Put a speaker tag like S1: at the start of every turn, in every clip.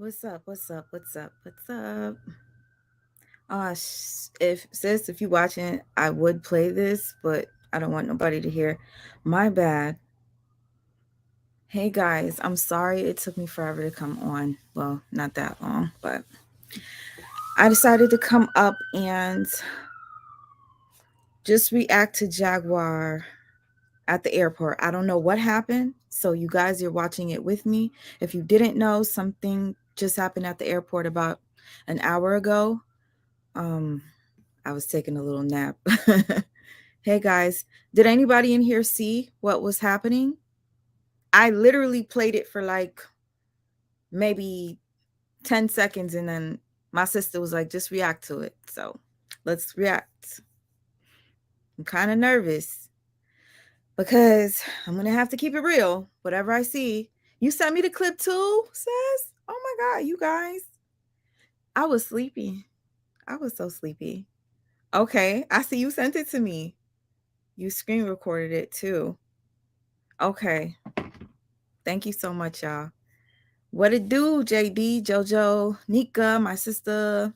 S1: What's up? What's up? What's up? What's up? If you watching, I would play this, but I don't want nobody to hear. My bad. Hey guys, I'm sorry it took me forever to come on. Well, not that long, but I decided to come up and just react to Jaguar at the airport. I don't know what happened. So you guys, you're watching it with me. If you didn't know, something just happened at the airport about an hour ago. I was taking a little nap. Hey guys, did anybody in here see what was happening? I literally played it for like maybe 10 seconds and then my sister was like, just react to it. So let's react. I'm kind of nervous because I'm going to have to keep it real. Whatever I see. You sent me the clip too, sis? Oh my God, you guys. I was sleepy. I was so sleepy. Okay, I see you sent it to me. You screen recorded it too. Okay. Thank you so much, y'all. What it do, JD, JoJo, Nika, my sister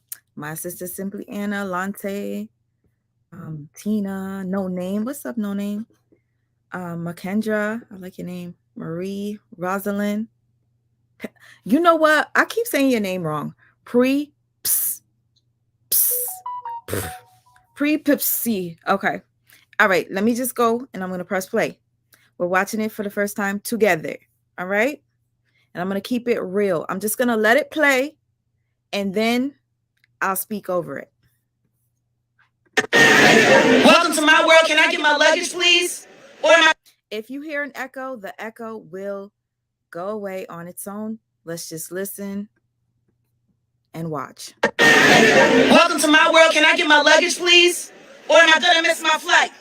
S1: Simply Anna, Lante, Tina, No Name. What's up, No Name? Makendra, I like your name. Marie, Rosalind. You know what? I keep saying your name wrong. Pre-Pipsy. Okay. All right, let me just go and I'm going to press play. We're watching it for the first time together. All right? And I'm going to keep it real. I'm just going to let it play and then I'll speak over it.
S2: Welcome to my world. Can I get my luggage, please?
S1: If you hear an echo, the echo will go away on its own. Let's just listen and watch.
S2: Welcome to my world. Can I get my luggage, please? Or am I going to miss my flight?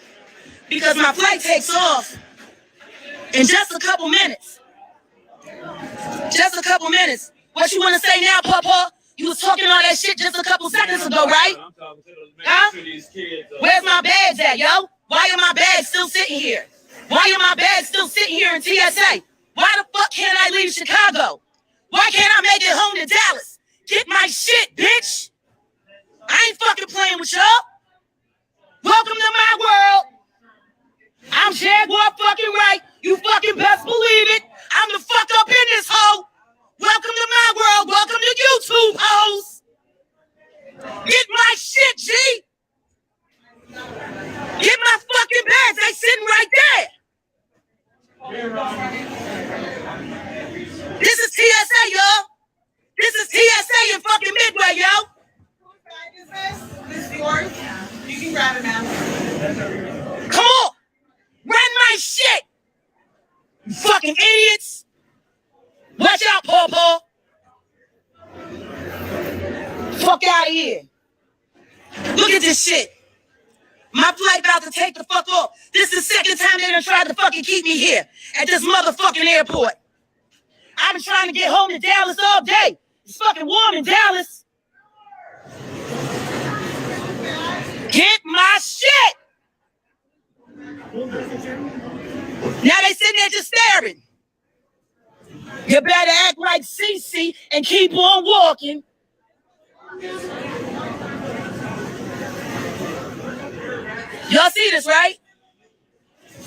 S2: Because my flight takes off in just a couple minutes. Just a couple minutes. What you want to say now, Papa? You was talking all that shit just a couple seconds ago, right? Huh? Where's my bags at, yo? Why are my bags still sitting here? Why are my bags still sitting here in TSA? Why the fuck can't I leave Chicago? Why can't I make it home to Dallas? Get my shit, bitch! I ain't fucking playing with y'all. Welcome to my world. I'm Jaguar fucking Wright. You fucking best believe it. I'm the fuck up in this hoe. Welcome to my world. Welcome to YouTube, hoes. Get my shit, G. Get my fucking bags. They sitting right there. This is TSA, y'all. This is TSA in fucking Midway, yo.
S3: This is yours. You can grab it now.
S2: Come on. Run my shit. You fucking idiots. Watch out, Paw. Fuck out of here. Look at this shit. My flight about to take the fuck off. This is the second time they done tried to fucking keep me here at this motherfucking airport. I've been trying to get home to Dallas all day. It's fucking warm in Dallas. Get my shit. Now they sitting there just staring. You better act like CC and keep on walking. Y'all see this, right?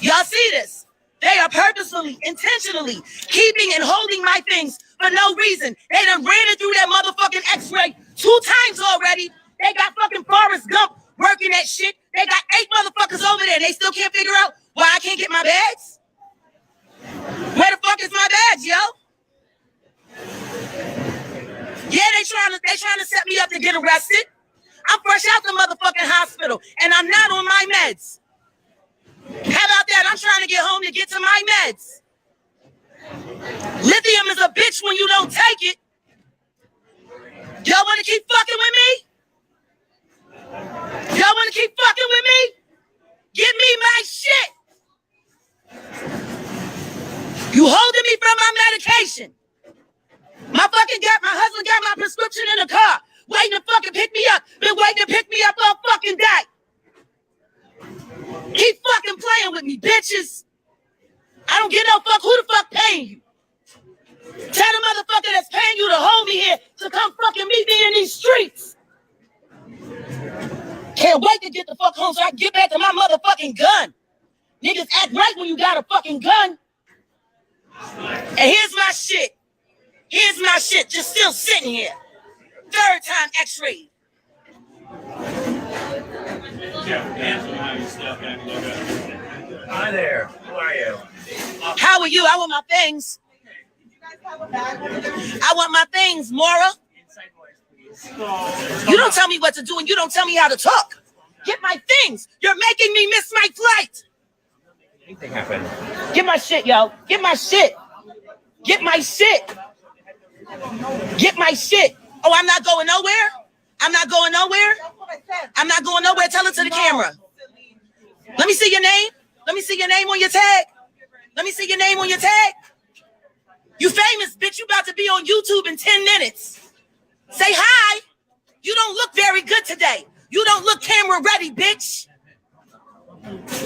S2: Y'all see this? They are purposefully, intentionally keeping and holding my things for no reason. They done ran it through that motherfucking x-ray 2 times already. They got fucking Forrest Gump working that shit. They got 8 motherfuckers over there. They still can't figure out why I can't get my bags. Where the fuck is my bags, yo? Yeah, they trying to set me up to get arrested. I'm fresh out the motherfucking hospital, and I'm not on my meds. How about that? I'm trying to get home to get to my meds. Lithium is a bitch when you don't take it. Y'all want to keep fucking with me? Y'all want to keep fucking with me? Give me my shit. You holding me from my medication. My husband got my prescription in the car, waiting to fucking pick me up. Been waiting to pick me up all fucking day. Keep fucking playing with me, bitches. I don't give no fuck who the fuck paying you. Tell the motherfucker that's paying you to hold me here fucking gun. Niggas act right when you got a fucking gun. And here's my shit. Here's my shit, just still sitting here. Third time x-ray.
S4: Hi there. Who are you?
S2: How are you? I want my things. I want my things, Mora. You don't tell me what to do and you don't tell me how to talk. Get my things. You're making me miss my flight.
S4: Anything happened?
S2: Get my shit, yo. Get my shit. Get my shit. Get my shit. Oh, I'm not going nowhere? I'm not going nowhere? I'm not going nowhere. Tell it to the camera. Let me see your name. Let me see your name on your tag. Let me see your name on your tag. You famous, bitch. You about to be on YouTube in 10 minutes. Say hi. You don't look very good today. You don't look camera ready, bitch.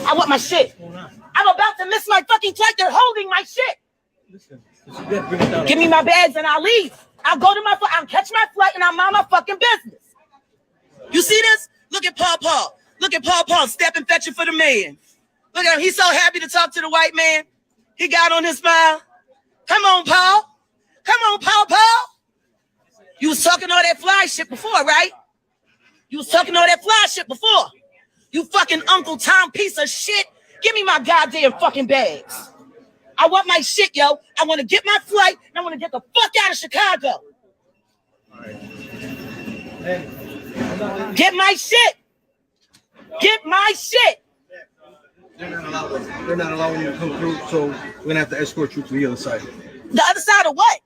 S2: I want my shit. I'm about to miss my fucking flight. They're holding my shit. Give me my bags and I'll leave. I'll go to I'll catch my flight and I'll mind my fucking business. You see this? Look at Paul Paul. Look at Paul Paul stepping fetching for the man. Look at him. He's so happy to talk to the white man. He got on his smile. Come on, Paul. Come on, Paul Paul. You was talking all that fly shit before, right? You was talking all that fly shit before. You fucking Uncle Tom piece of shit. Give me my goddamn fucking bags. I want my shit, yo. I want to get my flight and I want to get the fuck out of Chicago. Get my shit. Get my shit.
S5: They're not allowing you to come through, so we're gonna have to escort you to the other side.
S2: The other side of what?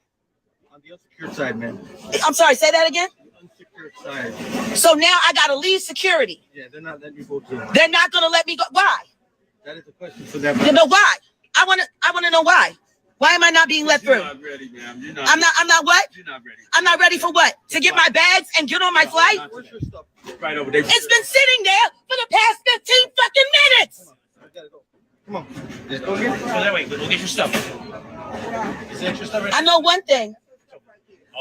S5: On the unsecured side, man.
S2: I'm sorry, say that again?
S5: The unsecured side.
S2: So now I gotta leave security.
S5: Yeah, they're not letting you go through.
S2: They're not gonna let me go. Why?
S5: That is a question for them.
S2: You know why? I wanna know why. Why am I not being let through?
S5: You're not ready, ma'am.
S2: I'm not what?
S5: You're not ready.
S2: I'm not ready for what? To get my bags and get on my flight?
S5: Where's your stuff? Right over there.
S2: It's been sitting there for the past 15 fucking minutes.
S5: I gotta go. Come on. Just go get it.
S4: Go that way. We'll get your stuff.
S5: Is that your stuff?
S2: I know one thing.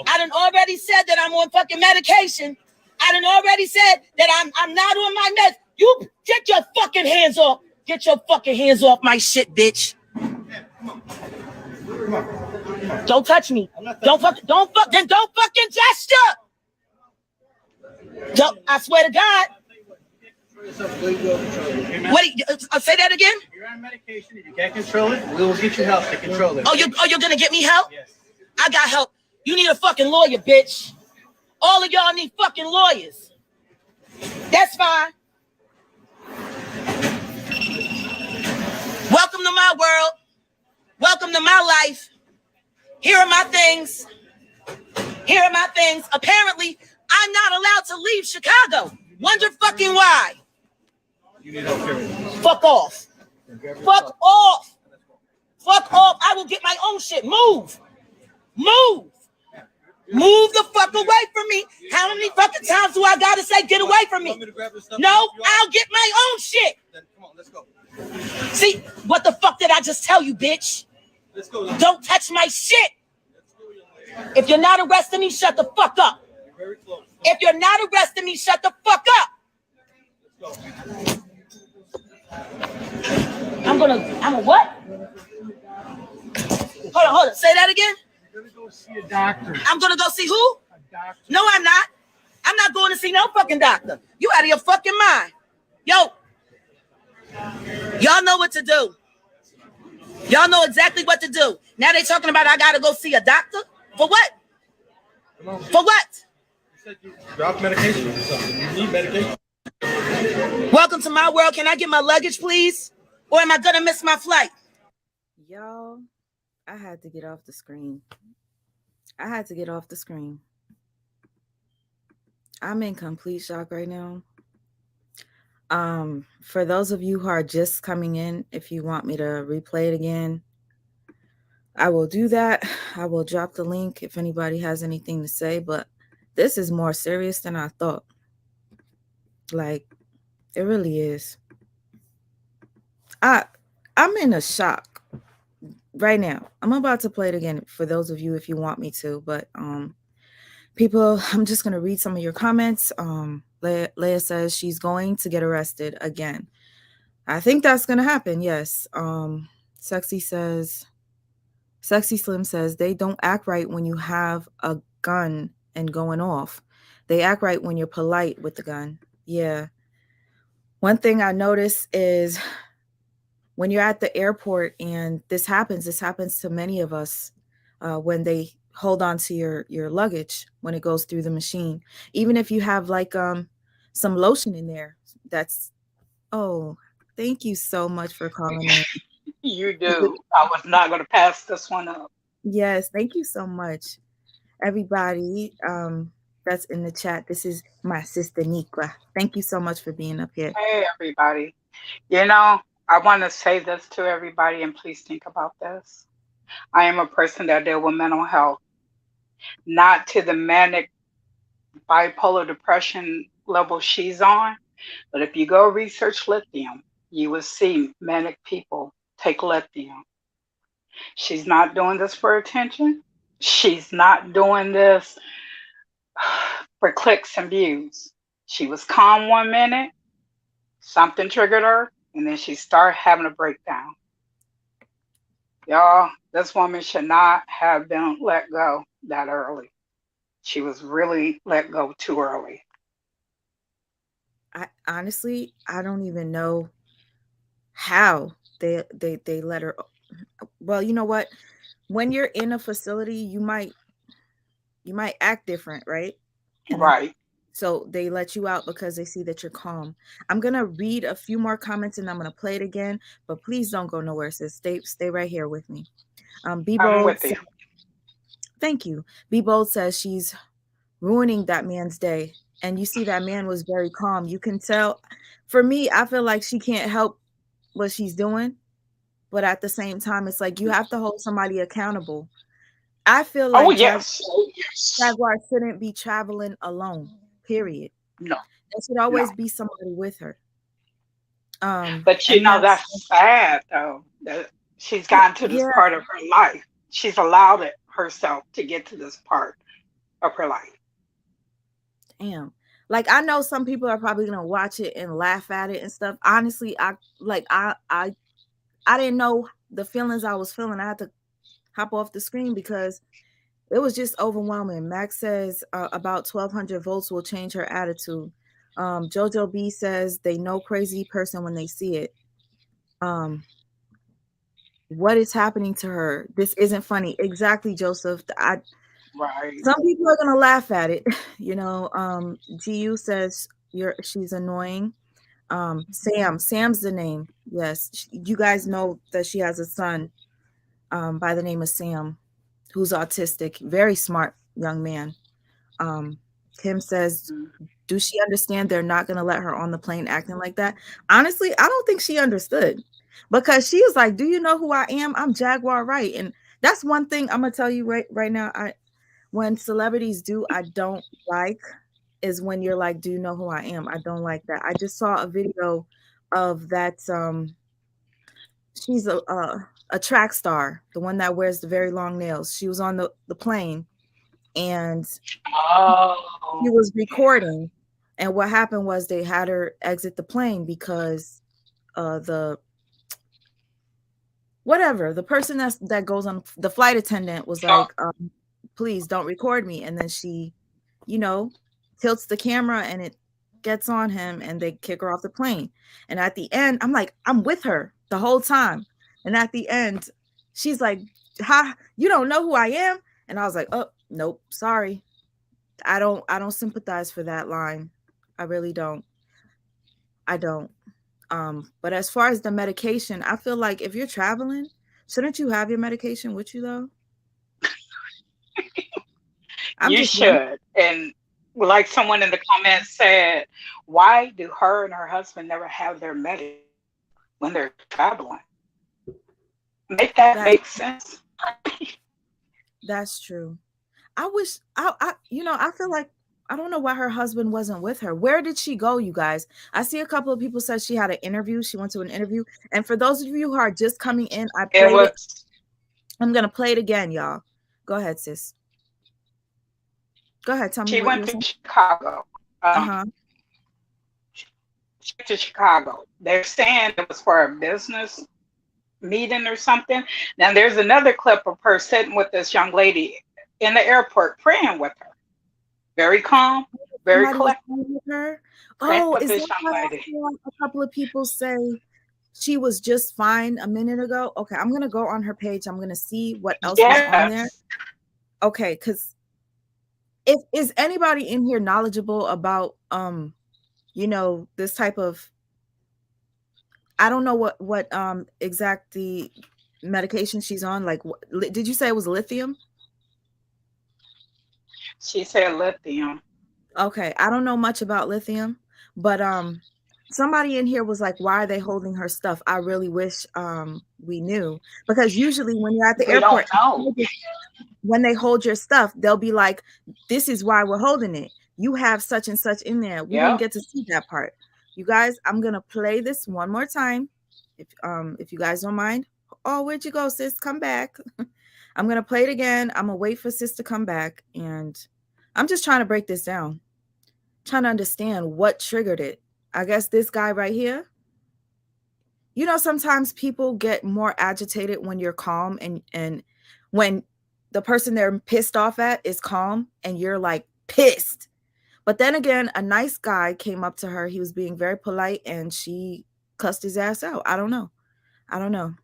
S2: I done already said that I'm on fucking medication. I done already said that I'm not on my meds. You get your fucking hands off. Get your fucking hands off my shit, bitch.
S5: Come on.
S2: Don't touch me. Don't fucking gesture. Don't, I swear to God. What? Say that again.
S5: You're on medication. If you can't control it, we will get you help to control it.
S2: Oh, you're gonna get me help?
S5: Yes.
S2: I got help. You need a fucking lawyer, bitch. All of y'all need fucking lawyers. That's fine. Welcome to my world. Welcome to my life. Here are my things. Here are my things. Apparently, I'm not allowed to leave Chicago. Wonder fucking why.
S5: You need help, period.
S2: Fuck off. Fuck off. Fuck off. I will get my own shit. Move. Move. Move the fuck away from me. How many fucking times do I gotta say get away from me? No, I'll get my own shit.
S5: Then come on, let's go.
S2: See, what the fuck did I just tell you, bitch?
S5: Let's go.
S2: Don't touch my shit. If you're not arresting me, shut the fuck up.
S5: You're very close.
S2: If you're not arresting me, shut the fuck up.
S5: Let's go.
S2: I'm a what? Hold on. Say that again.
S5: You're gonna go see a doctor.
S2: I'm gonna go see who?
S5: A doctor.
S2: No, I'm not. I'm not going to see no fucking doctor. You out of your fucking mind. Yo, y'all know what to do. Y'all know exactly what to do. Now they talking about I gotta go see a doctor? For what? For what?
S5: You said you dropped medication or something. You need medication.
S2: Welcome to my world. Can I get my luggage, please? Or am I gonna miss my flight?
S1: Y'all, I had to get off the screen. I had to get off the screen. I'm in complete shock right now. For those of you who are just coming in, if you want me to replay it again, I will do that. I will drop the link if anybody has anything to say, but this is more serious than I thought. Like, it really is. I'm in a shock right now. I'm about to play it again for those of you if you want me to, but people, I'm just going to read some of your comments. Leia says she's going to get arrested again. I think that's gonna happen. Yes. Sexy says. Sexy Slim says they don't act right when you have a gun and going off. They act right when you're polite with the gun. Yeah. One thing I notice is when you're at the airport and this happens to many of us when they hold on to your luggage when it goes through the machine. Even if you have like some lotion in there, that's oh, thank you so much for calling in.
S6: You do. I was not going to pass this one up.
S1: Yes, thank you so much. Everybody that's in the chat. This is my sister Nikla. Thank you so much for being up here.
S6: Hey, everybody. You know, I want to say this to everybody, and please think about this. I am a person that deal with mental health, not to the manic bipolar depression level she's on, but if you go research lithium, you will see manic people take lithium. She's not doing this for attention. She's not doing this for clicks and views. She was calm one minute, something triggered her, and then she started having a breakdown. Y'all, this woman should not have been let go that early. She was really let go too early.
S1: I honestly, I don't even know how they let her. Well, you know what? When you're in a facility, you might act different, right? And then
S6: Right.
S1: so they let you out because they see that you're calm. I'm gonna read a few more comments and I'm gonna play it again, but please don't go nowhere, sis. Stay right here with me. Be
S6: I'm
S1: bold.
S6: with you.
S1: Thank you. Be bold says she's ruining that man's day, and you see that man was very calm. You can tell. For me, I feel like she can't help what she's doing, but at the same time, it's like you have to hold somebody accountable. I feel
S6: Oh,
S1: like
S6: yes. Oh, yes.
S1: Jaguar shouldn't be traveling alone. Period.
S6: No,
S1: There should
S6: no.
S1: always be somebody with her.
S6: But
S1: And that's
S6: that's sad, though, that she's gotten to this
S1: yeah,
S6: part of her life. She's allowed it herself to get to this part of her life.
S1: damn. Like I know some people are probably gonna watch it and laugh at it and stuff. Honestly, I didn't know the feelings I was feeling. I had to hop off the screen because it was just overwhelming. Max says about 1200 volts will change her attitude. Jojo B says they know crazy person when they see it. Um, what is happening to her? This isn't funny. Exactly, Joseph.
S6: Right.
S1: Some people are gonna laugh at it. You know, GU says she's annoying. Sam's the name. Yes, you guys know that she has a son by the name of Sam, who's autistic, very smart young man. Um, Kim says,
S6: Mm.
S1: do she understand they're not going to let her on the plane acting like that? Honestly, I don't think she understood because she was like, do you know who I am? I'm Jaguar Wright. And that's one thing I'm going to tell you right now. When celebrities do, I don't like is when you're like, do you know who I am? I don't like that. I just saw a video of that. She's a track star, the one that wears the very long nails. She was on the plane and he
S6: Oh,
S1: was
S6: yeah.
S1: recording, and what happened was they had her exit the plane because the whatever the person that goes on the flight attendant was
S6: So,
S1: like, please don't record me, and then she, you know, tilts the camera and it gets on him and they kick her off the plane. And at the end, I'm like, I'm with her the whole time, and at the end she's like, ha, you don't know who I am. And I was like, oh nope, sorry, I don't sympathize for that line. I really don't. I don't. But as far as the medication, I feel like if you're traveling, shouldn't you have your medication with you though? I'm
S6: you
S1: just wondering.
S6: should. And like someone in the comments said, why do her and her husband never have their medicine when they're traveling? Make that
S1: That
S6: make sense.
S1: that's true. I wish I I feel like I don't know why her husband wasn't with her. Where did she go, you guys? I see a couple of people said she had an interview. She went to an interview. And for those of you who are just coming in, I
S6: It
S1: played it.
S6: was,
S1: I'm gonna play it again, y'all. Go ahead, sis. Go ahead. Tell me
S6: she
S1: what you
S6: went
S1: were
S6: to
S1: saying.
S6: Chicago. Um,
S1: Uh-huh.
S6: to Chicago. They're saying it was for a business meeting or something. Now there's another clip of her sitting with this young lady in the airport praying with her. Very calm, very
S1: Somebody was
S6: collected.
S1: praying with her.
S6: Praying
S1: Oh,
S6: with
S1: is
S6: this
S1: that
S6: young
S1: why I
S6: lady.
S1: saw a couple of people say she was just fine a minute ago? Okay, I'm gonna go on her page. I'm gonna see what else was on there.
S6: Yes.
S1: Okay, because if is anybody in here knowledgeable about this type of, I don't know what exact the medication she's on. Like, did you say it was lithium?
S6: She said lithium.
S1: Okay, I don't know much about lithium, but somebody in here was like, why are they holding her stuff? I really wish we knew, because usually when you're at the
S6: We don't
S1: airport,
S6: know.
S1: when they hold your stuff, they'll be like, this is why we're holding it. You have such and such in there. We didn't
S6: Yep.
S1: get to see that part. You guys, I'm gonna play this one more time. If you guys don't mind. Oh, where'd you go, sis? Come back. I'm gonna play it again. I'm gonna wait for sis to come back, and I'm just trying to break this down, trying to understand what triggered it. I guess this guy right here. Sometimes people get more agitated when you're calm, and when the person they're pissed off at is calm and you're like pissed. But then again, a nice guy came up to her. He was being very polite and she cussed his ass out. I don't know.
S2: Welcome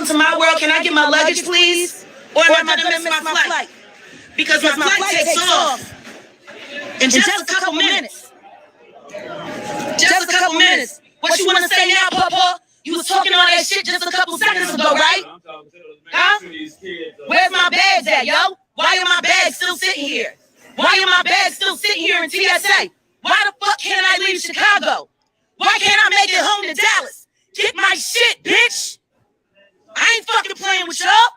S2: to my world. Can I get my luggage, please? Or am I gonna miss my flight? Because my flight takes off in just a couple minutes. Just a couple minutes. What you want to say now, Papa? You was talking all that shit just a couple seconds ago, right? Huh? Where's my bags at, yo? Why are my bags still sitting here? Why are my bags still sitting here in TSA? Why the fuck can't I leave Chicago? Why can't I make it home to Dallas? Get my shit, bitch. I ain't fucking playing with y'all.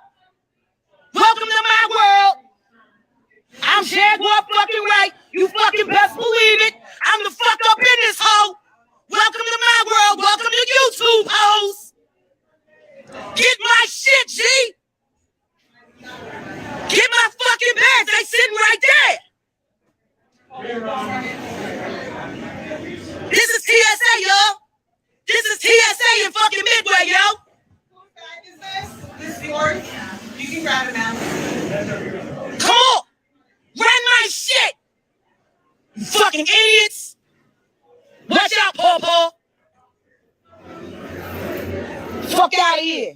S2: Welcome to my world. I'm Jaguar fucking Wright. You fucking best believe it. I'm the fuck up in this hoe. Welcome to my world. Welcome to YouTube, hoes. Get my shit, G. Get my fucking bags. They sitting right there. This is TSA, y'all. This is TSA in fucking Midway, yo.
S3: Whose bag is this? This is yours? You can grab it now.
S2: Come on. Run my shit. You fucking idiots. Watch out, Paw. Fuck out of here.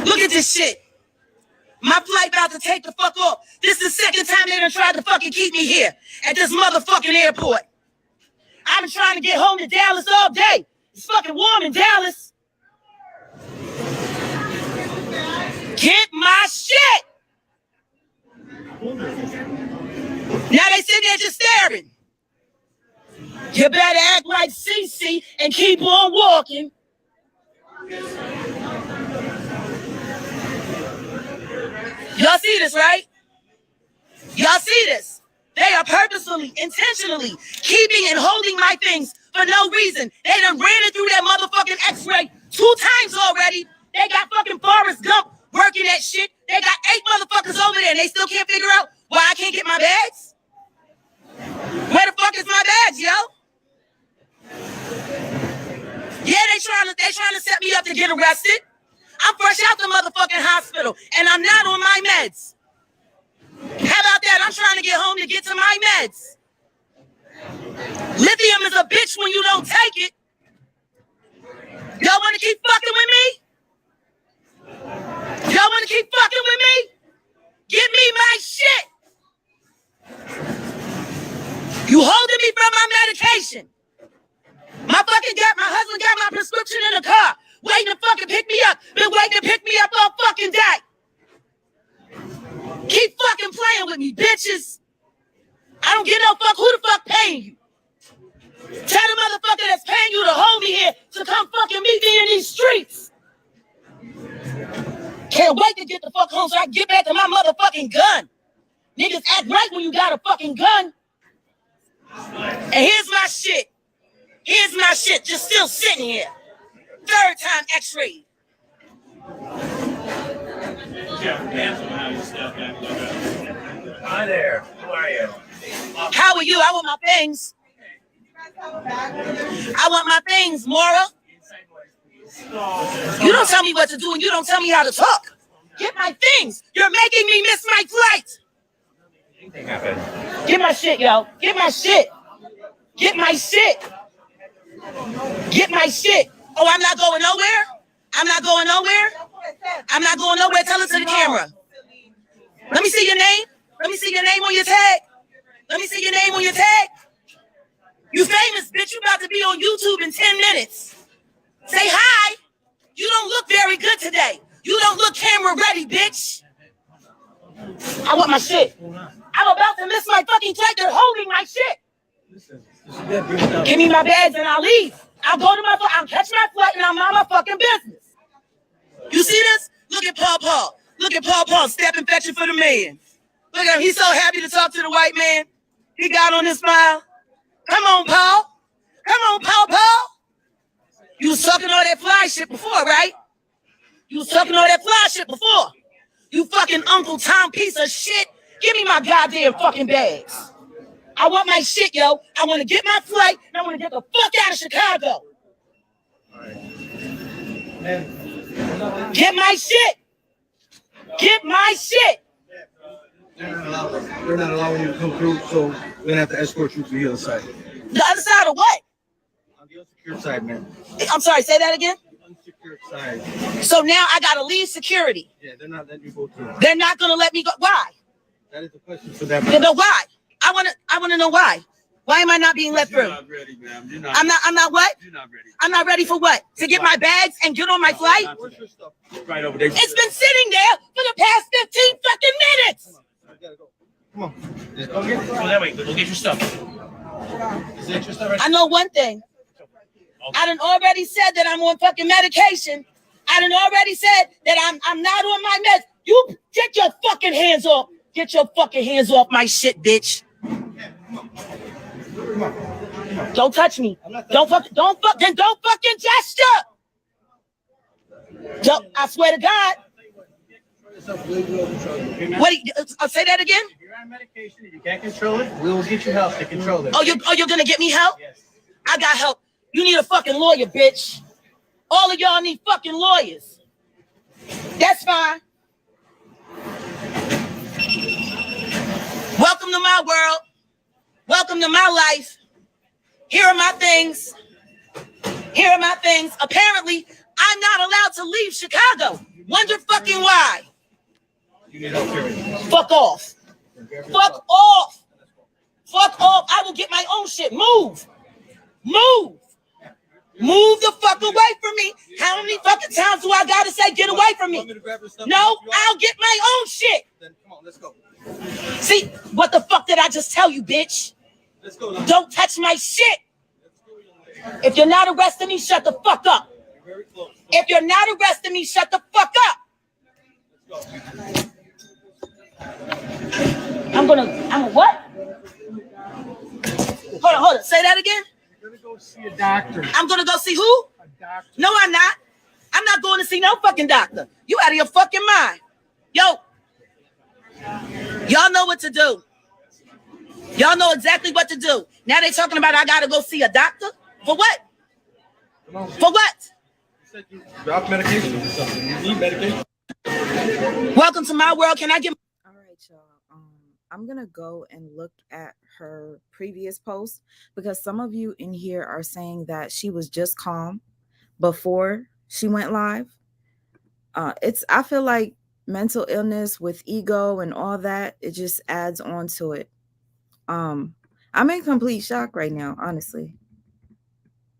S2: Look at this shit. My flight about to take the fuck off. This is the second time they done tried to fucking keep me here at this motherfucking airport. I've been trying to get home to Dallas all day. It's fucking warm in Dallas. Get my shit. Now they sitting there just staring. You better act like Cece and keep on walking. Y'all see this, right? Y'all see this? They are purposefully, intentionally keeping and holding my things for no reason. They done ran it through that motherfucking x-ray 2 times already. They got fucking Forrest Gump working that shit. They got 8 motherfuckers over there and they still can't figure out why I can't get my bags. Where the fuck is my bags, yo? Yeah, they trying to set me up to get arrested. I'm fresh out the motherfucking hospital and I'm not on my meds. How about that? I'm trying to get home to get to my meds. Lithium is a bitch when you don't take it. Y'all want to keep fucking with me? Y'all want to keep fucking with me? Give me my shit. You holding me from my medication. My husband got my prescription in the car, waiting to fucking pick me up. Been waiting to pick me up all fucking day. Keep fucking playing with me, bitches. I don't give no fuck who the fuck paying you. Tell the motherfucker that's paying you to hold me here to come fucking meet me in these streets. Can't wait to get the fuck home so I can get back to my motherfucking gun. Niggas act right when you got a fucking gun. And here's my shit. Here's my shit just still sitting here. 3rd time x-ray.
S4: Hi there. Who are you?
S2: How are you? I want my things. I want my things, Mora. You don't tell me what to do and you don't tell me how to talk. Get my things. You're making me miss my flight.
S4: Anything happened?
S2: Get my shit, yo. Get my shit. Get my shit. Get my shit. Oh, I'm not going nowhere? I'm not going nowhere? I'm not going nowhere. Tell it to the camera. Let me see your name. Let me see your name on your tag. Let me see your name on your tag. You famous, bitch. You about to be on YouTube in 10 minutes. Say hi. You don't look very good today. You don't look camera ready, bitch. I want my shit. I'm about to miss my fucking flight. They're holding my shit. Give me my bags and I'll leave. I'll go to I'll catch my flight and I'm on my fucking business. You see this? Look at Paw Paw. Look at Paw Paw stepping fetching for the man. Look at him. He's so happy to talk to the white man. He got on his smile. Come on, Paul. Come on, Paw Paw. You was talking all that fly shit before, right? You was talking all that fly shit before. You fucking Uncle Tom piece of shit. Give me my goddamn fucking bags. I want my shit, yo. I want to get my flight and I want to get the fuck out of Chicago. Get my shit. Get my shit.
S5: They're not allowing you to come through, so we're gonna have to escort you to the other side.
S2: The other side of what?
S5: On the unsecured side, man.
S2: I'm sorry, say that again?
S5: The unsecured side.
S2: So now I gotta leave security.
S5: Yeah, they're not letting you go through.
S2: They're not gonna let me go. Why?
S5: That is the question for that.
S2: You know why? I wanna know why. Why am I not being let through?
S5: You're not ready, ma'am. You're not.
S2: I'm not what?
S5: You're not ready.
S2: I'm not ready for what? To get my bags and get on my flight?
S5: Where's your stuff? Right over there.
S2: It's been sitting there for the past 15 fucking minutes.
S5: I gotta go. Come on.
S4: Go that way. Go get your stuff. Is that your stuff right?
S2: I know one thing. I done already said that I'm on fucking medication. I done already said that I'm not on my meds. You get your fucking hands off. Get your fucking hands off my shit, bitch. Don't touch me. Don't fucking gesture. I swear to God. What? Say that again.
S5: If you're on medication and you can't control it, we will get you help to control it.
S2: Oh, you're gonna get me help?
S5: Yes.
S2: I got help. You need a fucking lawyer, bitch. All of y'all need fucking lawyers. That's fine. Welcome to my world. Welcome to my life. Here are my things. Here are my things. Apparently, I'm not allowed to leave Chicago. Wonder fucking why.
S5: You need help here.
S2: Fuck off. Fuck off. Fuck off. I will get my own shit. Move. Move. Move the fuck away from me. How many fucking times do I gotta say get away from me? No, I'll get my own shit.
S5: Then come on, let's go.
S2: See, what the fuck did I just tell you, bitch?
S5: Let's go.
S2: Don't touch my shit. If you're not arresting me, shut the fuck up.
S5: Very close.
S2: If you're not arresting me, shut the fuck up. I'm what? Hold on. Say that again.
S5: You're gonna go see a doctor.
S2: I'm gonna go see who?
S5: A doctor.
S2: No, I'm not. I'm not going to see no fucking doctor. You out of your fucking mind. Yo, y'all know what to do. Y'all know exactly what to do. Now they talking about I gotta go see a doctor? For what? For what?
S5: You said you dropped medication or something. You need medication.
S2: Welcome to my world. Can I get...
S1: All right, y'all. I'm going to go and look at her previous post because some of you in here are saying that she was just calm before she went live. I feel like mental illness with ego and all that, it just adds on to it. I'm in complete shock right now, honestly.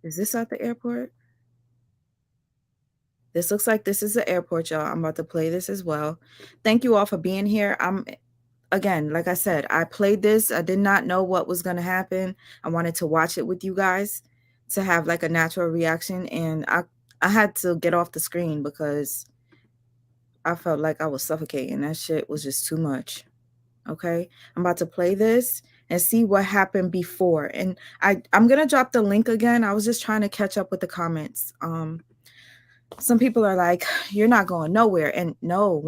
S1: Is this at the airport? This looks like this is the airport, y'all. I'm about to play this as well. Thank you all for being here. Again, like I said, I played this. I did not know what was going to happen. I wanted to watch it with you guys to have like a natural reaction. And I had to get off the screen because I felt like I was suffocating. That shit was just too much. Okay. I'm about to play this and see what happened before. And I'm going to drop the link again. I was just trying to catch up with the comments. Some people are like, you're not going nowhere. And no,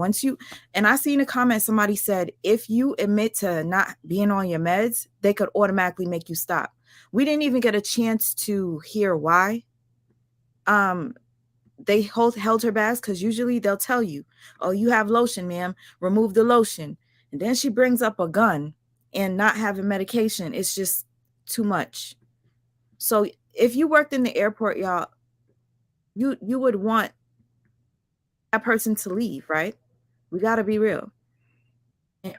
S1: and I seen a comment, somebody said, if you admit to not being on your meds, they could automatically make you stop. We didn't even get a chance to hear why. Um, they held her back because usually they'll tell you, oh, you have lotion, ma'am, remove the lotion. And then she brings up a gun and not having medication. It's just too much. So if you worked in the airport, y'all, you would want that person to leave, right? We got to be real,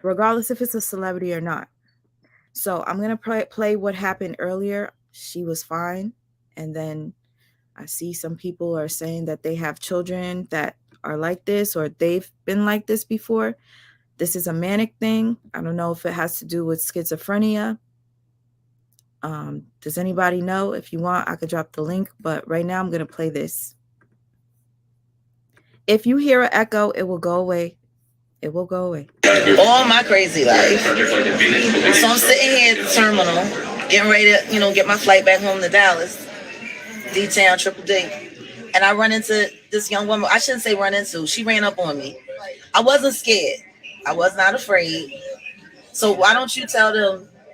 S1: regardless if it's a celebrity or not. So I'm going to play what happened earlier. She was fine. And then I see some people are saying that they have children that are like this or they've been like this before. This is a manic thing. I don't know if it has to do with schizophrenia. Does anybody know? If you want, I could drop the link. But right now I'm going to play this. If you hear an echo, it will go away. It will go away.
S2: All my crazy life. So I'm sitting here at the terminal, getting ready to, get my flight back home to Dallas, D-Town, Triple D. And I run into this young woman. I shouldn't say run into. She ran up on me. I wasn't scared. I was not afraid. So why don't you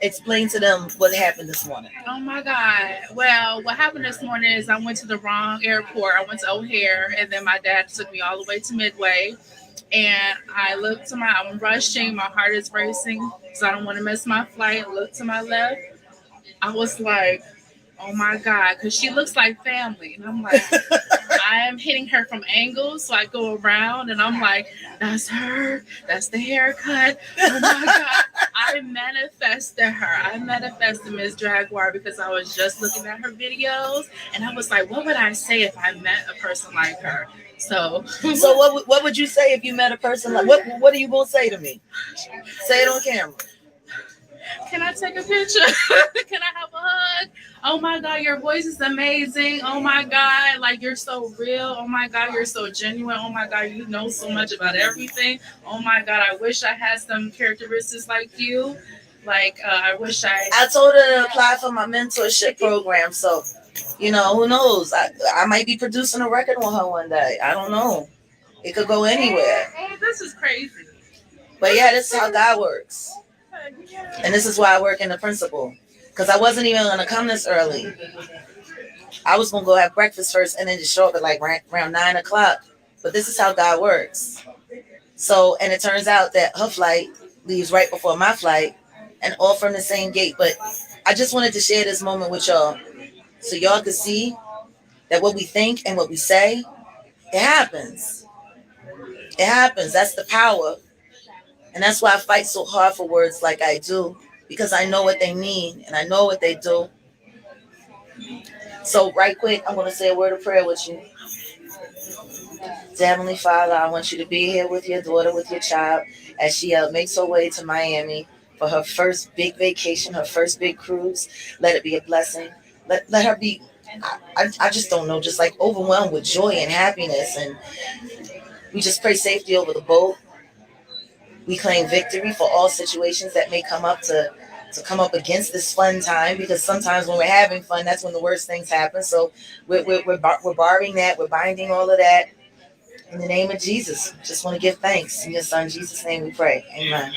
S2: explain to them what happened this morning?
S7: Oh my God. Well, what happened this morning is I went to the wrong airport. I went to O'Hare, and then my dad took me all the way to Midway. And I looked to I'm rushing, my heart is racing, so I don't want to miss my flight. Look to my left. I was like, oh my God, because she looks like family. And I'm like, I am hitting her from angles, so I go around and I'm like, that's her, that's the haircut. Oh my God. I manifested her. I manifested Miss Jaguar because I was just looking at her videos and I was like, what would I say if I met a person like her? So
S2: what would you say if you met a person like what are you gonna say to me? Say it on camera.
S7: Can I take a picture? Can I have a hug? Oh my God, your voice is amazing. Oh my God, like you're so real. Oh my God, you're so genuine. Oh my God, you know so much about everything. Oh my God, I wish I had some characteristics like you. Like I wish I
S2: told her to apply for my mentorship program. So, who knows? I might be producing a record on her one day. I don't know. It could go anywhere.
S7: Hey, this is crazy.
S2: But yeah, this is how God works. And this is why I work in the principal. Because I wasn't even going to come this early. I was going to go have breakfast first and then just show up at like around 9 o'clock. But this is how God works. So, and it turns out that her flight leaves right before my flight and all from the same gate. But I just wanted to share this moment with y'all so y'all could see that what we think and what we say, it happens. It happens. That's the power. And that's why I fight so hard for words like I do, because I know what they mean and I know what they do. So right quick, I'm going to say a word of prayer with you. Heavenly Father, I want you to be here with your daughter, with your child, as she makes her way to Miami for her first big vacation, her first big cruise. Let it be a blessing. Let her be, I just don't know, just like overwhelmed with joy and happiness. And we just pray safety over the boat. We claim victory for all situations that may come up to come up against this fun time, because sometimes when we're having fun, that's when the worst things happen. So we're barring that. We're binding all of that. In the name of Jesus, just want to give thanks. In your son Jesus' name we pray. Amen.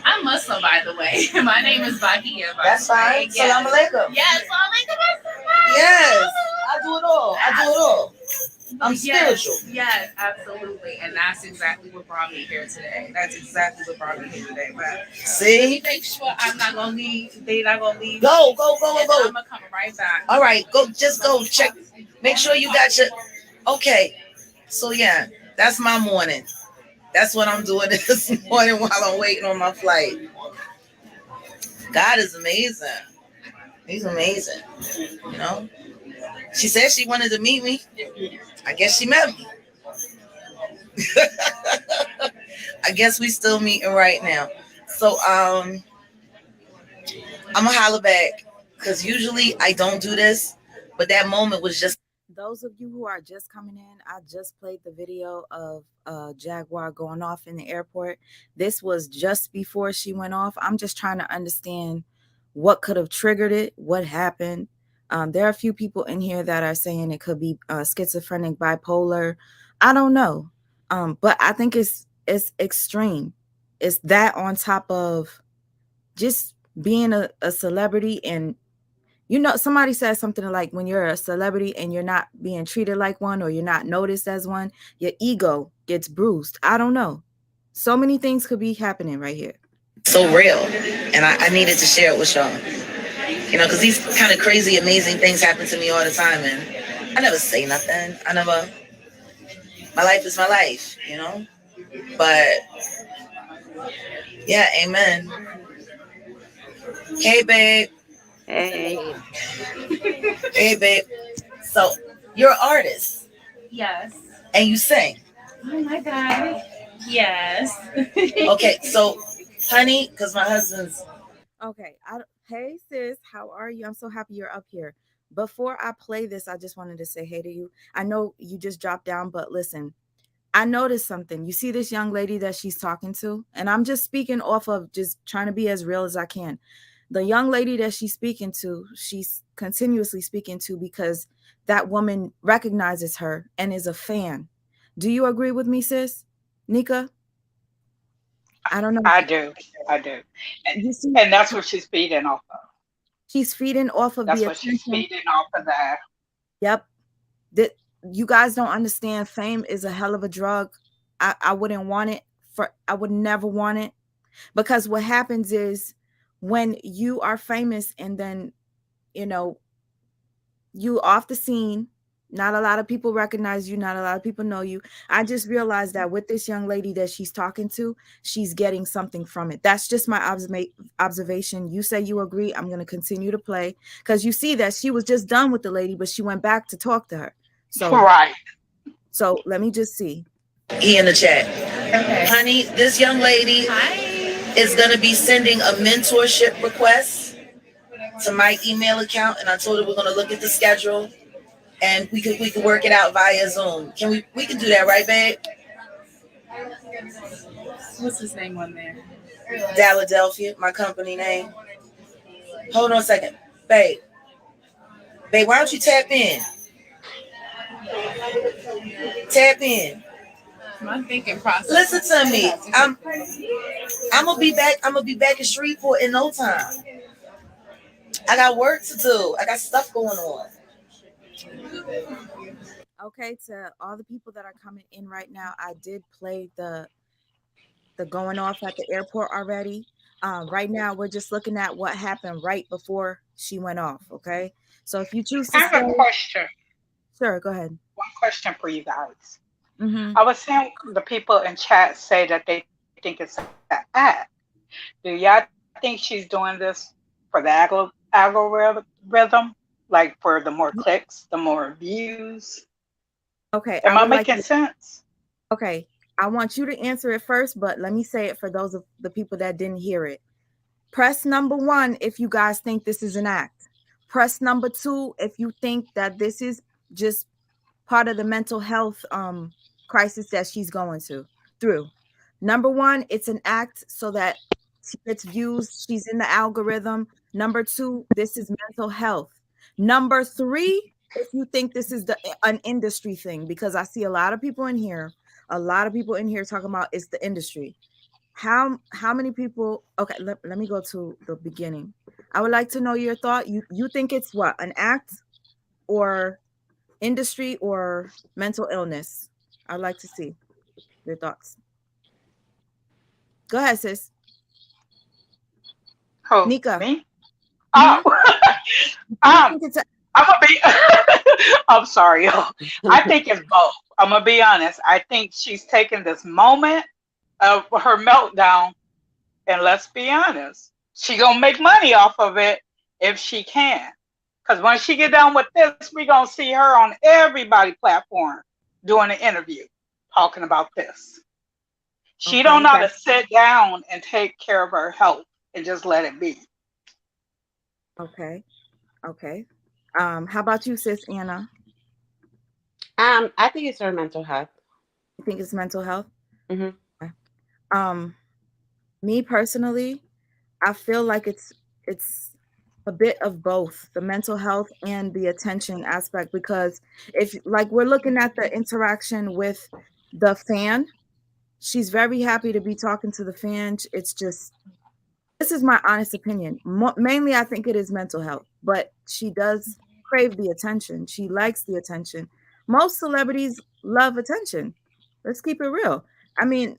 S7: I'm Muslim, by the way. My name is Bahia.
S2: That's fine.
S7: Yes.
S2: Salam alaikum.
S7: Yes, salam alaikum.
S2: Yes, I do it all. I do it all. I'm spiritual.
S7: Yes, absolutely. And that's exactly what brought me here today. That's exactly what brought me here today. But
S2: see,
S7: let me make sure I'm not gonna leave. They're not gonna leave.
S2: Go.
S7: I'm gonna come right back.
S2: All right, go. Just go check. Make sure you got your. Okay. So yeah, that's my morning. That's what I'm doing this morning while I'm waiting on my flight. God is amazing. He's amazing. She said she wanted to meet me. I guess she met me. I guess we still meeting right now. So I'm gonna holler back, because usually I don't do this, but that moment was just.
S1: Those of you who are just coming in, I just played the video of Jaguar going off in the airport. This was just before she went off. I'm just trying to understand what could have triggered it, what happened. There are a few people in here that are saying it could be schizophrenic, bipolar. I don't know. But I think it's extreme. It's that on top of just being a celebrity and You know, somebody says something like when you're a celebrity and you're not being treated like one or you're not noticed as one, your ego gets bruised. I don't know. So many things could be happening right here.
S2: So real. And I needed to share it with y'all. You know, because these kind of crazy, amazing things happen to me all the time. And I never say nothing. My life is my life, you know? But yeah, amen. Hey, babe.
S8: Hey.
S2: Hey, babe. So you're an artist
S7: Yes.
S2: and you sing.
S7: Oh my God. Yes.
S2: Okay, so, honey, because my husband's.
S1: Okay. Hey, sis, how are you? I'm so happy you're up here. Before I play this, I just wanted to say hey to you. I know you just dropped down, but listen, I noticed something. You see this young lady that she's talking to, and I'm just speaking off of just trying to be as real as I can. The young lady that she's speaking to, she's continuously speaking to because that woman recognizes her and is a fan. Do you agree with me, sis? Nika? I don't know.
S6: I do. I do. And,
S1: You see,
S6: and that's what she's feeding off of.
S1: she's feeding off of the
S6: That's what she's
S1: attention.
S6: feeding off of that.
S1: Yep. That you guys don't understand. Fame is a hell of a drug. I wouldn't want it for I would never want it. Because what happens is when you are famous and then, you know, you off the scene, not a lot of people recognize you, not a lot of people know you. I just realized that with this young lady that she's talking to, she's getting something from it. That's just my observation. You say you agree. I'm going to continue to play because you see that she was just done with the lady, but she went back to talk to her. So,
S6: Right.
S1: so let me just see.
S2: He in the chat.
S7: Okay.
S2: Honey, this young lady
S7: Hi.
S2: is going to be sending a mentorship request to my email account. And I told her we're going to look at the schedule and we could work it out via Zoom. We can do that, right, babe?
S7: What's his name on there?
S2: Philadelphia, my company name. Hold on a second. Babe. Babe, why don't you tap in? Tap in.
S7: My thinking process.
S2: Listen to me. I'm gonna be back. I'm gonna be back in Shreveport in no time. I got work to do. I got stuff going on.
S1: Okay, to all the people that are coming in right now, I did play the going off at the airport already. Right now, we're just looking at what happened right before she went off. Okay, so if you choose
S6: I
S1: to
S6: have a
S1: stay,
S6: question.
S1: sure, go ahead.
S6: One question for you guys.
S1: Mm-hmm.
S6: I was seeing the people in chat say that they think it's an act. Do y'all think she's doing this for the algorithm? Like for the more clicks, the more views?
S1: Okay,
S6: Am
S1: I
S6: I
S1: would like
S6: making
S1: you.
S6: sense?
S1: Okay, I want you to answer it first, but let me say it for those of the people that didn't hear it. Press number 1 if you guys think this is an act. Press number 2 if you think that this is just part of the mental health crisis that she's going through. Number 1, it's an act so that she gets views, she's in the algorithm. Number 2, this is mental health. Number 3, if you think this is an industry thing, because I see a lot of people in here, talking about it's the industry. How many people, okay, let me go to the beginning. I would like to know your thought. You think it's what, an act or industry or mental illness? I'd like to see your thoughts. Go ahead, sis.
S6: Who?
S1: Nika.
S6: Me? Oh,
S1: Mm-hmm. Do you
S6: um,
S1: think it's
S6: I'm gonna be. I'm sorry, y'all. I think it's both. I'm gonna be honest. I think she's taking this moment of her meltdown, and let's be honest, she gonna make money off of it if she can. Cause when she get done with this, we gonna see her on everybody platform doing an interview talking about this. She don't
S1: okay?
S6: know how to
S1: That's
S6: sit down and take care of her health and just let it be.
S1: okay. Okay. How about you, sis Anna?
S8: I think it's her mental health.
S1: You think it's mental health?
S8: Hmm.
S1: Okay. Um, Me personally, I feel like it's a bit of both, the mental health and the attention aspect, because if like we're looking at the interaction with the fan, she's very happy to be talking to the fan. It's just, this is my honest opinion. Mainly, I think it is mental health. but she does crave the attention. She likes the attention. Most celebrities love attention. Let's keep it real. I mean,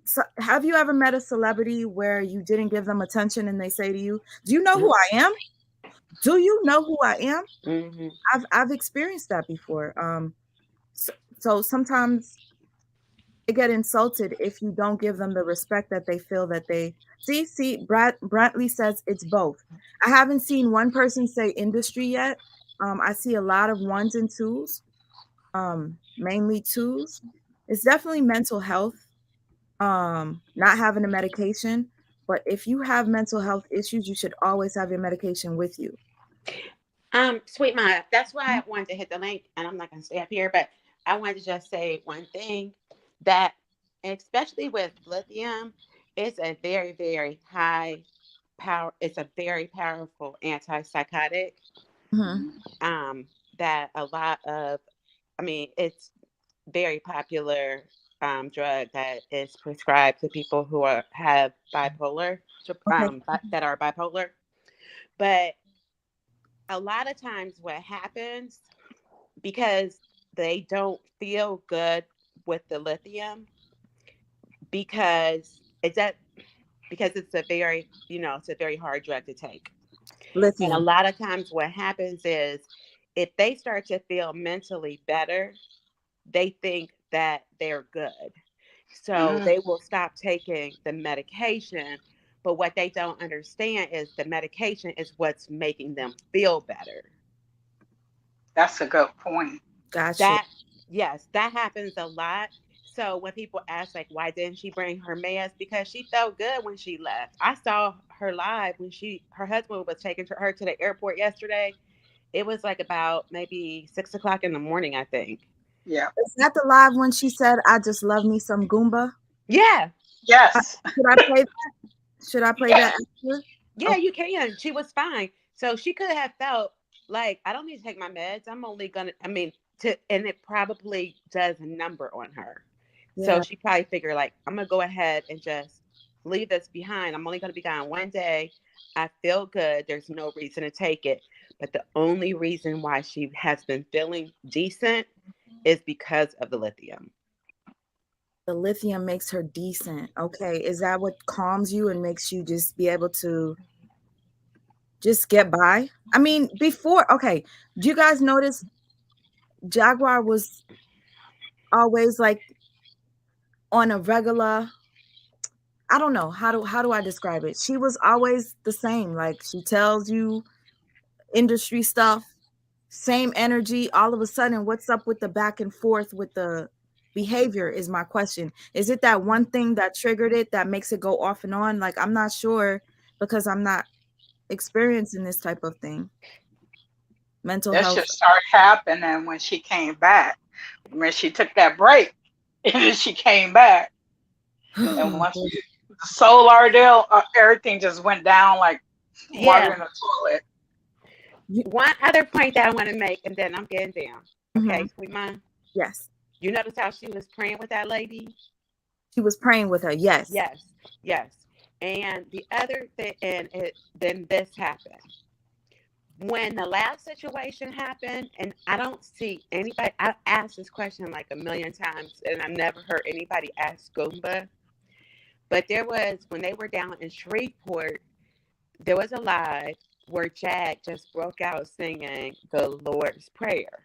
S1: so have you ever met a celebrity where you didn't give them attention and they say to you, "Do you know who I am? Do you know who I am?"
S8: Mm-hmm.
S1: I've experienced that before. So sometimes they get insulted if you don't give them the respect that they feel that they see. Brantley says it's both. I haven't seen one person say industry yet. I see a lot of ones and twos, mainly twos. It's definitely mental health, not having a medication. But if you have mental health issues, you should always have your medication with you.
S8: Sweet Maya, that's why I wanted to hit the link, and I'm not going to stay up here, but I wanted to just say one thing that, especially with lithium, it's a very, very high power. It's a very powerful antipsychotic.
S1: Mhm.
S8: That a lot of, I mean, it's very popular drug that is prescribed to people who have bipolar,
S1: Okay.
S8: that are bipolar. But a lot of times what happens, because they don't feel good with the lithium, because it's that because it's a very, it's a very hard drug to take. And a
S1: Lithium.
S8: lot of times what happens is, if they start to feel mentally better, they think that they're good. So
S6: Mm,
S8: they will stop taking the medication. But what they don't understand is the medication is what's making them feel better.
S6: that's a good point.
S1: Gotcha.
S8: That, yes, that happens a lot. So when people ask, like, why didn't she bring her meds? Because she felt good when she left. I saw her live when her husband was taking her to the airport yesterday. It was like about maybe 6 o'clock in the morning, I think.
S6: Yeah.
S1: Is that the live when she said, "I just love me some Goomba"?
S8: Yeah.
S6: Yes.
S1: Should I play that? Should I play
S6: Yeah.
S1: that after?
S8: Yeah,
S1: Okay.
S8: you can. She was fine. So she could have felt like, I don't need to take my meds. I'm only gonna, and it probably does a number on her. So
S1: Yeah.
S8: she probably figured, like, I'm gonna go ahead and just leave this behind. I'm only gonna be gone one day. I feel good. There's no reason to take it. But the only reason why she has been feeling decent is because of the lithium.
S1: The lithium makes her decent. Okay. Is that what calms you and makes you just be able to just get by? I mean, before, okay, do you guys notice Jaguar was always like on a regular, I don't know, how do I describe it? She was always the same. Like she tells you industry stuff, same energy. All of a sudden, what's up with the back and forth with the behavior is my question. Is it that one thing that triggered it that makes it go off and on? Like I'm not sure because I'm not experiencing this type of thing. Mental
S6: That
S1: health.
S6: should start happening when she came back. When she took that break, and then she came back, and once the solar deal, everything just went down like water
S8: Yeah.
S6: in a toilet.
S8: One other point that I want to make, and then I'm getting down.
S1: Mhm.
S8: Okay, sweet mom.
S1: Yes.
S8: You notice how she was praying with that lady?
S1: She was praying with her. Yes.
S8: Yes, yes. And the other thing, then this happened. When the last situation happened, and I don't see anybody, I asked this question like a million times, and I never heard anybody ask Goomba. But when they were down in Shreveport, there was a live where Jag just broke out singing the Lord's Prayer.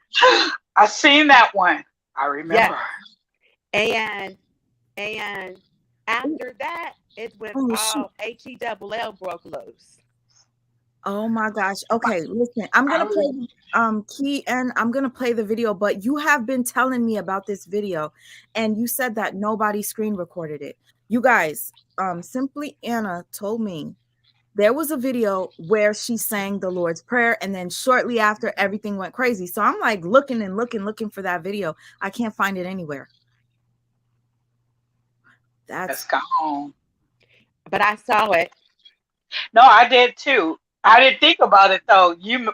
S6: I seen that one. I remember.
S8: Yes. And and after that is when
S1: Oh shoot.
S8: all HELL broke loose.
S1: Oh my gosh. Okay, listen. I'm gonna
S6: I,
S1: play key and I'm gonna play the video, but you have been telling me about this video and you said that nobody screen recorded it. You guys, Simply Anna told me there was a video where she sang the Lord's Prayer, and then shortly after everything went crazy. So I'm like looking and looking for that video. I can't find it anywhere.
S6: it's
S1: That's
S6: gone.
S8: But I saw it.
S6: No, I did too. I didn't think about it though. You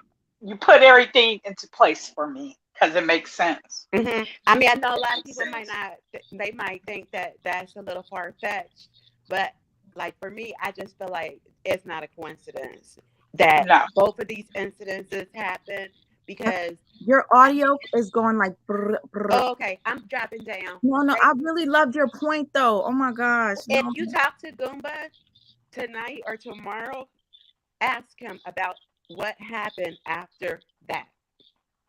S6: put everything into place for me because it makes sense.
S8: I know a
S6: It
S8: lot of
S6: makes
S8: people might
S6: sense.
S8: not, they might think that that's a little far fetched, but like for me, I just feel like it's not a coincidence. that
S6: No.
S8: both of these incidences happened because
S1: Your audio is going like brr, brr.
S8: oh, okay, I'm dropping down.
S1: No, no,
S8: They,
S1: I really loved your point though. Oh my gosh.
S8: if
S1: No.
S8: you talk to Goomba tonight or tomorrow, ask him about what happened after that.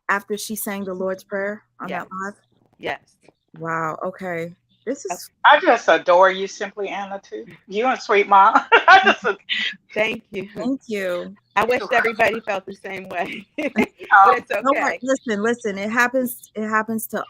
S1: After she sang the Lord's Prayer on that
S8: Yes,
S1: live.
S8: yes.
S1: Wow. Okay. This is
S6: I just adore you, Simply Anna, too. You and Sweet Mom. I just,
S8: Thank you.
S1: thank you.
S8: I wish everybody felt the same way, but
S6: oh,
S8: it's
S1: No, what?
S8: okay.
S1: Listen, listen. It happens to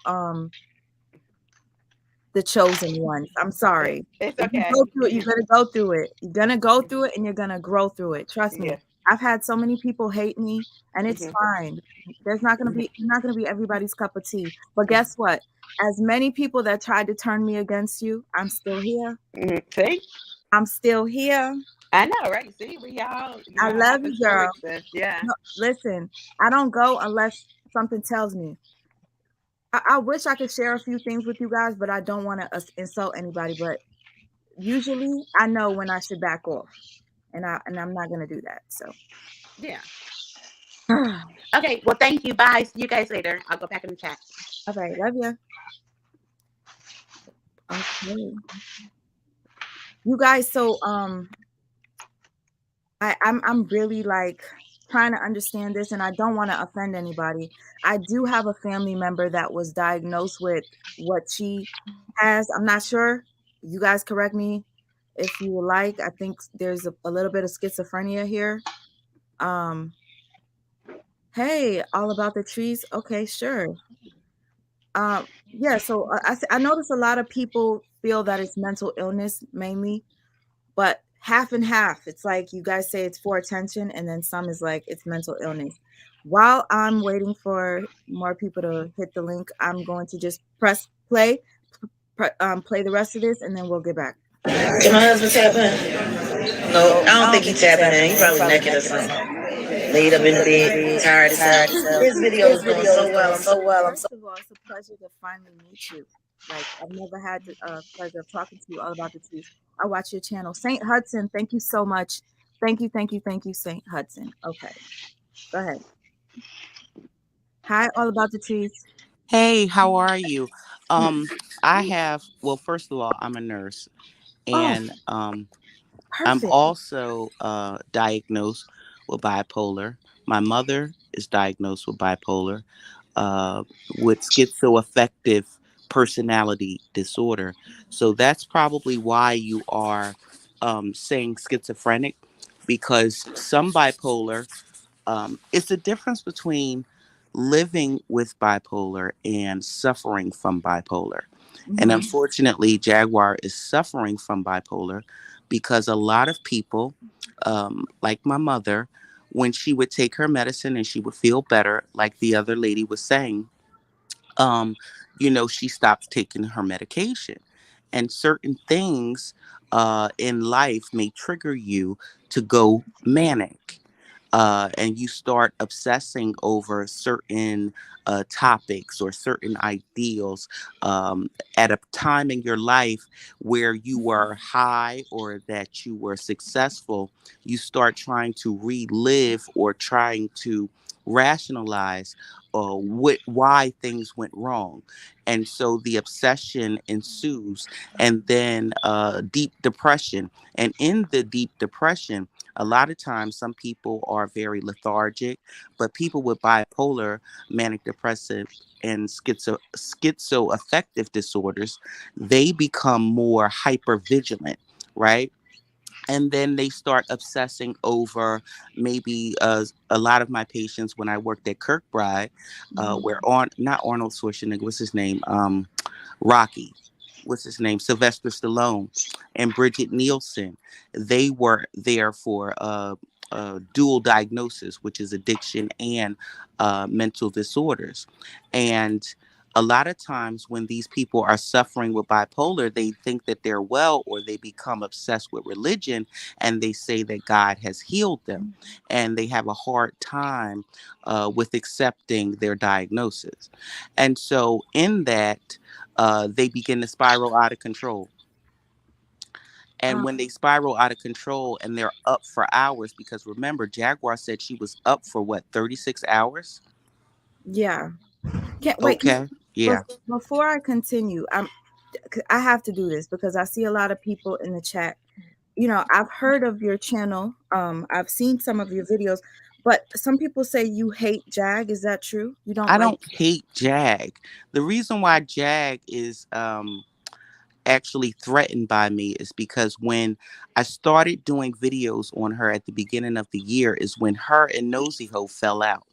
S1: the chosen ones. I'm sorry.
S8: It's
S1: If you
S8: okay.
S1: go through it, you're gonna go through it. You're gonna go through it and you're gonna grow through it. Trust me.
S8: Yeah.
S1: I've had so many people hate me and it's
S8: Hmm.
S1: fine. There's not gonna be you're not gonna be everybody's cup of tea. But guess what? As many people that tried to turn me against you, I'm still here.
S8: Hmm. See,
S1: I'm still here.
S8: I know, right? See, we all,
S1: I love
S8: have a
S1: you, girl.
S8: choice. Yeah.
S1: No, listen, I don't go unless something tells me. I wish I could share a few things with you guys, but I don't want to insult anybody. But usually, I know when I should back off, and I'm not gonna do that. So,
S8: Yeah.
S1: all
S8: Okay. Well, thank you. Bye. See you guys later. I'll go back in the chat.
S1: right, love you. Okay, you guys. So, I'm really like trying to understand this, and I don't want to offend anybody. I do have a family member that was diagnosed with what she has. I'm not sure. You guys correct me if you would like. I think there's a little bit of schizophrenia here. Um, hey, all about the trees. Okay, sure. Yeah. So I notice a lot of people feel that it's mental illness mainly, but half and half. It's like you guys say it's for attention, and then some is like it's mental illness. While I'm waiting for more people to hit the link, I'm going to just press play, play the rest of this, and then we'll get back.
S2: Did my husband tap in? No, I don't think he tapping in. He probably naked or something. Laid up in the bed, tired as hell. This video is doing so well. I'm so well.
S1: First of all, it's a pleasure to finally meet you. Like I've never had the pleasure of talking to you all about the trees. I watch your channel, Saint Hudson. Thank you so much. Thank you, thank you, thank you, Saint Hudson. Okay, go ahead. Hi, all about the trees.
S9: Hey, how are you? Um, I have, well, first of all, I'm a nurse
S1: Oh,
S9: and I'm
S1: perfect.
S9: also diagnosed with bipolar. My mother is diagnosed uh, with schizoaffective personality disorder. So that's probably why you are saying schizophrenic, because some bipolar, it's the difference between living with bipolar and suffering from bipolar. And
S1: Mm-hmm.
S9: unfortunately, Jaguar is suffering from bipolar because a lot of people, like my mother, when she would take her medicine and she would feel better, like the other lady was saying, um, she stopped taking her medication. And certain things in life may trigger you to go manic. And you start obsessing over certain topics or certain ideals at a time in your life where you were high or that you were successful. You start trying to relive or trying to rationalize why things went wrong. And so the obsession ensues, and then deep depression. And in the deep depression, a lot of times some people are very lethargic, but people with bipolar, manic depressive, and schizoaffective disorders, they become more hyper vigilant, right? And then they start obsessing over maybe a lot of my patients when I worked at Kirkbride, where on not Arnold Schwarzenegger, what's his name, Rocky, what's his name, Sylvester Stallone, and Bridget Nielsen, they were there for dual diagnosis, which is addiction and mental disorders. And a lot of times when these people are suffering with bipolar, they think that they're well, or they become obsessed with religion and they say that God has healed them. And they have a hard time with accepting their diagnosis. And so, in that, they begin to spiral out of control. And when they spiral out of control and they're up for hours, because remember, Jaguar said she was up for what, 36 hours?
S1: Yeah. Can't wait.
S9: Okay. Yeah.
S1: Before I continue, I have to do this because I see a lot of people in the chat. You know, I've heard of your channel. I've seen some of your videos, but some people say you hate Jag. Is that true? You don't
S9: I
S1: like?
S9: don't hate Jag. The reason why Jag is actually threatened by me is because when I started doing videos on her at the beginning of the year is when her and Nosy Ho fell out.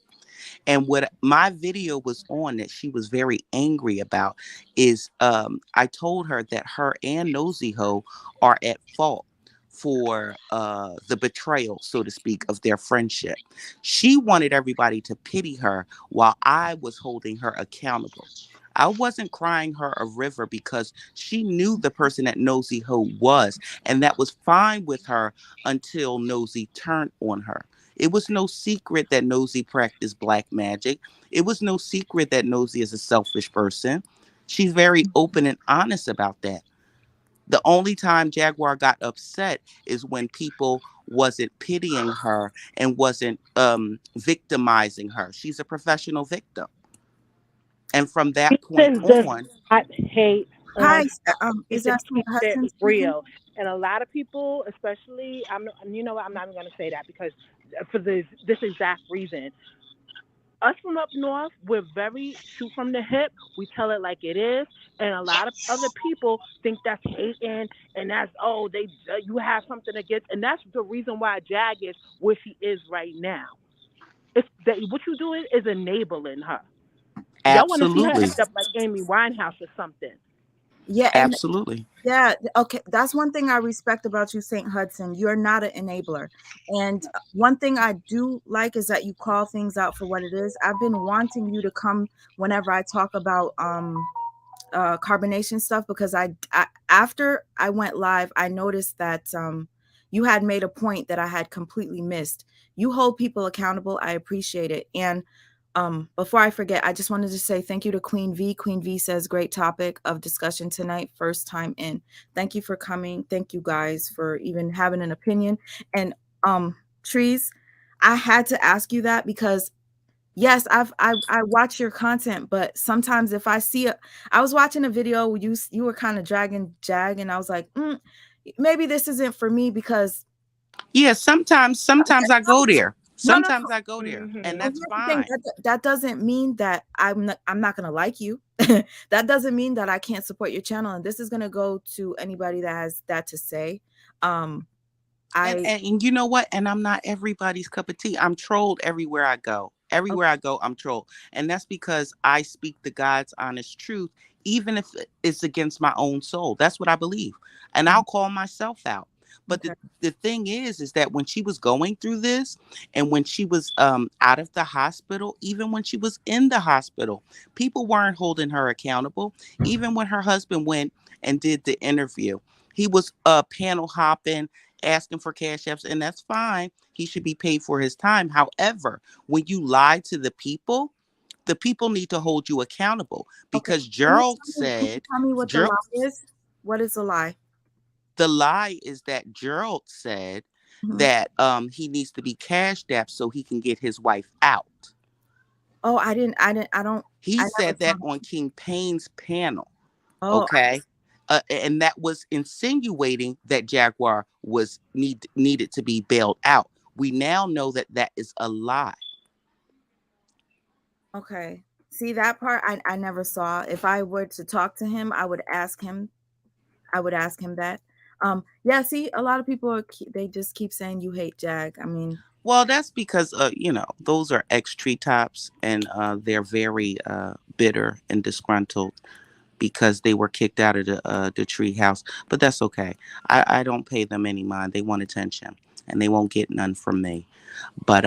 S9: And what my video was on that she was very angry about is I told her that her and Nosy Ho are at fault for the betrayal, so to speak, of their friendship. She wanted everybody to pity her while I was holding her accountable. I wasn't crying her a river because she knew the person that Nosy Ho was, and that was fine with her until Nosy turned on her. It was no secret that Nosy practiced black magic. It was no secret that Nosy is a selfish person. She's very open and honest about that. The only time Jaguar got upset is when people wasn't pitying her and wasn't victimizing her. She's a professional victim. And from that point
S10: Houston does
S9: on,
S10: not hate
S1: Hi,
S10: on
S1: is
S10: to
S1: that
S10: keep it
S1: Hudson speaking?
S10: real. And a lot of people, especially, you know what, I'm not even going to say that because for this exact reason. Us from up north, we're very shoot from the hip. We tell it like it is, and a lot of other people think that's hating and that's they you have something against, and that's the reason why Jag is where she is right now. It's that what you doing is enabling her. Y'all want to see her
S9: absolutely,
S10: end up like Amy Winehouse or something.
S1: Yeah, and
S9: absolutely,
S1: yeah, okay. That's one thing I respect about you, St. Hudson. You're not an enabler. And one thing I do like is that you call things out for what it is. I've been wanting you to come whenever I talk about carbonation stuff because I after I went live, I noticed that you had made a point that I had completely missed. You hold people accountable. I appreciate it. And before I forget, I just wanted to say thank you to Queen V. Queen V says great topic of discussion tonight. First time in. Thank you for coming. Thank you guys for even having an opinion. And Trees, I had to ask you that because yes, I watch your content, but sometimes if I see I was watching a video where you were kind of dragging Jag, and I was like, maybe this isn't for me because
S9: yeah. Sometimes I go there.
S1: no, no,
S9: Sometimes I go there, and
S10: Hmm.
S1: but
S9: that's
S1: here's the thing,
S9: fine.
S1: that doesn't mean that I'm not gonna like you. That doesn't mean that I can't support your channel, and this is gonna go to anybody that has that to say. Um, I
S9: And you know what? And I'm not everybody's cup of tea. I'm trolled everywhere I go. Everywhere I go, I'm trolled. And that's because I speak the God's honest truth, even if it's against my own soul. That's what I believe. And I'll call myself out. But
S1: okay,
S9: the thing is that when she was going through this and when she was out of the hospital, even when she was in the hospital, people weren't holding her accountable. Even when her husband went and did the interview, he was panel hopping, asking for cash apps, and that's fine. He should be paid for his time. However, when you lie to the people need to hold you accountable
S1: okay.
S9: because
S1: Can you tell me what the
S9: Gerald,
S1: lie is? What is the lie?
S9: the lie is that Gerald said
S1: Mhm.
S9: that he needs to be cashed app so he can get his wife out.
S1: Oh, I don't,
S9: He
S1: I never
S9: said
S1: saw
S9: that
S1: that.
S9: on King Payne's panel.
S1: Oh,
S9: Okay. And that was insinuating that Jaguar was needed to be bailed out. We now know that that is a lie.
S1: okay. See that part I never saw. If I were to talk to him, I would ask him that. Yeah, see, a lot of people they just keep saying you hate Jag. I mean,
S9: Well, that's because those are ex treetops, and they're very bitter and disgruntled because they were kicked out of the tree house. But that's okay. I don't pay them any mind. They want attention, and they won't get none from me. But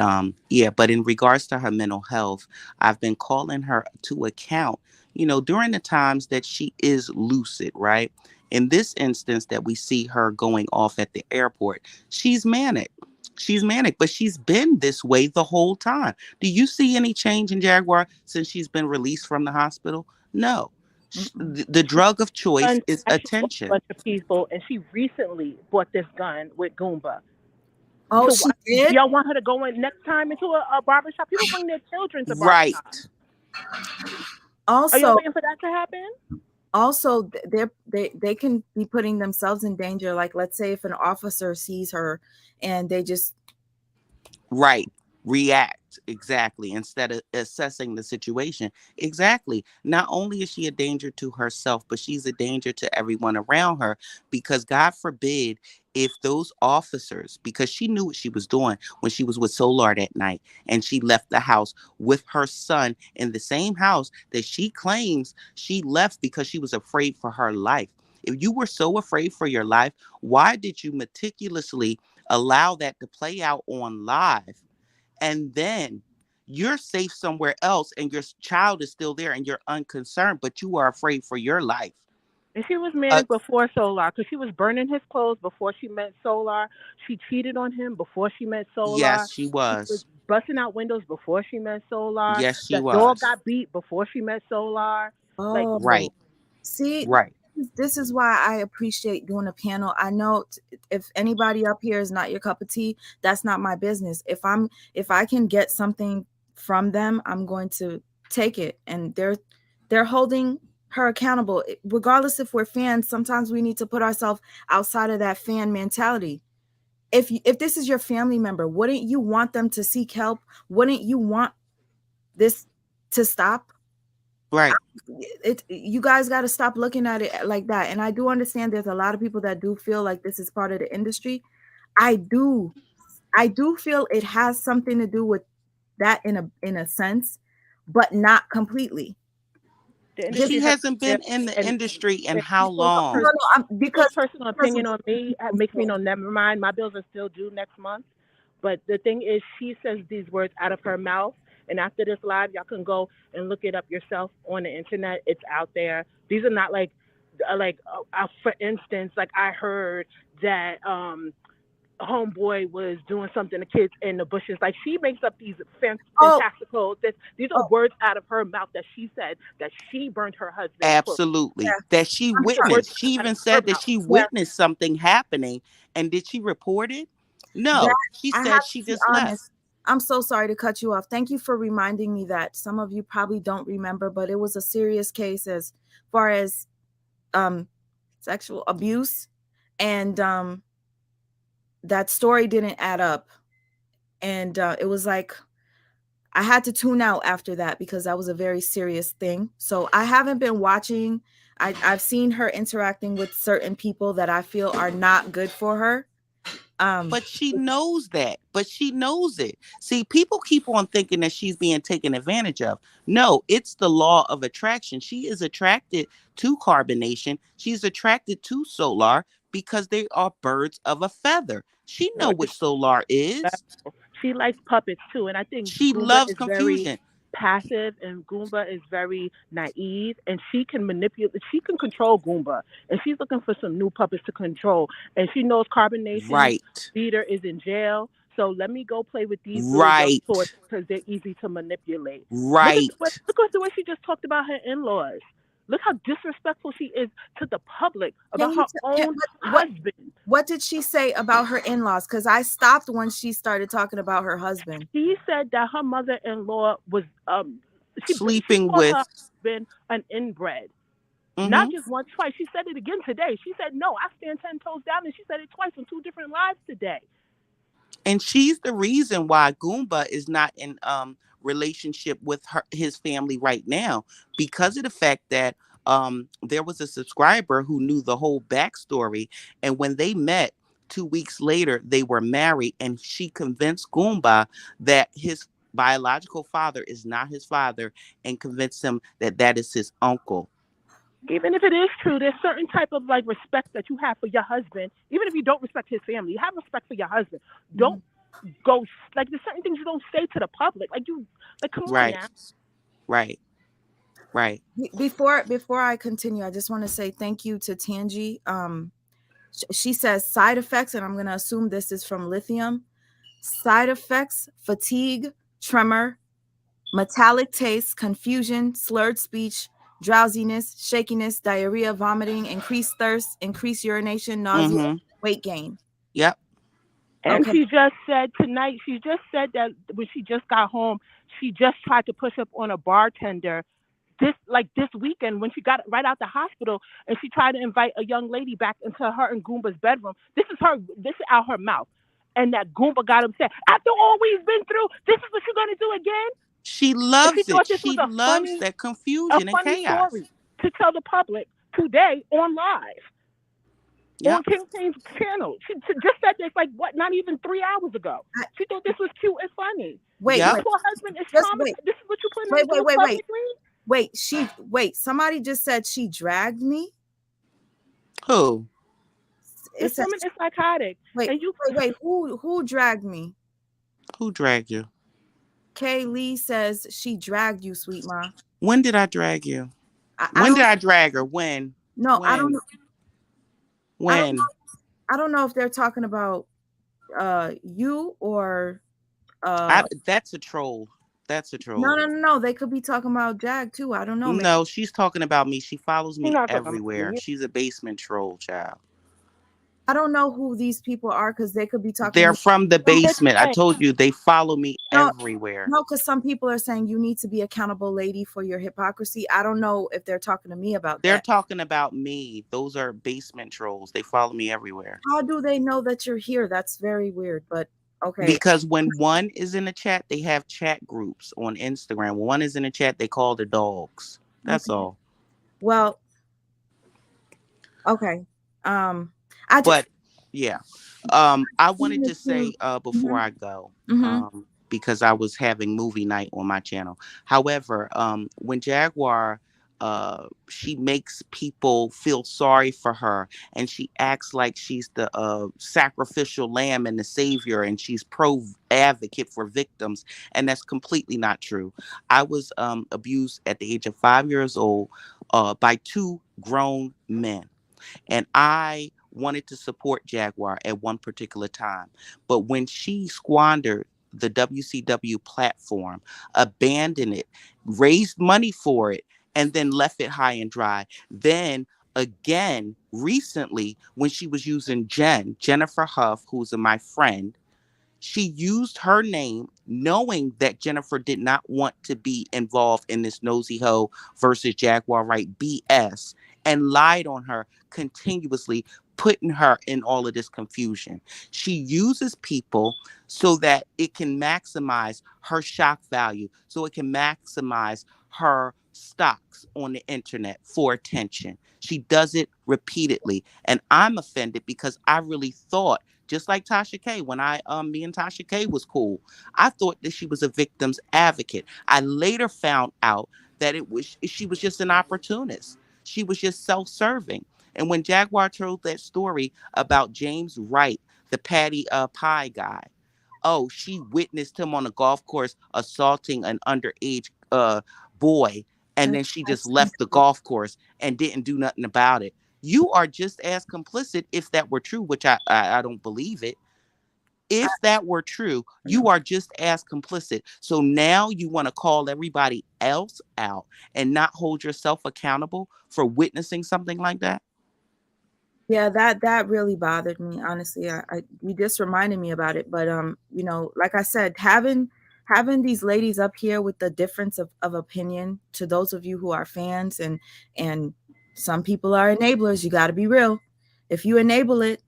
S9: yeah, but in regards to her mental health, I've been calling her to account, during the times that she is lucid, right? In this instance that we see her going off at the airport, she's manic. She's manic, but she's been this way the whole time. Do you see any change in Jaguar since she's been released from the hospital? No. The drug of choice
S10: And
S9: is
S10: actually a
S9: attention.
S10: bunch of people, and she recently bought this gun with Goomba.
S1: Oh,
S10: So
S1: she
S10: do
S1: did.
S10: y'all want her to go in next time into a barber shop? People bring their children to barbershops.
S9: Right.
S10: Are y'all
S1: Also,
S10: waiting for that to happen?
S1: they can be putting themselves in danger. Like, let's say if an officer sees her and they just
S9: Right. React. Exactly. Instead of assessing the situation. Exactly. Not only is she a danger to herself, but she's a danger to everyone around her, because God forbid if those officers, because she knew what she was doing when she was with Solar that night and she left the house with her son in the same house that she claims she left because she was afraid for her life. If you were so afraid for your life, why did you meticulously allow that to play out on live, and then you're safe somewhere else and your child is still there and you're unconcerned, but you are afraid for your life?
S10: And she was
S9: uh,
S10: manic before Solar because she was burning his clothes before she met Solar. She cheated on him before she met Solar.
S9: yes, she
S10: She was
S9: was.
S10: busting out windows before she met Solar.
S9: Yes, she
S10: That dog
S9: was.
S10: got beat before she met Solar. Like,
S1: oh,
S9: Right.
S1: see,
S9: Right.
S1: this is why I appreciate doing a panel. I know if anybody up here is not your cup of tea, that's not my business. If I can get something from them, I'm going to take it. And they're holding her accountable. Regardless if we're fans, sometimes we need to put ourselves outside of that fan mentality. If this is your family member, wouldn't you want them to seek help? Wouldn't you want this to stop?
S9: Right.
S1: You guys got to stop looking at it like that. And I do understand there's a lot of people that do feel like this is part of the industry. I do i do feel it has something to do with that in a sense, but not completely.
S10: the
S1: This
S10: industry
S9: She
S10: hurt
S9: hasn't
S10: them.
S9: been in the
S10: And
S9: industry in how
S10: people's
S1: no,
S9: long?
S1: no,
S10: people's
S1: because
S10: personal opinion on me makes me know, never mind. My bills are still due next month. But the thing is, she says these words out of her mouth. And after this live, y'all can go and look it up yourself on the internet. It's out there. These are not for instance, like I heard that homeboy was doing something to kids in the bushes. Like she makes up these
S1: oh,
S10: fantastical. These are
S1: oh
S10: words out of her mouth that she said that she burned her husband's clothes.
S9: Absolutely.
S1: yeah,
S9: That she
S1: I'm
S10: These are
S1: sorry.
S10: words
S9: witnessed. She
S10: out of
S9: even
S10: her
S9: said that
S10: mouth.
S9: she
S1: Yeah,
S9: witnessed something happening. And did she report it?
S1: that
S9: No. She
S1: I have
S9: said she
S1: to be
S9: just left.
S1: honest. I'm so sorry to cut you off. Thank you for reminding me that. Some of you probably don't remember, but it was a serious case as far as um sexual abuse, and that story didn't add up. And it was like I had to tune out after that because that was a very serious thing. So I haven't been watching. I've seen her interacting with certain people that I feel are not good for her. Um,
S9: But she knows that. But she knows it. See, people keep on thinking that she's being taken advantage of. No, it's the law of attraction. She is attracted to carbonation. She's attracted to solar because they are birds of a feather. She know
S10: Or
S9: what solar
S10: that.
S9: is.
S10: She likes puppets too, and I think
S9: She
S10: Goomba
S9: loves
S10: is very
S9: confusion.
S10: passive and Goomba is very naive, and she can manipulate. She can control Goomba, and she's looking for some new puppets to control. And she knows Carbonation's
S9: Right.
S10: leader is in jail, so let me go play with these little young toys
S9: Right.
S10: because they're easy to manipulate.
S9: Right.
S10: Look at the way she just talked about her in-laws. Look how disrespectful she is to the public
S1: can
S10: about
S1: you
S10: her own
S1: what
S10: husband.
S1: what did she say about her in-laws? Because I stopped when she started talking about her husband.
S10: She said that her mother-in-law was she
S9: Sleeping
S10: called her
S9: with.
S10: husband an inbred. Not
S9: Hmm.
S10: just once, twice. She said it again today. She said, "No, I stand 10 toes down," and she said it twice on two different lives today.
S9: And she's the reason why Goomba is not in relationship with his family right now, because of the fact that there was a subscriber who knew the whole backstory, and when they met 2 weeks later they were married, and she convinced Goomba that his biological father is not his father, and convinced him that that is his uncle.
S10: Even if it is true, there's certain type of like respect that you have for your husband. Even if you don't respect his family, you have respect for your husband.
S1: Mhm.
S10: Don't go like there's certain things you don't say to the public. Like come on
S9: Right.
S10: now.
S9: Right. Right.
S1: Before I continue, I just want to say thank you to Tangi. She says side effects, and I'm going to assume this is from lithium. Side effects: fatigue, tremor, metallic taste, confusion, slurred speech, drowsiness, shakiness, diarrhea, vomiting, increased thirst, increased urination, nausea,
S9: Mm-hmm.
S1: weight gain.
S9: Yep.
S10: And
S1: Okay.
S10: she just said tonight, she just said that when she just got home, she just tried to push up on a bartender this weekend when she got right out the hospital, and she tried to invite a young lady back into her and Goomba's bedroom. This is out her mouth. And that Goomba got upset. After all we've been through, this is what you're gonna do again?
S9: She
S10: And she
S9: loves it.
S10: thought this was
S9: She loves that
S10: a
S9: confusion and
S10: funny
S9: chaos.
S10: story to tell the public today on live on
S9: Yep.
S10: King Kane's channel. She just said this like what, not even 3 hours ago.
S1: I,
S10: She thought this was cute and funny.
S1: wait,
S10: Your
S9: Yep.
S1: wait,
S10: poor husband is
S1: just wait,
S10: traumatized. This is what you putting
S1: wait,
S10: him
S1: wait,
S10: through
S1: wait, wait,
S10: publicly?
S1: wait. Somebody just said she dragged me.
S9: Who?
S1: It
S10: This
S1: said,
S10: woman is psychotic.
S1: wait,
S10: And you
S1: wait. Who dragged me?
S9: Who dragged you?
S1: Kay Lee says she dragged you, sweet ma.
S9: When did I drag you?
S1: I
S9: When did
S1: don't
S9: I drag her? When?
S1: know. I don't know.
S9: When?
S1: I don't
S9: When?
S1: I don't know if they're talking about you or
S9: That's a troll. That's a
S1: no,
S9: troll.
S1: no, no, no. They could be talking about Jag too. I don't know. Maybe.
S9: No, she's talking about me. She follows
S10: you're
S9: me
S10: not talking about
S9: everywhere.
S10: me.
S9: She's a basement troll, child.
S1: I don't know who these people are because they could be talking to
S9: They're
S1: me.
S9: from the
S1: Some,
S9: basement. I
S10: Listen,
S9: told you they follow me
S1: no,
S9: everywhere.
S1: no, because some people are saying you need to be accountable, lady, for your hypocrisy. I don't know if they're talking to me about
S9: They're
S1: that.
S9: talking about me. Those are basement trolls. They follow me everywhere.
S1: How do they know that you're here? That's very weird. But okay,
S9: Because when one is in a chat, they have chat groups on Instagram. When one is in a chat, they call the dogs. That's
S1: okay.
S9: all.
S1: Well, okay. I just
S9: But yeah, I wanted to say before I go,
S1: mm-hmm.
S9: because I was having movie night on my channel. However, when Jaguar, she makes people feel sorry for her, and she acts like she's the sacrificial lamb and the savior, and she's pro advocate for victims, and that's completely not true. I was abused at the age of 5 years old by two grown men, and I wanted to support Jaguar at one particular time. But when she squandered the WCW platform, abandoned it, raised money for it, and then left it high and dry, then again, recently, when she was using Jennifer Huff, who's my friend, she used her name knowing that Jennifer did not want to be involved in this nosy hoe versus Jaguar Wright BS, and lied on her continuously, putting her in all of this confusion. She uses people so that it can maximize her shock value, so it can maximize her stocks on the internet for attention. She does it repeatedly. And I'm offended because I really thought, just like Tasha K, when me and Tasha K was cool, I thought that she was a victim's advocate. I later found out that she was just an opportunist. She was just self-serving. And when Jaguar told that story about James Wright, the Patty Pie guy, oh, she witnessed him on a golf course assaulting an underage boy, and
S1: And
S9: then she
S1: I
S9: just left the golf course and didn't do nothing about it. You are just as complicit if that were true, which I don't believe it. If that were true, you are just as complicit. So now you want to call everybody else out and not hold yourself accountable for witnessing something like that?
S1: yeah, that really bothered me, honestly. You just reminded me about it. But like I said, having these ladies up here with the difference of opinion, to those of you who are fans, and some people are enablers, you got to be real. If you enable it,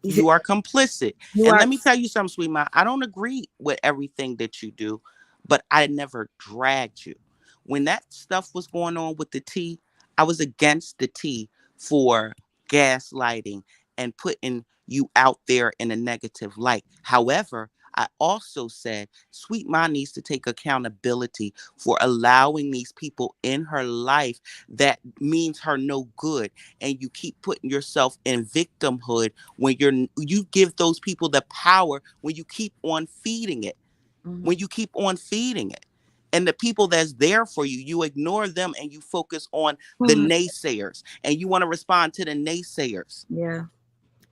S9: You are complicit.
S1: you
S9: And
S1: are.
S9: let me tell you something, sweet ma. I don't agree with everything that you do, but I never dragged you. When that stuff was going on with the tea, I was against the tea for gaslighting and putting you out there in a negative light. However, I also said Sweet Ma needs to take accountability for allowing these people in her life that means her no good. And you keep putting yourself in victimhood when you give those people the power when you keep on feeding it.
S1: Mhm.
S9: When you keep on feeding it. And the people that's there for you, you ignore them and you focus on the naysayers. And you want to respond to the naysayers.
S1: Yeah.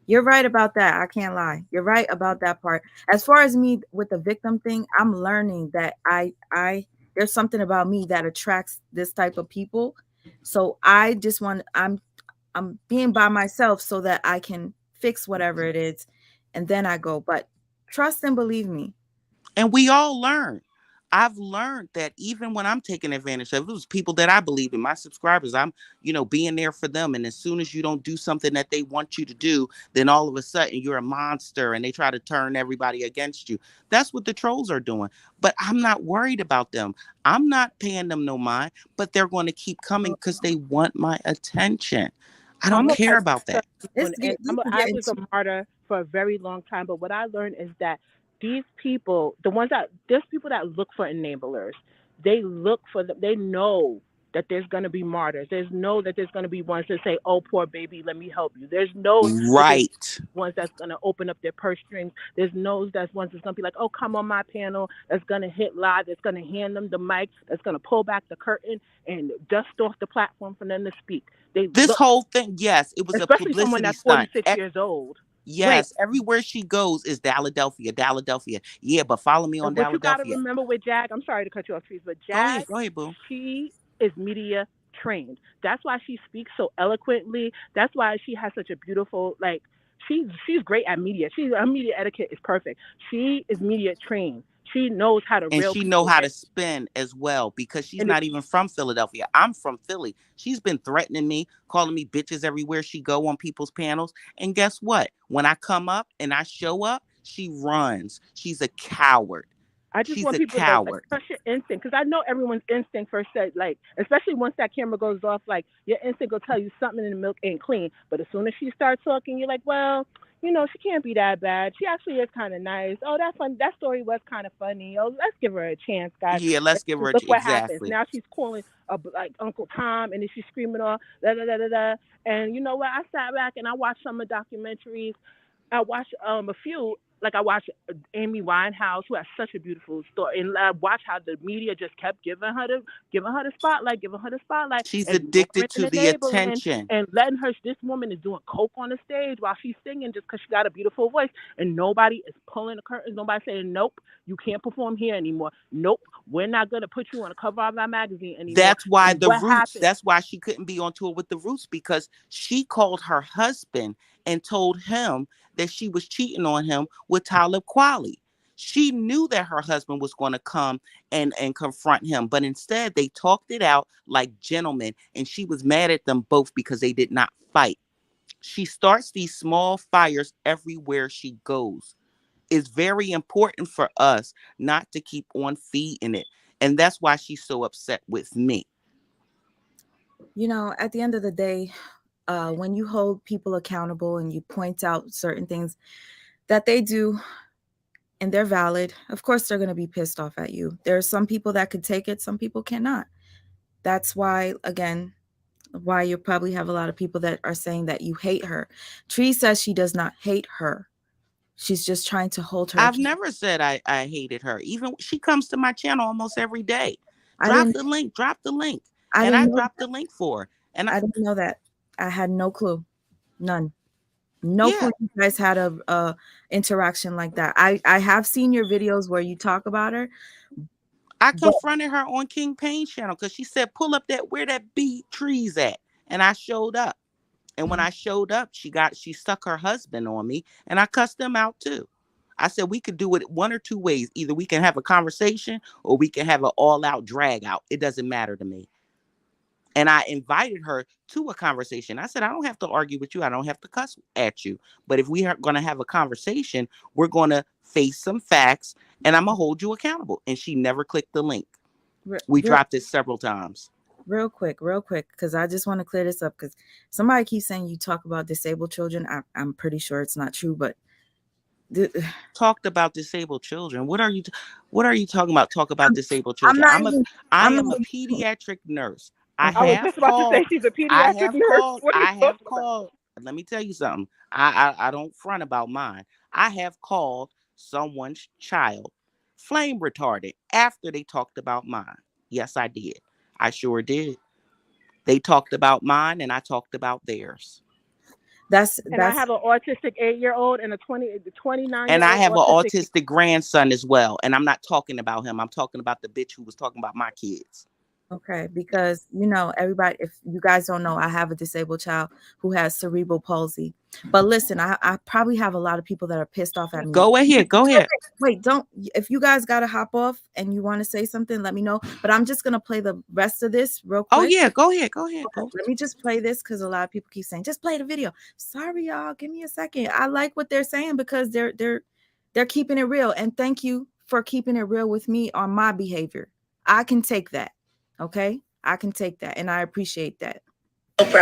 S1: You're right about that. I can't lie. You're right about that part. As far as me with the victim thing, I'm learning that I There's something about me that attracts this type of people. So I just want I'm being by myself so that I can fix whatever it is, and then I go. But trust and believe me.
S9: And we all learn. I've learned that even when I'm taking advantage of it, was people that I believe in, my subscribers, I'm, being there for them. And as soon as you don't do something that they want you to do, then all of a sudden you're a monster and they try to turn everybody against you. That's what the trolls are doing. But I'm not worried about them. I'm not paying them no mind, but they're going to keep coming because they want my attention. I don't
S10: I'm a
S9: care about that.
S1: It's
S10: and I
S1: getting
S10: was a martyr for a very long time. But what I learned is that these people, there's people that look for enablers. They look for them. They know that there's going to be martyrs. There's going to be ones that say, "Oh, poor baby, let me help you." There's no that there's
S9: Right.
S10: ones that's going to open up their purse strings. There's no that's ones that's going to be like, "Oh, come on my panel." That's going to hit live. That's going to hand them the mic. That's going to pull back the curtain and dust off the platform for them to speak. They
S9: This
S10: look,
S9: whole thing, yes, it was a
S10: especially someone
S9: publicity
S10: that's
S9: stunt.
S10: 46 years old.
S1: right.
S9: Yes, everywhere she goes is Philadelphia, Philadelphia. Yeah, but follow me on
S10: And what you got to
S9: Philadelphia.
S10: remember with Jag, I'm sorry to cut you off, Trees, but Jag,
S9: Go ahead, boo.
S10: she is media trained. That's why she speaks so eloquently. That's why she has such a beautiful, like, she's great at media. Her media etiquette is perfect. She is media trained. She knows how to
S9: And
S10: reel
S9: she know
S10: people
S9: how
S10: in.
S9: to spin as well because she's
S10: And it,
S9: not even from Philadelphia. I'm from Philly. She's been threatening me, calling me bitches everywhere she go on people's panels. And guess what? When I come up and I show up, she runs. She's a coward.
S10: I just
S9: She's
S10: want
S9: a
S10: people to like
S9: coward.
S10: trust your instinct because I know everyone's instinct first said like, especially once that camera goes off, like your instinct will tell you something in the milk ain't clean. But as soon as she starts talking, you're like, well, she can't be that bad. She actually is kind of nice. Oh, that's fun. That story was kind of funny. Oh, let's give her a chance, guys.
S9: Yeah, let's
S10: And
S9: give her
S10: look what happens.
S9: exactly.
S10: Now she's calling like Uncle Tom, and then she's screaming all da da da da da. And you know what? I sat back and I watched some of the documentaries. I watched a few. Like I watched Amy Winehouse, who has such a beautiful story, and I watched how the media just kept giving her the spotlight,
S9: She's
S10: ignoring
S9: addicted
S10: and
S9: to the
S10: enabling,
S9: attention.
S10: and letting her. This woman is doing coke on the stage while she's singing just because she got a beautiful voice, and nobody is pulling the curtains. Nobody saying, "Nope, you can't perform here anymore. Nope, we're not gonna put you on the cover of our magazine anymore."
S9: That's why
S10: And
S9: the
S10: what
S9: Roots,
S10: happened?
S9: that's why she couldn't be on tour with the Roots because she called her husband and told him that she was cheating on him with Talib Kweli. She knew that her husband was going to come and confront him, but instead they talked it out like gentlemen, and she was mad at them both because they did not fight. She starts these small fires everywhere she goes. It's very important for us not to keep on feeding it. And that's why she's so upset with me.
S1: At the end of the day, when you hold people accountable and you point out certain things that they do and they're valid, of course they're going to be pissed off at you. There are some people that could take it, some people cannot. That's why, again, why you probably have a lot of people that are saying that you hate her. Tree says she does not hate her. She's just trying to hold her
S9: I've
S1: accountable.
S9: never said I hated her. Even she comes to my channel almost every day.
S1: I didn't
S9: Drop the link.
S1: I
S9: And I
S1: didn't know
S9: dropped the link for her. And
S1: I didn't know that. I had no clue. None. No
S9: yeah,
S1: clue you guys had a interaction like that. I have seen your videos where you talk about her,
S9: I
S1: but
S9: confronted her on King Payne's channel because she said, pull up that where that bee trees at. And I showed up. And when I showed up, she stuck her husband on me and I cussed him out too. I said we could do it one or two ways. Either we can have a conversation or we can have an all-out drag out. It doesn't matter to me. And I invited her to a conversation. I said, I don't have to argue with you. I don't have to cuss at you. But if we are going to have a conversation, we're going to face some facts and I'm going to hold you accountable. And she never clicked the link. We
S1: real,
S9: dropped it several times.
S1: real quick, because I just want to clear this up because somebody keeps saying you talk about disabled children. I'm pretty sure it's not true, but
S9: Talked about disabled children. What are you talking about? Talk about
S1: I'm,
S9: disabled
S1: I'm
S9: children.
S1: not even.
S9: I
S1: I'm not
S9: am a
S1: even.
S9: pediatric nurse. I
S10: I was
S1: Okay.
S10: just
S9: have
S10: about to say
S9: called.
S10: she's a
S9: I
S10: pediatric
S9: have
S10: nurse.
S9: called.
S10: What are you
S9: I have
S10: talking about?
S9: called. Let me tell you something. I don't front about mine. I have called someone's child flame retarded after they talked about mine. Yes, I did. I sure did. They talked about mine and I talked about theirs.
S10: And I
S1: That's
S10: have an autistic 8-year-old and a 29
S9: And
S10: year
S9: I
S10: old
S9: have an
S10: autistic.
S9: autistic grandson as well. And I'm not talking about him. I'm talking about the bitch who was talking about my kids.
S1: okay, because everybody, if you guys don't know, I have a disabled child who has cerebral palsy. But listen, I probably have a lot of people that are pissed off at me.
S9: Go ahead. Go ahead.
S1: Wait, don't, if you guys gotta hop off and you want to say something, let me know. But I'm just gonna play the rest of this real
S9: Oh,
S1: quick.
S9: yeah. Go ahead. Go ahead.
S1: Okay, let me just play this because a lot of people keep saying, just play the video. Sorry, y'all. Give me a second. I like what they're saying because they're keeping it real. And thank you for keeping it real with me on my behavior. I can take that. Okay? I can take that. And I appreciate that.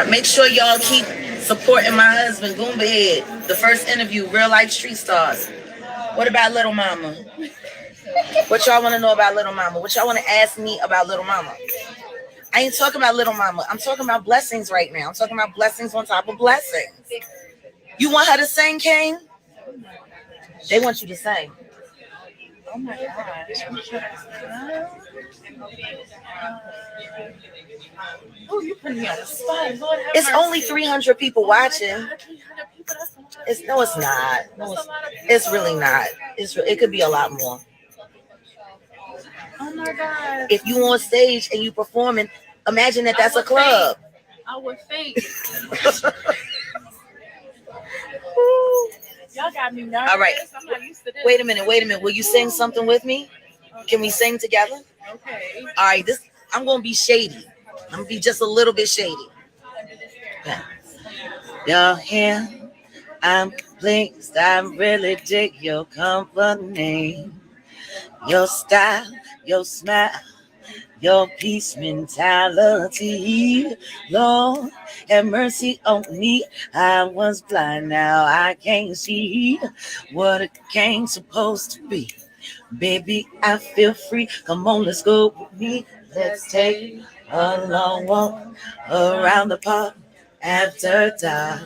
S2: Make sure y'all keep supporting my husband, Goomba Head. The first interview, real life street stars. What about Little Mama? What y'all want to know about Little Mama? What y'all want to ask me about Little Mama? I ain't talking about Little Mama. I'm talking about blessings right now. I'm talking about blessings on top of blessings. You want her to sing, King? They want you to sing. Oh my God. Oh, you putting me on the spot. Lord, it's only 300 people watching. It's no, it's not. No, it's really not. It could be a lot more. Oh my God. If you on stage and you performing, imagine that's a club.
S7: I would think. Y'all got me nervous.
S2: All right.
S7: I'm not used to this.
S2: Wait a minute. Will you sing something with me? Can we sing together?
S7: Okay.
S2: All right. I'm gonna be shady. I'm gonna be just a little bit shady. Yeah. Your hair, I'm pleased. I really dig your company. Your style, your smile, your peace mentality. Lord, have mercy on me. I was blind, now I can't see what it came supposed to be. Baby, I feel free. Come on, let's go with me. Let's take a long walk around the park after dark.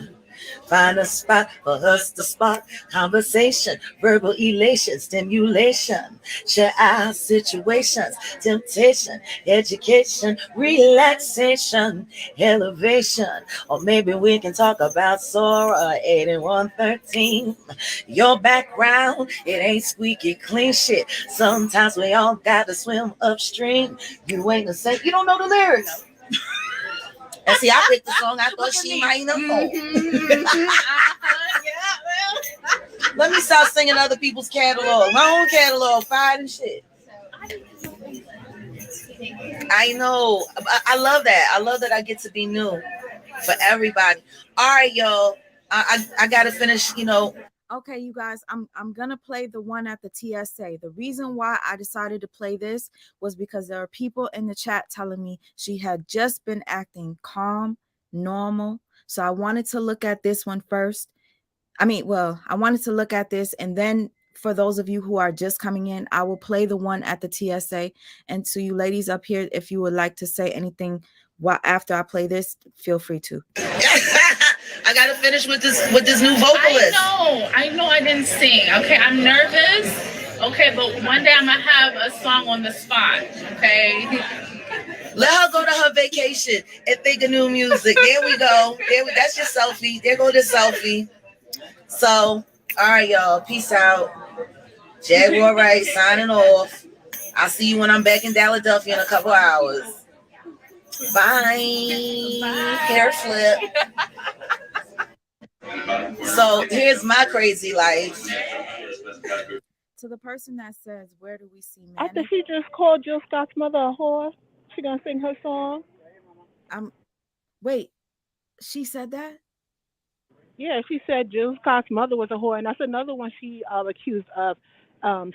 S2: Find a spot for us to spark conversation, verbal elation, stimulation, share our situations, temptation, education, relaxation, elevation. Or maybe we can talk about Sora 8113. Your background, it ain't squeaky clean shit. Sometimes we all gotta swim upstream. You ain't gonna say, you don't know the lyrics. And see, I picked the song I thought she might know. Let me stop singing other people's catalog. My own catalog, fine and shit. I know. I love that. I love that I get to be new for everybody. All right, y'all. I gotta finish,
S1: Okay, you guys, I'm gonna play the one at the TSA. The reason why I decided to play this was because there are people in the chat telling me she had just been acting calm, normal. So I wanted to look at this one first. I wanted to look at this, and then for those of you who are just coming in, I will play the one at the TSA. And to you ladies up here, if you would like to say anything after I play this, feel free to.
S2: I gotta finish with this new vocalist.
S7: I know I didn't sing. Okay, I'm nervous. Okay, but one day I'm gonna have a song on the spot. Okay.
S2: Let her go to her vacation and think of new music. There we go. That's your selfie. There go the selfie. So, all right, y'all. Peace out. Jaguar Wright signing off. I'll see you when I'm back in Philadelphia in a couple hours. Bye. Hair flip. So here's my crazy life.
S1: To the person that says, where do we see men?
S10: I think she just called Jill Scott's mother a whore. She gonna sing her song.
S1: Wait, she said that?
S10: Yeah, she said Jill Scott's mother was a whore, and that's another one she accused of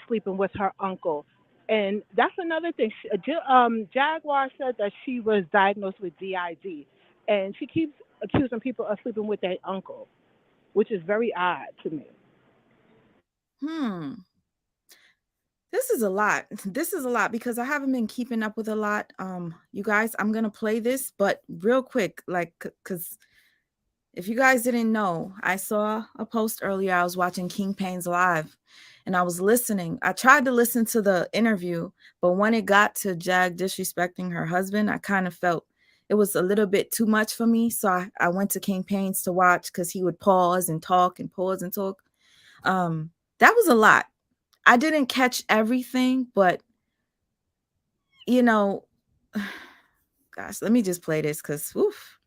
S10: sleeping with her uncle. And that's another thing. Jaguar said that she was diagnosed with DID, and she keeps accusing people of sleeping with their uncle, which is very odd to me.
S1: This is a lot. This is a lot because I haven't been keeping up with a lot. You guys, I'm gonna play this, but real quick, because if you guys didn't know, I saw a post earlier. I was watching King Payne's live, and I was listening. I tried to listen to the interview, but when it got to Jag disrespecting her husband, I kind of felt it was a little bit too much for me. So I went to King Pains to watch because he would pause and talk and pause and talk. That was a lot. I didn't catch everything, but you know, gosh, let me just play this because oof.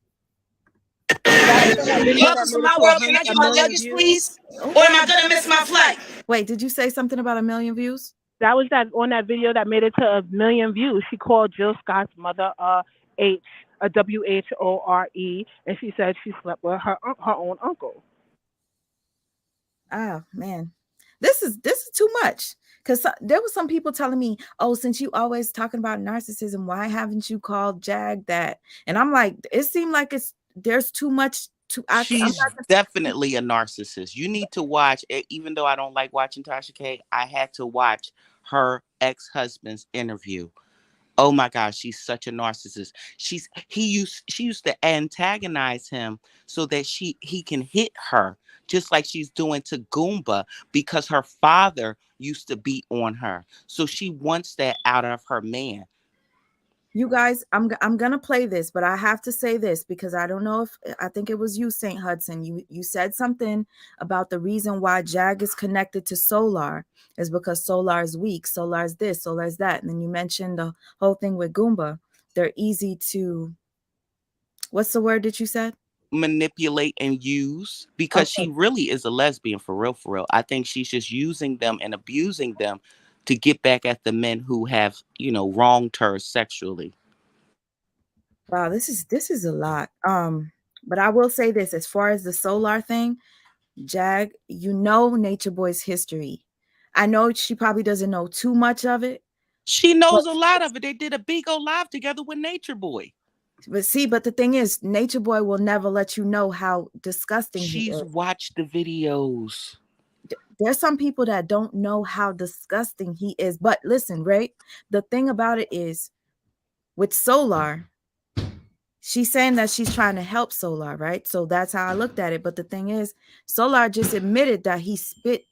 S10: That was on that video that
S2: Welcome to
S10: made it
S2: my
S10: to
S2: world. Can I
S10: a
S2: get my
S10: million
S2: luggage,
S10: views.
S2: please? Or am I gonna miss my flight?
S1: Wait, did you say something about 1 million views?
S10: That was that on that video that made it to a million views. She called Jill Scott's mother H a WHORE, and she said she slept with her own uncle.
S1: Oh man, this is too much. Because there was some people telling me, "Oh, since you always talking about narcissism, why haven't you called Jag that?" And I'm like, it seemed like there's too much. I'm
S9: She's
S1: not.
S9: definitely a narcissist. You need to watch it, even though I don't like watching Tasha K. I had to watch her ex-husband's interview. Oh my gosh, she's such a narcissist. She used to antagonize him so that he can hit her, just like she's doing to Goomba, because her father used to beat on her. So she wants that out of her man.
S1: You guys, I'm gonna play this, but I have to say this because I don't know if I think it was you, Saint Hudson. You said something about the reason why Jag is connected to Solar is because Solar is weak. Solar is this, Solar is that, and then you mentioned the whole thing with Goomba. They're easy to. What's the word that you said?
S9: Manipulate and use, because
S1: Okay.
S9: she really is a lesbian for real, for real. I think she's just using them and abusing them to get back at the men who have, wronged her sexually.
S1: Wow, this is a lot. But I will say this: as far as the Solar thing, Jag, Nature Boy's history. I know she probably doesn't know too much of it,
S9: She
S1: but
S9: knows a lot of it. They did a big old live together with Nature Boy.
S1: but the thing is, Nature Boy will never let you know how disgusting he
S9: She's
S1: is.
S9: watched the videos.
S1: There's some people that don't know how disgusting he is. But listen, right? The thing about it is with Solar, she's saying that she's trying to help Solar, right? So that's how I looked at it. But the thing is, Solar just admitted that he spit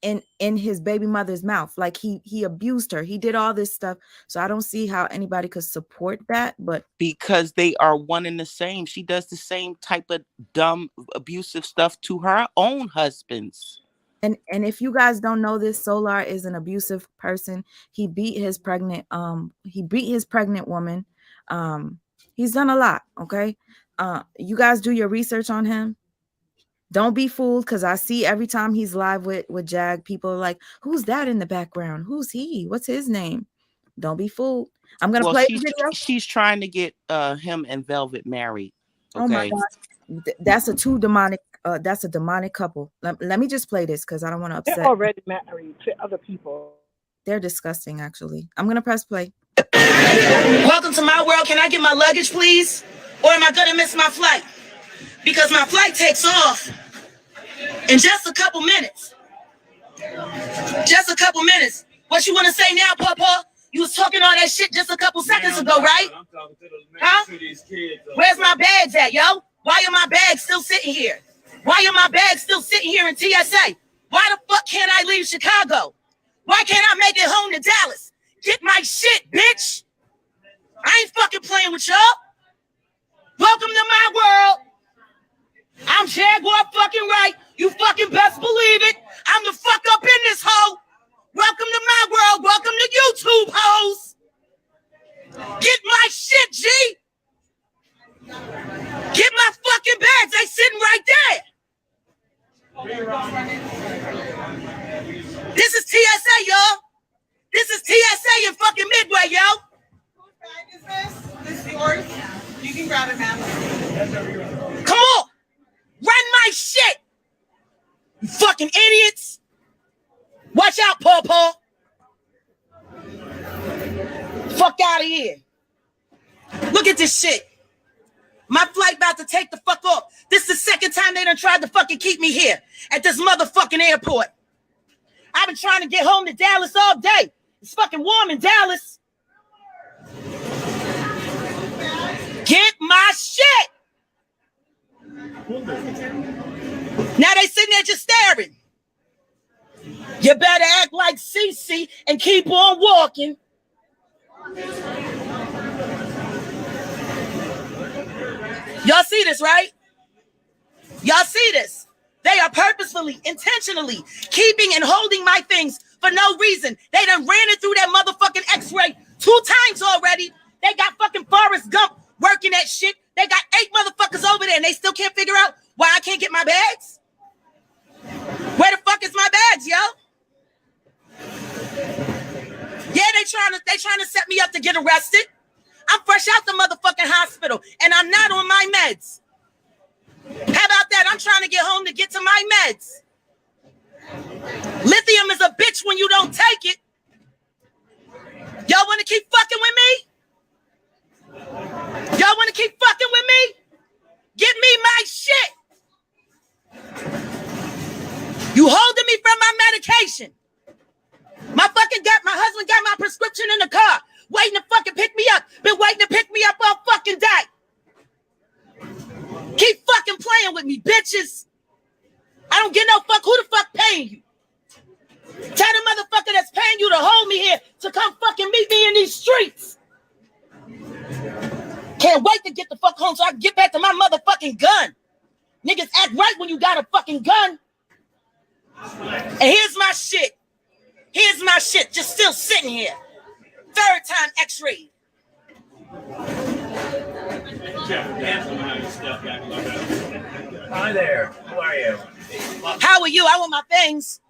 S1: in his baby mother's mouth, like he abused her, he did all this stuff. So I don't see how anybody could support that. But
S9: Because they are one and the same. She does the same type of dumb, abusive stuff to her own husbands.
S1: and if you guys don't know this, Solar is an abusive person. He beat his pregnant woman. He's done a lot. Okay. You guys do your research on him. Don't be fooled, because I see every time he's live with Jag, people are like, who's that in the background? Who's he? What's his name? Don't be fooled. I'm gonna
S9: Well,
S1: play the video.
S9: she's trying to get him and Velvet married.
S1: Oh my
S9: Okay.
S1: God. That's a two demonic that's a demonic couple. Let me just play this because I don't want to
S10: They're
S1: upset.
S10: already married to other people.
S1: They're disgusting, actually. I'm gonna press play.
S2: Welcome to my world. Can I get my luggage, please? Or am I gonna miss my flight? Because my flight takes off in just a couple minutes. Just a couple minutes. What you want to say now, Papa? You was talking all that shit just a couple seconds ago, right? Huh? Where's my bags at, yo? Why are my bags still sitting here? Why are my bags still sitting here in TSA? Why the fuck can't I leave Chicago? Why can't I make it home to Dallas? Get my shit, bitch. I ain't fucking playing with y'all. Welcome to my world. I'm Jaguar fucking Wright. You fucking best believe it. I'm the fuck up in this hoe. Welcome to my world. Welcome to YouTube, hoes. Get my shit, G. Get my fucking bags. They sitting right there. This is TSA, y'all. This is TSA in fucking Midway, yo.
S3: Whose bag is this? This is yours? You can grab it, ma'am.
S2: Come on. Run my shit. You fucking idiots. Watch out, Paw Paw. Fuck out of here. Look at this shit. My flight about to take the fuck off. This is the second time they done tried to fucking keep me here at this motherfucking airport. I've been trying to get home to Dallas all day. It's fucking warm in Dallas. Get my shit. Now they sitting there just staring. You better act like Cece and keep on walking. Y'all see this, right? Y'all see this? They are purposefully, intentionally keeping and holding my things for no reason. They done ran it through that motherfucking x-ray 2 times already. They got fucking Forrest Gump working that shit. They got 8 motherfuckers over there and they still can't figure out why I can't get my bags. Where the fuck is my bags, yo? Yeah, they trying to set me up to get arrested. I'm fresh out the motherfucking hospital and I'm not on my meds. How about that? I'm trying to get home to get to my meds. Lithium is a bitch when you don't take it. Y'all want to keep fucking with me? Y'all want to keep fucking with me? Give me my shit. You holding me from my medication. My husband got my prescription in the car, waiting to fucking pick me up. Been waiting to pick me up all fucking day. Keep fucking playing with me, bitches. I don't give no fuck who the fuck paying you. Tell the motherfucker that's paying you to hold me here to come fucking meet me in these streets. Can't wait to get the fuck home so I can get back to my motherfucking gun. Niggas act right when you got a fucking gun. And here's my shit. Here's my shit just still sitting here. 3rd time x-ray.
S4: Hi there. How are you?
S2: How are you? I want my things.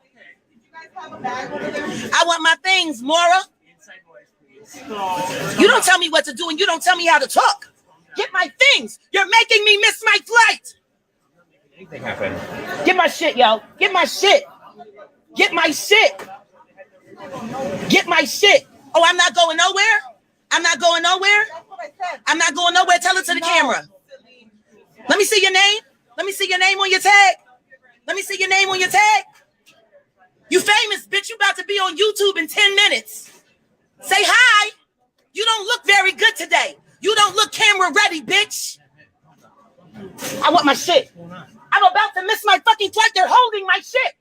S2: I want my things, Mora. You don't tell me what to do and you don't tell me how to talk. Get my things. You're making me miss my flight.
S4: Anything happened?
S2: Get my shit, yo. Get my shit. Get my shit. Get my shit. Oh, I'm not going nowhere? I'm not going nowhere? I'm not going nowhere. Tell it to the camera. Let me see your name. Let me see your name on your tag. Let me see your name on your tag. You famous, bitch. You about to be on YouTube in 10 minutes. Say hi. You don't look very good today. You don't look camera ready, bitch. I want my shit. I'm about to miss my fucking flight. They're holding my shit.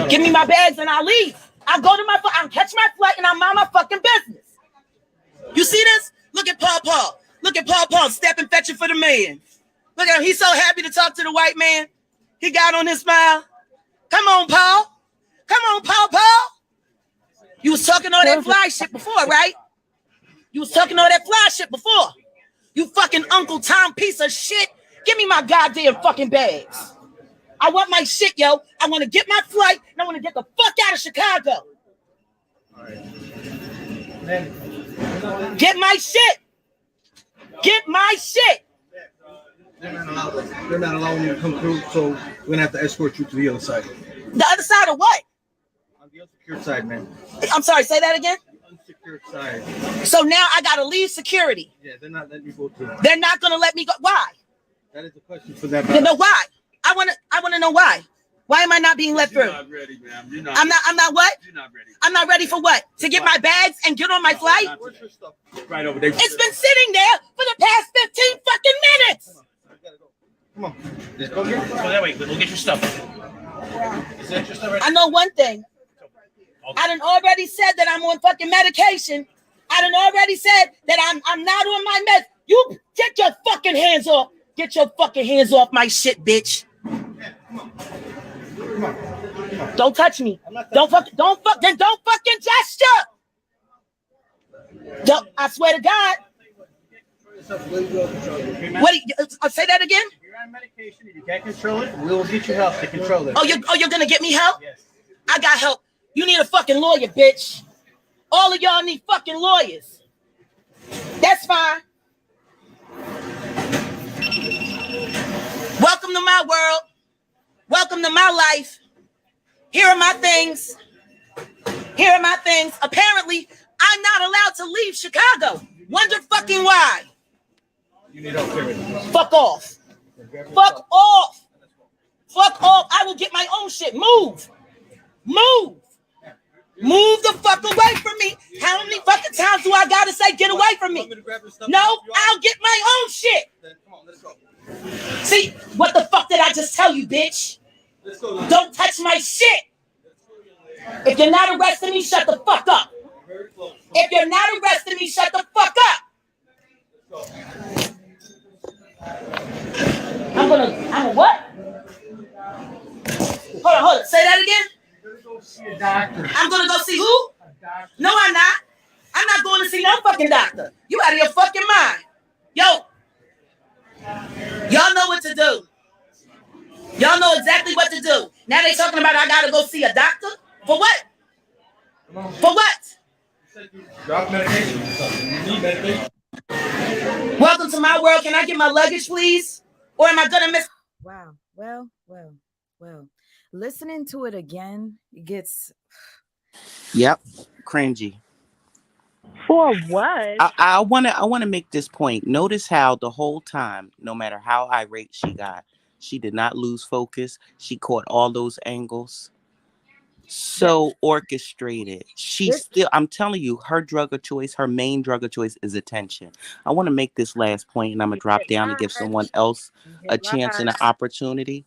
S2: Give me my bags and I'll leave. I'll go to I'll catch my flight and I'll mind my fucking business. You see this? Look at Paul Paul. Look at Paul Paul stepping fetching for the man. Look at him. He's so happy to talk to the white man. He got on his smile. Come on, Paul. Come on, Paul Paul. You was talking all that fly shit before, right? You was talking all that fly shit before. You fucking Uncle Tom piece of shit. Give me my goddamn fucking bags. I want my shit, yo. I want to get my flight and I want to get the fuck out of Chicago. All right. Get my shit. Get my shit.
S5: They're not allowing you to come through, so we're gonna have to escort you to the other side.
S2: The other side of what?
S5: On the unsecured side, man.
S2: I'm sorry, say that again?
S5: The unsecured side.
S2: So now I gotta leave security.
S5: Yeah, they're not letting you go through.
S2: They're not gonna let me go. Why?
S5: That is a question for that.
S2: You know why? I wanna know why. Why am I not being let through?
S5: You're not ready, ma'am.
S2: I'm not what?
S5: You're not ready.
S2: I'm not ready for what? To get my bags and get on my flight?
S5: Where's your stuff? Right over there.
S2: It's been sitting there for the past 15 fucking minutes.
S5: Come on. Let's go get it.
S4: Go that way. We'll get your stuff. Is that your stuff right?
S2: I know one thing. I done already said that I'm on fucking medication. I done already said that I'm not on my meds. You get your fucking hands off. Get your fucking hands off my shit, bitch. Don't touch me. Don't fucking gesture. Don't, I swear to God. What? Say that again.
S5: You're on medication. If you can't control it, we will get you help to control it.
S2: Oh, you're gonna get me help?
S5: Yes.
S2: I got help. You need a fucking lawyer, bitch. All of y'all need fucking lawyers. That's fine. Welcome to my world. Welcome to my life. Here are my things. Here are my things. Apparently, I'm not allowed to leave Chicago. Wonder fucking why.
S5: You need help, period.
S2: Fuck off. Fuck off. Fuck off. I will get my own shit. Move. Move. Move the fuck away from me. How many fucking times do I gotta say get away from me? No, I'll get my own shit.
S5: Come on, let's go.
S2: See, what the fuck did I just tell you, bitch? Don't touch my shit. If you're not arresting me, shut the fuck up. If you're not arresting me, shut the fuck up. I'm a what? Hold on. Say that again. I'm gonna go see who? No, I'm not. I'm not going to see no fucking doctor. You out of your fucking mind. Yo, y'all know what to do. Y'all know exactly what to do. Now they talking about I gotta go see a doctor? For what? For what?
S5: Drop medication or something. You need medication.
S2: Welcome to my world. Can I get my luggage, please? Or am I gonna miss?
S1: Wow. Well. Listening to it again gets.
S9: Yep, cringy.
S10: For what?
S9: I wanna make this point. Notice how the whole time, no matter how irate she got, she did not lose focus. She caught all those angles.
S1: Yeah.
S9: So orchestrated. She
S1: This.
S9: still, I'm telling you, her drug of choice, her main drug of choice is attention. I want to make this last point and I'm going
S10: You
S9: to drop
S10: hit
S9: down and give
S10: live.
S9: someone else
S10: You
S9: a
S10: hit
S9: chance and
S10: live.
S9: an opportunity.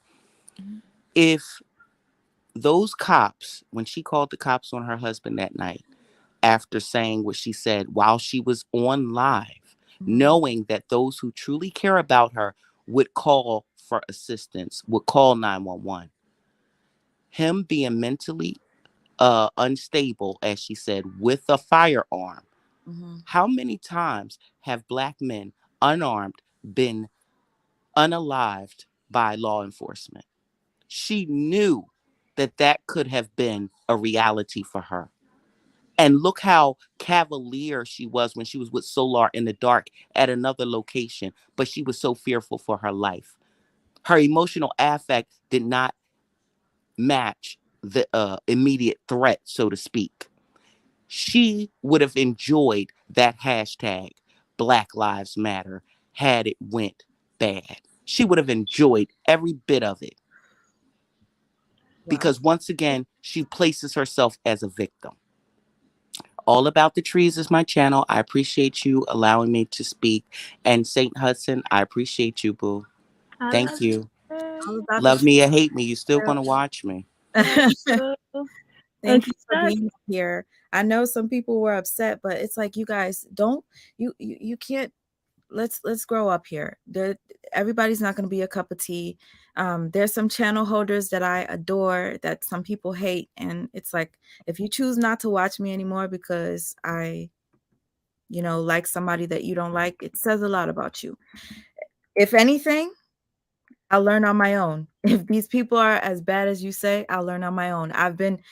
S1: Mhm.
S9: If those cops, when she called the cops on her husband that night, after saying what she said while she was on live,
S1: Mhm.
S9: knowing that those who truly care about her would call for assistance, would call 911, him being mentally unstable, as she said, with a firearm.
S1: Mhm.
S9: How many times have black men unarmed been unalived by law enforcement? She knew that that could have been a reality for her. And look how cavalier she was when she was with Solar in the dark at another location, but she was so fearful for her life. Her emotional affect did not match the immediate threat, so to speak. She would have enjoyed that hashtag Black Lives Matter had it went bad. She would have enjoyed every bit of it
S1: Wow.
S9: because once again, she places herself as a victim. All About the Trees is my channel. I appreciate you allowing me to speak. And St. Hudson, I appreciate you, boo.
S10: I
S9: Thank
S10: love
S9: you.
S10: it.
S1: All about the
S9: Love me or hate me, you still
S1: truth.
S9: gonna watch me.
S10: Love you. And
S1: Thank you for
S10: that,
S1: being here. I know some people were upset, but it's like you guys don't. You can't. Let's grow up here. Everybody's not going to be a cup of tea. There's some channel holders that I adore that some people hate, and it's like if you choose not to watch me anymore because I, like somebody that you don't like, it says a lot about you. If anything, I'll learn on my own. If these people are as bad as you say, I'll learn on my own. I've been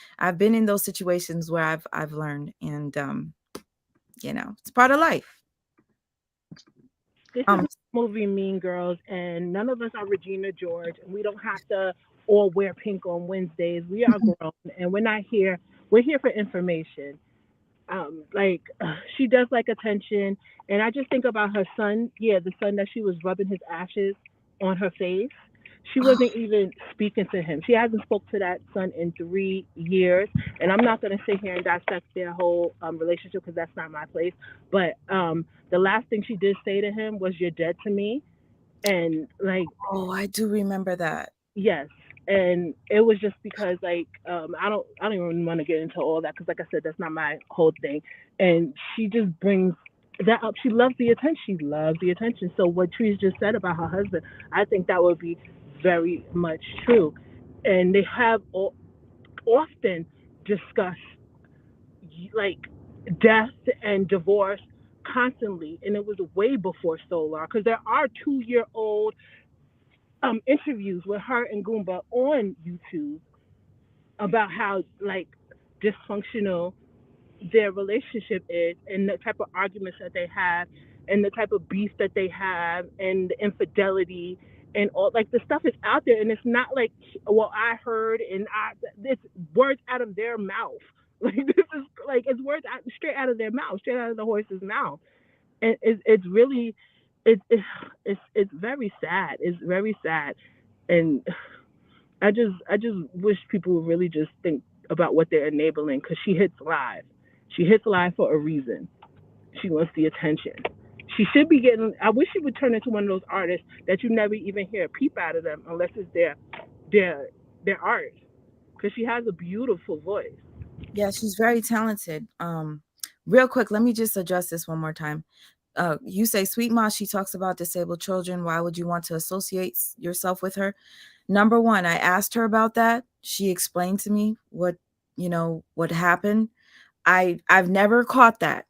S1: in those situations where I've learned, and it's part of life.
S10: this is
S1: Um,
S10: movie Mean Girls, and none of us are Regina George, and we don't have to all wear pink on Wednesdays. We are grown, and we're not here. We're here for information. Like she does like attention, and I just think about her son. Yeah, the son that she was rubbing his ashes on her face. She wasn't even speaking to him. She hasn't spoke to that son in 3 years, and I'm not going to sit here and dissect their whole relationship because that's not my place. But the last thing she did say to him was, "You're dead to me," and like
S1: oh, I do remember that.
S10: yes, and it was just because like I don't even want to get into all that because like I said that's not my whole thing, and she just brings that up. She loves the attention. She loves the attention. So what Trees just said about her husband, I think that would be very much true, and they have often discussed like death and divorce constantly, and it was way before Solar because there are 2-year-old interviews with her and Goomba on YouTube about how like dysfunctional their relationship is and the type of arguments that they have and the type of beef that they have and the infidelity and all like the stuff is out there and it's not like well I heard and it's words out of their mouth like this is like it's words out, straight out of their mouth straight out of the horse's mouth and it's really it's very sad it's very sad and I just wish people would really just think about what they're enabling because she hits live. She hits live for a reason. She wants the attention. She should be getting. I wish she would turn into one of those artists that you never even hear a peep out of them unless it's their their art because she has a beautiful voice.
S1: Yeah, she's very talented. Real quick, let me just address this one more time. You say, Sweet Ma, she talks about disabled children. Why would you want to associate yourself with her? Number one, I asked her about that. She explained to me what happened. I've never caught that.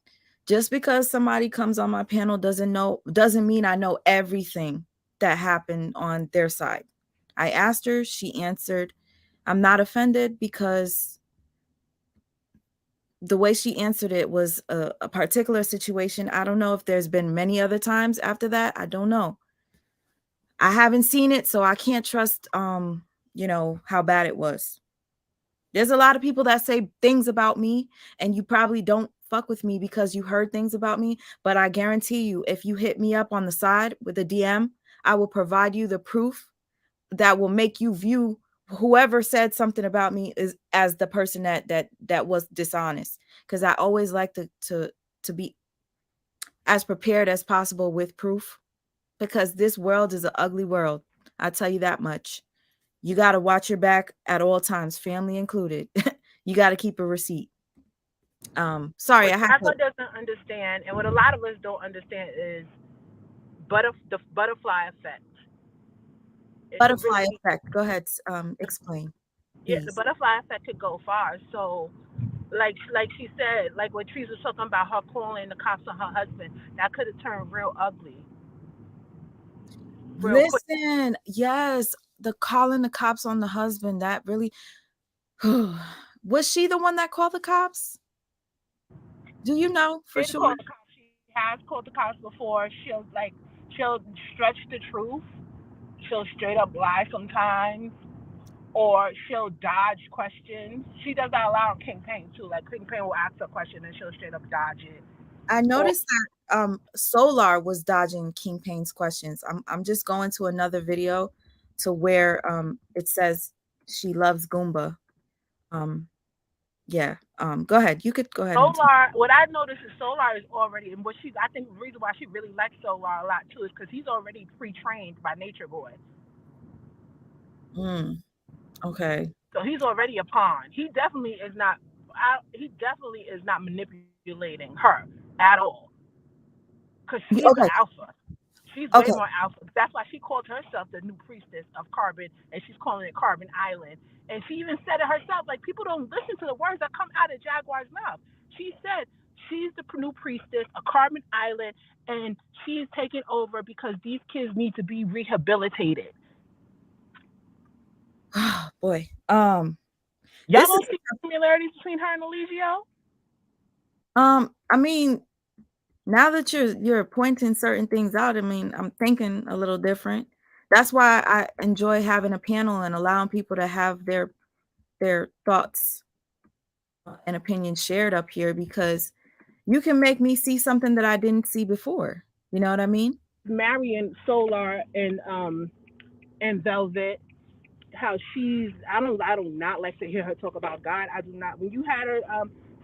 S1: Just because somebody comes on my panel doesn't mean I know everything that happened on their side. I asked her, she answered. I'm not offended because the way she answered it was a particular situation. I don't know if there's been many other times after that. I don't know. I haven't seen it, so I can't trust how bad it was. There's a lot of people that say things about me, and you probably don't fuck with me because you heard things about me, but I guarantee you, if you hit me up on the side with a DM, I will provide you the proof that will make you view whoever said something about me as the person that was dishonest, because I always like to be as prepared as possible with proof, because this world is an ugly world. I tell you that much. You got to watch your back at all times, family included. You got to keep a receipt. Sorry,
S10: What
S1: I have to.
S10: Jaguar doesn't understand, and what a lot of us don't understand, is the butterfly effect. It's a
S1: Butterfly
S10: really,
S1: effect. Go ahead. Explain,
S10: yeah, the
S1: please.
S10: butterfly effect could go far. So, like she said, like what Trees was talking about, her calling the cops on her husband, that could have turned real ugly, real quick.
S1: Listen, yes, the calling the cops on the husband, that really was she the one that called the cops? Do you know for
S10: Didn't call
S1: sure?
S10: the cops. She has called the cops before. She'll stretch the truth. She'll straight up lie sometimes, or she'll dodge questions. She does that a lot on King Payne too. Like King Payne will ask her a question and she'll straight up dodge it.
S1: I
S10: Or
S1: noticed that Solar was dodging King Payne's questions. I'm just going to another video to where it says she loves Goomba. Um yeah. Go ahead. You could go ahead and
S10: Solar, what I noticed is Solar is already, and what she, I think the reason why she really likes Solar a lot too is because he's already pre-trained by Nature Boy.
S1: mm, okay.
S10: So he's already a pawn. He definitely is not manipulating her at all, because she's the
S1: Okay.
S10: alpha. She's way
S1: Okay.
S10: more alpha. That's why she called herself the new priestess of Carbon, and she's calling it Carbon Island. And she even said it herself. Like, people don't listen to the words that come out of Jaguar's mouth. She said she's the new priestess of Carbon Island, and she's taking over because these kids need to be rehabilitated.
S1: Oh boy.
S10: Y'all
S1: This is
S10: don't see similarities between her and Eligio?
S1: I mean, now that you're pointing certain things out, I mean, I'm thinking a little different. That's why I enjoy having a panel and allowing people to have their thoughts and opinions shared up here, because you can make me see something that I didn't see before. You know what I mean?
S10: Marrying Solar and Velvet, how she's, I do not like to hear her talk about God. I do not. When you had her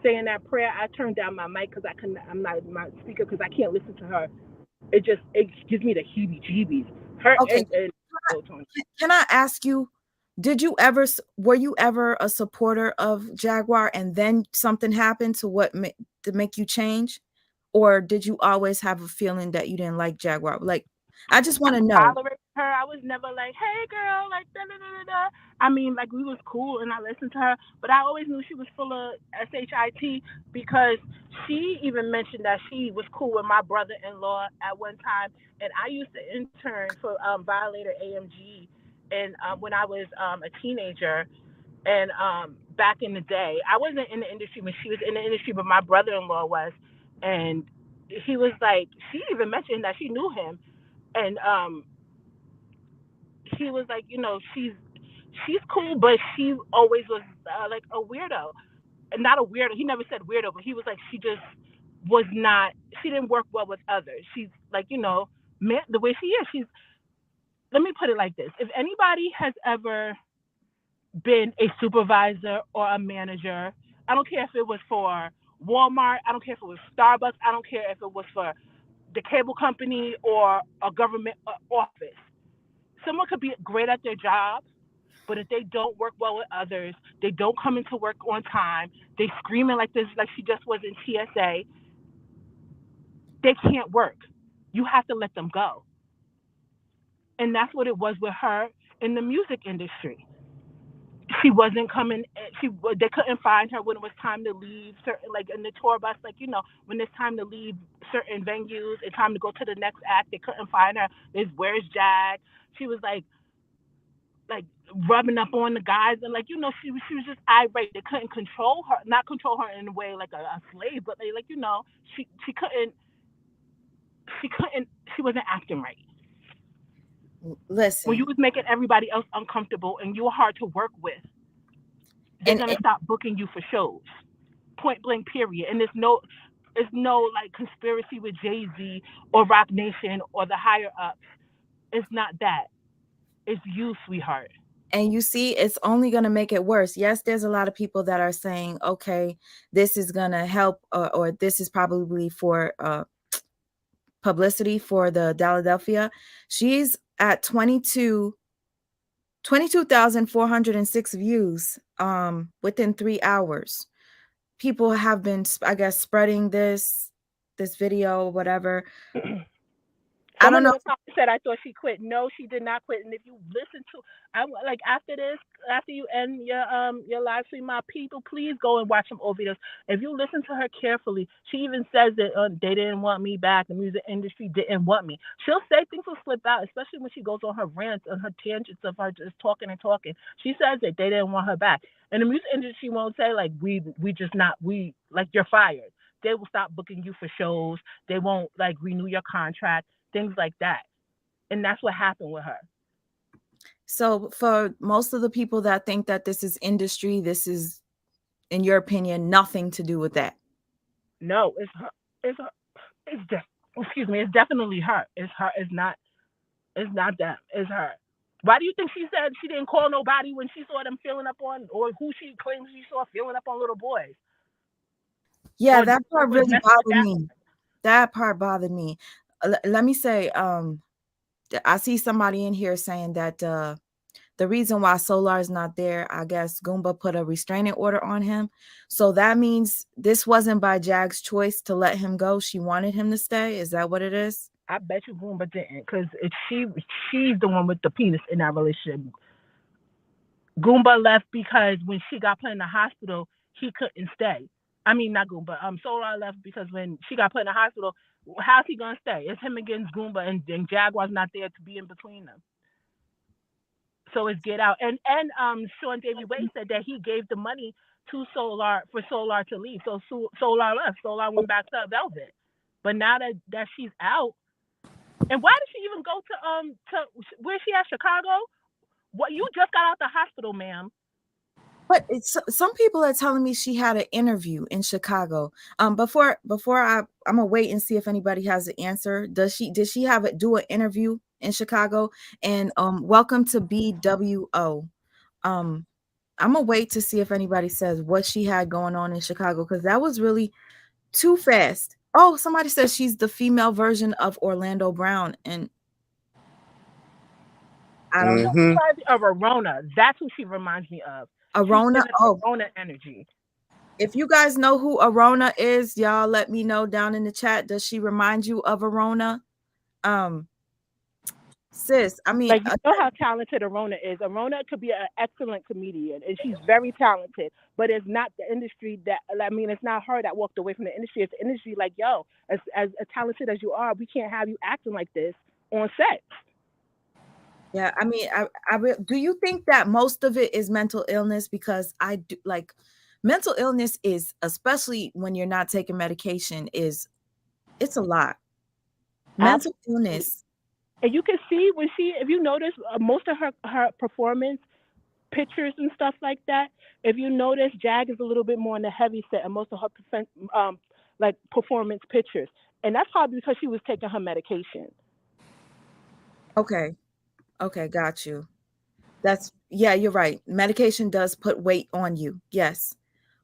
S10: saying that prayer, I turned down my mic because I'm not my speaker because I can't listen to her. It gives me the heebie-jeebies. Her
S1: Okay.
S10: and oh, Tony.
S1: Can I ask you, were you ever a supporter of Jaguar and then something happened to make you change? Or did you always have a feeling that you didn't like Jaguar? Like, I just want to know.
S10: Tolerate her. I was never like, hey girl, like da da da da da. I mean, like we was cool and I listened to her, but I always knew she was full of shit because she even mentioned that she was cool with my brother-in-law at one time, and I used to intern for Violator AMG, and when I was a teenager, and back in the day, I wasn't in the industry when she was in the industry, but my brother-in-law was, and he was like, she even mentioned that she knew him, and he was like, she's cool, but she always was like a weirdo. And not a weirdo. He never said weirdo, but he was like, she just was not. She didn't work well with others. She's like, man, the way she is. She's. Let me put it like this: if anybody has ever been a supervisor or a manager, I don't care if it was for Walmart, I don't care if it was Starbucks, I don't care if it was for the cable company or a government office. Someone could be great at their job, but if they don't work well with others, they don't come into work on time, they screaming like this, like she just was in TSA. they can't work. You have to let them go. And that's what it was with her in the music industry. She wasn't coming. They couldn't find her when it was time to leave certain, like in the tour bus, like when it's time to leave certain venues and time to go to the next act. They couldn't find her. There's where's Jag. She was like rubbing up on the guys, and she was just irate. They couldn't control her, not control her in a way like a slave, but she couldn't she wasn't acting right. When you
S1: Listen,
S10: was making everybody else uncomfortable and you were hard to work with, they're
S1: and
S10: gonna stop booking you for shows. Point blank, period. And there's no like conspiracy with Jay-Z or Rock Nation or the higher ups. It's not that. It's you, sweetheart.
S1: you see, it's only going to make it worse. Yes, there's a lot of people that are saying, okay, this is going to help, or this is probably for publicity for the Philadelphia. She's at 22,406 views within 3 hours. People have been, I guess, spreading this video, whatever. I don't
S10: Someone in
S1: know.
S10: the comments said I thought she quit. No, she did not quit. And if you listen to, I like after this, after you end your live stream, my people, please go and watch some old videos. If you listen to her carefully, she even says that they didn't want me back. The music industry didn't want me. She'll say things will slip out, especially when she goes on her rants and her tangents of her just talking and talking. She says that they didn't want her back, and the music industry won't say like we just not we like you're fired. They will stop booking you for shows. They won't like renew your contract, things like that. And that's what happened with her.
S1: So for most of the people that think that this is industry, this is, in your opinion, nothing to do with that.
S10: No, it's her. It's her. Excuse me. It's definitely her. It's her. It's not. It's not them. It's her. Why do you think she said she didn't call nobody when she saw them filling up on, or who she claims she saw filling up on little boys,
S1: Yeah,
S10: or
S1: that part
S10: was
S1: really
S10: messing with
S1: bothered
S10: that?
S1: me. That part bothered me. Let me say, I see somebody in here saying that the reason why Solar is not there, I guess Goomba put a restraining order on him. So that means this wasn't by Jag's choice to let him go. She wanted him to stay. Is that what it is?
S10: I bet you Goomba didn't, because she's the one with the penis in that relationship. Goomba left because when she got put in the hospital, he couldn't stay. I mean, not Goomba. Solar left because when she got put in the hospital, how's he gonna stay? It's him against Goomba, and Jaguar's not there to be in between them. So it's get out. And Sean Davy Wade said that he gave the money to Solar for Solar to leave. So Solar left. Solar went back to Velvet. But now that she's out, and why did she even go to where she at, Chicago? What, you just got out the hospital, ma'am.
S1: But some people are telling me she had an interview in Chicago. Before I'm gonna wait and see if anybody has an answer. Did she do an interview in Chicago? And welcome to BWO. Um, I'm gonna wait to see if anybody says what she had going on in Chicago, because that was really too fast. Oh, somebody says she's the female version of Orlando Brown, and I don't know.
S9: Mm-hmm.
S10: Of Arona. That's who she reminds me of. She's
S1: Arona.
S10: giving
S1: Oh,
S10: Arona energy.
S1: if you guys know who Arona is, y'all let me know down in the chat. Does she remind you of Arona? Um, sis, I mean,
S10: Like, you know how talented Arona is. Arona could be an excellent comedian, and she's very talented. But it's not the industry that, I mean, it's not her that walked away from the industry. It's the industry like, yo, as talented as you are, we can't have you acting like this on set.
S1: yeah, I mean, do you think that most of it is mental illness? Because I do, like, mental illness is, especially when you're not taking medication, it's a lot. Mental
S10: Absolutely.
S1: illness.
S10: And you can see when if you notice, most of her performance pictures and stuff like that. If you notice, Jag is a little bit more on the heavy set, and most of her like performance pictures, and that's probably because she was taking her medication.
S1: Okay, okay, got you. Yeah, you're right. Medication does put weight on you. Yes.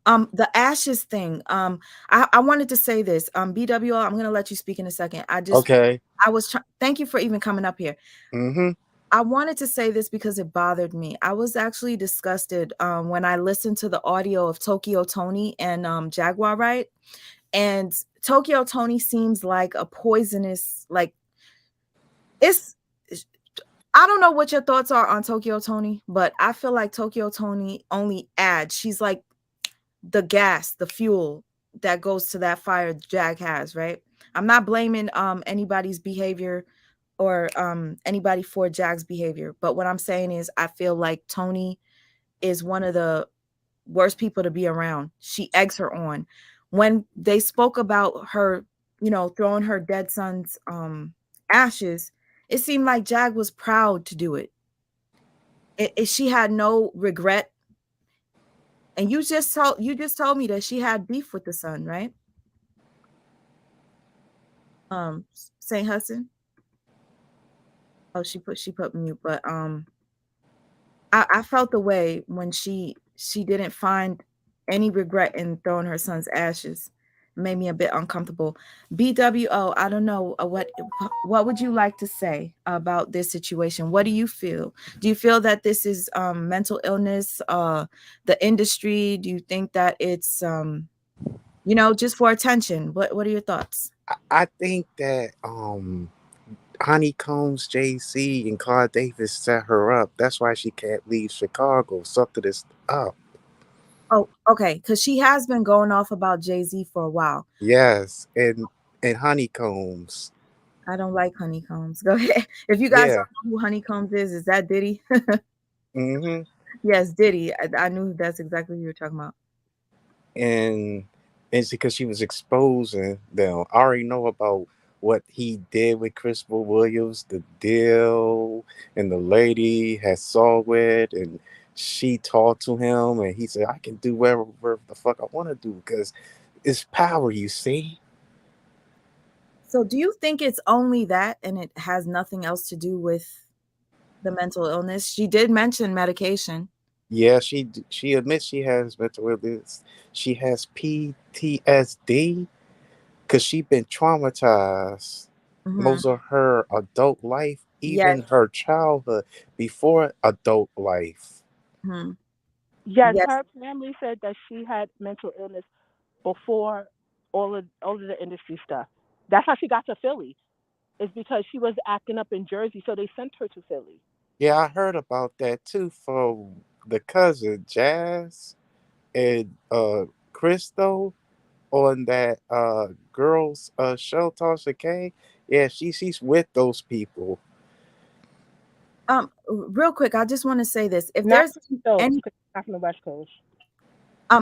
S1: The ashes thing. I wanted to say this. BWO, I'm gonna let you speak in a second.
S9: Okay.
S1: Thank you for even coming up here.
S9: Mm-hmm.
S1: I wanted to say this because it bothered me. I was actually disgusted when I listened to the audio of Tokyo Tony and Jaguar Wright. And Tokyo Tony seems like a poisonous, like it's I don't know what your thoughts are on Tokyo Tony, but I feel like Tokyo Tony only adds. She's like the gas, the fuel that goes to that fire Jag has, right? I'm not blaming anybody's behavior or anybody for Jag's behavior, but what I'm saying is I feel like Tony is one of the worst people to be around. She eggs her on. When they spoke about her, throwing her dead son's ashes, it seemed like Jag was proud to do it. She had no regret. And you just told me that she had beef with the son, right? Saint Hudson. Oh, she put mute, but I felt the way when she didn't find any regret in throwing her son's ashes. It made me a bit uncomfortable. BWO, I don't know what would you like to say about this situation? What do you feel? Do you feel that this is mental illness, the industry? Do you think that it's just for attention? What are your thoughts?
S11: I think that Honeycombs JC and Carl Davis set her up. That's why she can't leave Chicago. Something is up.
S1: Oh, okay, because she has been going off about Jay-Z for a while.
S11: Yes, and Honeycombs.
S1: I don't like Honeycombs. Go ahead. If you guys
S11: Yeah.
S1: don't know who Honeycombs is that Diddy?
S11: Hmm.
S1: Yes, Diddy. I knew that's exactly what you were talking about.
S11: And it's because she was exposing them. I already know about what he did with Christopher Williams, the deal, and the lady had saw it, and she talked to him, and he said, "I can do whatever the fuck I want to do because it's power." You see?
S1: So do you think it's only that and it has nothing else to do with the mental illness? She did mention medication.
S11: Yeah, she admits she has mental illness. She has PTSD because she been traumatized
S1: Hmm.
S11: most of her adult life,
S1: Yes.
S11: even her childhood before adult life.
S1: Hmm.
S10: Yes,
S1: Yes.
S10: her family said that she had mental illness before all of the industry stuff. That's how she got to Philly. Is because she was acting up in Jersey, so they sent her to Philly.
S11: Yeah, I heard about that too from the cousin Jazz and Crystal on that girls show Tasha K. Yeah, she's with those people.
S1: Real quick, I just want to say this. If
S10: Not
S1: there's
S10: those,
S1: any
S10: because not from the West Coast.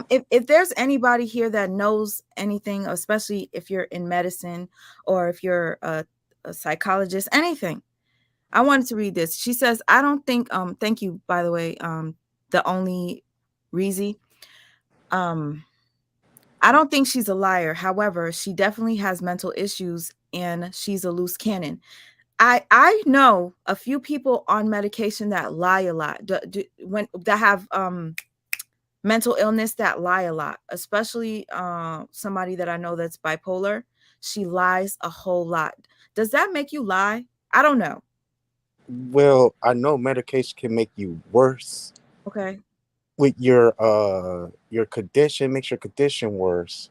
S1: if there's anybody here that knows anything, especially if you're in medicine or if you're a psychologist, anything, I wanted to read this. She says, I don't think thank you by the way, the only Reezy. Um I don't think she's a liar. However, she definitely has mental issues and she's a loose cannon. I know a few people on medication that lie a lot. When that have mental illness that lie a lot, especially somebody that I know that's bipolar. She lies a whole lot. Does that make you lie? I don't know.
S11: Well, I know medication can make you worse
S1: Okay.
S11: with your condition, makes your condition worse.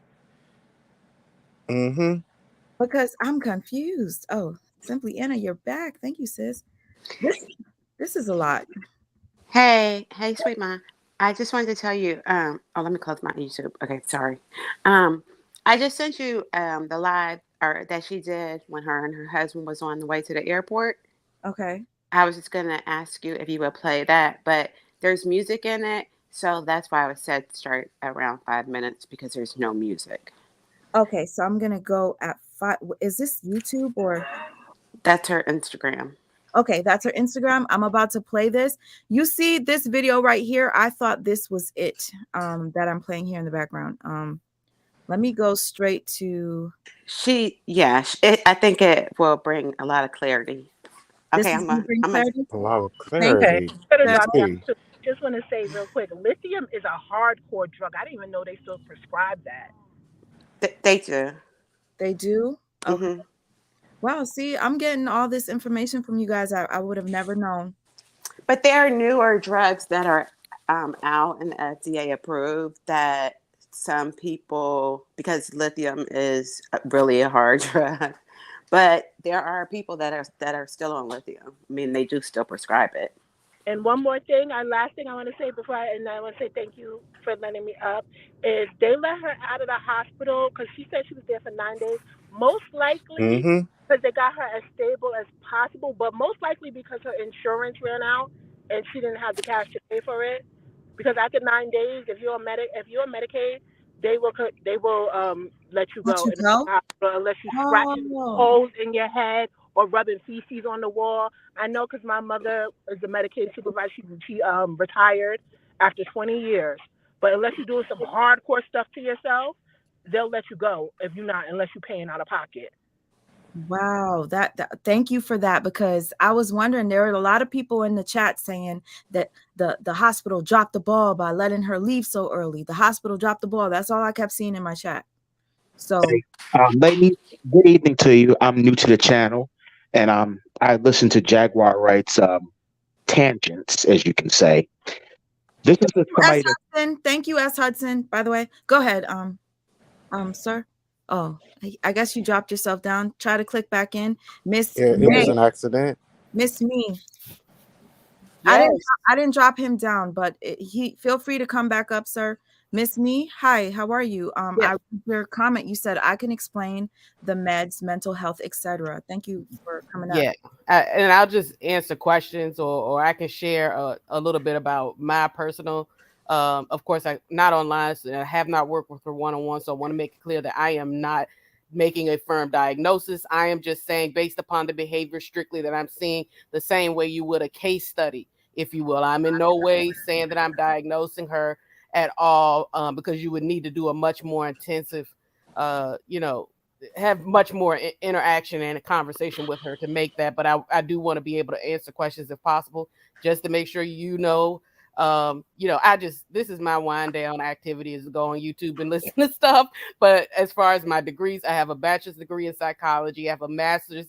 S11: Mm-hmm.
S1: Because I'm confused. Oh, Simply Anna, you're back. Thank you, sis. This this is a lot.
S8: Hey, sweet mom. I just wanted to tell you. Oh, let me close my YouTube. Okay, sorry. Um, I just sent you the live or that she did when her and her husband was on the way to the airport.
S1: Okay.
S8: I was just gonna ask you if you would play that, but there's music in it, so that's why I was said start around 5 minutes because there's no music.
S1: Okay, so I'm gonna go at five. Is this YouTube or
S8: That's her Instagram.
S1: okay, that's her Instagram. I'm about to play this. You see this video right here? I thought this was it. That I'm playing here in the background. Let me go straight to
S8: I think it will bring a lot of clarity.
S1: this
S8: Okay,
S1: is gonna bring
S8: I'm gonna
S1: clarity.
S11: A lot of
S1: Thank
S10: Okay,
S11: clarity.
S10: I'm gonna
S1: you.
S11: Let's
S10: drop down
S11: see.
S10: too. Just want to say real quick, lithium is a hardcore drug. I didn't even know they still prescribe that.
S8: they do.
S1: They do? Okay.
S8: Hmm.
S1: Wow, see, I'm getting all this information from you guys. I would have never known.
S8: But there are newer drugs that are out and FDA approved that some people, because lithium is really a hard drug, but there are people that are still on lithium. I mean, they do still prescribe it.
S10: And one more thing, last thing I want to say and I want to say thank you for letting me up, is they let her out of the hospital because she said she was there for 9 days. Most likely
S11: Mm-hmm.
S10: because they got her as stable as possible, but most likely because her insurance ran out and she didn't have the cash to pay for it. Because after 9 days, if you're on Medicaid, they will let you
S1: Let
S10: go
S1: you
S10: in the
S1: go.
S10: hospital unless you scratching
S1: Oh,
S10: holes in your head or rubbing feces on the wall. I know because my mother is a Medicaid supervisor. She retired after 20 years. But unless you're doing some hardcore stuff to yourself, they'll let you go if you're not, unless you're paying out of pocket.
S1: wow. Thank you for that, because I was wondering, there are a lot of people in the chat saying that the hospital dropped the ball by letting her leave so early. The hospital dropped the ball. That's all I kept seeing in my chat. So,
S12: Ladies, good evening to you. I'm new to the channel, and I listen to Jaguar Wright's tangents, as you can say. This is just
S1: S.
S12: somebody that
S1: Hudson, thank you, S. Hudson. By the way, go ahead, sir. Oh, I guess you dropped yourself down. Try to click back in, Miss
S11: Yeah, it was
S1: May.
S11: an accident.
S1: Miss Me. I didn't
S10: Yes.
S1: I didn't drop him down, but he feel free to come back up, sir. Miss Me, hi, how are you? I
S10: Yes.
S1: read your comment. You said I can explain the meds, mental health, etc. Thank you for coming up.
S13: Yeah, and I'll just answer questions, or I can share a little bit about my personal. Of course, I not online, so I have not worked with her one on one, so I want to make it clear that I am not making a firm diagnosis. I am just saying, based upon the behavior strictly that I'm seeing, the same way you would a case study, if you will. I'm in no way saying that I'm diagnosing her at all, because you would need to do a much more intensive, you know, have much more interaction and a conversation with her to make that. But I do want to be able to answer questions if possible, just to make sure I just, this is my wind down activity, is to go on YouTube and listen to stuff. But as far as my degrees, I have a bachelor's degree in psychology, I have a master's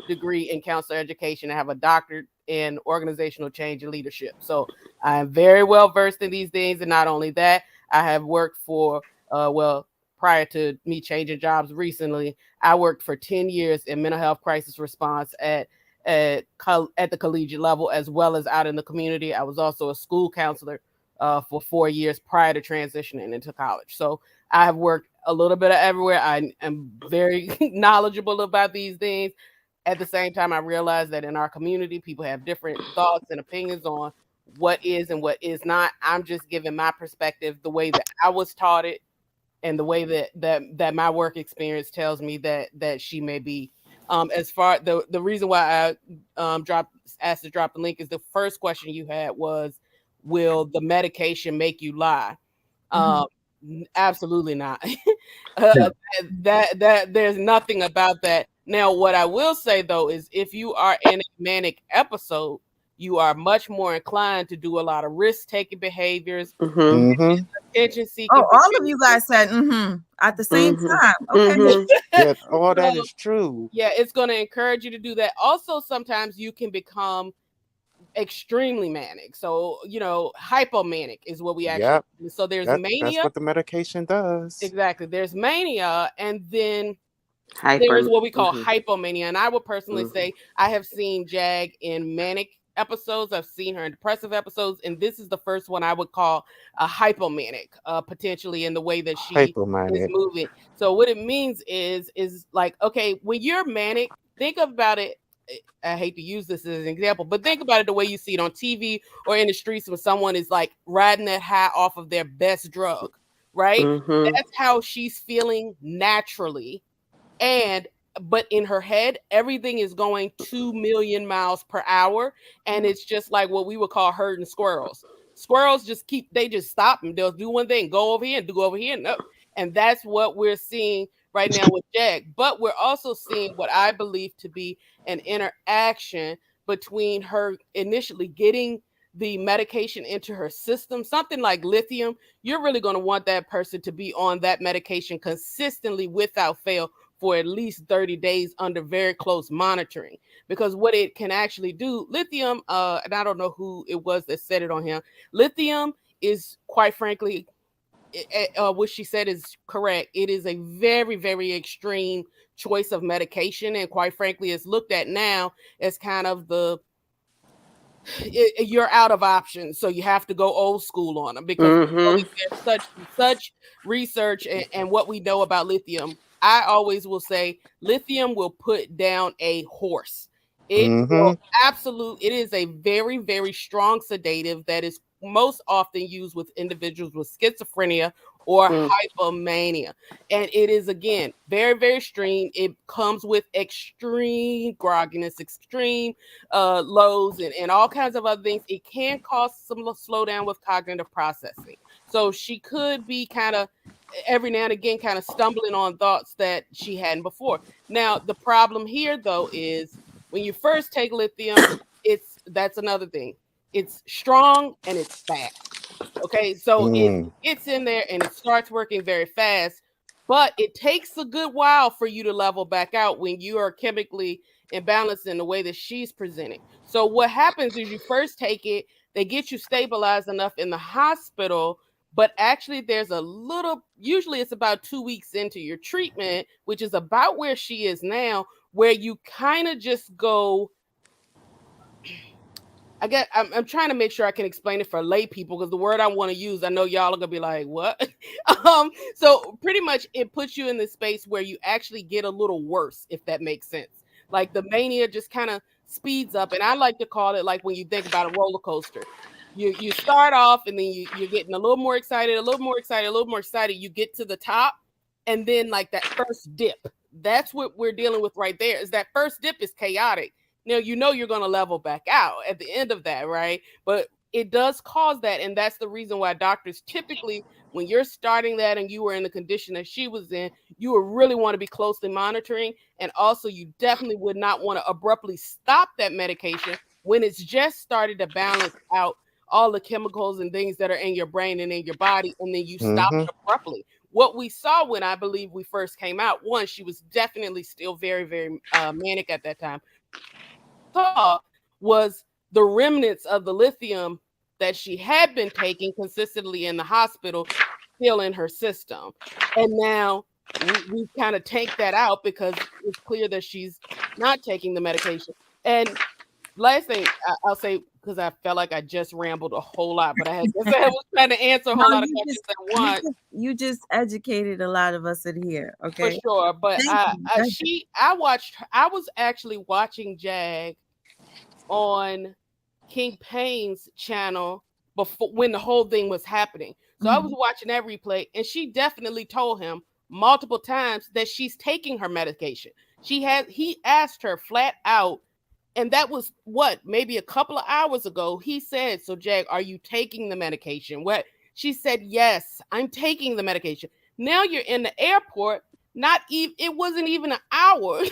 S13: degree in counselor education, I have a doctorate in organizational change and leadership. So I am very well versed in these things. And not only that, I have worked for prior to me changing jobs recently, I worked for 10 years in mental health crisis response at the collegiate level, as well as out in the community. I was also a school counselor for 4 years prior to transitioning into college. So I have worked a little bit of everywhere. I am very knowledgeable about these things. At the same time, I realize that in our community, people have different thoughts and opinions on what is and what is not. I'm just giving my perspective, the way that I was taught it, and the way that my work experience tells me that she may be. As far the reason why I asked to drop the link is the first question you had was, will the medication make you lie?
S1: Mhm.
S13: Um, Absolutely not. uh, that there's nothing about that. Now, what I will say though is, if you are in a manic episode, you are much more inclined to do a lot of risk taking behaviors,
S8: Mm-hmm.
S11: Mm-hmm.
S13: attention
S1: Oh,
S13: seeking
S1: all of you
S13: behaviors.
S1: guys said at the same
S8: Mm-hmm.
S1: time. Okay.
S8: Mm-hmm.
S11: Yeah, all that
S13: So,
S11: is true.
S13: yeah, it's going to encourage you to do that. Also, sometimes you can become extremely manic. So, hypomanic is what we actually
S11: Yep.
S13: do. So there's
S11: That's
S13: mania.
S11: what the medication does.
S13: Exactly. There's mania, and then there's
S8: Hyper.
S13: what we call
S8: Mm-hmm.
S13: hypomania. And I would personally
S8: Mm-hmm.
S13: say I have seen Jag in manic episodes. I've seen her in depressive episodes. And this is the first one I would call a hypomanic, potentially, in the way that she is
S11: Hypomanic.
S13: moving. So what it means is like, okay, when you're manic, think about it. I hate to use this as an example, but think about it the way you see it on TV or in the streets when someone is like riding that high off of their best drug, right?
S8: Mm-hmm.
S13: That's how she's feeling naturally. And but in her head, everything is going 2 million miles per hour, and it's just like what we would call herding squirrels. Squirrels they just stop and they'll do one thing, go over here and do over here, no. And that's what we're seeing right now with Jag. But we're also seeing what I believe to be an interaction between her initially getting the medication into her system, something like lithium. You're really going to want that person to be on that medication consistently without fail for at least 30 days under very close monitoring. Because what it can actually do, lithium, and I don't know who it was that said it on him, lithium is, quite frankly, what she said is correct. It is a very, very extreme choice of medication, and quite frankly, it's looked at now as kind of you're out of options, so you have to go old school on them because we know that there's such research and what we know about lithium. I always will say lithium will put down a horse. It will it is a very, very strong sedative that is most often used with individuals with schizophrenia or hypomania. And it is, again, very, very extreme. It comes with extreme grogginess, extreme lows, and all kinds of other things. It can cause some slowdown with cognitive processing. So she could be kind of every now and again kind of stumbling on thoughts that she hadn't before. Now, the problem here though is when you first take lithium, that's another thing. It's strong and it's fast. Okay, so it gets in there and it starts working very fast, but it takes a good while for you to level back out when you are chemically imbalanced in the way that she's presenting. So what happens is you first take it, they get you stabilized enough in the hospital, but actually there's a little, usually it's about 2 weeks into your treatment, which is about where she is now, where you kind of just go, I'm trying to make sure I can explain it for lay people because the word I want to use, I know y'all are gonna be like, what? So pretty much it puts you in this space where you actually get a little worse, if that makes sense. Like the mania just kind of speeds up, and I like to call it like when you think about a roller coaster. You start off and then you're getting a little more excited, a little more excited, a little more excited. You get to the top, and then like that first dip. That's what we're dealing with right there. Is that first dip is chaotic. Now, you know you're going to level back out at the end of that, right? But it does cause that. And that's the reason why doctors typically, when you're starting that and you were in the condition that she was in, you would really want to be closely monitoring. And also, you definitely would not want to abruptly stop that medication when it's just started to balance out all the chemicals and things that are in your brain and in your body. And then you stop it abruptly. What we saw when I believe we first came out, one, she was definitely still very, very manic at that time. Saw was the remnants of the lithium that she had been taking consistently in the hospital still in her system. And now we kind of take that out because it's clear that she's not taking the medication. And last thing I'll say, because I felt like I just rambled a whole lot, but I was trying to answer a whole lot of questions at once.
S1: You just educated a lot of us in here,
S13: For
S1: okay?
S13: sure. But
S1: Thank you.
S13: I was actually watching Jag on King Payne's channel before when the whole thing was happening. So I was watching that replay, and she definitely told him multiple times that she's taking her medication. He asked her flat out, and that was what, maybe a couple of hours ago. He said, "So Jag, are you taking the medication?" What she said, "Yes, I'm taking the medication." Now you're in the airport. Not even it wasn't even an hour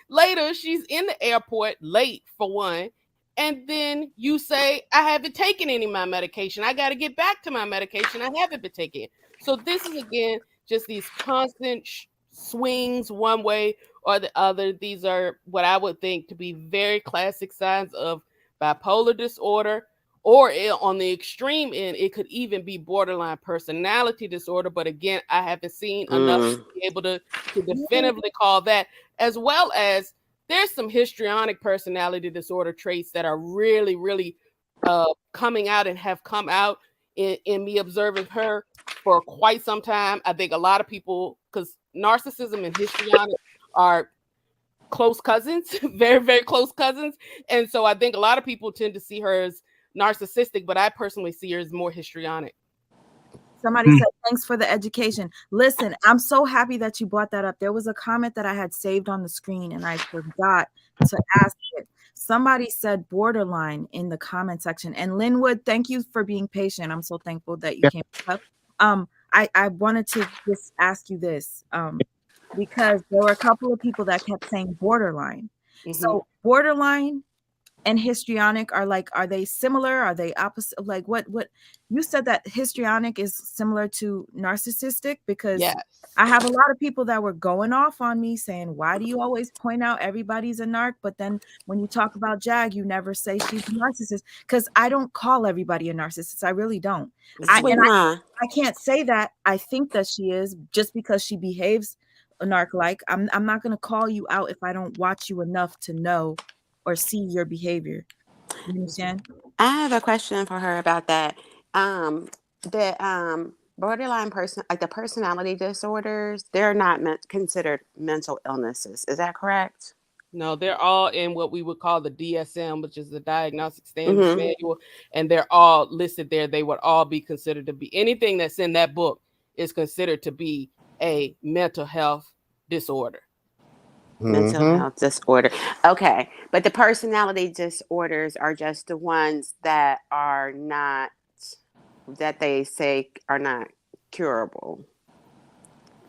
S13: later. She's in the airport late for one, and then you say, I haven't taken any of my medication. I got to get back to my medication. I haven't been taking it. So this is, again, just these constant swings one way or the other. These are what I would think to be very classic signs of bipolar disorder, or on the extreme end, it could even be borderline personality disorder. But again, I haven't seen enough to be able to definitively call that, as well as there's some histrionic personality disorder traits that are really, really coming out and have come out in me observing her for quite some time. I think a lot of people, because narcissism and histrionic are close cousins, very, very close cousins. And so I think a lot of people tend to see her as narcissistic, but I personally see her as more histrionic.
S1: Somebody said, thanks for the education. Listen, I'm so happy that you brought that up. There was a comment that I had saved on the screen and I forgot to ask it. Somebody said borderline in the comment section. And Linwood, thank you for being patient. I'm so thankful that you came up. I wanted to just ask you this because there were a couple of people that kept saying borderline. So borderline and histrionic are they similar? Are they opposite? Like what you said that histrionic is similar to narcissistic? Because
S13: Yes.
S1: I have a lot of people that were going off on me saying, why do you always point out everybody's a narc? But then when you talk about Jag, you never say she's a narcissist. Because I don't call everybody a narcissist. I really don't.
S8: Sweet ma.
S1: I can't say that I think that she is just because she behaves a narc like. I'm not gonna call you out if I don't watch you enough to know or see your behavior. You understand?
S8: I have a question for her about that. The borderline person, like the personality disorders, they're not considered mental illnesses. Is that correct?
S13: No, they're all in what we would call the DSM, which is the Diagnostic Standards
S8: Mm-hmm.
S13: Manual, and they're all listed there. They would all be considered to be anything that's in that book is considered to be a mental health disorder.
S8: Mental health disorder. Okay. But the personality disorders are just the ones that are not, that they say are not curable.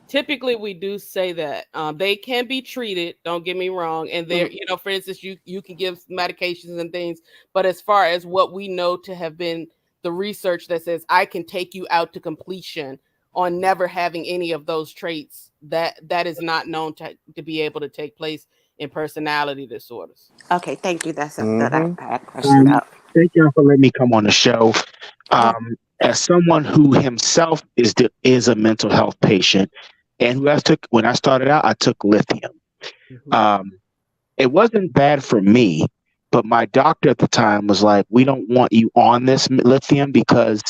S13: Typically, we do say that they can be treated. Don't get me wrong. And there, for instance, you can give medications and things. But as far as what we know to have been the research that says I can take you out to completion on never having any of those traits, that is not known to be able to take place in personality disorders.
S8: Okay, thank you. That's that I had a question about.
S12: Thank y'all for letting me come on the show. As someone who himself is a mental health patient, and who when I started out, I took lithium. It wasn't bad for me, but my doctor at the time was like, "We don't want you on this lithium because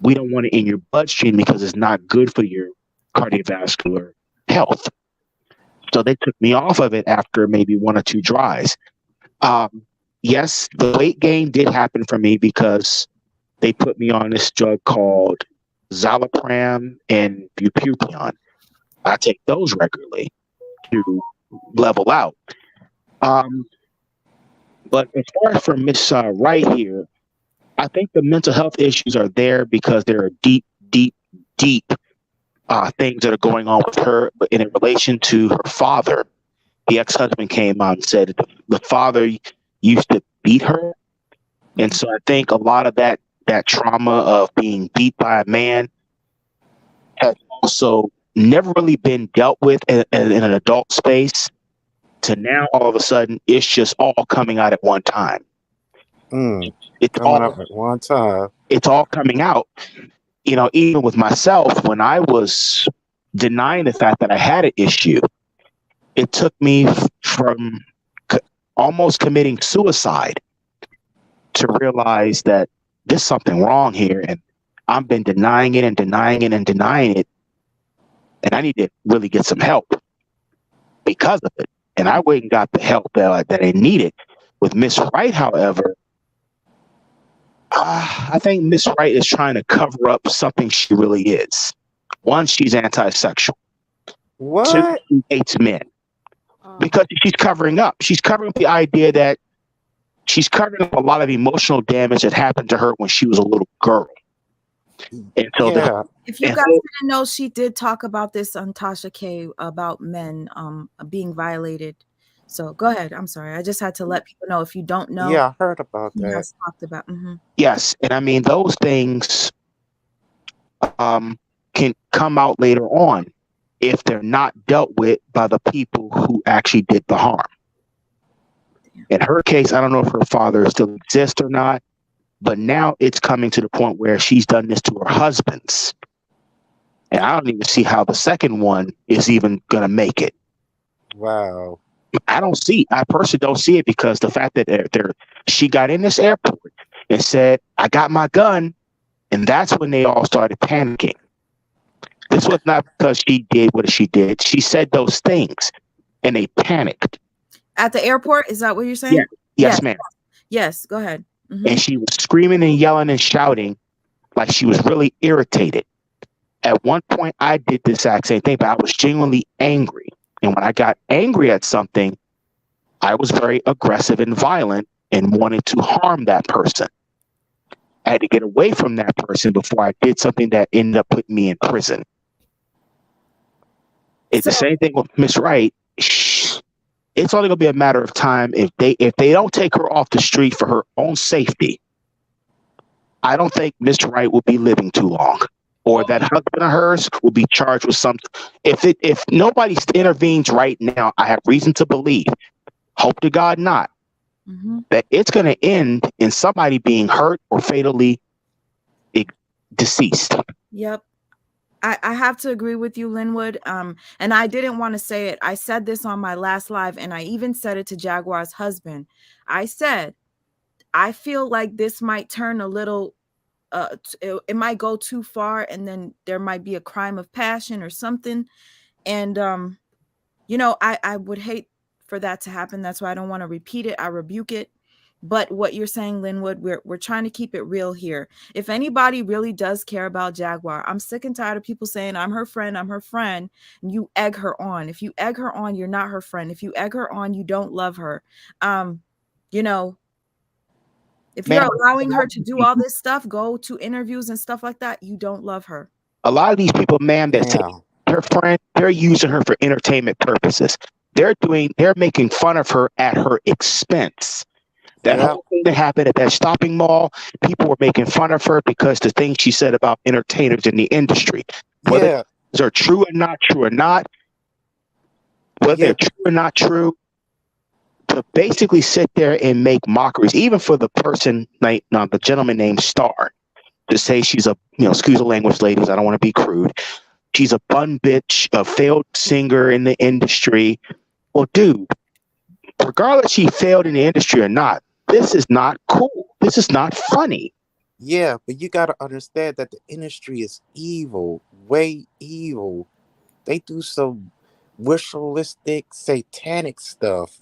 S12: we don't want it in your bloodstream because it's not good for your cardiovascular health." So they took me off of it after maybe 1 or 2 tries. Yes, the weight gain did happen for me because they put me on this drug called Zolapram and bupropion. I take those regularly to level out. But as far as for Miss Wright here, I think the mental health issues are there because there are deep things that are going on with her. But in relation to her father, the ex-husband came out and said the father used to beat her. And so I think a lot of that trauma of being beat by a man has also never really been dealt with in an adult space, to now all of a sudden it's just all coming out at one time.
S11: It's coming up at one time.
S12: It's all coming out. Even with myself, when I was denying the fact that I had an issue, it took me from almost committing suicide to realize that there's something wrong here, and I've been denying it and denying it and denying it, and I need to really get some help because of it. And I went and got the help that I needed. With Miss Wright, however, I think Miss Wright is trying to cover up something she really is. One, she's anti-sexual.
S11: What?
S12: 2, she hates men. Because she's covering up. She's covering up the idea that she's covering up a lot of emotional damage that happened to her when she was a little girl. And so
S1: if you guys didn't know, she did talk about this on Tasha K about men being violated. So go ahead. I'm sorry. I just had to let people know, if you don't know.
S11: Yeah, I heard about that.
S1: Has talked about.
S12: Yes, and I mean those things can come out later on if they're not dealt with by the people who actually did the harm. In her case, I don't know if her father still exists or not, but now it's coming to the point where she's done this to her husbands. And I don't even see how the second one is even going to make it.
S11: Wow.
S12: I personally don't see it, because the fact that she got in this airport and said, "I got my gun," and that's when they all started panicking. This was not because she did what she did. She said those things, and they panicked.
S1: At the airport? Is that what you're saying?
S12: Yeah. Yes, ma'am.
S1: Yes, go ahead.
S12: And she was screaming and yelling and shouting like she was really irritated. At one point, I did the exact same thing, but I was genuinely angry. And when I got angry at something, I was very aggressive and violent and wanted to harm that person. I had to get away from that person before I did something that ended up putting me in prison. It's the same thing with Miss Wright. it's only going to be a matter of time if they don't take her off the street for her own safety. I don't think Mr. Wright will be living too long, or that husband of hers will be charged with something. If nobody intervenes right now, I have reason to believe, hope to God not, that it's going to end in somebody being hurt or fatally deceased.
S1: Yep. I have to agree with you, Linwood. And I didn't want to say it. I said this on my last live, and I even said it to Jaguar's husband. I said, I feel like this might turn a little, it might go too far, and then there might be a crime of passion or something. And, you know, I would hate for that to happen. That's why I don't want to repeat it. I rebuke it. But what you're saying, Linwood, we're trying to keep it real here. If anybody really does care about Jaguar, I'm sick and tired of people saying, I'm her friend, and you egg her on. If you egg her on, you're not her friend. If you egg her on, you don't love her. You know, if you're allowing her to do all this stuff, go to interviews and stuff like that, you don't love her.
S12: A lot of these people, ma'am, that say her friend, they're using her for entertainment purposes. They're making fun of her at her expense. That whole thing that happened at that shopping mall, people were making fun of her because the things she said about entertainers in the industry. Whether they're true or not, whether they're true or not true, to basically sit there and make mockeries, even for the person, like the gentleman named Star, to say she's a, excuse the language, ladies, I don't want to be crude. She's a bun bitch, a failed singer in the industry. Well, dude, regardless she failed in the industry or not, this is not cool. This is not funny.
S11: Yeah, but you got to understand that the industry is evil, way evil. They do some ritualistic, satanic stuff.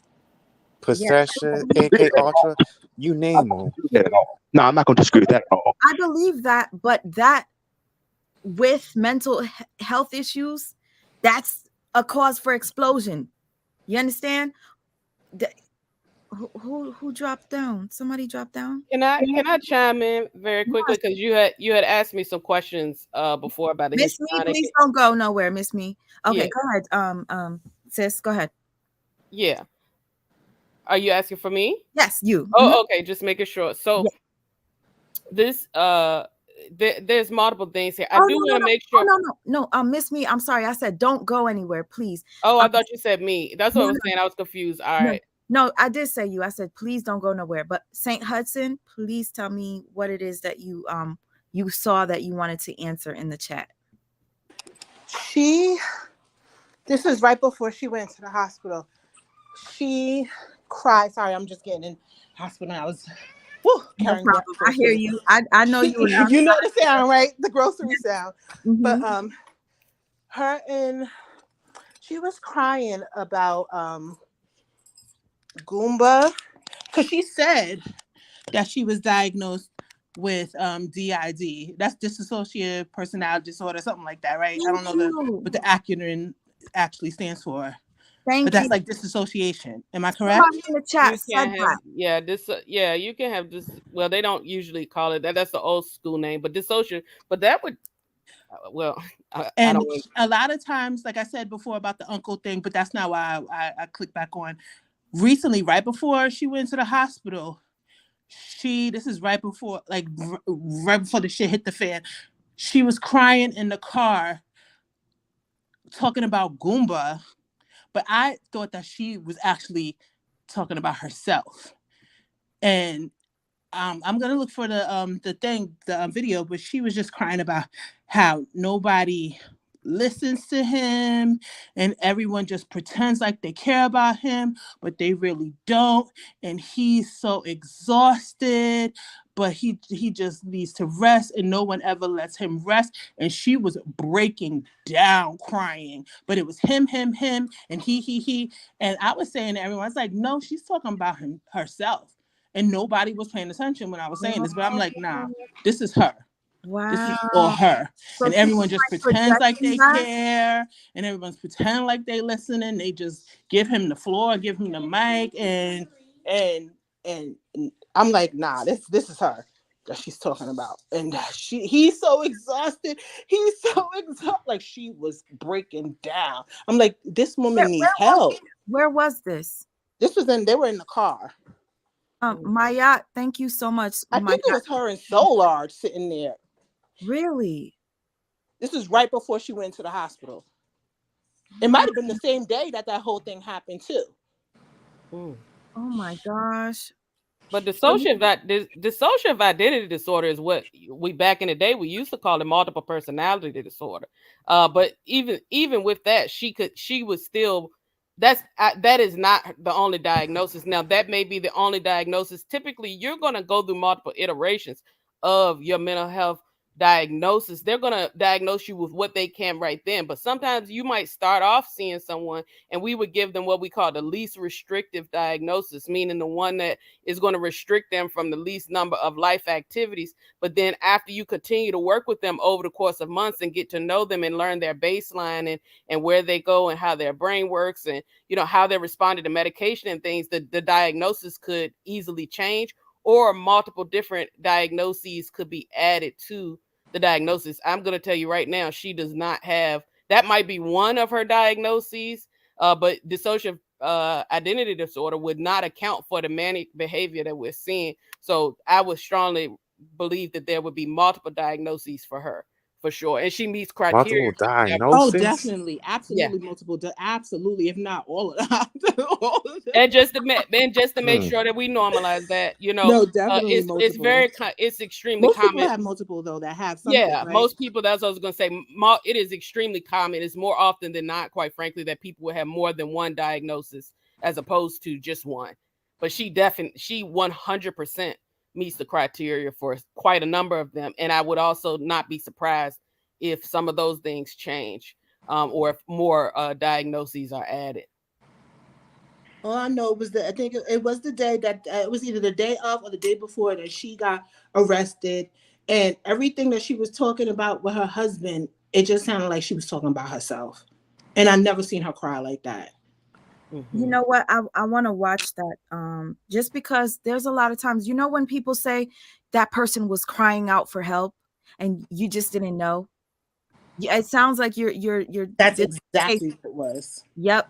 S11: Possession, AK Ultra, you name them.
S12: No, I'm not going to disagree with that at all.
S1: I believe that, but that with mental health issues, that's a cause for explosion. You understand? Who dropped down? Somebody dropped down.
S13: Can I chime in very quickly, because you had asked me some questions before about the
S1: Miss Me, please don't go nowhere, Miss Me. Okay, go ahead. Sis, go ahead.
S13: Yeah. Are you asking for me?
S1: Yes, you.
S13: Oh, okay. Just making sure. So this there's multiple things here. I do want to make sure.
S1: No. Miss Me, I'm sorry. I said don't go anywhere, please.
S13: Oh, I thought you said me. That's what I was saying. I was confused. All right.
S1: No, I did say you. I said please don't go nowhere. But Saint Hudson, please tell me what it is that you saw that you wanted to answer in the chat.
S3: This is right before she went to the hospital. She cried. Sorry, I'm just getting in hospital. I was carrying that.
S1: I hear you. I know you.
S3: You know the sound, right? The grocery sound. But she was crying about Goomba, because she said that she was diagnosed with DID. That's dissociative personality disorder, something like that, right? I don't know what the acronym actually stands for. But that's like disassociation. Am I correct?
S1: In the chat said
S13: that. You can have this. Well, they don't usually call it that. That's the old school name, but dissociation. But that would.
S3: I don't. A lot of times, like I said before about the uncle thing, but that's not why I clicked back on. Recently, right before she went to the hospital, this is right before the shit hit the fan. She was crying in the car, talking about Goomba, but I thought that she was actually talking about herself. And I'm gonna look for the video, but she was just crying about how nobody listens to him and everyone just pretends like they care about him, but they really don't. And he's so exhausted, but he just needs to rest, and no one ever lets him rest. And she was breaking down crying, but it was him, and he. And I was saying to everyone, I was like, no, she's talking about herself. And nobody was paying attention when I was saying this, but I'm like, nah, this is her.
S1: Wow.
S3: This is all her. So and everyone just pretends like they care, and everyone's pretending like they listening. They just give him the floor, give him the mic, and I'm like, nah, this is her. that she's talking about, and he's so exhausted. He's so exhausted. Like, she was breaking down. I'm like, this woman needs help.
S1: Where was this?
S3: This was they were in the car.
S1: Maya, thank you so much.
S3: I think it was her and Solar sitting there.
S1: Really?
S3: This is right before she went to the hospital. It might have been the same day that whole thing happened too.
S1: Oh my gosh.
S13: But dissociative identity disorder is what we back in the day we used to call it multiple personality disorder. But even with that, she was still that is not the only diagnosis. Now that may be the only diagnosis. Typically, you're going to go through multiple iterations of your mental health diagnosis. They're going to diagnose you with what they can right then, but sometimes you might start off seeing someone and we would give them what we call the least restrictive diagnosis, meaning the one that is going to restrict them from the least number of life activities. But then after you continue to work with them over the course of months and get to know them and learn their baseline and where they go and how their brain works and how they're responding to medication and things, the diagnosis could easily change, or multiple different diagnoses could be added to the diagnosis. I'm going to tell you right now, she does not have, that might be one of her diagnoses, but dissociative identity disorder would not account for the manic behavior that we're seeing. So I would strongly believe that there would be multiple diagnoses for her, for sure. And she meets criteria.
S11: Multiple diagnoses?
S3: Oh, definitely. Absolutely. Yeah. Multiple. Absolutely. If not all of them.
S13: And just to make sure that we normalize that,
S3: no, definitely
S13: it's it's extremely
S3: most
S13: common.
S3: People have multiple though that have something.
S13: Yeah,
S3: right?
S13: Most people. That's what I was going to say. It is extremely common. It's more often than not, quite frankly, that people will have more than one diagnosis as opposed to just one. But she 100% meets the criteria for quite a number of them, and I would also not be surprised if some of those things change, or if more diagnoses are added.
S3: All I know was that I think it was the day that it was either the day of or the day before that she got arrested, and everything that she was talking about with her husband, it just sounded like she was talking about herself. And I never seen her cry like that.
S1: Mm-hmm. You know what? I want to watch that just because there's a lot of times, when people say that person was crying out for help and you just didn't know. Yeah, it sounds like you're
S3: that's exactly what it was.
S1: Yep.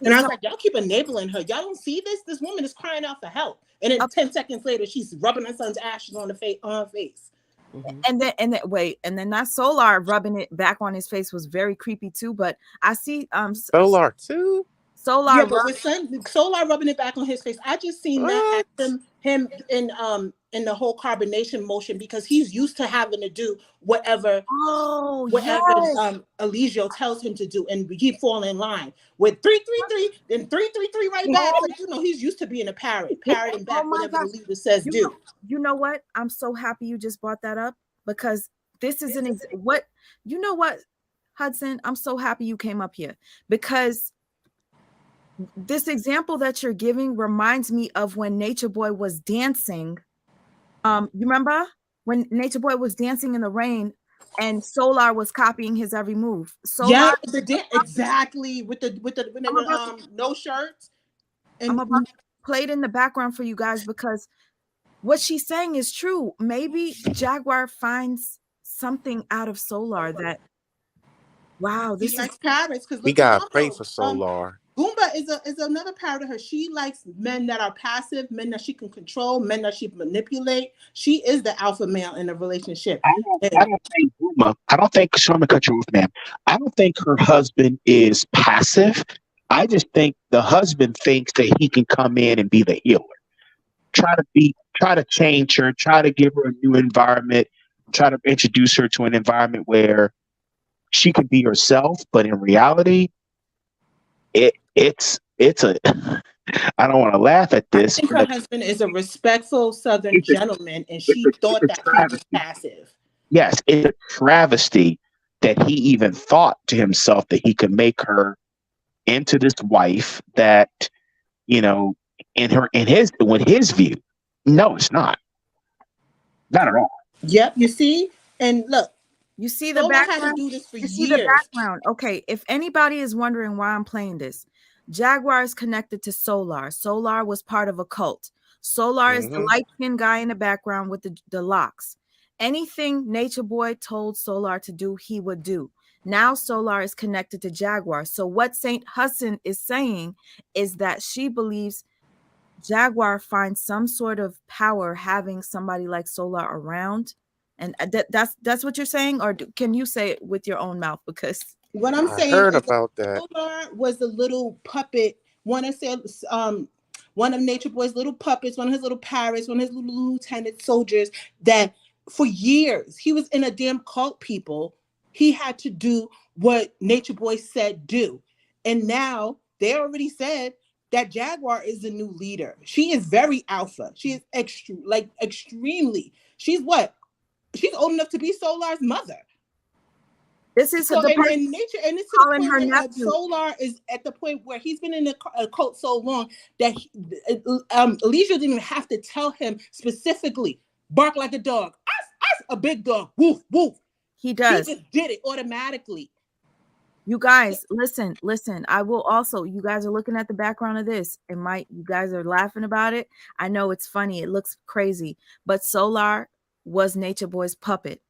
S3: And I was like, y'all keep enabling her. Y'all don't see this? This woman is crying out for help. And then 10 seconds later, she's rubbing her son's ashes on her face.
S1: Mm-hmm. And then that Solar rubbing it back on his face was very creepy too. But I see
S11: Solar too.
S3: Solar, but with Solar rubbing it back on his face. I just seen that him in the whole carbonation motion, because he's used to having to do whatever Eligio tells him to do, and we keep falling in line with 333, then 333 right back. Like, he's used to being a parroting back whatever the leader says do.
S1: You know what? I'm so happy you just brought that up, because this is what Hudson, I'm so happy you came up here, because this example that you're giving reminds me of when Nature Boy was dancing. You remember when Nature Boy was dancing in the rain and Solar was copying his every move?
S3: Solar, exactly, with when they were no shirts.
S1: And I'm about to play it in the background for you guys, because what she's saying is true. Maybe Jaguar finds something out of Solar that, wow, this
S3: is parrots, because
S11: we gotta pray for Solar.
S3: Goomba is another part of her. She likes men that are passive, men that she can control, men that she can manipulate. She is the alpha male in a relationship.
S12: I don't think Goomba. I don't think. So I'm gonna cut you off, ma'am. I don't think her husband is passive. I just think the husband thinks that he can come in and be the healer. Try to change her. Try to give her a new environment. Try to introduce her to an environment where she can be herself. But in reality, it's a I don't want to laugh at this.
S3: I think her husband is a respectful Southern gentleman, and she thought that he was passive.
S12: Yes, it's a travesty that he even thought to himself that he could make her into this wife that, in his view. No, it's not. Not at all.
S3: Yep, you see? And look,
S1: you see the background. Had to do this for years. See the background. Okay, if anybody is wondering why I'm playing this, Jaguar is connected to Solar. Solar was part of a cult. Solar is the light-skinned guy in the background with the locks. Anything Nature Boy told Solar to do, he would do. Now Solar is connected to Jaguar. So what Saint Hudson is saying is that she believes Jaguar finds some sort of power having somebody like Solar around. And that's what you're saying, or can you say it with your own mouth? Because
S3: what I'm
S11: I
S3: saying
S11: heard
S3: is
S11: about that.
S3: Solar was the little puppet. One of Nature Boy's little puppets, one of his little parrots, one of his little lieutenant soldiers. That for years he was in a damn cult. People, he had to do what Nature Boy said do, and now they already said that Jaguar is the new leader. She is very alpha. She is extremely. She's what? She's old enough to be Solar's mother.
S1: This is
S3: So
S1: the
S3: in
S1: person
S3: nature, and it's to the
S1: calling
S3: point
S1: her
S3: where
S1: nephew.
S3: Solar is at the point where he's been in a cult so long that Alicia didn't even have to tell him specifically, bark like a dog, a big dog, woof, woof.
S1: He does.
S3: He just did it automatically.
S1: You guys, listen. I will also, you guys are looking at the background of this. You guys are laughing about it. I know it's funny. It looks crazy. But Solar was Nature Boy's puppet.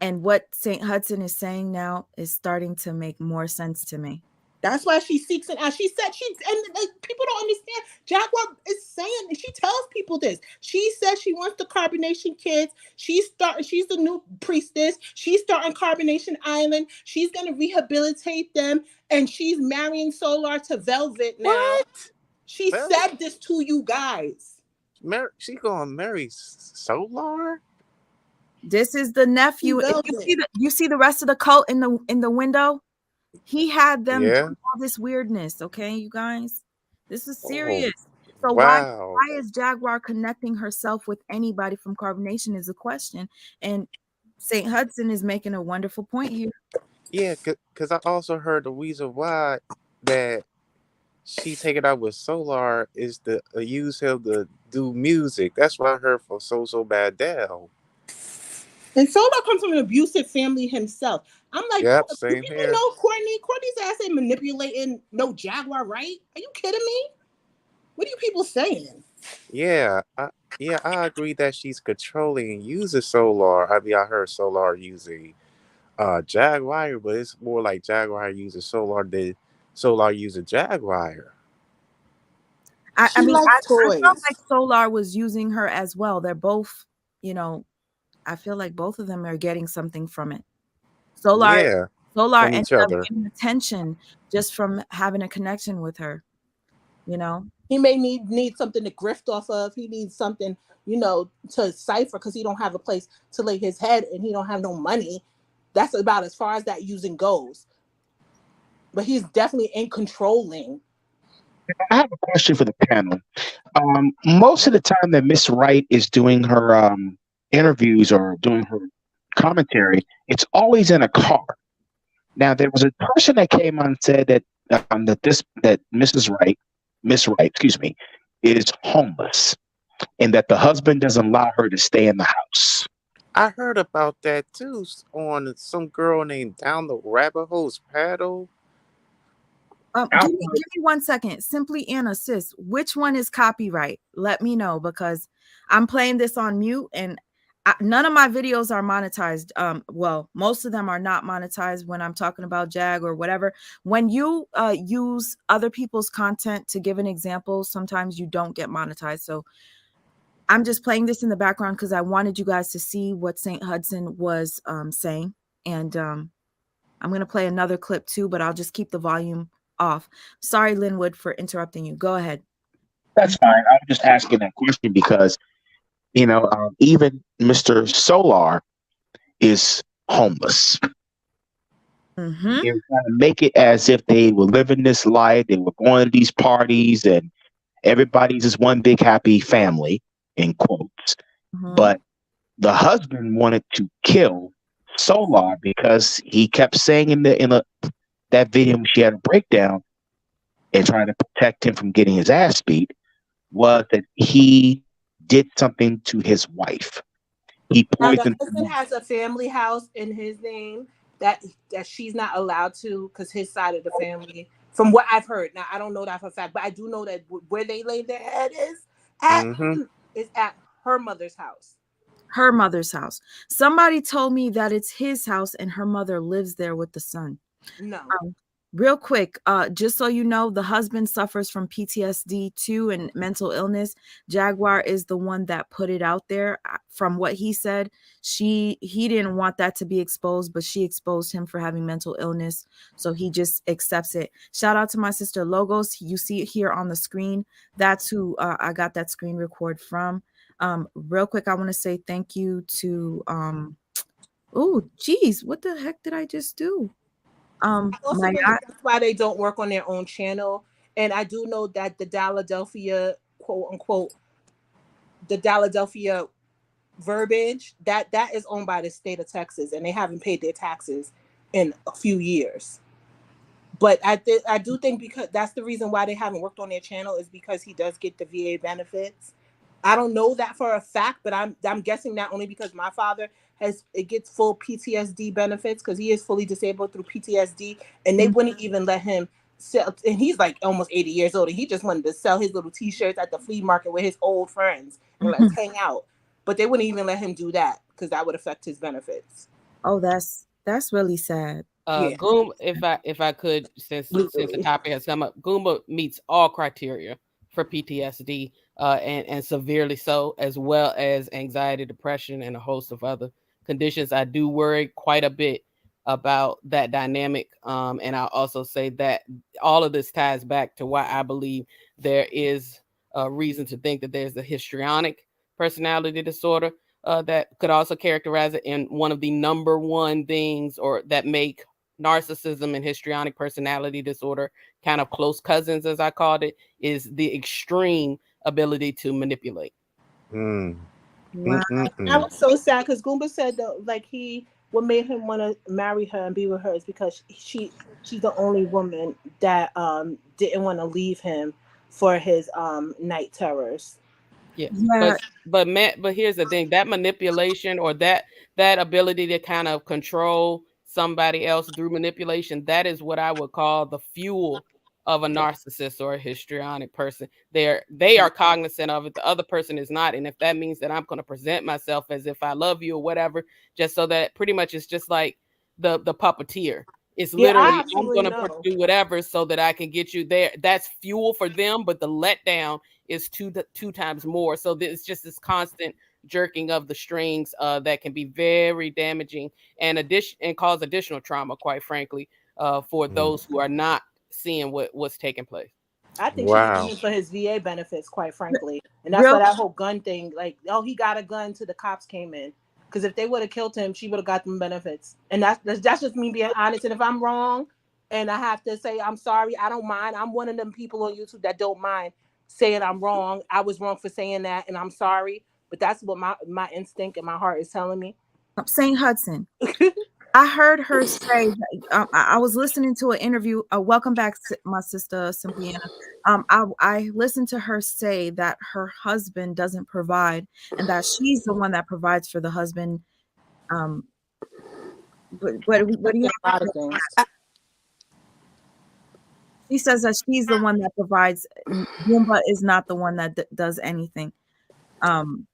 S1: And what St. Hudson is saying now is starting to make more sense to me.
S3: That's why she seeks it out. She said people don't understand. Jaguar is saying, she tells people this. She says she wants the Carbonation kids. She's the new priestess. She's starting Carbonation Island. She's gonna rehabilitate them, and she's marrying Solar to Velvet now.
S11: What?
S3: She said this to you guys.
S11: She gonna marry Solar?
S1: This is the nephew. You see the rest of the cult in the window? He had them do all this weirdness, okay, you guys? This is serious. So
S11: wow.
S1: why is Jaguar connecting herself with anybody from Carbonation is a question. And St. Hudson is making a wonderful point here.
S11: Yeah, because I also heard the reason why that she take it out with Solar is to use him to do music. That's what I heard from So Bad Dell.
S3: And Solar comes from an abusive family himself. I'm like,
S11: yep, same
S3: do
S11: here.
S3: You know Courtney's ass ain't manipulating no Jaguar, right? Are you kidding me? What are you people saying?
S11: Yeah, I agree that she's controlling and using Solar. I mean, I heard Solar using Jaguar, but it's more like Jaguar using Solar than Solar using Jaguar.
S1: I felt like Solar was using her as well. They're both, I feel like both of them are getting something from it. Solar
S11: from
S1: ended
S11: each
S1: up
S11: other.
S1: getting attention just from having a connection with her.
S3: He may need something to grift off of. He needs something, to cipher because he don't have a place to lay his head and he don't have no money. That's about as far as that using goes. But he's definitely in controlling.
S12: I have a question for the panel. Most of the time that Miss Wright is doing her interviews or doing her commentary, it's always in a car. Now there was a person that came on and said that Miss Wright, is homeless, and that the husband doesn't allow her to stay in the house.
S11: I heard about that too on some girl named Down the Rabbit Hole's Paddle.
S1: Give me 1 second. Simply Anna, sis, which one is copyright? Let me know, because I'm playing this on mute and none of my videos are monetized. Well, most of them are not monetized when I'm talking about Jag or whatever. When you use other people's content to give an example, sometimes you don't get monetized. So I'm just playing this in the background because I wanted you guys to see what St. Hudson was saying. And I'm going to play another clip too, but I'll just keep the volume off. Sorry, Linwood, for interrupting you. Go ahead.
S12: That's fine. I'm just asking that question because, even Mr. Solar is homeless.
S1: Mm-hmm.
S12: They're trying to make it as if they were living this life. They were going to these parties and everybody's just one big happy family, in quotes.
S1: Mm-hmm.
S12: But the husband wanted to kill Solar because he kept saying in that video when she had a breakdown and trying to protect him from getting his ass beat, was that he did something to his wife. He poisoned.
S3: Now, the husband has a family house in his name that she's not allowed to because his side of the family, from what I've heard. Now, I don't know that for a fact, but I do know that where they lay their head is
S11: Mm-hmm.
S10: Is at her mother's house.
S1: Her mother's house. Somebody told me that it's his house and her mother lives there with the son.
S10: No.
S1: Real quick, just so you know, the husband suffers from PTSD too and mental illness. Jaguar is the one that put it out there. From what he said, he didn't want that to be exposed, but she exposed him for having mental illness, so he just accepts it. Shout out to my sister Logos. You see it here on the screen. That's who I got that screen record from. Real quick, I want to say thank you to oh geez, what the heck did I just do?
S10: I also
S1: My
S10: believe that's why they don't work on their own channel. And I do know that the Philadelphia, quote unquote, the Philadelphia verbiage, that is owned by the state of Texas, and they haven't paid their taxes in a few years. But I do think because that's the reason why they haven't worked on their channel is because he does get the VA benefits. I don't know that for a fact, but I'm guessing that only because my father gets full PTSD benefits because he is fully disabled through PTSD, and they wouldn't even let him sell. And he's like almost 80 years old, and he just wanted to sell his little T-shirts at the flea market with his old friends and let's hang out. But they wouldn't even let him do that because that would affect his benefits.
S1: Oh, that's really sad.
S10: Yeah,
S13: Goomba, if I could, since the topic has come up, Goomba meets all criteria for PTSD, and severely so, as well as anxiety, depression, and a host of other conditions. I do worry quite a bit about that dynamic, and I'll also say that all of this ties back to why I believe there is a reason to think that there's a histrionic personality disorder, that could also characterize it. And one of the number one things or that make narcissism and histrionic personality disorder kind of close cousins, as I called it, is the extreme ability to manipulate.
S11: Mm.
S1: Wow.
S10: I
S11: Mm-mm-mm.
S10: was so sad because Goomba said that like what made him want to marry her and be with her is because she's the only woman that didn't want to leave him for his night terrors.
S13: Yeah,
S1: Yeah,
S13: but here's the thing: that manipulation or that ability to kind of control somebody else through manipulation, that is what I would call the fuel of a narcissist or a histrionic person. They are cognizant of it. The other person is not, and if that means that I'm going to present myself as if I love you or whatever, just so that pretty much it's just like the puppeteer. It's
S10: Yeah, I
S13: literally I'm
S10: absolutely
S13: going to
S10: know.
S13: do whatever so that I can get you there. That's fuel for them, but the letdown is two times more. So it's just this constant jerking of the strings, that can be very damaging and cause additional trauma, quite frankly, for
S11: Mm.
S13: those who are not seeing what's taking place.
S10: I think she used
S11: Wow.
S10: him for his VA benefits, quite frankly, and that's why
S1: real
S10: that whole gun thing. Like, oh, he got a gun till the cops came in. Because if they would have killed him, she would have got them benefits. And that's just me being honest. And if I'm wrong, and I have to say I'm sorry, I don't mind. I'm one of them people on YouTube that don't mind saying I'm wrong. I was wrong for saying that, and I'm sorry. But that's what my instinct and my heart is telling me.
S1: Saint Hudson. I heard her say, I was listening to an interview. Welcome back, my sister Simpliana. I listened to her say that her husband doesn't provide, and that she's the one that provides for the husband. Um, what do you
S10: A lot of things.
S1: She says that she's the one that provides. Goomba is not the one that does anything. Um,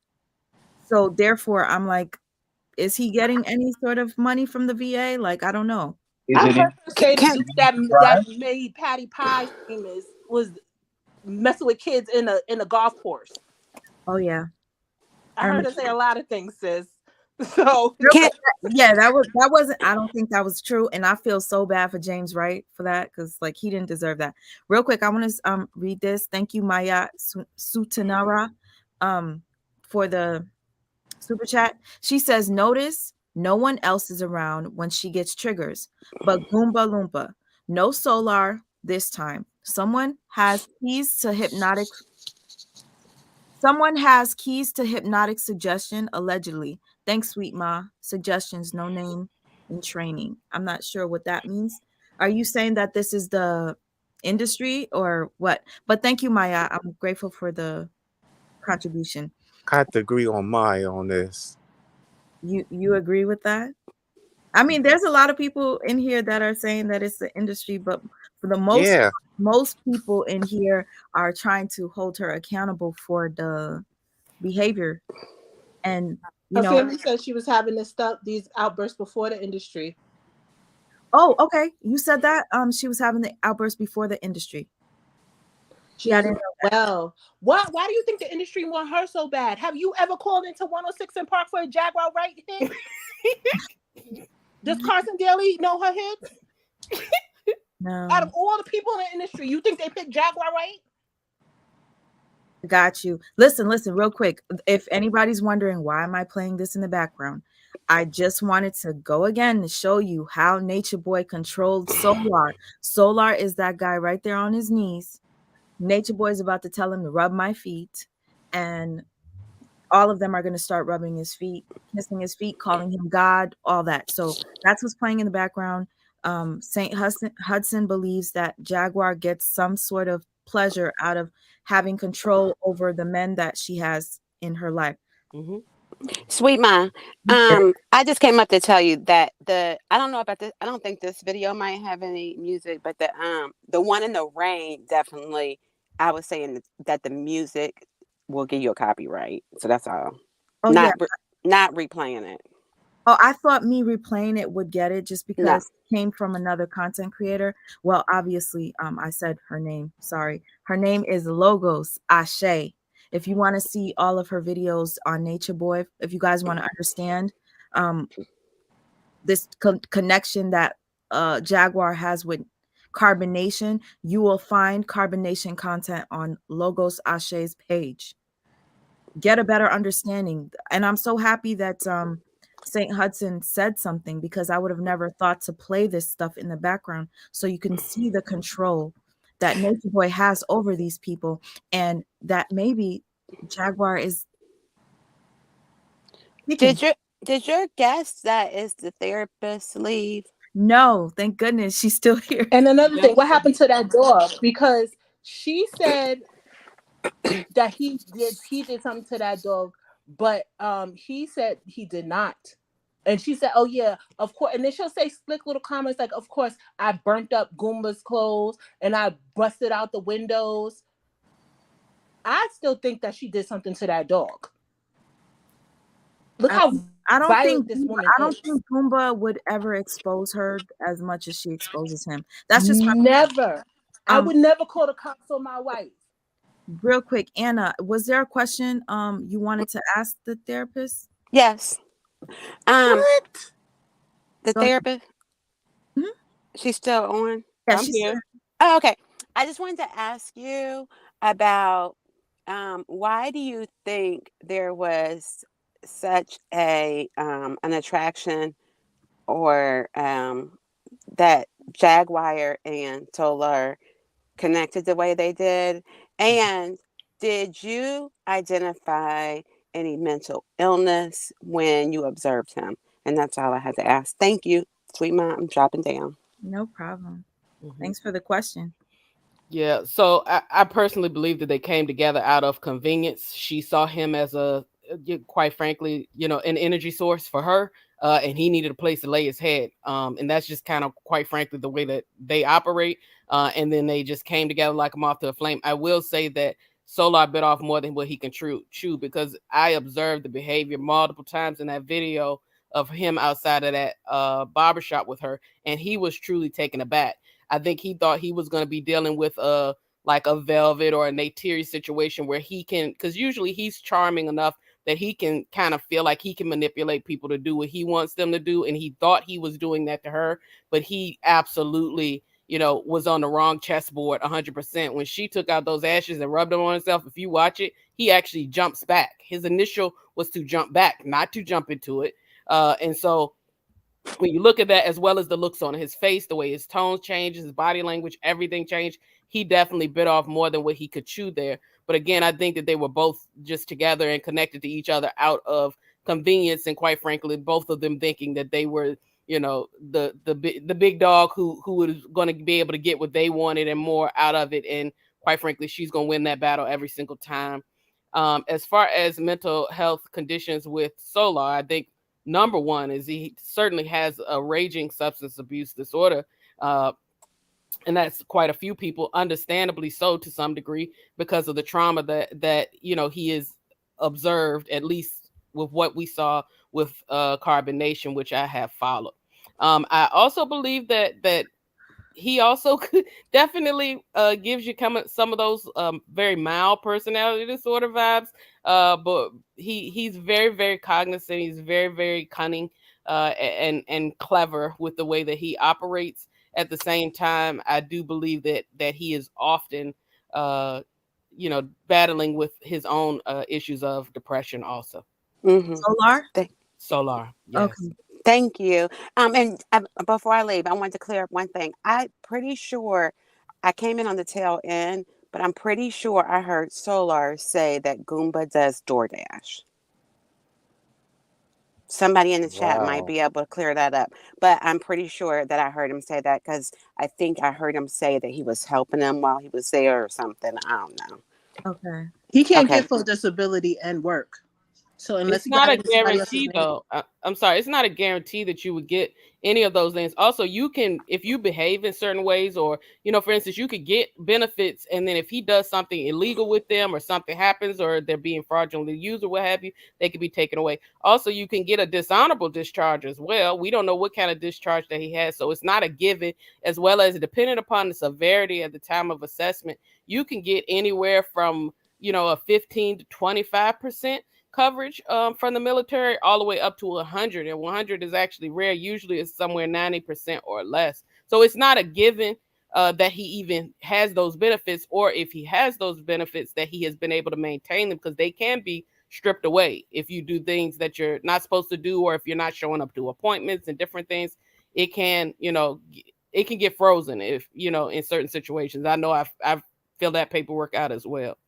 S1: so therefore, I'm like, is he getting any sort of money from the VA? Like, I don't know.
S10: I
S5: Is it
S10: heard
S5: in?
S10: her say the
S8: Can
S10: dude that made Patty Pie famous was messing with kids in a golf course.
S1: Oh yeah,
S10: I
S1: I
S10: heard
S1: remember.
S10: her say a lot of things, sis. So
S1: Real
S8: can
S1: quick, yeah, that wasn't. I don't think that was true, and I feel so bad for James Wright for that because like he didn't deserve that. Real quick, I want to read this. Thank you, Maya Sutanara, for the super chat. She says, "Notice no one else is around when she gets triggers, but Goomba Loompa, no Solar this time. Someone has keys to hypnotic suggestion, allegedly. Thanks, sweet ma. Suggestions, no name in training. I'm not sure what that means. Are you saying that this is the industry or what? But thank you, Maya. I'm grateful for the contribution.
S11: I have to agree on Maya on this.
S1: You agree with that? I mean, there's a lot of people in here that are saying that it's the industry, but for the
S11: Yeah.
S1: most people in here are trying to hold her accountable for the behavior. And
S3: Her family said she was having these outbursts before the industry.
S1: Oh, okay. You said that she was having the outburst before the industry.
S3: She's well. Why do you think the industry want her so bad? Have you ever called into 106 in Park for a Jaguar Wright hit? Does Carson Daly know her hits?
S1: No.
S3: Out of all the people in the industry, you think they picked Jaguar Wright?
S1: Got you. Listen, real quick. If anybody's wondering why am I playing this in the background, I just wanted to go again to show you how Nature Boy controlled Solar. Solar is that guy right there on his knees. Nature Boy is about to tell him to rub my feet, and all of them are going to start rubbing his feet, kissing his feet, calling him God, all that. So that's what's playing in the background. St. Hudson believes that Jaguar gets some sort of pleasure out of having control over the men that she has in her life.
S8: Mm-hmm. Sweet Ma, I just came up to tell you that I don't know about this. I don't think this video might have any music, but the one in the rain definitely. I was saying that the music will give you a copyright, so that's all.
S1: Oh yeah,
S8: not replaying it.
S1: Oh, I thought me replaying it would get it just
S8: No.
S1: because it came from another content creator. Well, obviously, I said her name. Sorry. Her name is Logos Ashe. If you want to see all of her videos on Nature Boy, if you guys want to understand this connection that Jaguar has with Carbonation, you will find Carbonation content on Logos Ashe's page. Get a better understanding. And I'm so happy that St. Hudson said something, because I would have never thought to play this stuff in the background so you can see the control that Nature Boy has over these people, and that maybe Jaguar is speaking.
S8: Did your guess that is the therapist leave?
S1: No, thank goodness she's still here.
S3: And another thing, what happened to that dog? Because she said that he did something to that dog, but he said he did not. And she said, "Oh yeah, of course." And then she'll say slick little comments like, "Of course, I burnt up Goomba's clothes and I busted out the windows." I still think that she did something to that dog. Look how violent this woman is.
S1: I don't think Goomba would ever expose her as much as she exposes him. That's just
S3: never. I would never call the cops on my wife.
S1: Real quick, Anna, was there a question you wanted to ask the therapist?
S8: Yes.
S11: What?
S8: The therapist?
S1: Mm-hmm.
S8: She's still on?
S1: Yeah, she's here.
S8: Oh, okay. I just wanted to ask you about why do you think there was such an attraction, or that Jaguar and Solar connected the way they did? And did you identify any mental illness when you observed him? And that's all I had to ask. Thank you, sweet mom. I'm dropping down.
S1: No problem. Thanks for the question.
S13: Yeah, so I personally believe that they came together out of convenience. She saw him as quite frankly, an energy source for her, and he needed a place to lay his head. And that's just kind of, quite frankly, the way that they operate. And then they just came together like a moth to a flame. I will say that Solar bit off more than what he can chew, because I observed the behavior multiple times in that video of him outside of that barbershop with her, and he was truly taken aback. I think he thought he was going to be dealing with like a Velvet or a Neytiri situation where he can, because usually he's charming enough that he can kind of feel like he can manipulate people to do what he wants them to do. And he thought he was doing that to her, but he absolutely, was on the wrong chessboard 100%. When she took out those ashes and rubbed them on himself, if you watch it, he actually jumps back. His initial was to jump back, not to jump into it. And so when you look at that, as well as the looks on his face, the way his tones changed, his body language, everything changed. He definitely bit off more than what he could chew there. But again, I think that they were both just together and connected to each other out of convenience, and quite frankly, both of them thinking that they were, the big dog who was going to be able to get what they wanted and more out of it. And quite frankly, she's going to win that battle every single time. As far as mental health conditions with Solar, I think number one is he certainly has a raging substance abuse disorder. And that's quite a few people, understandably so to some degree, because of the trauma that he is observed, at least with what we saw with Carbonation, which I have followed. I also believe that he also definitely gives you some of those very mild personality disorder vibes. But he's very, very cognizant. He's very, very cunning and clever with the way that he operates. At the same time, I do believe that he is often, battling with his own issues of depression also.
S8: Mm-hmm.
S1: Solar?
S13: Solar, yes.
S1: Okay.
S8: Thank you. And before I leave, I want to clear up one thing. I'm pretty sure I came in on the tail end, but I'm pretty sure I heard Solar say that Goomba does DoorDash. Somebody in the chat might
S11: Wow.
S8: be able to clear that up, but I'm pretty sure that I heard him say that because I think I heard him say that he was helping them while he was there or something. I don't know.
S1: Okay.
S3: He can't
S8: Okay.
S3: get full disability and work. So unless
S13: It's
S3: he
S13: not
S3: got
S13: a
S3: it in somebody else's
S13: guarantee,
S3: name.
S13: though. I'm sorry. It's not a guarantee that you would get any of those things. Also, you can, if you behave in certain ways, or, for instance, you could get benefits. And then if he does something illegal with them, or something happens, or they're being fraudulently used or what have you, they could be taken away. Also, you can get a dishonorable discharge as well. We don't know what kind of discharge that he has. So it's not a given, as well as depending upon the severity at the time of assessment, you can get anywhere from, a 15 to 25% coverage from the military, all the way up to 100, and 100 is actually rare. Usually it's somewhere 90% or less. So it's not a given that he even has those benefits, or if he has those benefits, that he has been able to maintain them, because they can be stripped away if you do things that you're not supposed to do, or if you're not showing up to appointments and different things. It can it can get frozen if in certain situations. I know I've filled that paperwork out as well.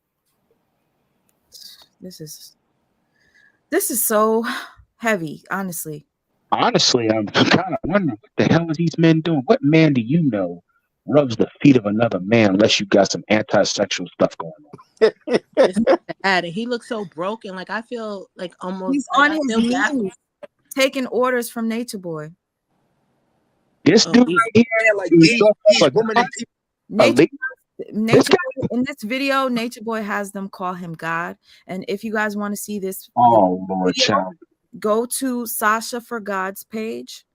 S1: This is so heavy, honestly.
S12: Honestly, I'm kind of wondering what the hell are these men doing? What man do you know rubs the feet of another man unless you got some anti-sexual stuff going on?
S3: It's not bad. And he looks so broken. Like I feel like almost
S1: He's
S3: like
S1: on
S3: I
S1: his
S3: feel bad for him.
S1: knees, taking orders from Nature Boy.
S12: This dude
S3: he-
S12: right here,
S5: like
S12: he was
S5: these
S12: talking about
S5: women and people.
S1: Nature
S12: This guy.
S1: Boy, in this video, Nature Boy has them call him God. And if you guys want to see this
S12: Oh Lord,
S1: video,
S12: child.
S1: go to Sasha for God's page.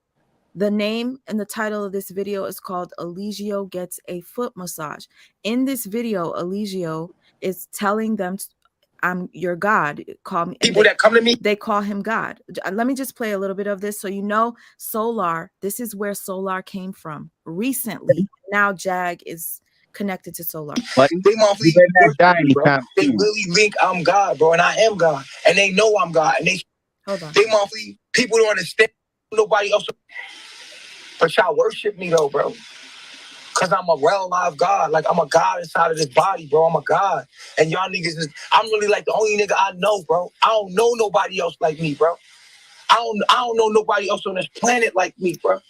S1: The name and the title of this video is called Eligio Gets a Foot Massage. In this video, Eligio is telling them, I'm your God. Call me.
S5: People that come to me,
S1: they call him God. Let me just play a little bit of this so you know Solar. This is where Solar came from recently. Now Jag is connected to Solar.
S12: Buddy,
S5: they motherfuckers
S12: you better not die
S5: worship me, bro.
S12: anytime
S5: They
S12: soon.
S5: really think I'm God, bro, and I am God, and they know I'm God, and
S1: Hold on.
S5: they motherfuckers, people don't understand. Nobody else, but y'all worship me though, bro. Cause I'm a real live God. Like I'm a God inside of this body, bro. I'm a God. And y'all niggas I'm really like the only nigga I know, bro. I don't know nobody else like me, bro. I don't know nobody else on this planet like me, bro.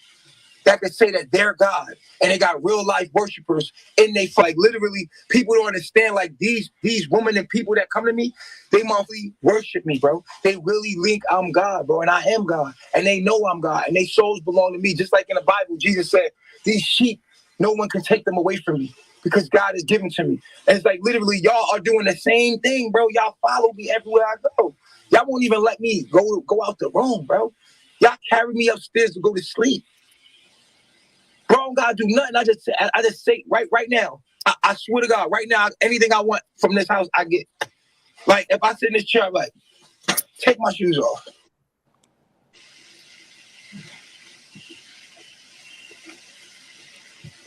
S5: That could say that they're God. And they got real life worshipers in they like literally people don't understand like these women and people that come to me, they mostly worship me, bro. They really link I'm God, bro, and I am God. And they know I'm God. And they souls belong to me. Just like in the Bible, Jesus said, these sheep, no one can take them away from me because God is given to me. And it's like literally y'all are doing the same thing, bro. Y'all follow me everywhere I go. Y'all won't even let me go out the room, bro. Y'all carry me upstairs to go to sleep. Bro, I don't gotta do nothing. I just say right now. I swear to God, right now, anything I want from this house, I get. Like if I sit in this chair, I'm like, take my shoes off.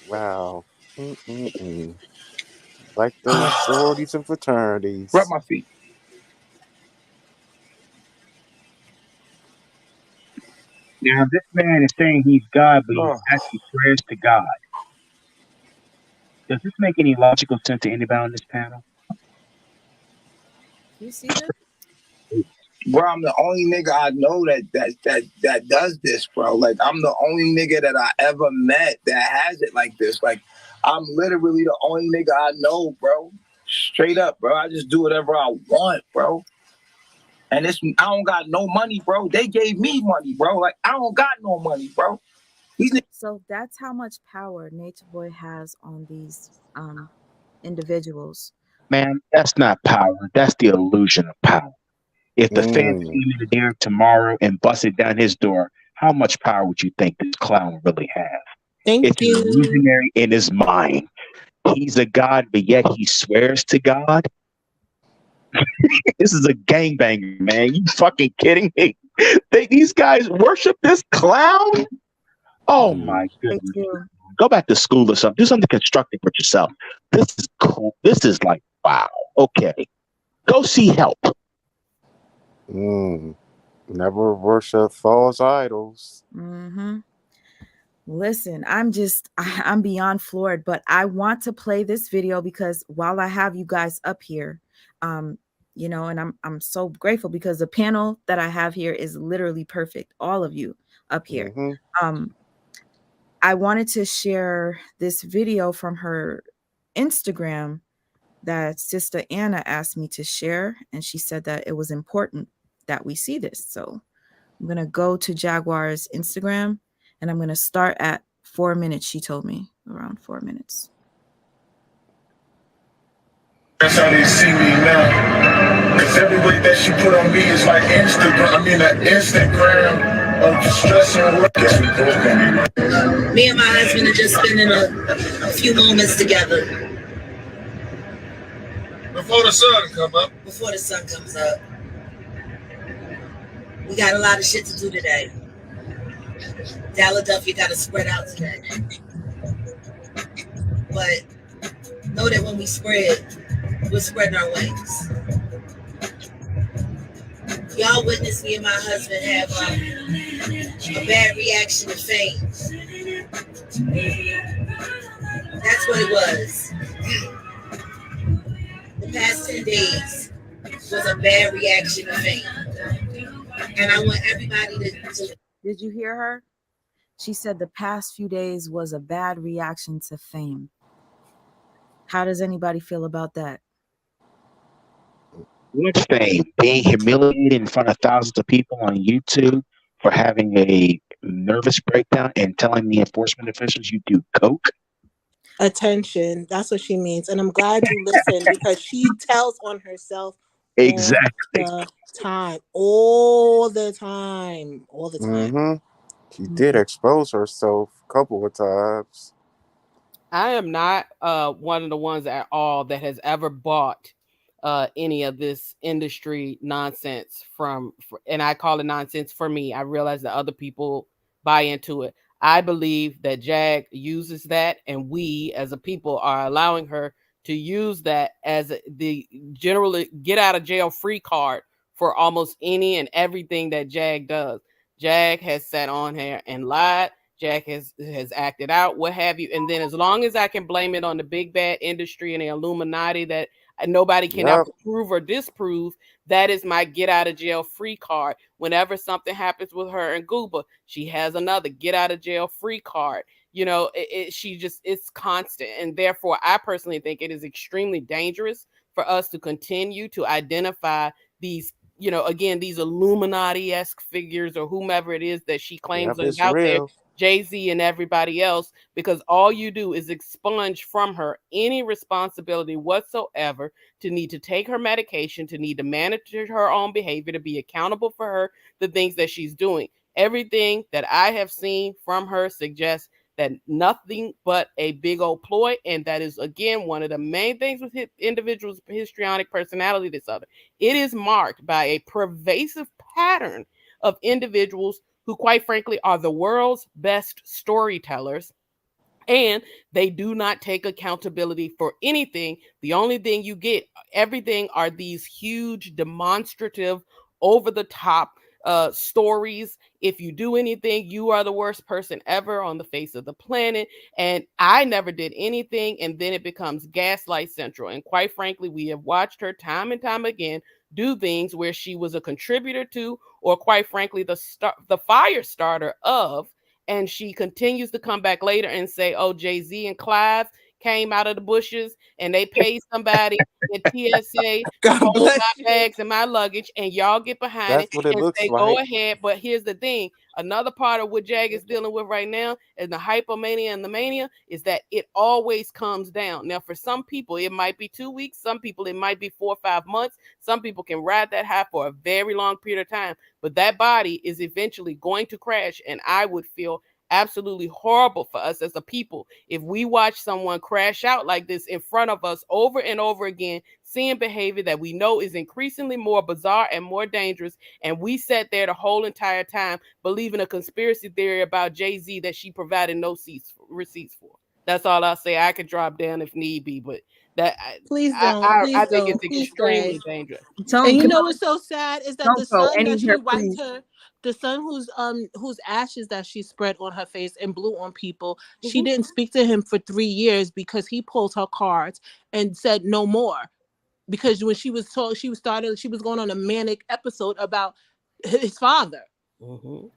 S11: Wow. Like those sororities and fraternities.
S5: Rub my feet.
S12: Now this man is saying he's God, but he's asking prayers to God. Does this make any logical sense to anybody on this panel?
S1: You see this?
S5: Bro, I'm the only nigga I know that does this, bro. Like I'm the only nigga that I ever met that has it like this. Like I'm literally the only nigga I know, bro. Straight up, bro. I just do whatever I want, bro. And I don't got no money, bro. They gave me money, bro. Like, I don't got no money, bro.
S1: So that's how much power Nature Boy has on these individuals.
S12: Man, that's not power. That's the illusion of power. If the fans
S11: Mm.
S12: came in there tomorrow and busted down his door, how much power would you think this clown really have?
S3: Thank
S12: It's an
S3: you.
S12: illusionary in his mind. He's a god, but yet he swears to God. This is a gangbanger, man. You fucking kidding me? These guys worship this clown? Oh my
S1: They
S12: goodness.
S1: do.
S12: Go back to school or something. Do something constructive with yourself. This is cool. This is like, wow. Okay. Go see help.
S11: Never worship false idols.
S1: Mm-hmm. Listen, I'm beyond floored, but I want to play this video because while I have you guys up here, and I'm so grateful because the panel that I have here is literally perfect. All of you up here. I wanted to share this video from her Instagram that Sister Anna asked me to share, and she said that it was important that we see this. So I'm going to go to Jaguar's Instagram and I'm going to start at 4 minutes. She told me around 4 minutes.
S14: That's how they see me now. Cause every weight that she put on me is like an Instagram of stress and work. Guess we both gonna be right.
S2: Me and my husband are just spending a few moments together.
S14: Before the sun come up.
S2: Before the sun comes up. We got a lot of shit to do today. Philadelphia got to spread out today. But know that when we spread, we're spreading our wings. Y'all witnessed me and my husband have a bad reaction to fame. That's what it was. The past 10 days was a bad reaction to fame. And I want everybody to...
S1: Did you hear her? She said the past few days was a bad reaction to fame. How does anybody feel about that?
S12: What fame? Being humiliated in front of thousands of people on YouTube for having a nervous breakdown and telling the enforcement officials you do coke?
S3: Attention. That's what she means. And I'm glad you listened because she tells on herself
S12: Exactly.
S3: all the time. All the time. All the time.
S11: She did expose herself a couple of times.
S13: I am not one of the ones at all that has ever bought any of this industry nonsense and I call it nonsense for me. I realize that other people buy into it. I believe that Jag uses that, and we as a people are allowing her to use that as the generally get out of jail free card for almost any and everything that Jag does. Jag has sat on here and lied. Jack has acted out, what have you. And then as long as I can blame it on the big bad industry and the Illuminati that nobody can ever prove or disprove, that is my get out of jail free card. Whenever something happens with her and Gooba, she has another get out of jail free card. You know, it's constant. And therefore, I personally think it is extremely dangerous for us to continue to identify these, you know, again, these Illuminati-esque figures or whomever it is that she claims is out there. Jay-Z and everybody else, because all you do is expunge from her any responsibility whatsoever to need to take her medication, to need to manage her own behavior, to be accountable for her, the things that she's doing. Everything that I have seen from her suggests that nothing but a big old ploy, and that is, again, one of the main things with individuals' histrionic personality disorder. It is marked by a pervasive pattern of individuals who, quite frankly, are the world's best storytellers, and they do not take accountability for anything. The only thing you get, everything, are these huge, demonstrative, over-the-top stories. If you do anything, you are the worst person ever on the face of the planet. And I never did anything, and then it becomes Gaslight Central. And quite frankly, we have watched her time and time again do things where she was a contributor to, or quite frankly, the fire starter of, and she continues to come back later and say, oh, Jay-Z and Clive came out of the bushes and they paid somebody in TSA to
S9: God
S13: hold
S9: bless
S13: my
S9: you.
S13: bags and my luggage, and y'all get behind it
S11: That's what it
S13: and
S11: looks
S13: say, go
S11: like.
S13: ahead. But here's the thing. Another part of what Jag is dealing with right now is the hypomania and the mania is that it always comes down. Now, for some people, it might be 2 weeks. Some people, it might be 4 or 5 months. Some people can ride that high for a very long period of time. But that body is eventually going to crash, and I would feel absolutely horrible for us as a people if we watch someone crash out like this in front of us over and over again, seeing behavior that we know is increasingly more bizarre and more dangerous, and we sat there the whole entire time believing a conspiracy theory about Jay-Z that she provided no receipts for. That's all I'll say. I could drop down if need be, but that
S3: Please don't. Please
S13: I think
S3: don't.
S13: it's
S3: Please stay.
S13: extremely dangerous.
S3: And you
S1: Don't
S3: know what's so sad is that the
S1: don't go
S3: son that she
S1: anywhere,
S3: wiped
S1: please.
S3: her, the son whose ashes that she spread on her face and blew on people, she
S13: Mhm.
S3: didn't speak to him for 3 years because he pulled her cards and said no more. Because when she was told she was going on a manic episode about his father.
S13: Mhm.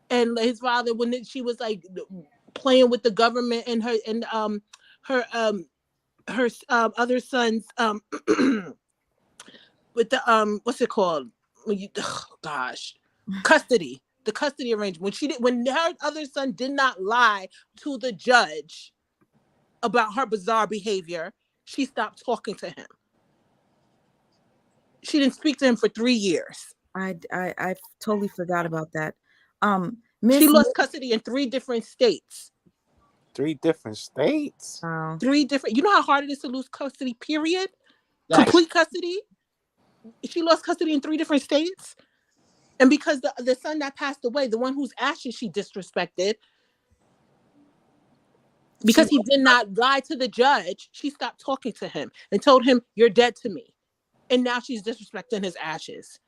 S3: And his father, when she was like playing with the government and her other sons with the what's it called when you gosh, custody, the custody arrangement, when her other son did not lie to the judge about her bizarre behavior, she stopped talking to him. She didn't speak to him for 3 years.
S1: I totally forgot about that.
S3: She
S1: Miss
S3: lost custody in 3 different states.
S11: 3 different states.
S3: 3 different. You know how hard it is to lose custody, period? Complete custody. She lost custody in 3 different states. And because the son that passed away, the one whose ashes she disrespected, because he did not lie to the judge, she stopped talking to him and told him, "You're dead to me." And now she's disrespecting his ashes.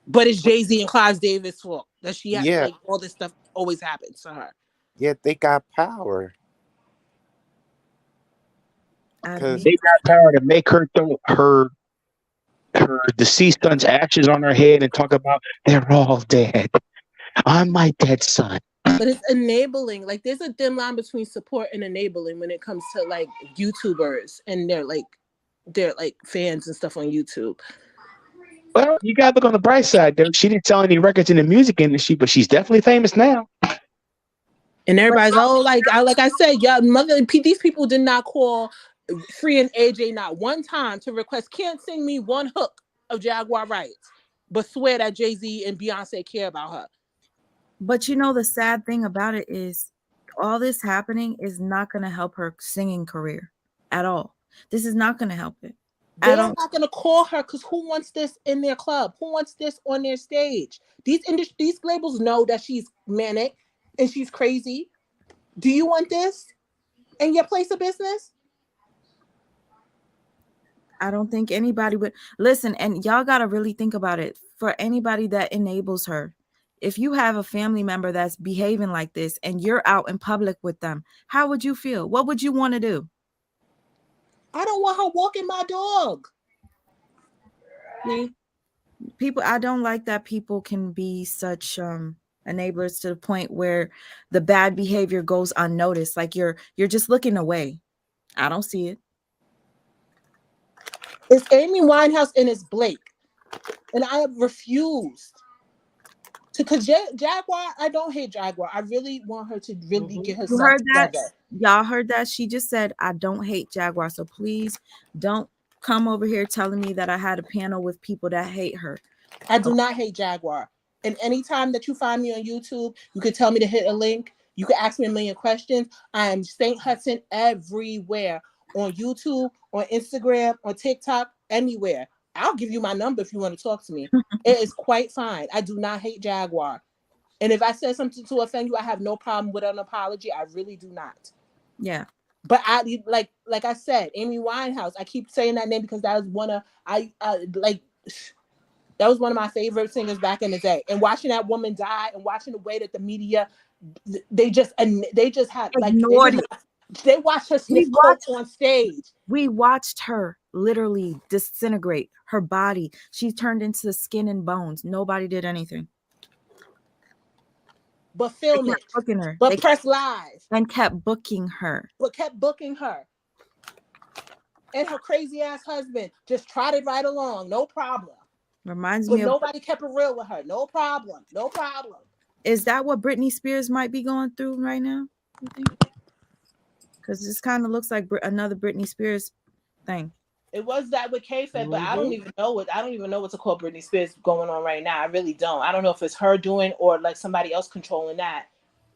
S3: But it's Jay-Z and Clive Davis' fault that she had
S11: Yeah,
S3: like all this stuff always happens to her.
S11: yeah, they got power. Cause
S12: They got power to make her throw her deceased son's ashes on her head and talk about they're all dead. I'm my dead son.
S3: But it's enabling. Like there's a thin line between support and enabling when it comes to like YouTubers and their fans and stuff on YouTube.
S12: Well, you gotta look on the bright side, though. She didn't sell any records in the music industry, but she's definitely famous now.
S3: And everybody's like I said, yeah, these people did not call Free and AJ not one time to request, can't sing me one hook of Jaguar Wright, but swear that Jay-Z and Beyonce care about her.
S1: But you know the sad thing about it is all this happening is not going to help her singing career at all. This is not going to help it.
S3: They're not going to call her because who wants this in their club? Who wants this on their stage? These labels know that she's manic and she's crazy. Do you want this in your place of business?
S1: I don't think anybody would listen. And y'all got to really think about it. For anybody that enables her, if you have a family member that's behaving like this and you're out in public with them, how would you feel? What would you want to do?
S3: I don't want her walking my dog.
S1: See, people, I don't like that people can be such enablers to the point where the bad behavior goes unnoticed. Like you're just looking away. I don't see it.
S3: It's Amy Winehouse and it's Blake. And I have refused to, because Jaguar, I don't hate Jaguar. I really want her to really get
S1: You
S3: herself
S1: heard that?
S3: together.
S1: Y'all heard that? She just said, I don't hate Jaguar. So please don't come over here telling me that I had a panel with people that hate her.
S3: I do not hate Jaguar. And anytime that you find me on YouTube, you can tell me to hit a link. You can ask me a million questions. I am St. Hudson everywhere. On YouTube, on Instagram, on TikTok, anywhere. I'll give you my number if you want to talk to me. It is quite fine. I do not hate Jaguar. And if I said something to offend you, I have no problem with an apology. I really do not.
S1: Yeah.
S3: But I like I said, Amy Winehouse. I keep saying that name because that was one of that was one of my favorite singers back in the day. And watching that woman die and watching the way that the media they just had they watched her sniff coke on stage.
S1: We watched her literally disintegrate her body. She turned into skin and bones. Nobody did anything.
S10: but film
S1: kept
S10: it,
S1: booking her.
S10: but press live,
S1: and kept booking her.
S10: but kept booking her. And her crazy ass husband just trotted right along, no problem.
S1: Reminds
S10: But
S1: me of.
S10: nobody kept it real with her, no problem, no problem.
S1: Is that what Britney Spears might be going through right now? You think? Because this kind of looks like another Britney Spears thing.
S10: It was that with K said, but I don't even know what to call Britney Spears going on right now. I really don't. I don't know if it's her doing or like somebody else controlling that.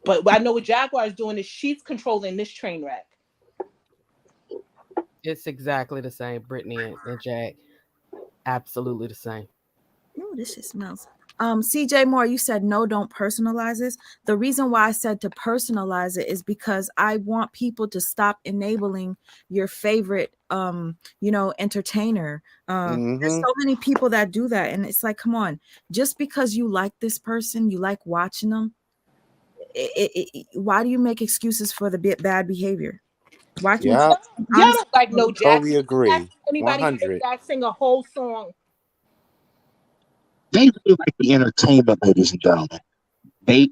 S10: But what I know what Jaguar is doing is she's controlling this train wreck.
S13: It's exactly the same. Brittany and Jack, absolutely the same.
S1: Oh, this shit smells. CJ Moore, you said no, don't personalize this. The reason why I said to personalize it is because I want people to stop enabling your favorite entertainer. There's so many people that do that, and it's like, come on, just because you like this person, you like watching them, why do you make excuses for the bad behavior? Why can't
S11: Yeah,
S1: you
S10: Y'all
S1: honestly
S10: don't like no Jack.
S11: totally agree.
S10: Anybody hear
S11: 100.
S10: Jack sing a whole song?
S12: They really like the entertainment, ladies and gentlemen.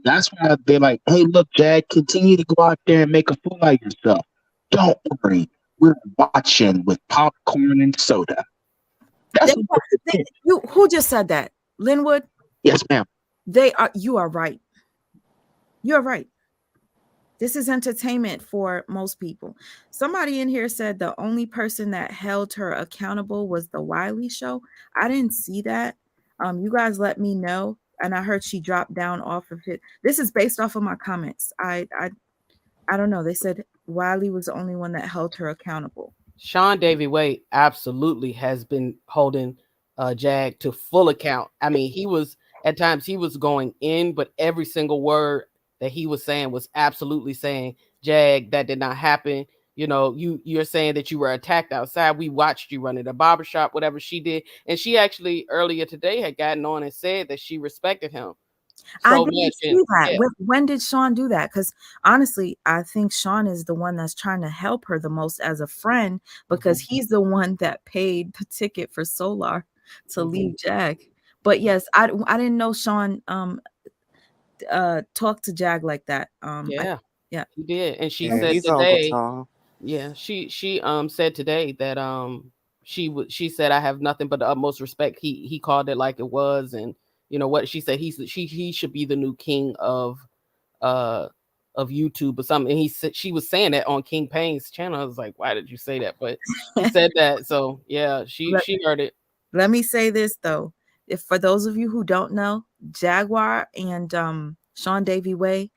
S12: That's why they're like, hey, look, Jack, continue to go out there and make a fool out of yourself. Don't worry. We're watching with popcorn and soda. That's
S1: who just said that? Linwood?
S12: Yes, ma'am.
S1: You are right. You're right. This is entertainment for most people. Somebody in here said the only person that held her accountable was the Wiley show. I didn't see that. You guys let me know. And I heard she dropped down off of it. This is based off of my comments. I don't know. They said Wiley was the only one that held her accountable.
S13: Sean Davy Wade absolutely has been holding Jag to full account. I mean, he was at times he was going in, but every single word that he was saying was absolutely saying, Jag, that did not happen. You know, you're saying that you were attacked outside. We watched you run in a barbershop, whatever she did. And she actually earlier today had gotten on and said that she respected him.
S1: I didn't see that. Yeah. When did Sean do that? Because honestly, I think Sean is the one that's trying to help her the most as a friend, because he's the one that paid the ticket for Solar to leave Jag. But yes, I didn't know Sean talked to Jag like that.
S13: Yeah, he did, and she
S11: Yeah,
S13: said
S11: he's Uncle
S13: today.
S11: Tom.
S13: Yeah, she said today that she said, I have nothing but the utmost respect. He called it like it was, and you know what she said, he should be the new king of YouTube or something. And he said she was saying that on King Payne's channel. I was like, why did you say that? But he said that, so yeah, she heard it.
S1: Let me say this though, if for those of you who don't know, Jaguar and Sean Davy Way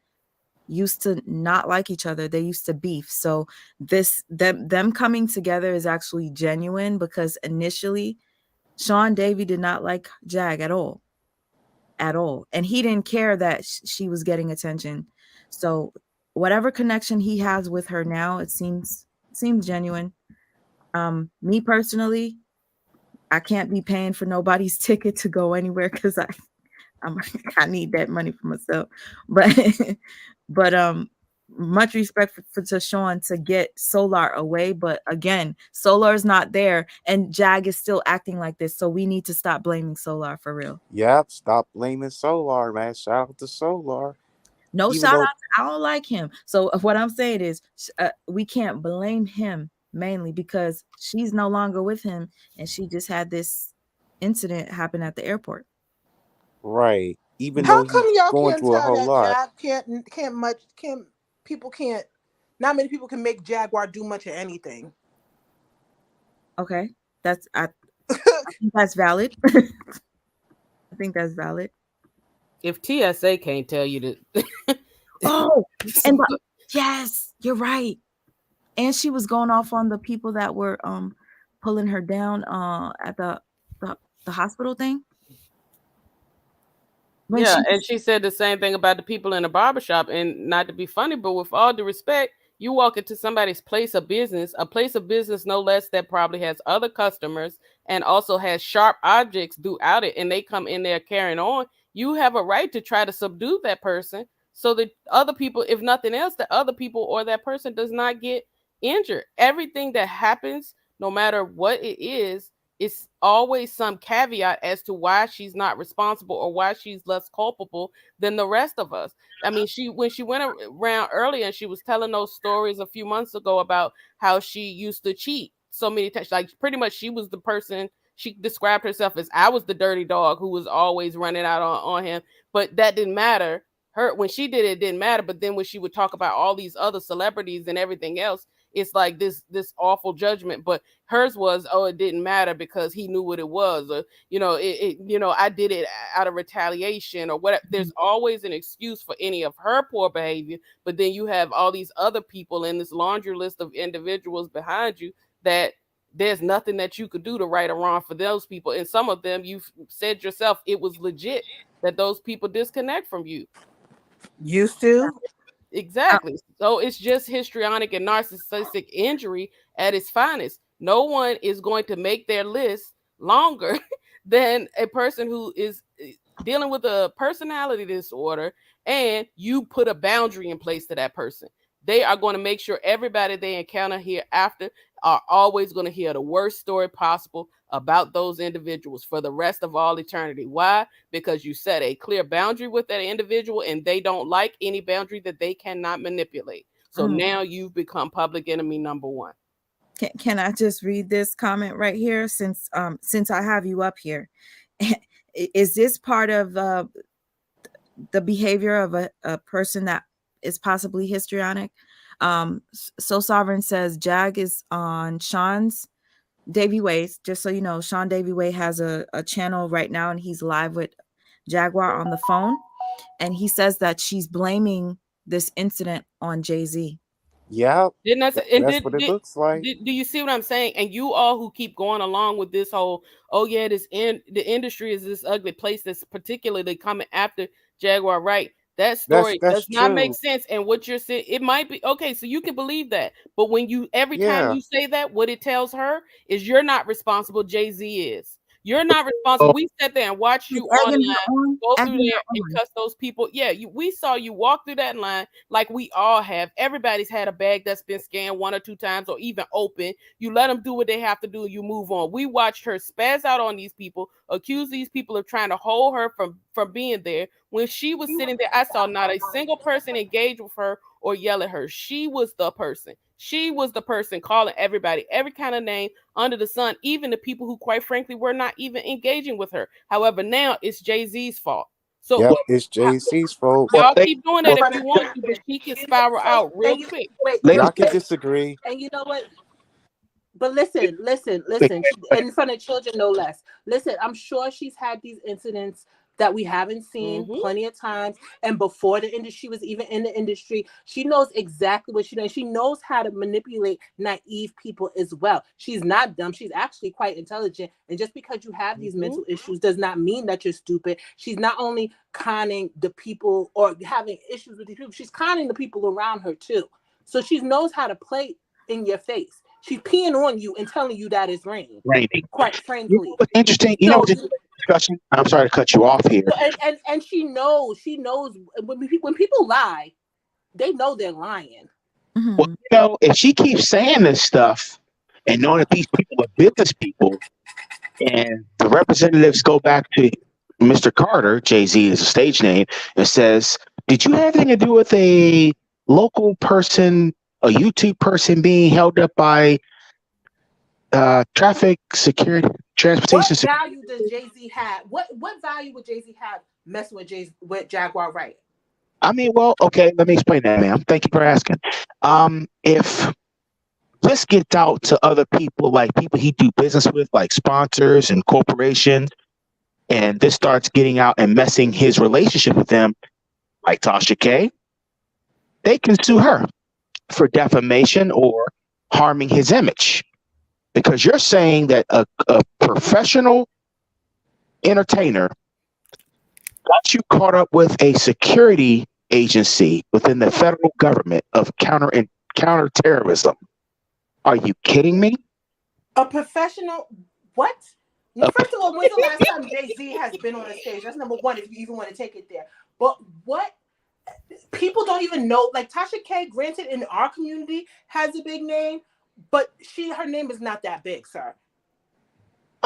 S1: used to not like each other. They used to beef. So them coming together is actually genuine, because initially Sean Davy did not like Jag at all, and he didn't care that she was getting attention. So whatever connection he has with her now, it seems genuine. Me personally, I can't be paying for nobody's ticket to go anywhere, because I need that money for myself. But much respect to Sean to get Solar away. But again, Solar is not there, and Jag is still acting like this. So we need to stop blaming Solar for real.
S11: Yep, stop blaming Solar, man. Shout out to Solar.
S1: No shout out. I don't like him. So what I'm saying is, we can't blame him mainly because she's no longer with him, and she just had this incident happen at the airport.
S11: Right. Even
S10: How
S11: though
S10: come
S11: he's
S10: y'all
S11: going
S10: can't
S11: through a
S10: tell
S11: whole
S10: that
S11: lot.
S10: Jag not many people can make Jaguar do much of anything.
S1: Okay, I think that's valid. I think that's valid.
S13: If TSA can't tell you that,
S1: yes, you're right. And she was going off on the people that were pulling her down at the hospital thing.
S13: And she said the same thing about the people in the barbershop. And not to be funny, but with all due respect, you walk into somebody's place of business no less, that probably has other customers and also has sharp objects throughout it, and they come in there carrying on. You have a right to try to subdue that person so that other people, if nothing else, that other people or that person does not get injured. Everything that happens, no matter what it is it's always some caveat as to why she's not responsible or why she's less culpable than the rest of us. I mean, when she went around earlier and she was telling those stories a few months ago about how she used to cheat so many times, like pretty much she was the person. She described herself as, I was the dirty dog who was always running out on him, but that didn't matter. Her, when she did it, it didn't matter. But then when she would talk about all these other celebrities and everything else, it's like this awful judgment. But hers was, oh, it didn't matter because he knew what it was, or I did it out of retaliation or whatever. There's always an excuse for any of her poor behavior, but then you have all these other people in this laundry list of individuals behind you that there's nothing that you could do to right or wrong for those people. And some of them, you've said yourself, it was legit that those people disconnect from you.
S3: Used to.
S13: Exactly. So it's just histrionic and narcissistic injury at its finest. No one is going to make their list longer than a person who is dealing with a personality disorder, and you put a boundary in place to that person. They are going to make sure everybody they encounter here after are always going to hear the worst story possible about those individuals for the rest of all eternity. Why? Because you set a clear boundary with that individual and they don't like any boundary that they cannot manipulate. So now you've become public enemy number one.
S1: Can I just read this comment right here since I have you up here? Is this part of the behavior of a person that is possibly histrionic? So Sovereign says Jag is on Sean's Davy Way's. Just so you know, Sean Davy Way has a channel right now and he's live with Jaguar on the phone. And he says that she's blaming this incident on Jay-Z.
S11: Yeah,
S13: that's
S11: what it looks like.
S13: Do you see what I'm saying? And you all who keep going along with this whole, oh yeah, the industry is this ugly place that's particularly coming after Jaguar Wright. That story
S11: That's
S13: does not make
S11: true.
S13: sense. And what you're saying, it might be okay. So you can believe that, but when you every time
S11: Yeah.
S13: you say that, what it tells her is you're not responsible. Jay-Z is. You're not responsible. We sat there and watched you online go through there and cuss those people. Yeah, we saw you walk through that line like we all have. Everybody's had a bag that's been scanned 1 or 2 times or even open. You let them do what they have to do and you move on. We watched her spaz out on these people, accuse these people of trying to hold her from being there. When she was sitting there, I saw not a single person engage with her or yell at her. She was the person. She was the person calling everybody every kind of name under the sun, even the people who, quite frankly, were not even engaging with her. However, now it's Jay-Z's fault. So
S11: it's Jay-Z's fault.
S13: Y'all keep doing that if you want to, but she can spiral out real quick.
S11: Y'all can disagree.
S10: And you know what? But listen, in front of children, no less. Listen, I'm sure she's had these incidents that we haven't seen plenty of times. And before the industry was even in the industry, she knows exactly what she knows. She knows how to manipulate naive people as well. She's not dumb. She's actually quite intelligent. And just because you have these mental issues does not mean that you're stupid. She's not only conning the people or having issues with these people, she's conning the people around her too. So she knows how to play in your face. She's peeing on you and telling you that it's raining. Quite frankly.
S12: Interesting. Discussion. I'm sorry to cut you off here.
S10: And she knows when people lie, they know they're lying.
S12: Well, if she keeps saying this stuff and knowing that these people are business people, and the representatives go back to Mr. Carter, Jay-Z is a stage name, and says, did you have anything to do with a local person, a YouTube person being held up by traffic security, transportation?
S10: What value does Jay-Z have? What value would Jay-Z have messing with Jaguar Wright?
S12: I mean, well, okay, let me explain that, ma'am. Thank you for asking. If this gets out to other people, like people he do business with, like sponsors and corporations, and this starts getting out and messing his relationship with them, like Tasha K, they can sue her for defamation or harming his image. Because you're saying that a professional entertainer got you caught up with a security agency within the federal government of counterterrorism. Are you kidding me?
S10: A professional what? First of all, when's the last time Jay-Z has been on a stage? That's number one, if you even want to take it there. But what? People don't even know. Like Tasha K, granted, in our community, has a big name, but her name is not that big, sir.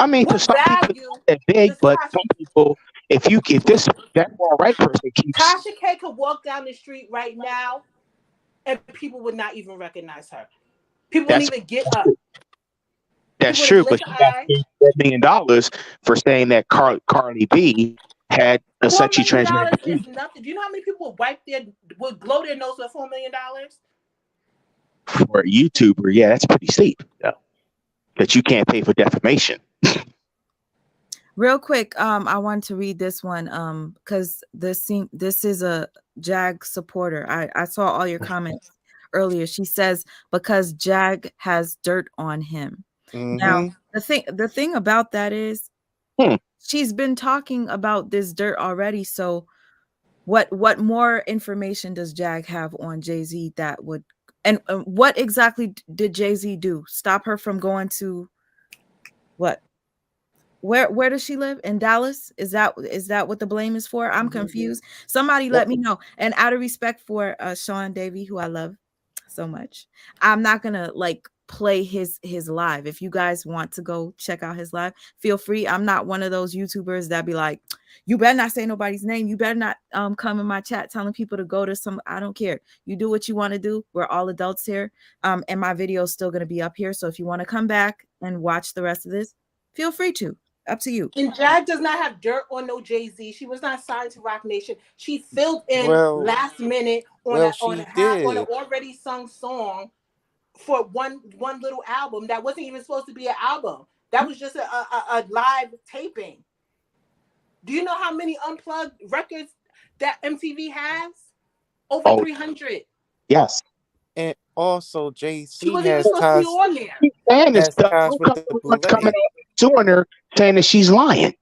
S12: I mean, to
S3: What
S12: some people it's
S3: value
S12: not that big,
S3: does
S12: but
S3: Tasha?
S12: some people, if this Jaguar Wright person keeps,
S3: Tasha K could walk down the street right now, and people would not even recognize her. People wouldn't
S12: that's
S3: even get up.
S12: that's
S3: People wouldn't
S12: true. But
S3: blink an
S12: she got
S3: eye.
S12: paid $4 million for saying that Carly B had a
S3: $4
S12: sexually
S3: million
S12: transmitted
S3: is
S12: disease.
S3: nothing. Do you know how many people would blow their nose with $4 million?
S12: For a YouTuber, yeah, that's pretty steep. Yeah. That you can't pay for defamation.
S1: Real quick, I want to read this one because this is a Jag supporter. I saw all your comments earlier. She says because Jag has dirt on him. Now,
S11: Mm-hmm.
S1: the thing about that is she's been talking about this dirt already. So what more information does Jag have on Jay-Z that would, and what exactly did Jay-Z do? Stop her from going to what? Where does she live? In Dallas? Is that what the blame is for? I'm confused. Somebody let me know. And out of respect for Sean Davy, who I love so much, I'm not gonna like play his live. If you guys want to go check out his live, feel free. I'm not one of those YouTubers that be like, you better not say nobody's name. You better not come in my chat telling people to go to some. I don't care. You do what you want to do. We're all adults here. And my video is still gonna be up here. So if you want to come back and watch the rest of this, feel free to. Up to you.
S3: And Jag does not have dirt on no Jay-Z. She was not signed to Rock Nation. She filled in
S11: Well,
S3: last minute on
S11: she
S3: an
S11: did.
S3: already sung song for one little album that wasn't even supposed to be an album. That was just a live taping. Do you know how many unplugged records that MTV has? Over 300.
S12: Yes.
S11: And also,
S3: She
S11: JC
S3: wasn't even
S11: has
S3: supposed to be
S11: ties
S3: on there.
S12: And it's the
S11: with the
S12: one's coming
S11: bootleg.
S12: out suing her, saying that she's lying.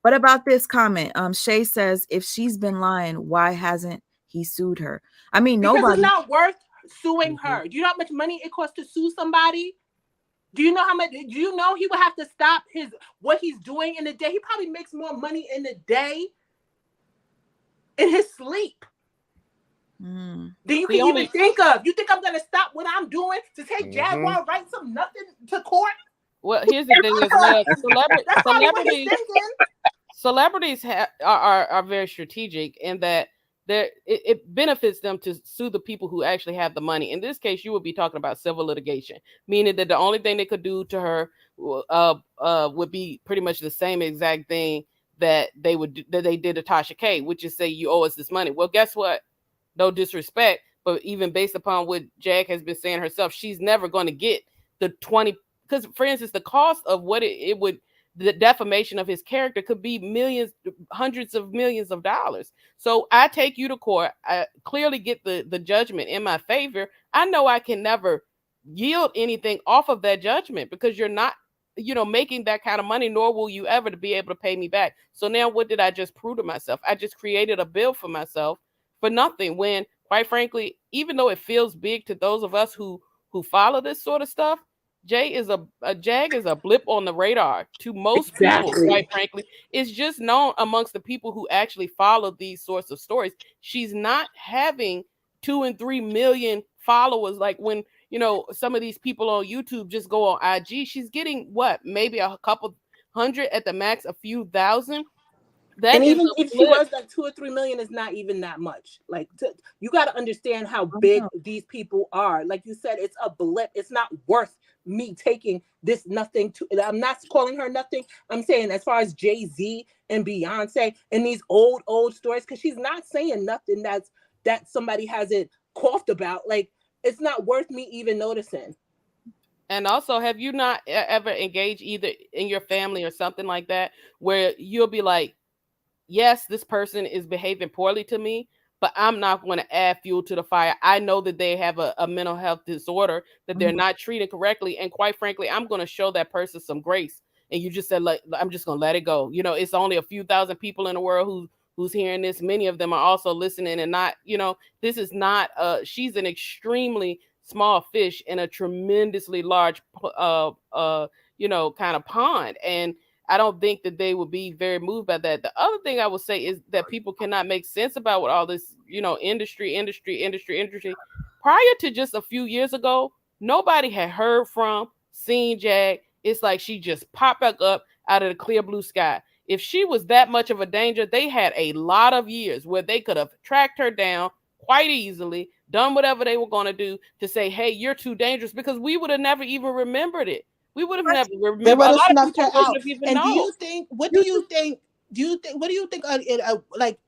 S1: What about this comment? Shay says, if she's been lying, why hasn't he sued her? I mean,
S3: Because
S1: nobody.
S3: it's not worth suing her. Do you know how much money it costs to sue somebody? Do you know how much? Do you know he would have to stop what he's doing in the day? He probably makes more money in the day in his sleep than you can even think of. You think I'm going to stop what I'm doing to take Jaguar Wright some nothing to court?
S13: Well, here's the thing as well. Celebrities are very strategic in that it benefits them to sue the people who actually have the money. In this case, you would be talking about civil litigation, meaning that the only thing they could do to her would be pretty much the same exact thing that they did to Tasha K, which is say you owe us this money. Well, guess what? No disrespect, but even based upon what Jag has been saying herself, she's never going to get the 20. Because, for instance, the cost of what it would, the defamation of his character could be millions, hundreds of millions of dollars. So I take you to court. I clearly get the judgment in my favor. I know I can never yield anything off of that judgment because you're not, making that kind of money, nor will you ever to be able to pay me back. So now what did I just prove to myself? I just created a bill for myself for nothing when, quite frankly, even though it feels big to those of us who follow this sort of stuff, Jag is a blip on the radar to most people, quite frankly. It's just known amongst the people who actually follow these sorts of stories. She's not having 2 and 3 million followers like when, some of these people on YouTube just go on IG. She's getting what? Maybe a couple hundred at the max, a few thousand.
S3: And even if she was like 2 or 3 million, is not even that much. Like you got to understand how big these people are. Like you said, it's a blip. It's not worth me taking this nothing to. I'm not calling her nothing. I'm saying as far as Jay-Z and Beyonce and these old stories, because she's not saying nothing that somebody hasn't coughed about. Like it's not worth me even noticing.
S13: And also, have you not ever engaged either in your family or something like that where you'll be like, yes, this person is behaving poorly to me, but I'm not going to add fuel to the fire. I know that they have a mental health disorder, that they're not treated correctly. And quite frankly, I'm going to show that person some grace. And you just said, like, I'm just going to let it go. It's only a few thousand people in the world who's hearing this. Many of them are also listening and not, this is not, she's an extremely small fish in a tremendously large, kind of pond. And I don't think that they would be very moved by that. The other thing I would say is that people cannot make sense about what all this, industry. Prior to just a few years ago, nobody had heard from, seen Jag. It's like she just popped back up out of the clear blue sky. If she was that much of a danger, they had a lot of years where they could have tracked her down quite easily, done whatever they were going to do to say, hey, you're too dangerous, because we would have never even remembered it. We would have never remembered.
S3: They would
S13: A
S3: have
S13: lot of
S3: snuffed
S13: people
S3: her
S13: wouldn't
S3: out.
S13: have even
S3: And
S13: known.
S3: do you think? What do you think? What do you think? Like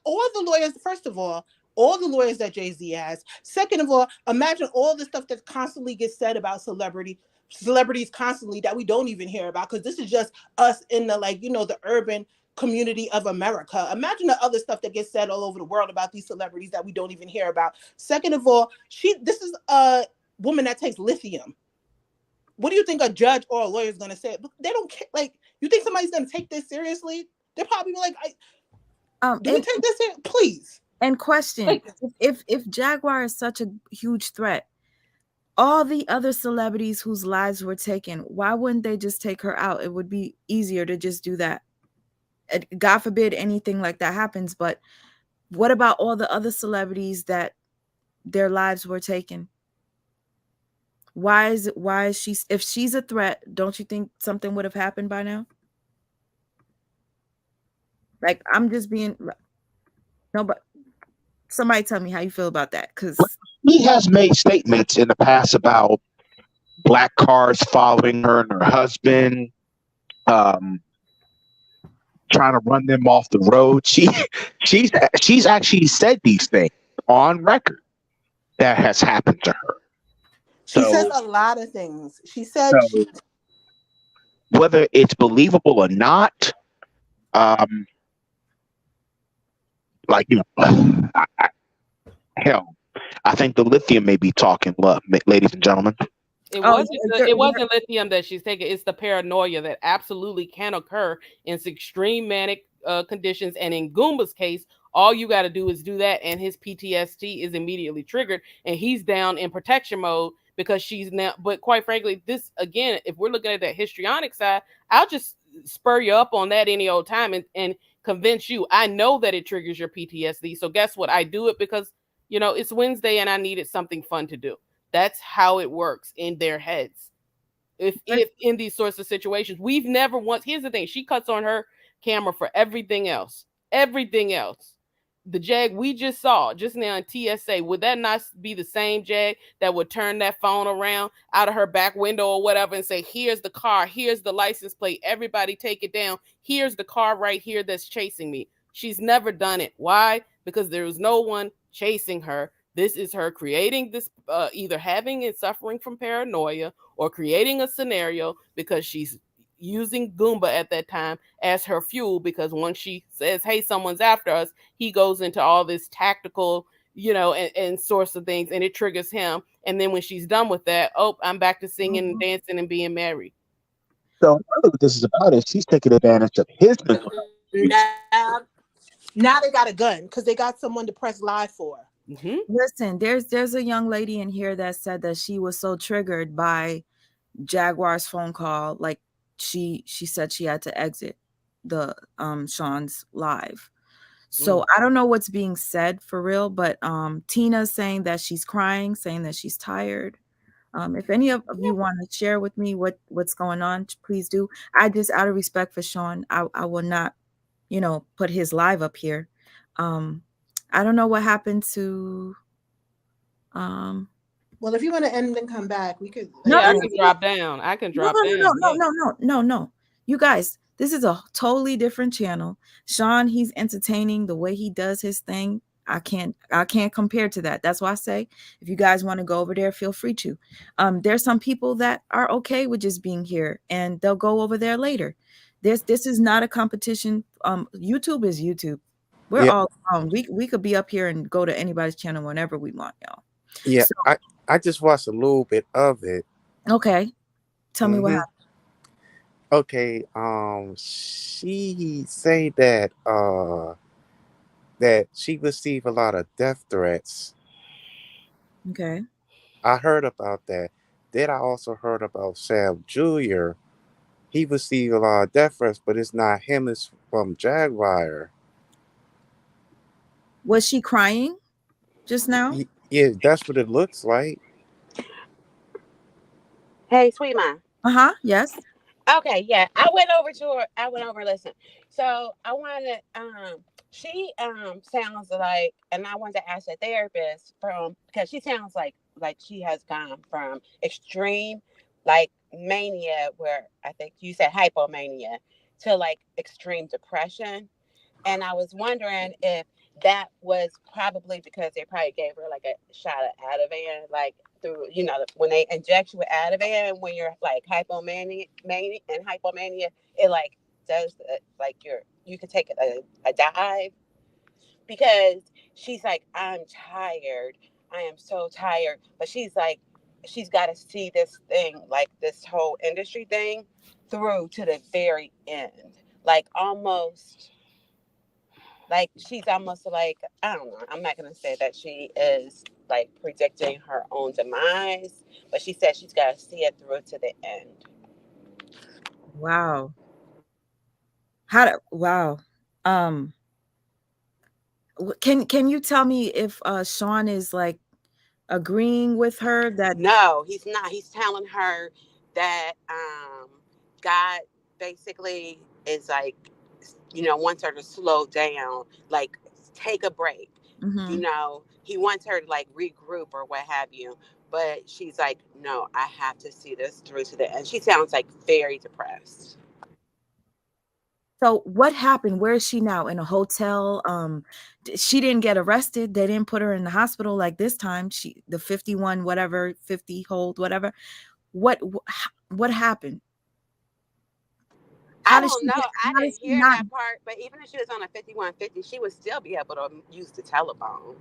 S3: all the lawyers. First of all the lawyers that Jay-Z has. Second of all, imagine all the stuff that constantly gets said about celebrities constantly that we don't even hear about, because this is just us in the, like, the urban community of America. Imagine the other stuff that gets said all over the world about these celebrities that we don't even hear about. Second of all, this is a woman that takes lithium. What do you think a judge or a lawyer is going to say? They don't care. Like, you think somebody's going to take this seriously? They're probably like, do we take this seriously? Please.
S1: And question, if Jaguar is such a huge threat, all the other celebrities whose lives were taken, why wouldn't they just take her out? It would be easier to just do that. God forbid anything like that happens, but what about all the other celebrities that their lives were taken? Why is she, if she's a threat, don't you think something would have happened by now? Like, I'm just being, no, but somebody tell me how you feel about that, because
S12: he has made statements in the past about black cars following her and her husband, trying to run them off the road. She's actually said these things on record that has happened to her.
S3: She says a lot of things. She said
S12: whether it's believable or not, hell, I think the lithium may be talking, ladies and gentlemen.
S13: It wasn't lithium that she's taking. It's the paranoia that absolutely can occur in extreme manic conditions. And in Goomba's case, all you got to do is do that, and his PTSD is immediately triggered, and he's down in protection mode because she's now. But quite frankly, this again, if we're looking at that histrionic side, I'll just spur you up on that any old time and convince you. I know that it triggers your PTSD. So guess what? I do it because it's Wednesday and I needed something fun to do. That's how it works in their heads. If in these sorts of situations, we've never once. Here's the thing: she cuts on her camera for everything else. Everything else. The Jag we just saw just now in TSA, would that not be the same Jag that would turn that phone around out of her back window or whatever and say, here's the car, here's the license plate, everybody take it down, here's the car right here that's chasing me? She's never done it. Why? Because there is no one chasing her. This is her creating this, either having and suffering from paranoia or creating a scenario because she's using Goomba at that time as her fuel, because once she says, hey, someone's after us, he goes into all this tactical, and source of things, and it triggers him. And then when she's done with that, I'm back to singing and dancing and being married.
S12: So what this is about is she's taking advantage of his mental health.
S3: Now they got a gun because they got someone to press live for.
S13: Mm-hmm.
S1: Listen, there's a young lady in here that said that she was so triggered by Jaguar's phone call, like she said she had to exit the Sean's live. So I don't know what's being said for real, but Tina's saying that she's crying, saying that she's tired. If any of you want to share with me what's going on, please do. I just, out of respect for Sean, I will not, put his live up here. I don't know what happened to
S3: well, if you want to end and come back, we could.
S13: I can drop down. I can drop down.
S1: No. You guys, this is a totally different channel. Sean, he's entertaining the way he does his thing. I can't compare to that. That's why I say, if you guys want to go over there, feel free to. There's some people that are okay with just being here and they'll go over there later. This is not a competition. YouTube is YouTube. We're all we could be up here and go to anybody's channel whenever we want, y'all.
S11: Yeah, so, I just watched a little bit of it.
S1: Okay. Tell me what happened.
S11: Okay, she say that that she received a lot of death threats.
S1: Okay.
S11: I heard about that. Then I also heard about Sam Jr. He received a lot of death threats, but it's not him, it's from Jaguar.
S1: Was she crying just now?
S11: Yeah, that's what it looks like.
S8: Hey, sweet man.
S1: Yes.
S8: Okay, yeah. I went over to her. I went over. Listen. So I wanted. She sounds like, and I wanted to ask a therapist from because she sounds like she has gone from extreme, like mania, where I think you said hypomania, to like extreme depression. And I was wondering if that was probably because they probably gave her like a shot of Ativan, like through, when they inject you with Ativan when you're like hypomania, it like does like you can take a dive because she's like, I'm tired. I am so tired. But she's like, she's got to see this thing, like this whole industry thing through to the very end. Like almost like she's almost like I don't know. I'm not gonna say that she is like predicting her own demise, but she said she's got to see it through to the end.
S1: Wow. Wow. Um, can you tell me if Sean is like agreeing with her that?
S8: No, he's not. He's telling her that God basically is like, wants her to slow down, like take a break.
S1: Mm-hmm.
S8: He wants her to like regroup or what have you. But she's like, no, I have to see this through to the end. She sounds like very depressed.
S1: So what happened? Where is she now? In a hotel? She didn't get arrested. They didn't put her in the hospital like this time. The 51 whatever 50 hold whatever. What happened?
S8: I
S1: How did
S8: don't
S1: she
S8: know.
S1: get?
S8: I
S1: How did
S8: didn't
S1: she
S8: hear
S1: not?
S8: that part. But even if she was on a 5150, she would still be able to use the telephone.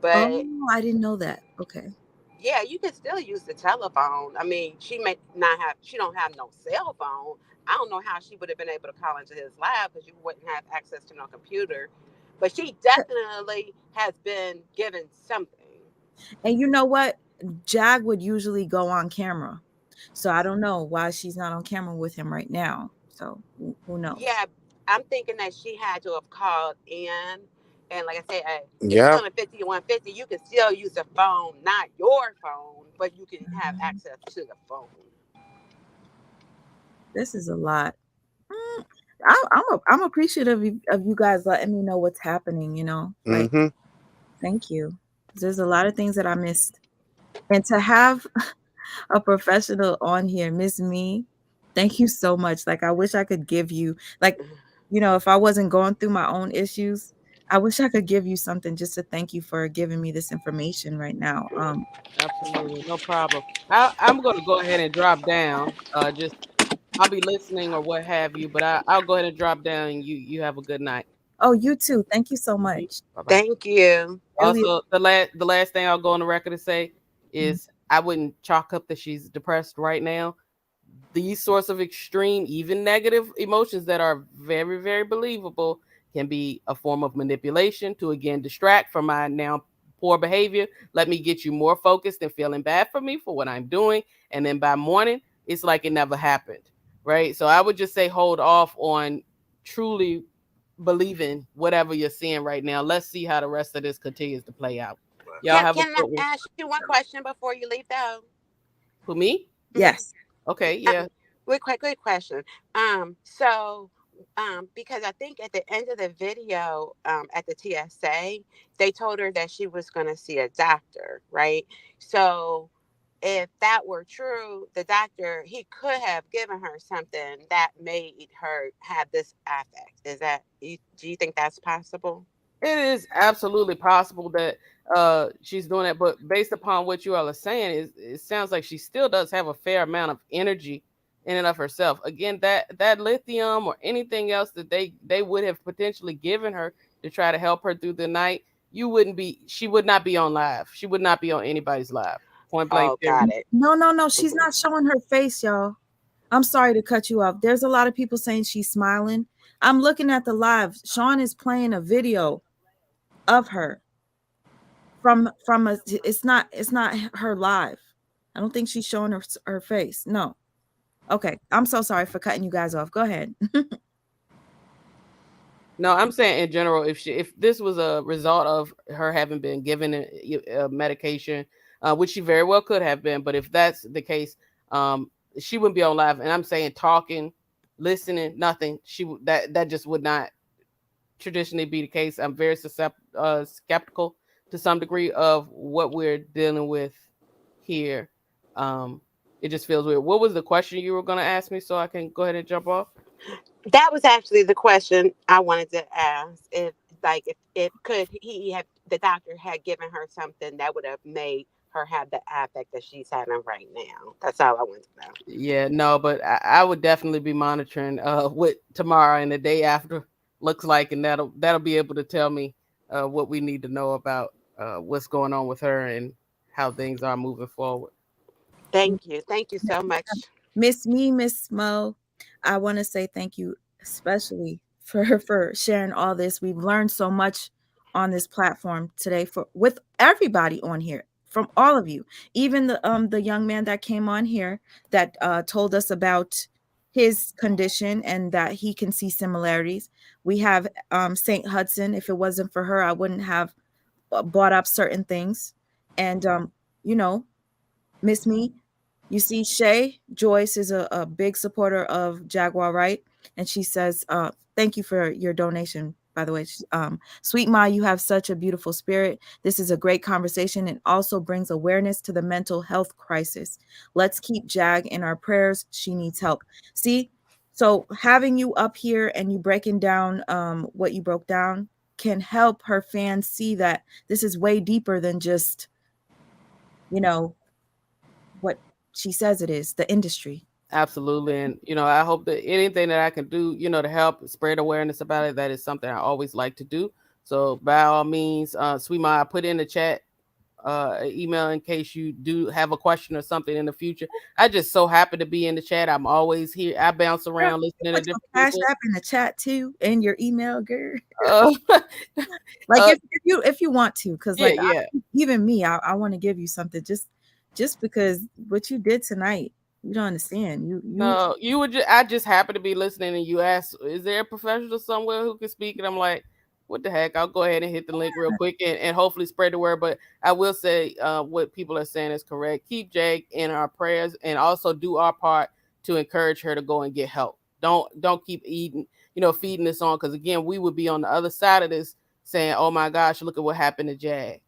S8: But
S1: Oh, I didn't know that. Okay.
S8: yeah, you can still use the telephone. I mean, she don't have no cell phone. I don't know how she would have been able to call into his lab because you wouldn't have access to no computer. But she definitely has been given something.
S1: And you know what? Jag would usually go on camera. So I don't know why she's not on camera with him right now. So who knows?
S8: Yeah, I'm thinking that she had to have called in. And like I said, if she's
S11: Yep.
S8: on a 5150, you can still use a phone, not your phone, but you can have
S1: Mhm.
S8: access to the phone.
S1: This is a lot. Mm, I'm appreciative of you guys letting me know what's happening, like
S11: Mm-hmm.
S1: thank you. There's a lot of things that I missed. And to have a professional on here, Miss Me, thank you so much. Like I wish I could give you like, if I wasn't going through my own issues, I wish I could give you something just to thank you for giving me this information right now.
S13: Absolutely, no problem. I'm going to go ahead and drop down. Just I'll be listening or what have you, but I'll go ahead and drop down. And you have a good night.
S1: Oh, you too. Thank you so much.
S13: Bye bye.
S8: Thank you.
S1: Really.
S13: Also, the last thing I'll go on the record to say is I wouldn't chalk up that she's depressed right now. These sorts of extreme, even negative emotions that are very, very believable can be a form of manipulation to again distract from my now poor behavior. Let me get you more focused and feeling bad for me for what I'm doing. And then by morning, it's like it never happened. Right. So I would just say hold off on truly believing whatever you're seeing right now. Let's see how the rest of this continues to play out. Y'all
S8: Can
S13: have a
S8: can I
S13: good one.
S8: ask you one question before you leave though?
S13: For me?
S8: Mm-hmm.
S1: Yes.
S13: Okay, yeah.
S8: Quick question. So, because I think at the end of the video, at the TSA, they told her that she was going to see a doctor, right? So, if that were true, the doctor he could have given her something that made her have this affect. Do you think that's possible?
S13: It is absolutely possible that she's doing that, but based upon what you all are saying, it sounds like she still does have a fair amount of energy in and of herself. Again, that lithium or anything else that they would have potentially given her to try to help her through the night, she would not be on live. She would not be on anybody's live. Point blank
S8: Oh, got
S13: period.
S8: it.
S1: No, no, no. She's
S8: Mhm.
S1: not showing her face, y'all. I'm sorry to cut you off. There's a lot of people saying she's smiling. I'm looking at the live. Sean is playing a video of her from a. It's not her live. I don't think she's showing her face. No. Okay. I'm so sorry for cutting you guys off. Go ahead.
S13: No, I'm saying in general, if this was a result of her having been given a medication, which she very well could have been, but if that's the case, she wouldn't be on live. And I'm saying talking, listening, nothing. That just would not traditionally be the case. I'm very skeptical to some degree of what we're dealing with here. It just feels weird. What was the question you were going to ask me so I can go ahead and jump off?
S8: That was actually the question I wanted to ask. If like if could he have the doctor had given her something that would have made her have the affect that she's having right now. That's all I want to know.
S13: Yeah, no, but I would definitely be monitoring what tomorrow and the day after looks like, and that'll be able to tell me what we need to know about what's going on with her and how things are moving forward.
S8: Thank you. Thank you so much.
S1: Miss Mo, I want to say thank you especially for sharing all this. We've learned so much on this platform today for with everybody on here, from all of you, even the young man that came on here that told us about his condition and that he can see similarities. We have Saint Hudson. If it wasn't for her, I wouldn't have brought up certain things. And you know, Miss Me, you see, Shay Joyce is a big supporter of Jaguar Wright, and she says, "Thank you for your donation." By the way, Sweet Ma, you have such a beautiful spirit. This is a great conversation and also brings awareness to the mental health crisis. Let's keep Jag in our prayers. She needs help. See, so having you up here and you breaking down what you broke down can help her fans see that this is way deeper than just, you know, what she says it is, the industry.
S13: Absolutely. And, I hope that anything that I can do, to help spread awareness about it, that is something I always like to do. So by all means, Sweet Ma, I put in the chat an email in case you do have a question or something in the future. I just so happen to be in the chat. I'm always here. I bounce
S1: Girl,
S13: around
S1: you
S13: listening to
S1: put your
S13: different
S1: cash
S13: people.
S1: app in the chat too, in your email, girl.
S13: Uh,
S1: Like
S13: uh,
S1: if you want to, because
S13: yeah,
S1: like
S13: yeah.
S1: even me, I want to give you something just because what you did tonight, you don't understand. You
S13: No, you would. I just happen to be listening, and you asked, "Is there a professional somewhere who can speak?" And I'm like, "What the heck?" I'll go ahead and hit the link real quick and hopefully spread the word. But I will say, what people are saying is correct. Keep Jake in our prayers, and also do our part to encourage her to go and get help. Don't keep eating, feeding this on, because again, we would be on the other side of this saying, "Oh my gosh, look at what happened to Jag."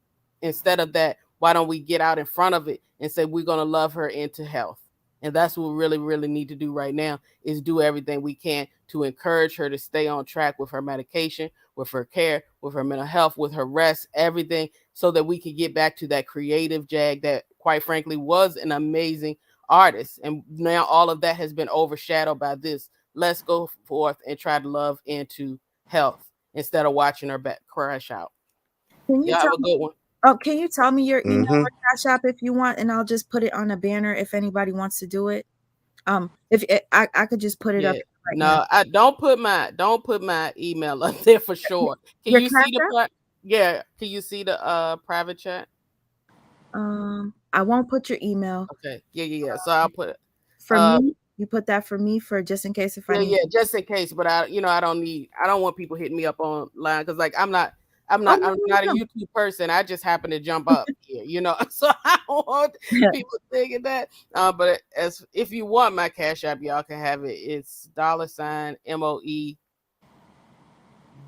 S13: Instead of that, why don't we get out in front of it and say we're gonna love her into health? And that's what we really, really need to do right now, is do everything we can to encourage her to stay on track with her medication, with her care, with her mental health, with her rest, everything, so that we can get back to that creative Jag that, quite frankly, was an amazing artist. And now all of that has been overshadowed by this. Let's go forth and try to love into health instead of watching her back crash out.
S1: can you
S13: Y'all have
S1: tell
S13: a good one.
S1: can you tell me your email
S11: Mm-hmm.
S1: or cash app if you want, and I'll just put it on a banner if anybody wants to do it. If I could just put it up
S13: Yeah.
S1: right now.
S13: No, I don't put my email up there for sure. Can
S1: Your
S13: you see
S1: cash
S13: the
S1: app?
S13: yeah, can you see the private chat?
S1: I won't put your email.
S13: Okay. Yeah, yeah, yeah. So I'll put it.
S1: For me, you put that for me for just in case if I
S13: Yeah,
S1: need.
S13: yeah, just in case. But I don't want people hitting me up online because like I'm
S1: Oh
S13: not I'm not a
S1: no,
S13: YouTube person. I just happen to jump up here. So I don't want
S1: no,
S13: people thinking that. But as if you want my cash app, y'all can have it. It's $MOE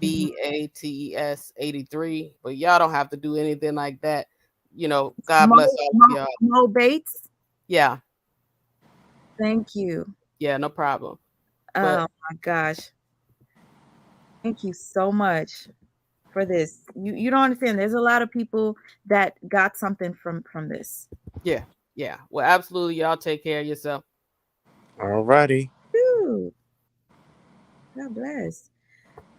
S1: Mhm.
S13: BATES 83. But y'all don't have to do anything like that. God
S1: Mo,
S13: bless all of y'all.
S1: Mo Bates.
S13: Yeah,
S1: Thank you.
S13: yeah, no problem. But
S1: Oh my gosh. Thank you so much for this. You don't understand. There's a lot of people that got something from this.
S13: yeah, yeah. Well, absolutely, y'all take care of yourself.
S11: Alrighty.
S1: Whew, God bless.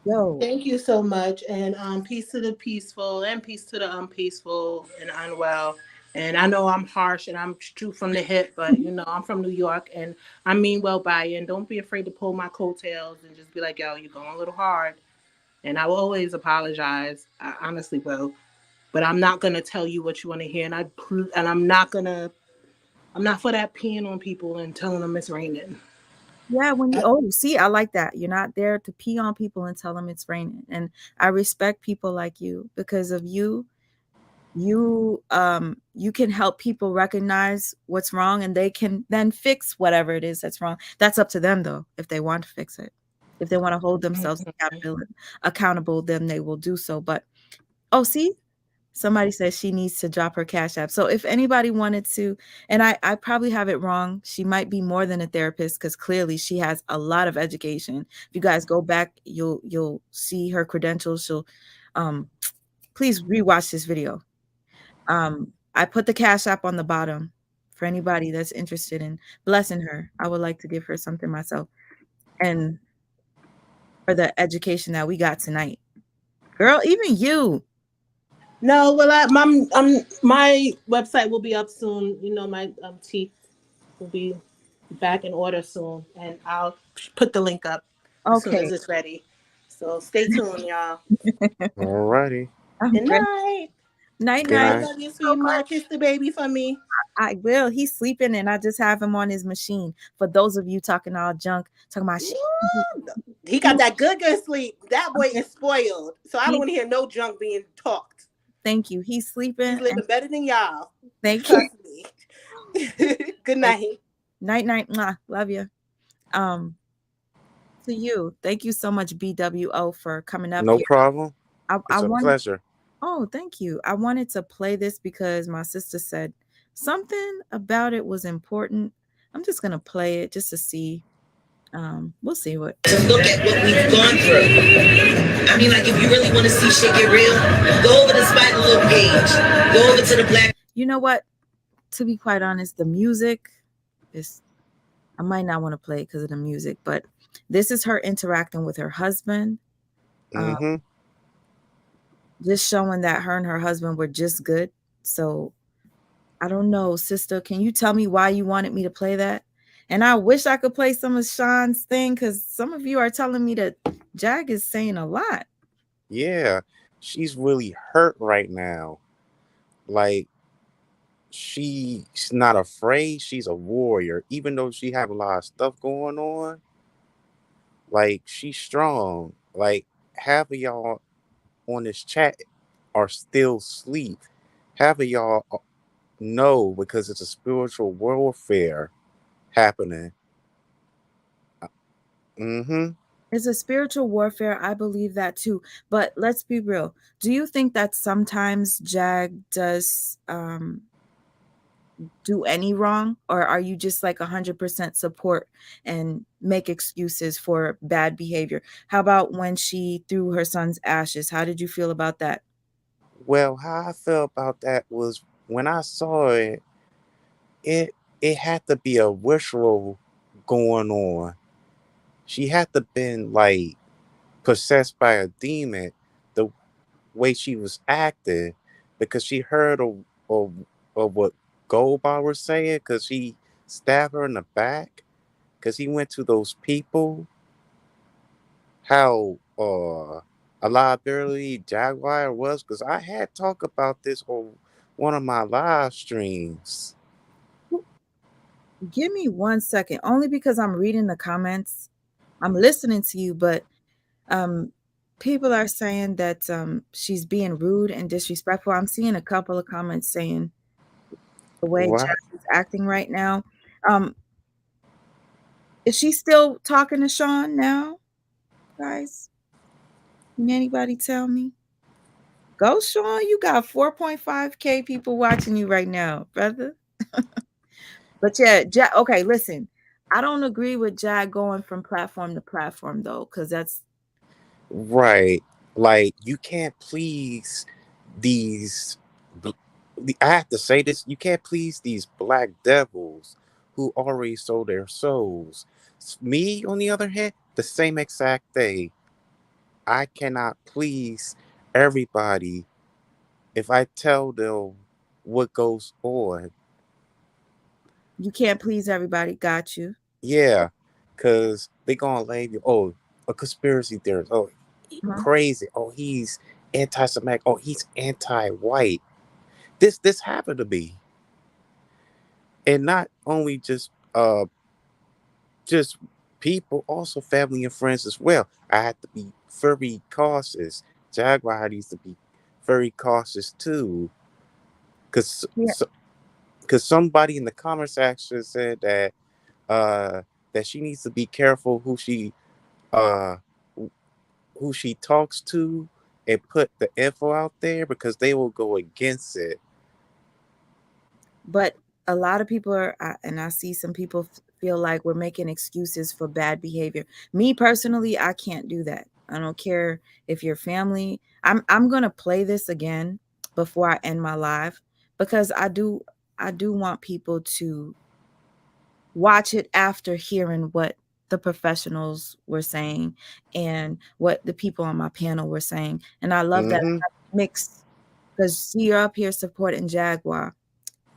S1: Yo,
S3: Thank you so much. And peace to the peaceful and peace to the unpeaceful and unwell. And I know I'm harsh and I'm true from the hip, but I'm from New York and I mean well by you. And don't be afraid to pull my coattails and just be like, yo, you're going a little hard. And I will always apologize. I honestly will. But I'm not gonna tell you what you want to hear, and I'm not for that peeing on people and telling them it's raining.
S1: yeah, see, I like that. You're not there to pee on people and tell them it's raining. And I respect people like you because of you. you can help people recognize what's wrong, and they can then fix whatever it is that's wrong. That's up to them though, if they want to fix it. If they want to hold themselves accountable, then they will do so. But oh, see, somebody says she needs to drop her Cash App. So if anybody wanted to, and I probably have it wrong, she might be more than a therapist because clearly she has a lot of education. If you guys go back, you'll see her credentials. She'll um please rewatch this video. I put the Cash App on the bottom for anybody that's interested in blessing her. I would like to give her something myself. And for the education that we got tonight. Girl, even you.
S3: No, well, my website will be up soon. You know, my teeth will be back in order soon, and I'll put the link up as soon as
S1: Okay.
S3: it's ready. So stay tuned, y'all.
S11: Alrighty.
S3: Good
S1: Great.
S3: night.
S1: Night
S11: Good
S1: night.
S3: I
S11: night.
S3: love you,
S1: So
S3: sweetheart.
S1: much.
S3: Kiss the baby for me.
S1: I will. He's sleeping and I just have him on his machine. For those of you talking all junk, talking about shit.
S3: Woo! He got that good sleep. That boy is spoiled. So I don't want to hear no junk being talked.
S1: Thank you. He's sleeping.
S3: He's living better than y'all.
S1: Thank you.
S3: Trust me. Good night.
S1: Night night. Mwah. Love you. Um, to you. Thank you so much, BWO, for coming up
S11: No
S1: here.
S11: problem.
S1: I
S11: It's a
S1: wanted
S11: pleasure.
S1: Oh, thank you. I wanted to play this because my sister said something about it was important. I'm just gonna play it just to see. We'll see what.
S2: To look at what we've gone through. I mean, like, if you really want to see shit get real, go over to Spider Little page. Go over to the Black.
S1: You know what? To be quite honest, the music is. I might not want to play it because of the music, but this is her interacting with her husband. Um,
S11: Mm-hmm.
S1: just showing that her and her husband were just good. So I don't know, sister. Can you tell me why you wanted me to play that? And I wish I could play some of Sean's thing because some of you are telling me that Jag is saying a lot.
S11: Yeah. She's really hurt right now. Like, she's not afraid. She's a warrior. Even though she have a lot of stuff going on, like, she's strong. Like, half of y'all on this chat are still asleep. Half of y'all know because it's a spiritual warfare happening. Mm-hmm.
S1: It's a spiritual warfare. I believe that too. But let's be real. Do you think that sometimes Jag does do any wrong? Or are you just like 100% support and make excuses for bad behavior? How about when she threw her son's ashes? How did you feel about that?
S11: Well, how I felt about that was when I saw it, it it had to be a ritual going on. She had to been like possessed by a demon the way she was acting because she heard of what Goldbar was saying because he stabbed her in the back because he went to those people how a liability Jaguar was because I had talked about this on one of my live streams.
S1: Give me 1 second, only because I'm reading the comments. I'm listening to you, but um, people are saying that she's being rude and disrespectful. I'm seeing a couple of comments saying the way
S11: What?
S1: Jack is acting right now. Um, is she still talking to Sean now, guys? Can anybody tell me? Go, Sean. You got 4.5K people watching you right now, brother. But yeah, Jack. Okay, listen. I don't agree with Jack going from platform to platform though, because that's
S11: Right. Like you can't please these bl- I have to say this, you can't please these black devils who already sold their souls. Me, on the other hand, the same exact thing. I cannot please everybody if I tell them what goes on.
S1: you can't please everybody. Got you.
S11: Yeah, because they gonna label you, oh, a conspiracy theorist. Oh,
S1: Mhm.
S11: crazy. Oh, he's anti-Semitic. Oh, he's anti-white. This happened to me, and not only just people, also family and friends as well. I had to be very cautious. Jaguar needs to be very cautious too. because
S1: Yeah.
S11: somebody in the comment section said that she needs to be careful uh who she talks to and put the info out there because they will go against it.
S1: But a lot of people and I see some people feel like we're making excuses for bad behavior. Me personally, I can't do that. I don't care if your family. I'm gonna play this again before I end my live because I do want people to watch it after hearing what the professionals were saying and what the people on my panel were saying. And I love that
S11: Mm-hmm.
S1: I have a mix because you're up here supporting Jaguar.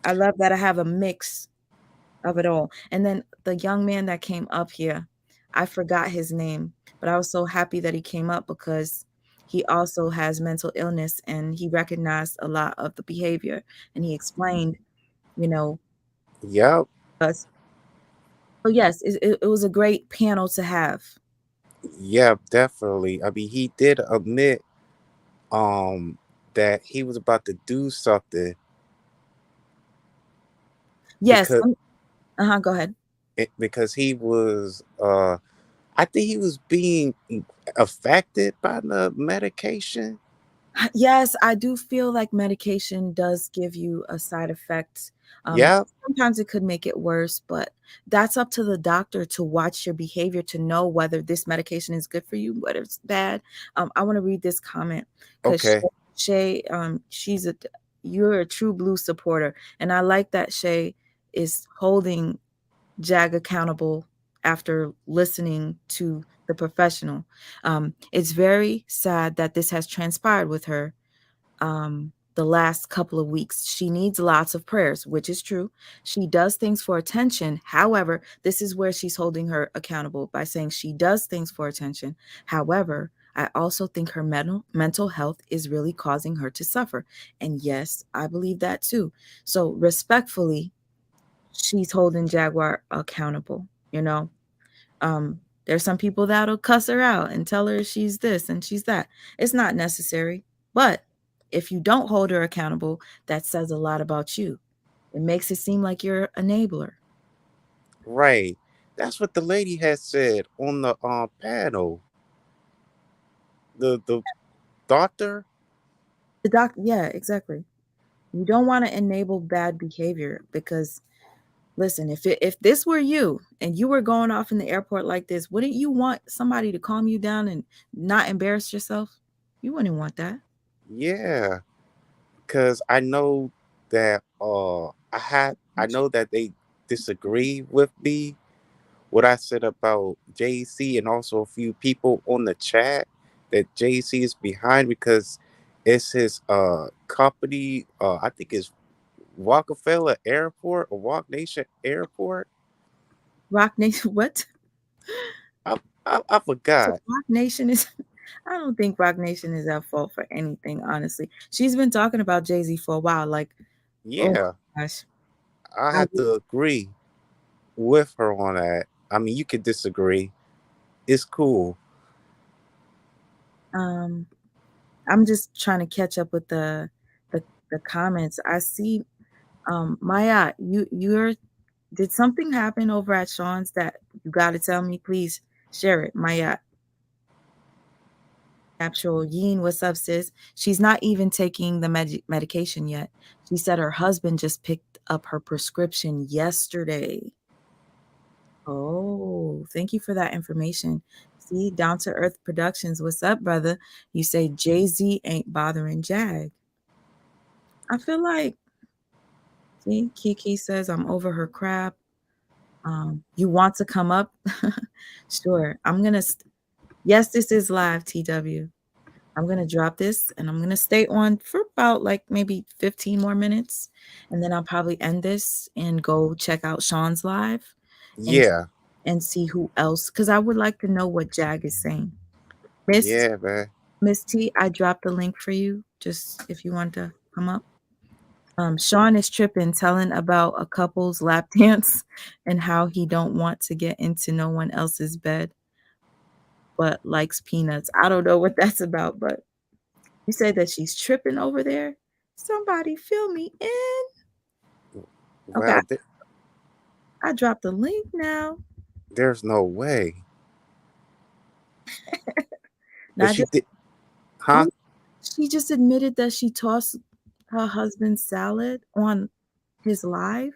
S1: I love that I have a mix of it all. And then the young man that came up here, I forgot his name, but I was so happy that he came up because he also has mental illness and he recognized a lot of the behavior and he explained, you know,
S11: Yep.
S1: us. So yes, it was a great panel to have.
S11: Yeah, definitely. I mean, he did admit um that he was about to do something
S1: Yes.
S11: because
S1: Go ahead.
S11: because he was I think he was being affected by the medication.
S1: Yes, I do feel like medication does give you a side effect.
S11: Yep.
S1: Sometimes it could make it worse, but that's up to the doctor to watch your behavior to know whether this medication is good for you, whether it's bad. I want to read this comment because
S11: Okay.
S1: Shay, you're a true blue supporter, and I like that Shay is holding Jag accountable after listening to the professional. It's very sad that this has transpired with her the last couple of weeks. She needs lots of prayers, which is true. She does things for attention. However, this is where she's holding her accountable by saying she does things for attention. However, I also think her mental health is really causing her to suffer. And yes, I believe that too. So respectfully, she's holding Jaguar accountable, you know. There's some people that'll cuss her out and tell her she's this and she's that. It's not necessary. But if you don't hold her accountable, that says a lot about you. It makes it seem like you're an enabler.
S11: Right. That's what the lady had said on the panel. The doctor.
S1: Yeah, exactly. You don't want to enable bad behavior because listen, if this were you and you were going off in the airport like this, wouldn't you want somebody to calm you down and not embarrass yourself? You wouldn't want that.
S11: Yeah, because I know that they disagree with me what I said about JC and also a few people on the chat that JC is behind because it's his company. I think it's Rockefeller Airport or Walk Nation Airport.
S1: Rock Nation, what?
S11: I
S1: So
S11: forgot.
S1: Rock Nation is I don't think Rock Nation is at fault for anything, honestly. She's been talking about Jay-Z for a while. Like, oh
S11: Yeah,
S1: my gosh.
S11: I
S1: I
S11: have to agree with her on that. I mean, you could disagree. It's cool.
S1: um I'm just trying to catch up with the, the comments. I see Maya, you're did something happen over at Sean's that you gotta tell me, please share it. Maya. Actual Yeen, what's up, sis? She's not even taking the medication yet. She said her husband just picked up her prescription yesterday. Oh, thank you for that information. See, Down to Earth Productions, what's up, brother? You say Jay-Z ain't bothering Jag. I feel like, see, Kiki says I'm over her crap. You want to come up? Sure. Yes, this is live, TW. I'm gonna drop this and I'm gonna stay on for about like maybe 15 more minutes, and then I'll probably end this and go check out Sean's live and
S11: Yeah,
S1: see who else because I would like to know what Jag is saying. Miss
S11: yeah, man.
S1: Miss T, I dropped the link for you just if you want to come up. Sean is tripping, telling about a couple's lap dance and how he don't want to get into no one else's bed, but likes peanuts. I don't know what that's about, but you say that she's tripping over there? Somebody fill me in. Okay,
S11: Wow,
S1: I dropped the link now.
S11: there's no way. But
S1: Now
S11: she
S1: just
S11: did, huh?
S1: wait, she just admitted that she tossed her husband's salad on his live.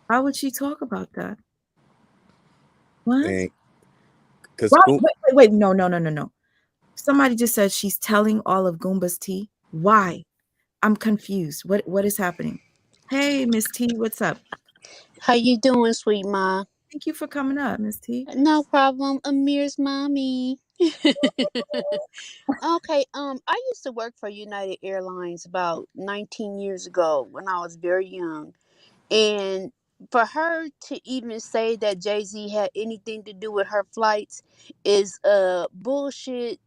S1: How would she talk about that? What?
S11: And because
S1: What? Wait. No. Somebody just said she's telling all of Goomba's tea. Why? I'm confused. What is happening? Hey, Miss T, what's up?
S15: How you doing, sweet ma?
S1: Thank you for coming up, Miss T.
S15: No problem. Amir's mommy. Okay, I used to work for United Airlines about 19 years ago when I was very young. And for her to even say that Jay-Z had anything to do with her flights is a bullshit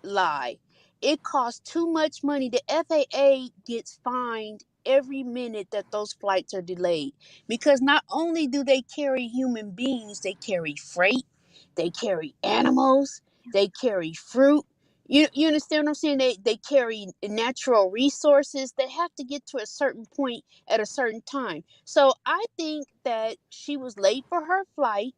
S15: lie. It costs too much money. The FAA gets fined every minute that those flights are delayed because not only do they carry human beings, they carry freight, they carry animals, they carry fruit. You understand what I'm saying? They carry natural resources. They have to get to a certain point at a certain time. So I think that she was late for her flight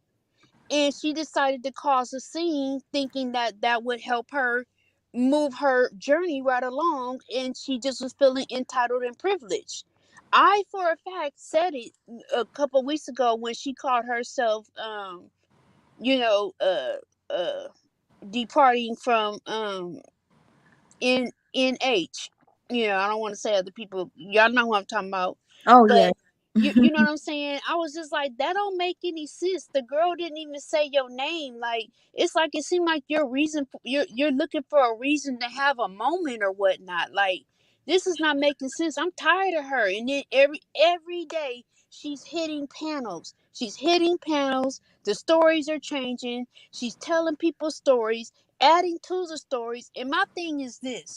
S15: and she decided to cause a scene thinking that that would help her move her journey right along, and she just was feeling entitled and privileged. I for a fact said it a couple weeks ago when she called herself you know uh departing from NH. I don't want to say other people. Y'all know who I'm talking about.
S1: Oh yeah.
S15: But you know what I'm saying? I was just like, that don't make any sense. The girl didn't even say your name. Like, it's like it seemed like your reason you're looking for a reason to have a moment or whatnot. Like, this is not making sense. I'm tired of her. And then every day she's hitting panels. She's hitting panels. The stories are changing. She's telling people stories, adding to the stories. And my thing is this: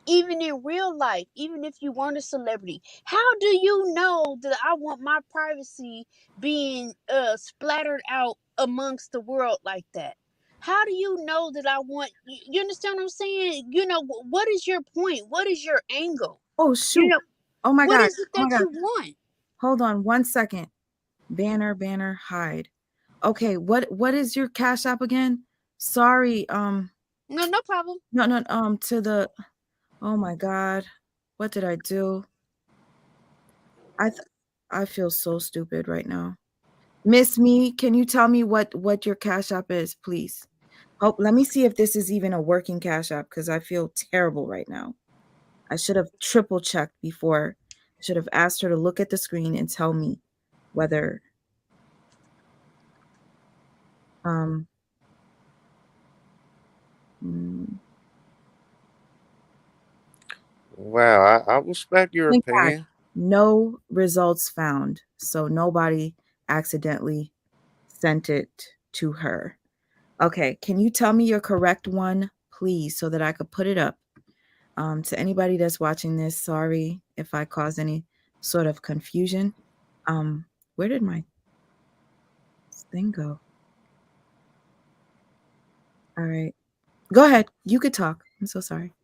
S15: even in real life, even if you weren't a celebrity, how do you know that I want my privacy being splattered out amongst the world like that? How do you know that I want you understand what I'm saying? What is your point? What is your angle?
S1: Oh
S15: You
S1: shoot.
S15: know,
S1: Oh my
S15: what
S1: god.
S15: is it
S1: Oh my
S15: that
S1: god.
S15: you want?
S1: Hold on 1 second. Banner, hide. Okay, what is your cash app again? Sorry,
S15: No problem.
S1: no, to the oh my god. What did I do? I th- I feel so stupid right now. Miss Me, can you tell me what your cash app is, please? Oh, let me see if this is even a working cash app because I feel terrible right now. I should have triple checked before. I should have asked her to look at the screen and tell me whether um mm,
S11: Wow, I respect your
S1: thank God.
S11: opinion.
S1: No results found. So nobody accidentally sent it to her. Okay, can you tell me your correct one, please, so that I could put it up? To anybody that's watching this, sorry if I caused any sort of confusion. Um, where did my thing go? All right. Go ahead. You could talk. I'm so sorry.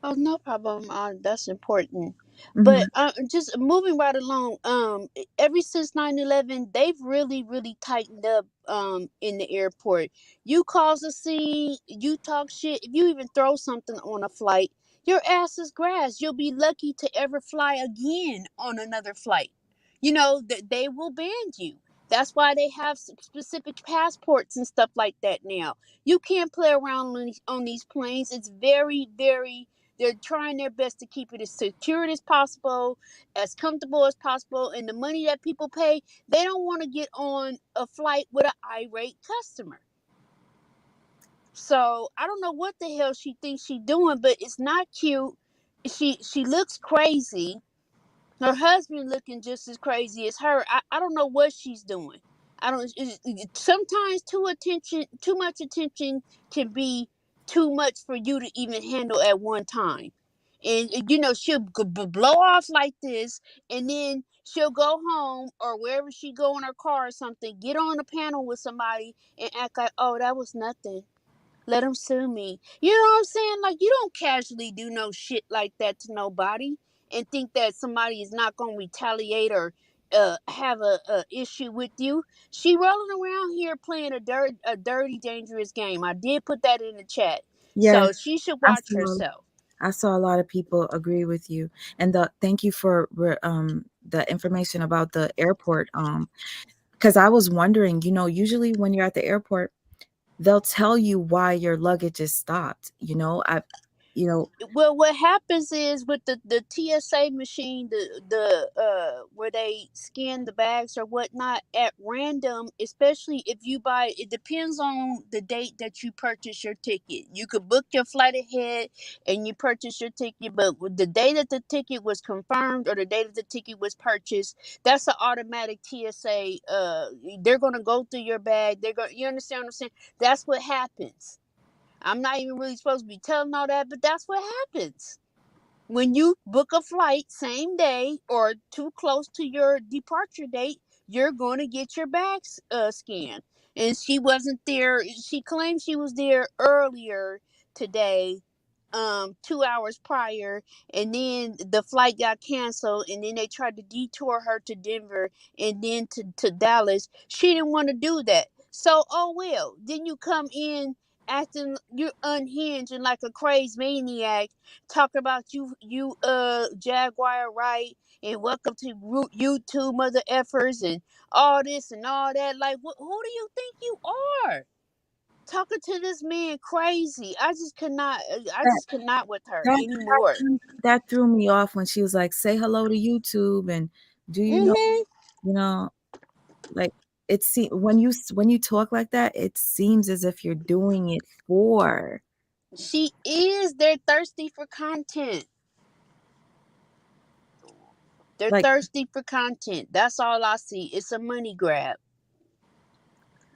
S15: Oh, no problem. That's important.
S1: Mhm.
S15: But just moving right along. Ever since 9/11, they've really, really tightened up. In the airport, you cause a scene, you talk shit. If you even throw something on a flight, your ass is grass. You'll be lucky to ever fly again on another flight. That they will ban you. That's why they have specific passports and stuff like that now. You can't play around on these planes. It's very, very, they're trying their best to keep it as secure as possible, as comfortable as possible, and the money that people pay, they don't want to get on a flight with an irate customer. So I don't know what the hell she thinks she's doing, but it's not cute. She looks crazy. Her husband looking just as crazy as her. I don't know what she's doing. I don't. Sometimes too much attention can be too much for you to even handle at one time. And she'll blow off like this, and then she'll go home or wherever she go in her car or something, get on a panel with somebody and act like, oh, that was nothing. Let them sue me. You know what I'm saying? Like, you don't casually do no shit like that to nobody and think that somebody is not going to retaliate or have a issue with you. She rolling around here playing a dirty, dangerous game. I did put that in the chat.
S1: Yes,
S15: So she should
S1: I
S15: watch
S1: saw.
S15: herself.
S1: I saw a lot of people agree with you, and thank you for the information about the airport. Because I was wondering, usually when you're at the airport, they'll tell you why your luggage is stopped. You know,
S15: Well, what happens is with the TSA machine, the where they scan the bags or whatnot at random, especially if you buy, it depends on the date that you purchase your ticket. You could book your flight ahead and you purchase your ticket, but with the day that the ticket was confirmed or the day that the ticket was purchased, that's an automatic TSA. They're gonna go through your bag. You understand what I'm saying? That's what happens. I'm not even really supposed to be telling all that, but that's what happens. When you book a flight same day or too close to your departure date, you're going to get your bags scanned. And she wasn't there. She claimed she was there earlier today, 2 hours prior, and then the flight got canceled, and then they tried to detour her to Denver and then to Dallas. She didn't want to do that. So, oh well. Then you come in acting you're unhinged and like a crazed maniac, talking about Jaguar Wright and welcome to YouTube mother effers and all this and all that. Like, who do you think you are? Talking to this man crazy. I
S1: that
S15: just cannot with her
S1: that
S15: anymore.
S1: that threw me off when she was like, "Say hello to YouTube," and do you know,
S15: Hmm.
S1: you know, like when you talk like that, it seems as if you're doing it for
S15: She is. They're thirsty for content. They're
S1: like
S15: thirsty for content. That's all I see. It's a money grab.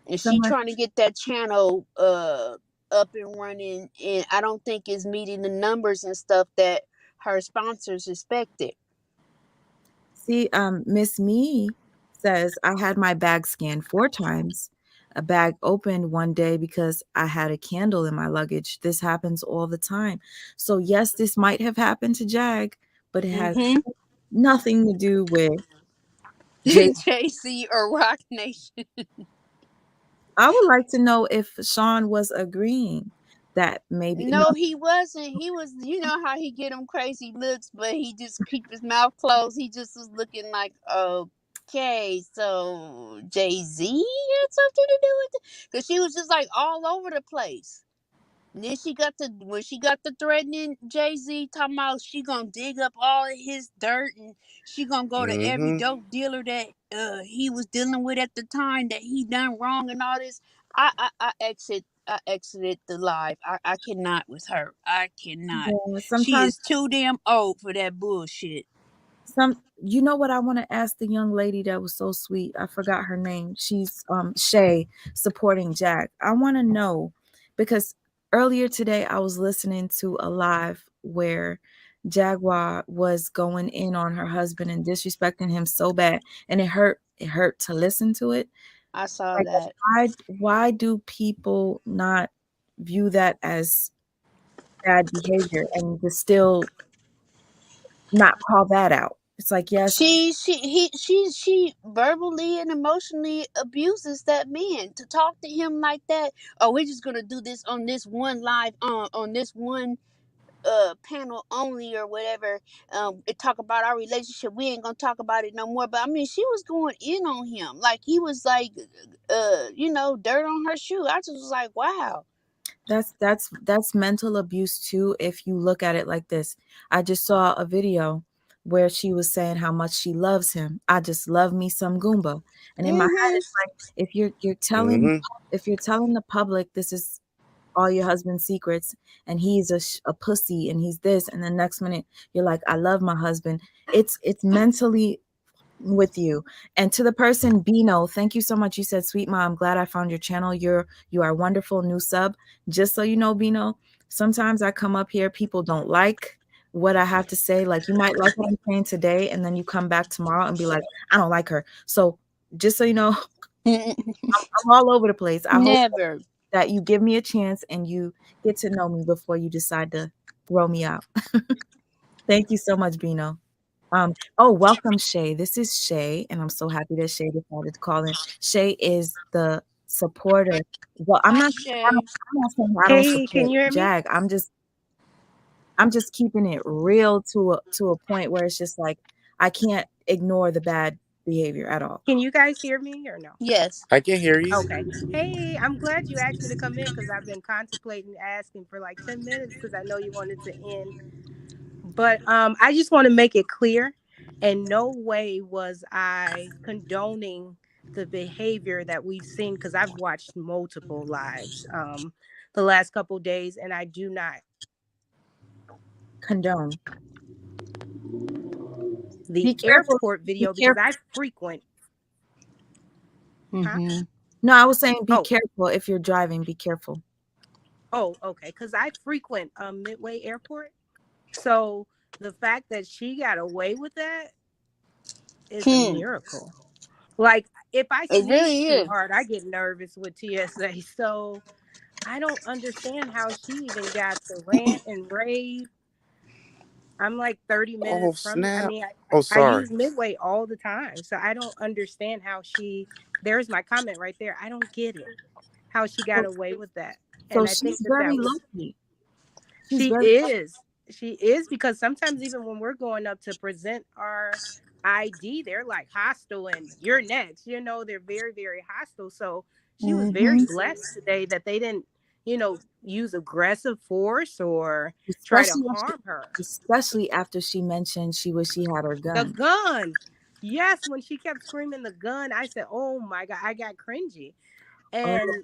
S15: And she
S1: someone.
S15: trying to get that channel up and running, and I don't think it's meeting the numbers and stuff that her sponsors expected.
S1: See, Miss Me says I had my bag scanned 4 times. A bag opened one day because I had a candle in my luggage. This happens all the time. So yes, this might have happened to Jag, but it has
S15: Mm-hmm.
S1: nothing to do with Jay.
S15: JC or Rock Nation.
S1: I would like to know if Sean was agreeing that maybe no.
S15: No, he wasn't. He was, you know how he get them crazy looks, but he just keep his mouth closed. He just was looking like, okay, so Jay Z had something to do with it, because she was just like all over the place. And then when she got the threatening Jay Z talking about she gonna dig up all of his dirt and she gonna go to every
S11: Mm-hmm.
S15: dope dealer that he was dealing with at the time that he done wrong and all this. I exited the live. I cannot with her. I cannot.
S1: Yeah,
S15: She
S1: sometimes
S15: is too damn old for that bullshit.
S1: you know what I want to ask the young lady that was so sweet. I forgot her name. She's Shay supporting Jack. I want to know because earlier today I was listening to a live where Jaguar was going in on her husband and disrespecting him so bad, and it hurt to listen to it.
S15: I saw
S1: Like,
S15: that.
S1: why do people not view that as bad behavior and just still not call that out? It's like, yes.
S15: She verbally and emotionally abuses that man to talk to him like that. Oh, we're just gonna do this on this one live on this one panel only or whatever. It talk about our relationship. We ain't gonna talk about it no more. But I mean, she was going in on him like he was like dirt on her shoe. I just was like, wow.
S1: That's mental abuse too, if you look at it like this. I just saw a video where she was saying how much she loves him. I just love me some Goomba. And in my head
S15: Mm-hmm.
S1: it's like,
S11: Mm-hmm.
S1: if you're telling the public this is all your husband's secrets and he's a pussy and he's this, and the next minute you're like, I love my husband. It's mentally with you. And to the person Bino, thank you so much. You said, "Sweet mom, glad I found your channel. You are wonderful, new sub." Just so you know, Bino, sometimes I come up here, people don't like what I have to say. Like, you might like what I'm saying today, and then you come back tomorrow and be like, I don't like her. So just so you know, I'm all over the place. I hope
S15: Never.
S1: that you give me a chance and you get to know me before you decide to throw me out. Thank you so much, Bino. Welcome, Shay. This is Shay, and I'm so happy that Shay decided to call in. Shay is the supporter. Well, I'm
S16: Hi,
S1: not.
S16: Shay.
S1: I'm not saying I don't
S10: Hey, can
S1: support
S10: you hear me?
S1: Jag. I'm just keeping it real to a point where it's just like I can't ignore the bad behavior at all.
S10: Can you guys hear me or no?
S15: Yes.
S11: I can hear you.
S10: Okay. Hey, I'm glad you asked me to come in because I've been contemplating asking for like 10 minutes because I know you wanted to end. But I just want to make it clear, in no way was I condoning the behavior that we've seen because I've watched multiple lives the last couple days, and I do not
S1: Condone.
S10: the
S1: Be careful.
S10: airport
S1: Be
S10: video because
S1: careful.
S10: I frequent. Huh?
S16: Mm-hmm.
S1: No, I was saying be
S10: Oh,
S1: careful if you're driving. Be careful.
S10: oh, okay. Because I frequent Midway Airport, so the fact that she got away with that is a
S15: Hmm.
S10: miracle. Like if I
S15: It
S10: sneeze
S15: really
S10: too
S15: is.
S10: hard, I get nervous with TSA. So I don't understand how she even got to rant and rave. I'm like 30
S11: Oh
S10: minutes from it. I
S11: snap!
S10: mean,
S11: Oh
S10: I
S11: sorry.
S10: use Midway all the time. So I don't understand how there's my comment right there. I don't get it. How she got
S1: So,
S10: away with that.
S1: so
S10: And I think
S1: she's
S10: that
S1: very
S10: that was
S1: lucky. She's
S10: she
S1: very lucky.
S10: is. She is because sometimes even when we're going up to present our ID, they're like hostile and you're next. They're very, very hostile. So she was very
S16: Mm-hmm.
S10: blessed today that they didn't, use aggressive force or try to
S1: especially after,
S10: harm her.
S1: especially after she mentioned she wish she had her
S10: The
S1: gun.
S10: gun. Yes, when she kept screaming the gun, I said, "Oh my God," I got cringy.
S1: Oh,
S10: And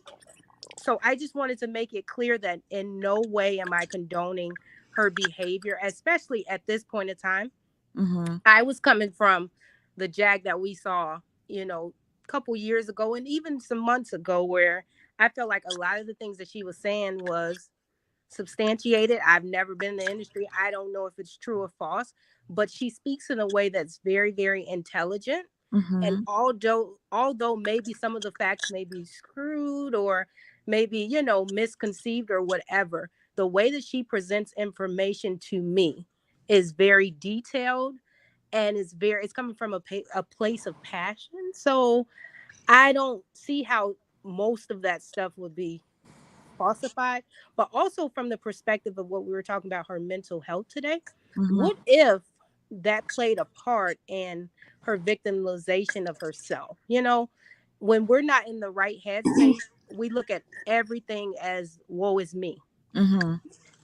S10: so I just wanted to make it clear that in no way am I condoning her behavior, especially at this point in time.
S1: mm-hmm,
S10: I was coming from the Jag that we saw, a couple years ago and even some months ago, where I felt like a lot of the things that she was saying was substantiated. I've never been in the industry. I don't know if it's true or false, but she speaks in a way that's very, very intelligent. And
S1: mm-hmm,
S10: although maybe some of the facts may be screwed or maybe, misconceived or whatever, the way that she presents information to me is very detailed and it's coming from a place of passion. So I don't see how most of that stuff would be falsified, but also from the perspective of what we were talking about, her mental health today.
S1: mm-hmm,
S10: What if that played a part in her victimization of herself? When we're not in the right headspace, we look at everything as woe is me.
S1: mm-hmm.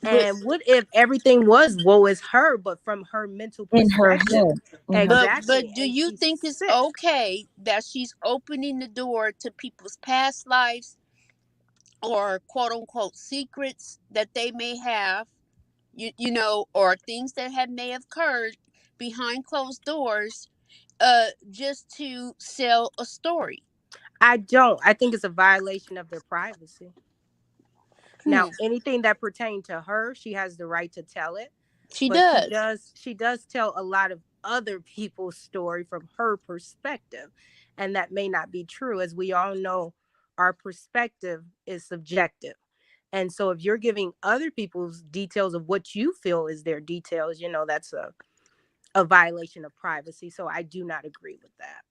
S15: But
S10: And what if everything was woe is her, but from her mental
S1: In her
S10: perspective?
S1: head. In her.
S10: Exactly.
S15: do
S10: And
S15: you
S10: she's
S15: think it's
S10: sick.
S15: okay that she's opening the door to people's past lives or quote unquote secrets that they may have, or things that may have occurred behind closed doors, just to sell a story?
S10: I don't. I think it's a violation of their privacy.
S15: Hmm.
S10: Now, anything that pertained to her, she has the right to tell it,
S15: She
S10: but she
S15: does.
S10: does she does tell a lot of other people's story from her perspective, and that may not be true. As we all know, our perspective is subjective. And so if you're giving other people's details of what you feel is their details, that's a violation of privacy. So I do not agree with that.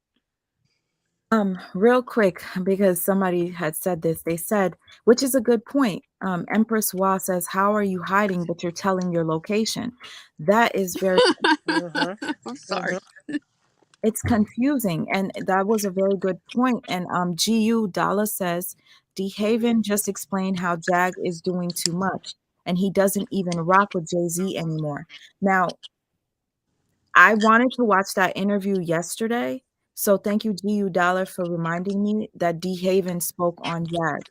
S1: Real quick, because somebody had said this, they said, which is a good point. Empress Wa says, "How are you hiding, but you're telling your location?" That is very,
S10: Mm-hmm.
S15: I'm sorry.
S10: Mm-hmm.
S1: it's confusing, and that was a very good point. And Gu Dalla says, "D Haven just explained how Jag is doing too much, and he doesn't even rock with Jay-Z anymore." Now, I wanted to watch that interview yesterday, so thank you, GU Dollar, for reminding me that D Haven spoke on Jag.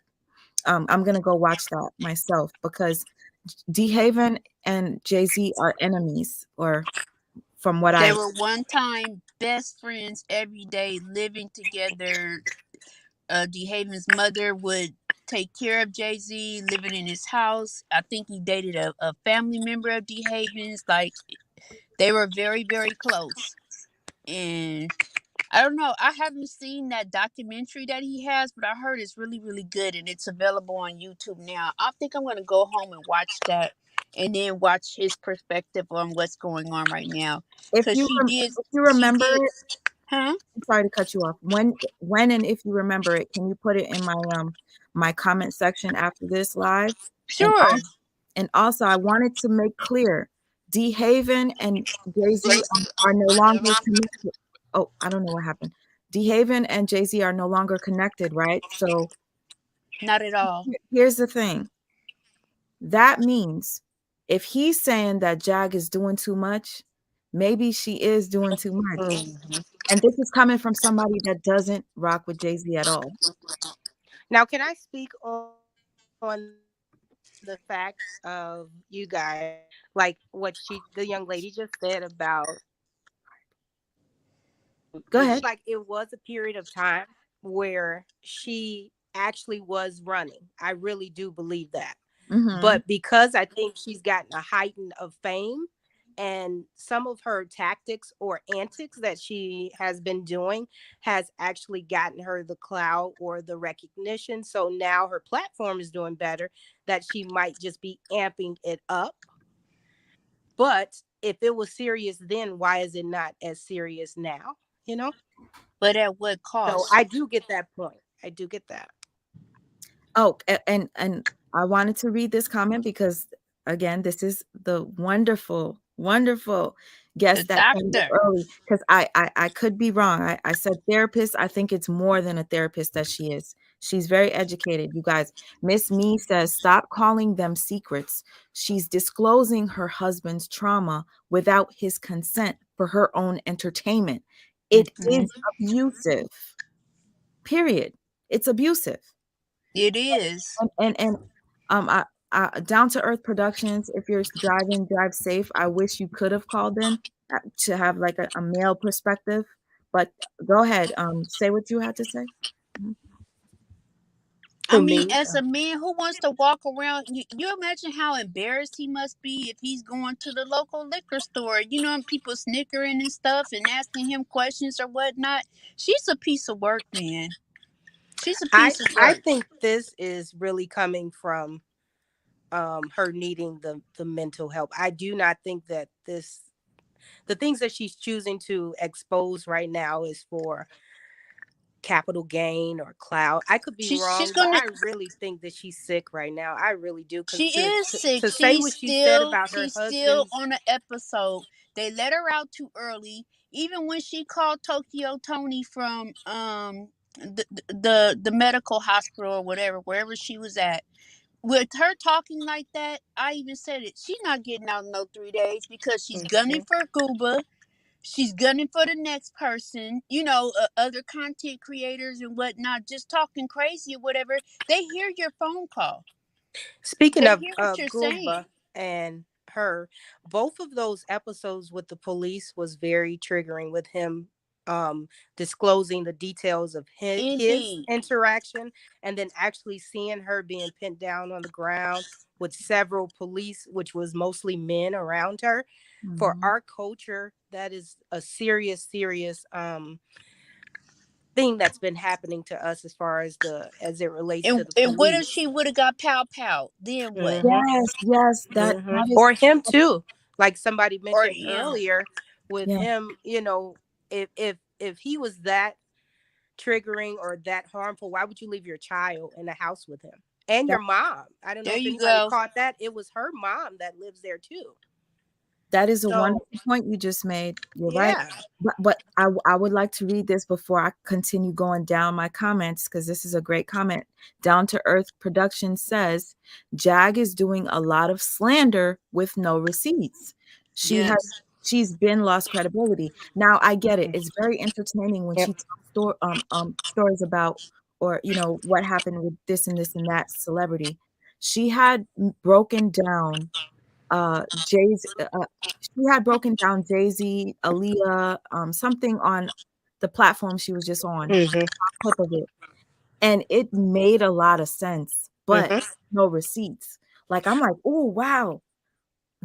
S1: I'm gonna go watch that myself because D Haven and Jay Z are enemies, or from what
S15: They
S1: I.
S15: were one time best friends every day, living together. DeHaven's mother would take care of Jay Z, living in his house. I think he dated a family member of DeHaven's. Like, they were very, very close. And I don't know. I haven't seen that documentary that he has, but I heard it's really, really good and it's available on YouTube now. I think I'm gonna go home and watch that and then watch his perspective on what's going on right now.
S1: If
S15: Cause
S1: you if you
S15: she
S1: remember
S15: did,
S1: it,
S15: huh?
S1: I'm sorry to cut you off. When and if you remember it, can you put it in my comment section after this live? And
S15: Sure.
S1: and also I wanted to make clear, D Haven and Jay-Z are no longer connected. Oh, I don't know what happened. D Haven and Jay-Z are no longer connected, right? So
S15: Not at all.
S1: here's the thing. That means if he's saying that Jag is doing too much, maybe she is doing too much.
S15: Mhm.
S1: And this is coming from somebody that doesn't rock with Jay-Z at all.
S16: Now, can I speak on the fact of you guys, like what the young lady just said about
S1: Go
S16: it
S1: ahead.
S16: seemed like it was a period of time where she actually was running. I really do believe that.
S1: Mhm.
S16: But because I think she's gotten a heighten of fame and some of her tactics or antics that she has been doing has actually gotten her the clout or the recognition. So now her platform is doing better, that she might just be amping it up. But if it was serious then, why is it not as serious now? You know?
S15: But at what
S16: So
S15: cost?
S16: I do get that point. I do get that.
S1: Oh, and I wanted to read this comment because again, this is the wonderful, wonderful
S15: The
S1: guest that came up
S15: doctor.
S1: early. Because I could be wrong. I said therapist. I think it's more than a therapist that she is. She's very educated. You guys, Miss Me says, stop calling them secrets. She's disclosing her husband's trauma without his consent for her own entertainment. It
S15: Mhm.
S1: is abusive. Period. It's abusive.
S15: It is.
S1: And Down to Earth Productions, if you're driving, drive safe. I wish you could have called in to have like a male perspective, but go ahead, say what you had to say. Mhm.
S15: I
S16: Who,
S15: mean,
S16: me?
S15: as a man who wants to walk around, you imagine how embarrassed he must be if he's going to the local liquor store, and people snickering and stuff and asking him questions or whatnot. She's a piece of work, man. She's a
S16: I
S15: piece of
S16: I
S15: work.
S16: think this is really coming from her needing the mental help. I do not think that the things that she's choosing to expose right now is for capital gain or clout. I could be
S15: She's
S16: wrong, but
S15: gonna.
S16: I really think that she's sick right now. I really do,
S15: She
S16: because
S15: is sick.
S16: to say what she said about her
S15: She's still
S16: husband's.
S15: on an episode. They let her out too early. Even when she called Tokyo Tony from the medical hospital or whatever, wherever she was at, with her talking like that, I even said it. She's not getting out in no 3 days because she's gunning
S16: Mhm.
S15: for Gooba. She's gunning for the next person. Other content creators and whatnot, just talking crazy or whatever. They hear your phone call.
S16: Speaking
S15: They
S16: of
S15: hear what you're
S16: Goomba
S15: saying.
S16: and her, both of those episodes with the police was very triggering, with him disclosing the details of his
S15: Indeed.
S16: interaction, and then actually seeing her being pinned down on the ground with several police, which was mostly men around her. For
S1: Mhm.
S16: our culture, that is a serious, serious thing that's been happening to us as far as it relates to the
S15: And what if she
S16: police.
S15: would have got pow pow? Then what?
S16: Hmm.
S1: Yes, yes, that is,
S16: Or him too, like somebody
S15: Or
S16: mentioned
S15: him?
S16: earlier, with
S1: yeah,
S16: him, if he was that triggering or that harmful, why would you leave your child in the house with him and
S1: that
S16: your mom? I don't know
S15: There
S16: if
S15: you
S16: anybody
S15: go.
S16: caught that. It was her mom that lives there too.
S1: that is a
S16: So
S1: wonderful point you just made. You're right.
S16: yeah.
S1: But I would like to read this before I continue going down my comments because this is a great comment. Down to Earth Production says Jag is doing a lot of slander with no receipts. She has
S15: Yes.
S1: she's been lost credibility. Now I get it. It's very entertaining when
S16: Yep.
S1: she tells stories about, or what happened with this and this and that celebrity. She had broken down Jay's she had broken down Jay-Z, Aaliyah, something on the platform she was just on,
S16: Hmm.
S1: clip of it, and it made a lot of sense, but
S16: Hmm.
S1: no receipts. Like, I'm like, "Oh, wow.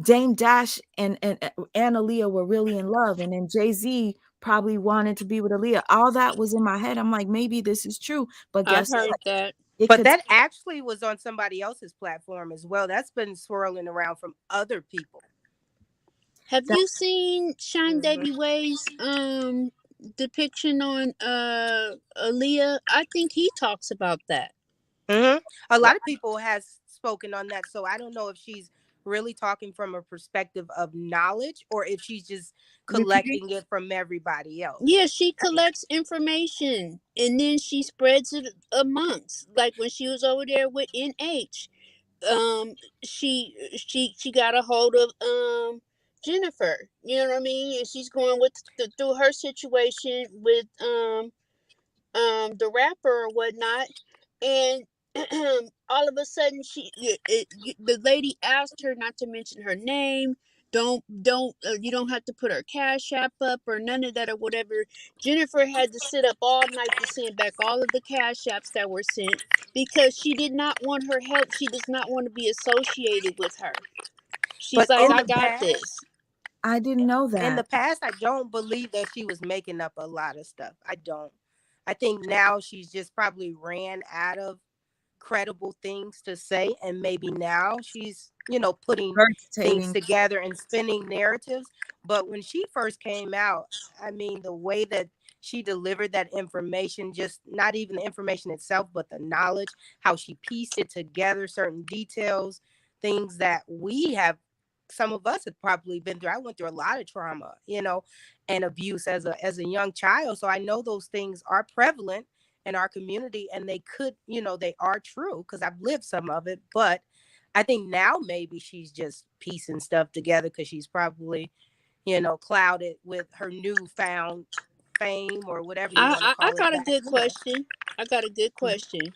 S1: Dame Dash and Aaliyah were really in love, and then Jay-Z probably wanted to be with Aaliyah. All that was in my head. I'm like, maybe this is true, but
S15: I've
S1: guess
S15: heard
S1: what?
S15: that.
S1: It
S16: But
S1: could.
S16: that actually was on somebody else's platform as well. That's been swirling around from other people.
S15: Have
S1: That,
S15: you seen Sean Davy Way's depiction on Aaliyah? I think he talks about that.
S16: A lot of people has spoken on that, so I don't know if she's really talking from a perspective of knowledge or if she's just
S1: repeating.
S16: collecting it from everybody else.
S15: Yeah, she collects information and then she spreads it amongst. Like when she was over there with NH, um, she got a hold of Jennifer. You know what I mean? And she's going with through her situation with the rapper or whatnot, and all of a sudden the lady asked her not to mention her name. Don't you don't have to put her cash app up or none of that or whatever. Jennifer had to sit up all night to send back all of the cash apps that were sent because she did not want her help. She does not want to be associated with her. She's
S16: But
S15: like,
S16: in
S15: I
S16: the
S15: got
S16: past,
S15: this.
S1: I didn't know
S16: in the
S1: that.
S16: past, I don't believe that she was making up a lot of stuff. I don't. I think now she's just probably ran out of credible things to say, and maybe now she's putting things
S1: Regurgitating.
S16: together and spinning narratives. But when she first came out, I mean, the way that she delivered that information, just not even the information itself but the knowledge, how she pieced it together, certain details, things that we have, some of us have probably been through. I went through a lot of trauma, and abuse as a young child, so I know those things are prevalent in our community, and they could, they are true because I've lived some of it. But I think now maybe she's just piecing stuff together because she's probably, clouded with her newfound fame or whatever you want to
S15: I
S16: call it
S15: got a
S16: back
S15: good
S16: then.
S15: question. I got a good question.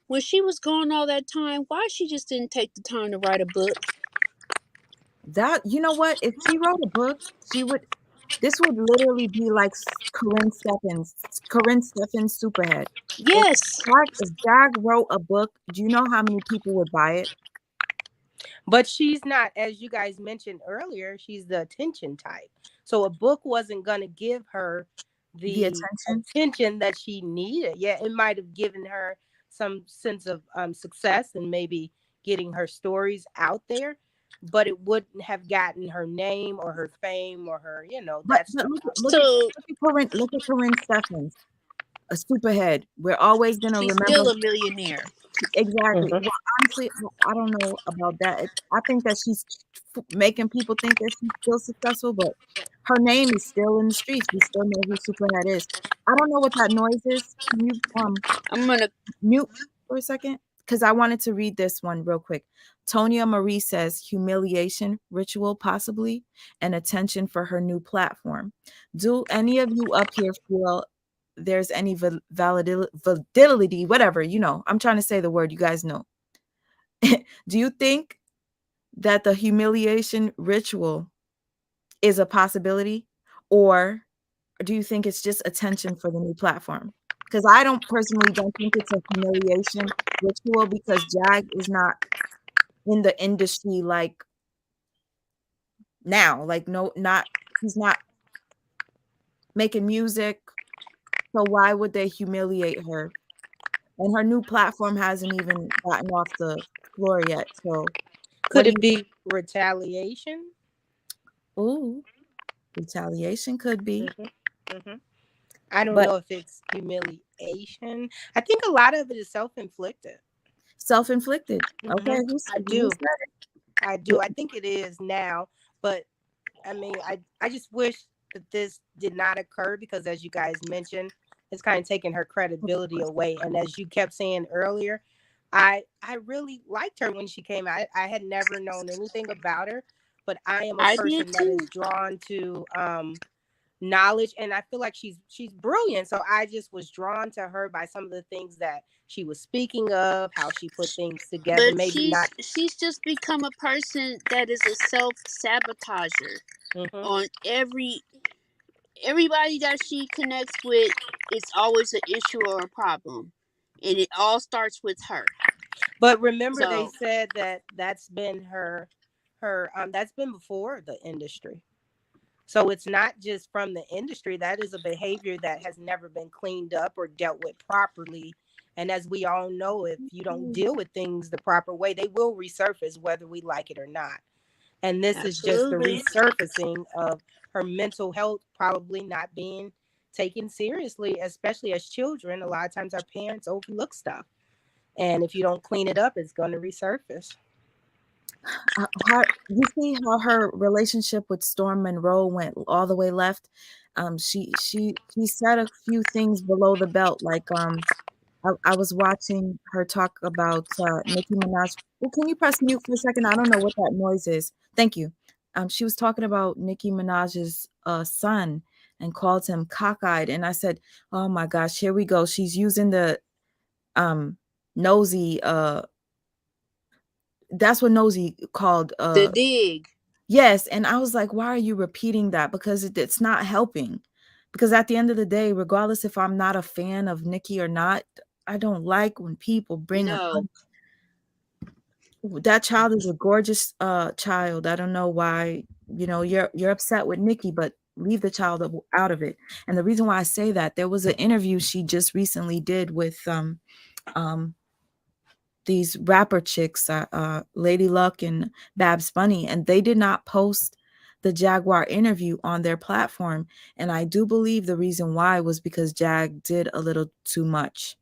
S15: When she was gone all that time, why she just didn't take the time to write a book?
S1: That, you know what? If she wrote a book, she would. This would literally be like Corinne Steffens Superhead. If
S15: Yes.
S1: if Jag wrote a book, do you know how many people would buy it?
S16: But she's not, as you guys mentioned earlier, she's the attention type. So a book wasn't going to give her
S1: The
S16: the
S1: attention.
S16: attention that she needed. Yeah, it might have given her some sense of success and maybe getting her stories out there, but it wouldn't have gotten her name or her fame or her,
S1: But
S16: that stuff out there.
S15: So
S1: Look at Corinne Steffens, a superhead. We're always gonna
S15: she's
S1: remember.
S15: still a millionaire.
S1: Exactly.
S16: Mhm.
S1: Well, honestly, I don't know about that. I think that she's making people think that she's still successful, but her name is still in the streets. We still know who Superhead is. I don't know what that noise is. Can you
S15: I'm gonna
S1: mute for a second? Because I wanted to read this one real quick. Tonya Marie says humiliation, ritual, possibly, and attention for her new platform. Do any of you up here feel there's any validity, whatever, I'm trying to say the word, you guys know. Do you think that the humiliation ritual is a possibility, or do you think it's just attention for the new platform? Because I don't think it's a humiliation ritual because Jag is not in the industry like now. Like, no, not he's not making music. So why would they humiliate her? And her new platform hasn't even gotten off the floor yet. So what
S16: Could
S1: do
S16: it
S1: you
S16: be retaliation?
S1: Ooh, retaliation could be.
S16: hmm hmm I don't
S1: But
S16: know if it's humiliation. I think a lot of it is self-inflicted.
S1: self-inflicted. Okay,
S16: hmm I
S1: who
S16: do.
S1: said
S16: I
S1: it?
S16: do. I think it is now, but I mean, I just wish that this did not occur because, as you guys mentioned, it's kind of taking her credibility away. And as you kept saying earlier, I really liked her when she came out. I had never known anything about her, but I am a
S15: I did
S16: person that is
S15: too.
S16: drawn to knowledge, and I feel like she's brilliant. So I just was drawn to her by some of the things that she was speaking of, how she put things together.
S15: But
S16: Maybe not.
S15: she's just become a person that is a self sabotager
S16: hmm
S15: on everybody that she connects with. It's always an issue or a problem, and it all starts with her.
S16: But remember, they
S15: So
S16: said that that's been her that's been before the industry. So it's not just from the industry. That is a behavior that has never been cleaned up or dealt with properly. And as we all know, if you don't deal with things the proper way, they will resurface whether we like it or not. And this is just the
S15: Absolutely.
S16: resurfacing of her mental health probably not being taken seriously, especially as children. A lot of times our parents overlook stuff. And if you don't clean it up, it's going to resurface.
S1: You see how her relationship with Storm Monroe went all the way left. She said a few things below the belt, like I was watching her talk about Nicki Minaj. Well, can you press mute for a second? I don't know what that noise is. Thank you. She was talking about Nicki Minaj's son and called him cockeyed, and I said, "Oh my gosh, here we go. She's using the nosy. That's what nosy called
S15: The dig.
S1: Yes, and I was like, "Why are you repeating that?" Because it's not helping. Because at the end of the day, regardless if I'm not a fan of Nicki or not, I don't like when people bring up
S15: No.
S1: that child is a gorgeous child. I don't know why, you're upset with Nicki, but leave the child out of it. And the reason why I say that, there was an interview she just recently did with um these rapper chicks, Lady Luck and Babs Bunny, and they did not post the Jaguar interview on their platform. And I do believe the reason why was because Jag did a little too much.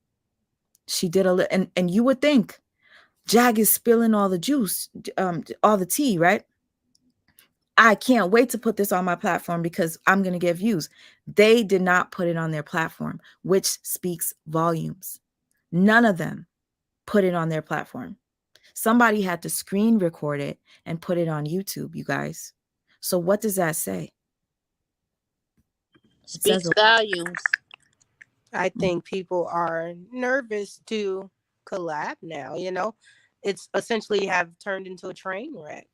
S1: She did a little, and you would think Jag is spilling all the juice, all the tea, right? I can't wait to put this on my platform because I'm going to get views. They did not put it on their platform, which speaks volumes. None of them put it on their platform. Somebody had to screen record it and put it on YouTube, you guys. So what does that say? It says
S15: Speaks volumes.
S16: I think people are nervous to collab now, It's essentially have turned into a train wreck.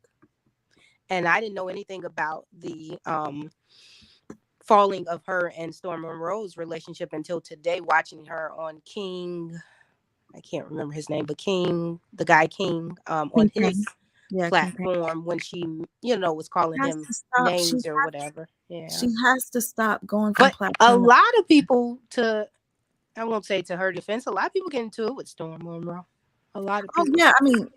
S16: And I didn't know anything about the falling of her and Storm Monroe's relationship until today, watching her on King. I can't remember his name, but King, the guy King, on
S1: King
S16: his
S1: Kang. Yeah, King Kang.
S16: platform when she, was calling
S1: Has
S16: him
S1: to stop.
S16: names or whatever. Yeah.
S1: She has to stop going from
S16: But a
S1: platform to.
S16: lot of people, I won't say to her defense, a lot of people get into it with Storm Monroe. A lot of
S1: Oh
S16: people.
S1: yeah, I mean,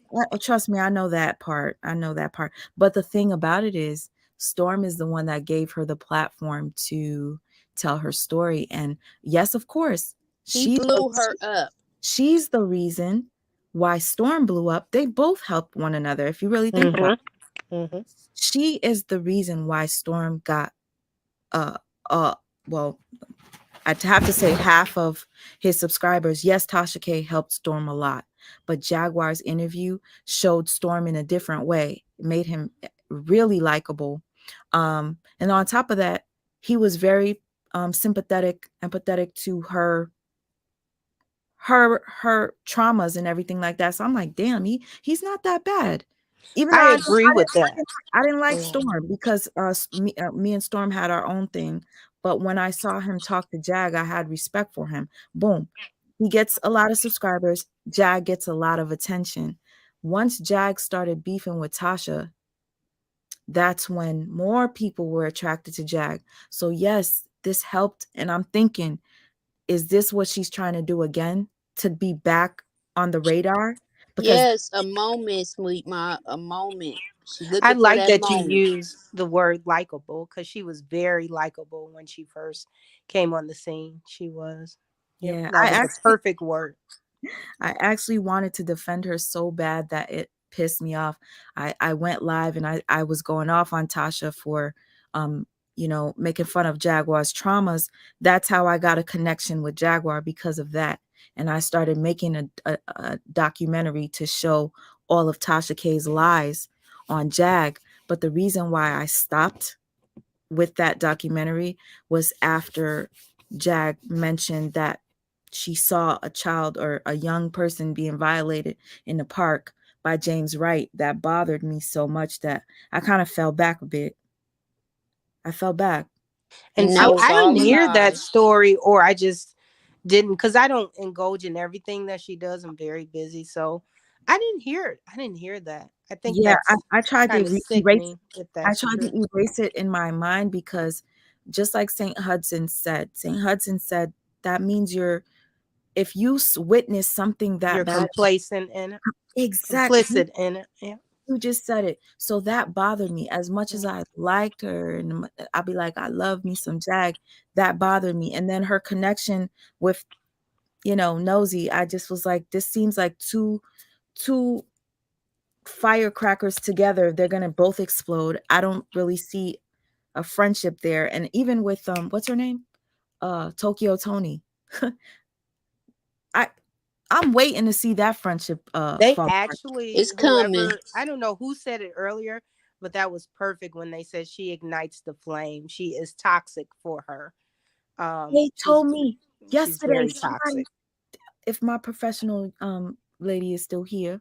S1: trust me, I know that part. I know that part. But the thing about it is, Storm is the one that gave her the platform to tell her story. And yes, of course,
S15: He blew her up.
S1: she's the reason why Storm blew up. They both helped one another. If you really think about it, she is the reason why Storm got uh well, I'd have to say half of his subscribers. Yes, Tasha K helped Storm a lot, but Jaguar's interview showed Storm in a different way. It made him really likable. And on top of that, he was very empathetic to her traumas and everything like that. So I'm like, damn, he's not that bad. Even though
S16: I agree with that.
S1: I didn't like Storm because me and Storm had our own thing. But when I saw him talk to Jag, I had respect for him. Boom. He gets a lot of subscribers. Jag gets a lot of attention. Once Jag started beefing with Tasha, that's when more people were attracted to Jag. So yes, this helped. And I'm thinking, is this what she's trying to do again? To be back on the radar? Because
S15: Yes, a moment, sweet ma, a moment. She
S16: I
S15: looking for
S16: like
S15: that
S16: that you
S15: moment.
S16: use the word likable because she was very likable when she first came on the scene. She was. Yep,
S1: yeah,
S16: that was the perfect word.
S1: I actually wanted to defend her so bad that it pissed me off. I went live and I was going off on Tasha for making fun of Jaguar's traumas. That's how I got a connection with Jaguar, because of that. And I started making a documentary to show all of Tasha K's lies on Jag. But the reason why I stopped with that documentary was after Jag mentioned that she saw a child or a young person being violated in the park by James Wright. That bothered me so much that I kind of fell back a bit. I fell back.
S16: And
S15: And that
S16: see,
S15: was
S16: I
S15: all
S16: didn't
S15: a
S16: hear that
S15: lie.
S16: story, or I just didn't, because I don't indulge in everything that she does. I'm very busy. So I didn't hear that. I think
S1: Yeah,
S16: that's
S1: I tried to
S16: kind of
S1: erase.
S16: sickening if
S1: I
S16: that's
S1: tried to
S16: true.
S1: erase it in my mind because, just like Saint Hudson said, that means you're if you witness something that
S16: You're
S1: bad,
S16: complacent in it,
S1: exactly.
S16: complicit in it. Yeah.
S1: You just said it. So that bothered me as much as I liked her, and I'd be like, I love me some Jag. That bothered me, and then her connection with Nosy, I just was like, this seems like two firecrackers together. They're gonna both explode. I don't really see a friendship there. And even with what's her name? Tokyo Tony. I I'm waiting to see that friendship
S16: They
S1: fall apart.
S16: actually,
S15: It's coming.
S16: whoever, I don't know who said it earlier, but that was perfect when they said she ignites the flame. She is toxic for her.
S1: They
S16: She's
S1: told me
S16: she's
S1: yesterday,
S16: very
S1: somebody,
S16: toxic.
S1: if my professional lady is still here,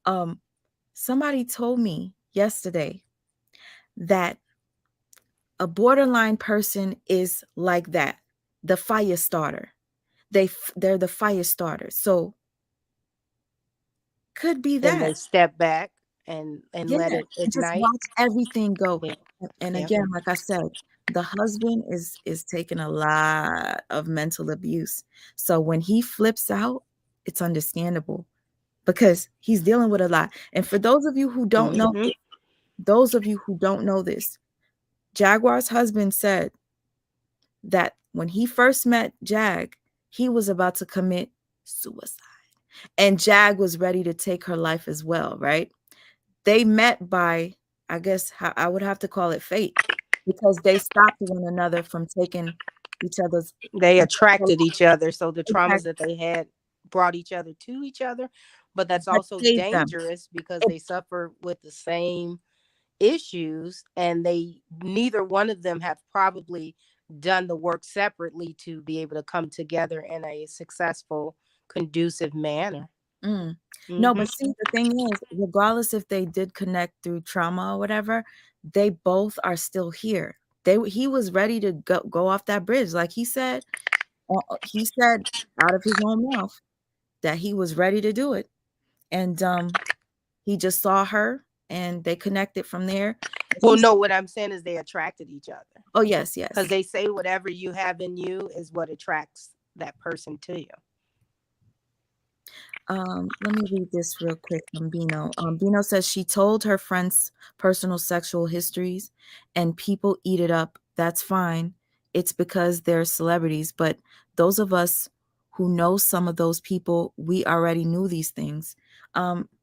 S1: um somebody told me yesterday that a borderline person is like that, the fire starter. They're the fire starter. So could be
S16: Then
S1: that.
S16: they step back and
S1: Yeah,
S16: let it
S1: and just
S16: ignite.
S1: watch everything go.
S16: Yeah.
S1: And
S16: Yeah.
S1: again, like I said, the husband is taking a lot of mental abuse. So when he flips out, it's understandable because he's dealing with a lot. And for those of you who don't know
S16: Hmm.
S1: this, those of you who don't know this, Jaguar's husband said that when he first met Jag, he was about to commit suicide. And Jag was ready to take her life as well, right? They met by, I guess, how I would have to call it fate, because they stopped one another from taking each other's.
S16: They attracted each other, so the traumas
S1: Exactly.
S16: that they had brought each other to each other. But that's
S1: That
S16: also
S1: saved them.
S16: dangerous because
S1: It,
S16: they suffer with the same issues, and they neither one of them have probably done the work separately to be able to come together in a successful, conducive manner.
S1: mm. No,
S16: Hmm.
S1: but see, the thing is, regardless if they did connect through trauma or whatever, they both are still here. He was ready to go off that bridge, like he said. He said out of his own mouth that he was ready to do it, and he just saw her, and they connected from there. And
S16: Well,
S1: she's,
S16: no, what I'm saying is they attracted each other
S1: oh yes,
S16: because
S1: yes.
S16: they say whatever you have in you is what attracts that person to you.
S1: Let me read this real quick from Bino. Bino says she told her friends personal sexual histories and people eat it up. That's fine. It's because they're celebrities. But those of us who know some of those people, we already knew these things.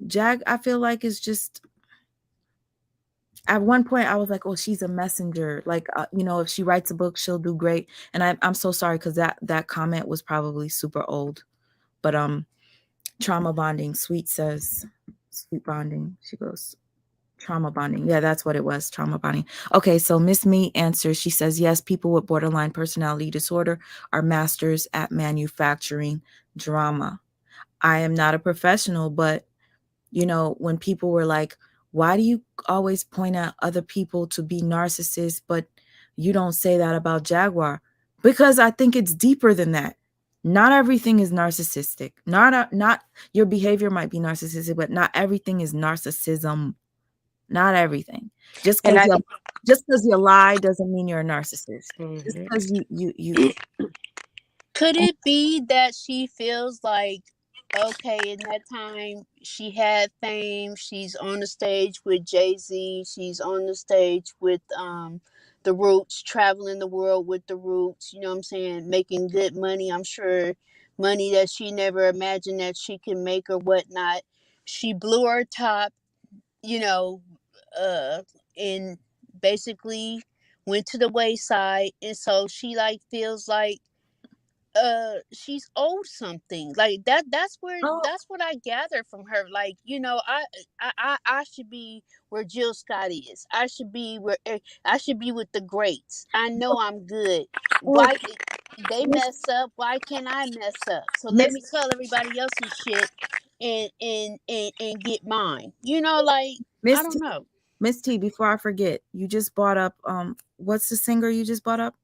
S1: Jag, I feel like is just at one point I was like, oh, she's a messenger. Like, if she writes a book, she'll do great. And I'm so sorry because that comment was probably super old. But trauma bonding. Sweet bonding. She goes, trauma bonding. Yeah, that's what it was. Trauma bonding. Okay, so Miss Me answers. She says, yes, people with borderline personality disorder are masters at manufacturing drama. I am not a professional, but when people were like, why do you always point out other people to be narcissists, but you don't say that about Jaguar? Because I think it's deeper than that. Not everything is narcissistic. Not your behavior might be narcissistic, but not everything is narcissism. Not everything. Just
S16: And
S1: because
S16: I,
S1: you lie doesn't mean you're a narcissist. Just
S16: mhm.
S1: because you
S15: Could it be that she feels like, okay, in that time she had fame, she's on the stage with Jay-Z, she's on the stage with the Roots, traveling the world with the Roots, you know what I'm saying, making good money, I'm sure money that she never imagined that she can make or whatnot. She blew her top, you know, and basically went to the wayside, and so she like feels like she's owed something like
S1: oh
S15: that's what I gather from her, like, I should be where Jill Scott is. I should be where I should be with the greats. I know I'm good.
S1: well
S15: Why they
S1: Miss
S15: mess up, why can't I mess up? So let
S1: Miss
S15: me tell everybody else's shit and get mine, like, I
S1: Miss
S15: don't know.
S1: Miss T, before I forget, you just brought up what's the singer you just brought up?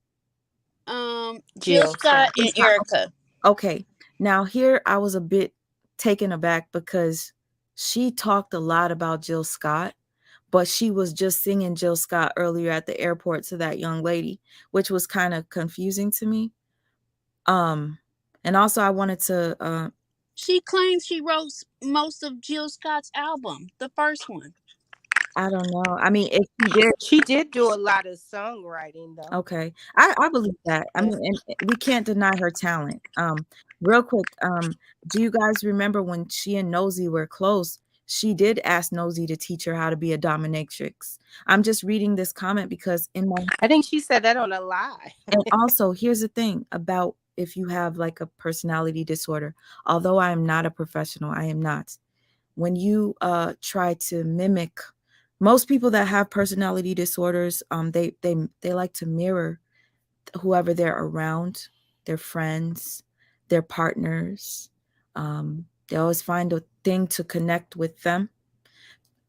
S15: Jill
S16: Jill
S15: Scott
S16: Scott.
S15: and
S1: Just
S15: Erica.
S1: okay. Now here I was a bit taken aback because she talked a lot about Jill Scott, but she was just singing Jill Scott earlier at the airport to that young lady, which was kind of confusing to me. Um, and also I wanted to
S15: She claims she wrote most of Jill Scott's album, the first one.
S1: I don't know. I mean, if she did,
S16: She did do a lot of songwriting though.
S1: okay. I believe that. I
S16: Yeah.
S1: mean, and we can't deny her talent. Real quick, do you guys remember when she and Nosy were close? She did ask Nosy to teach her how to be a dominatrix. I'm just reading this comment because in my
S16: I think she said that on a lie.
S1: and also here's the thing about if you have like a personality disorder, although I am not a professional, I am not. When you try to mimic most people that have personality disorders, they like to mirror whoever they're around, their friends, their partners. They always find a thing to connect with them.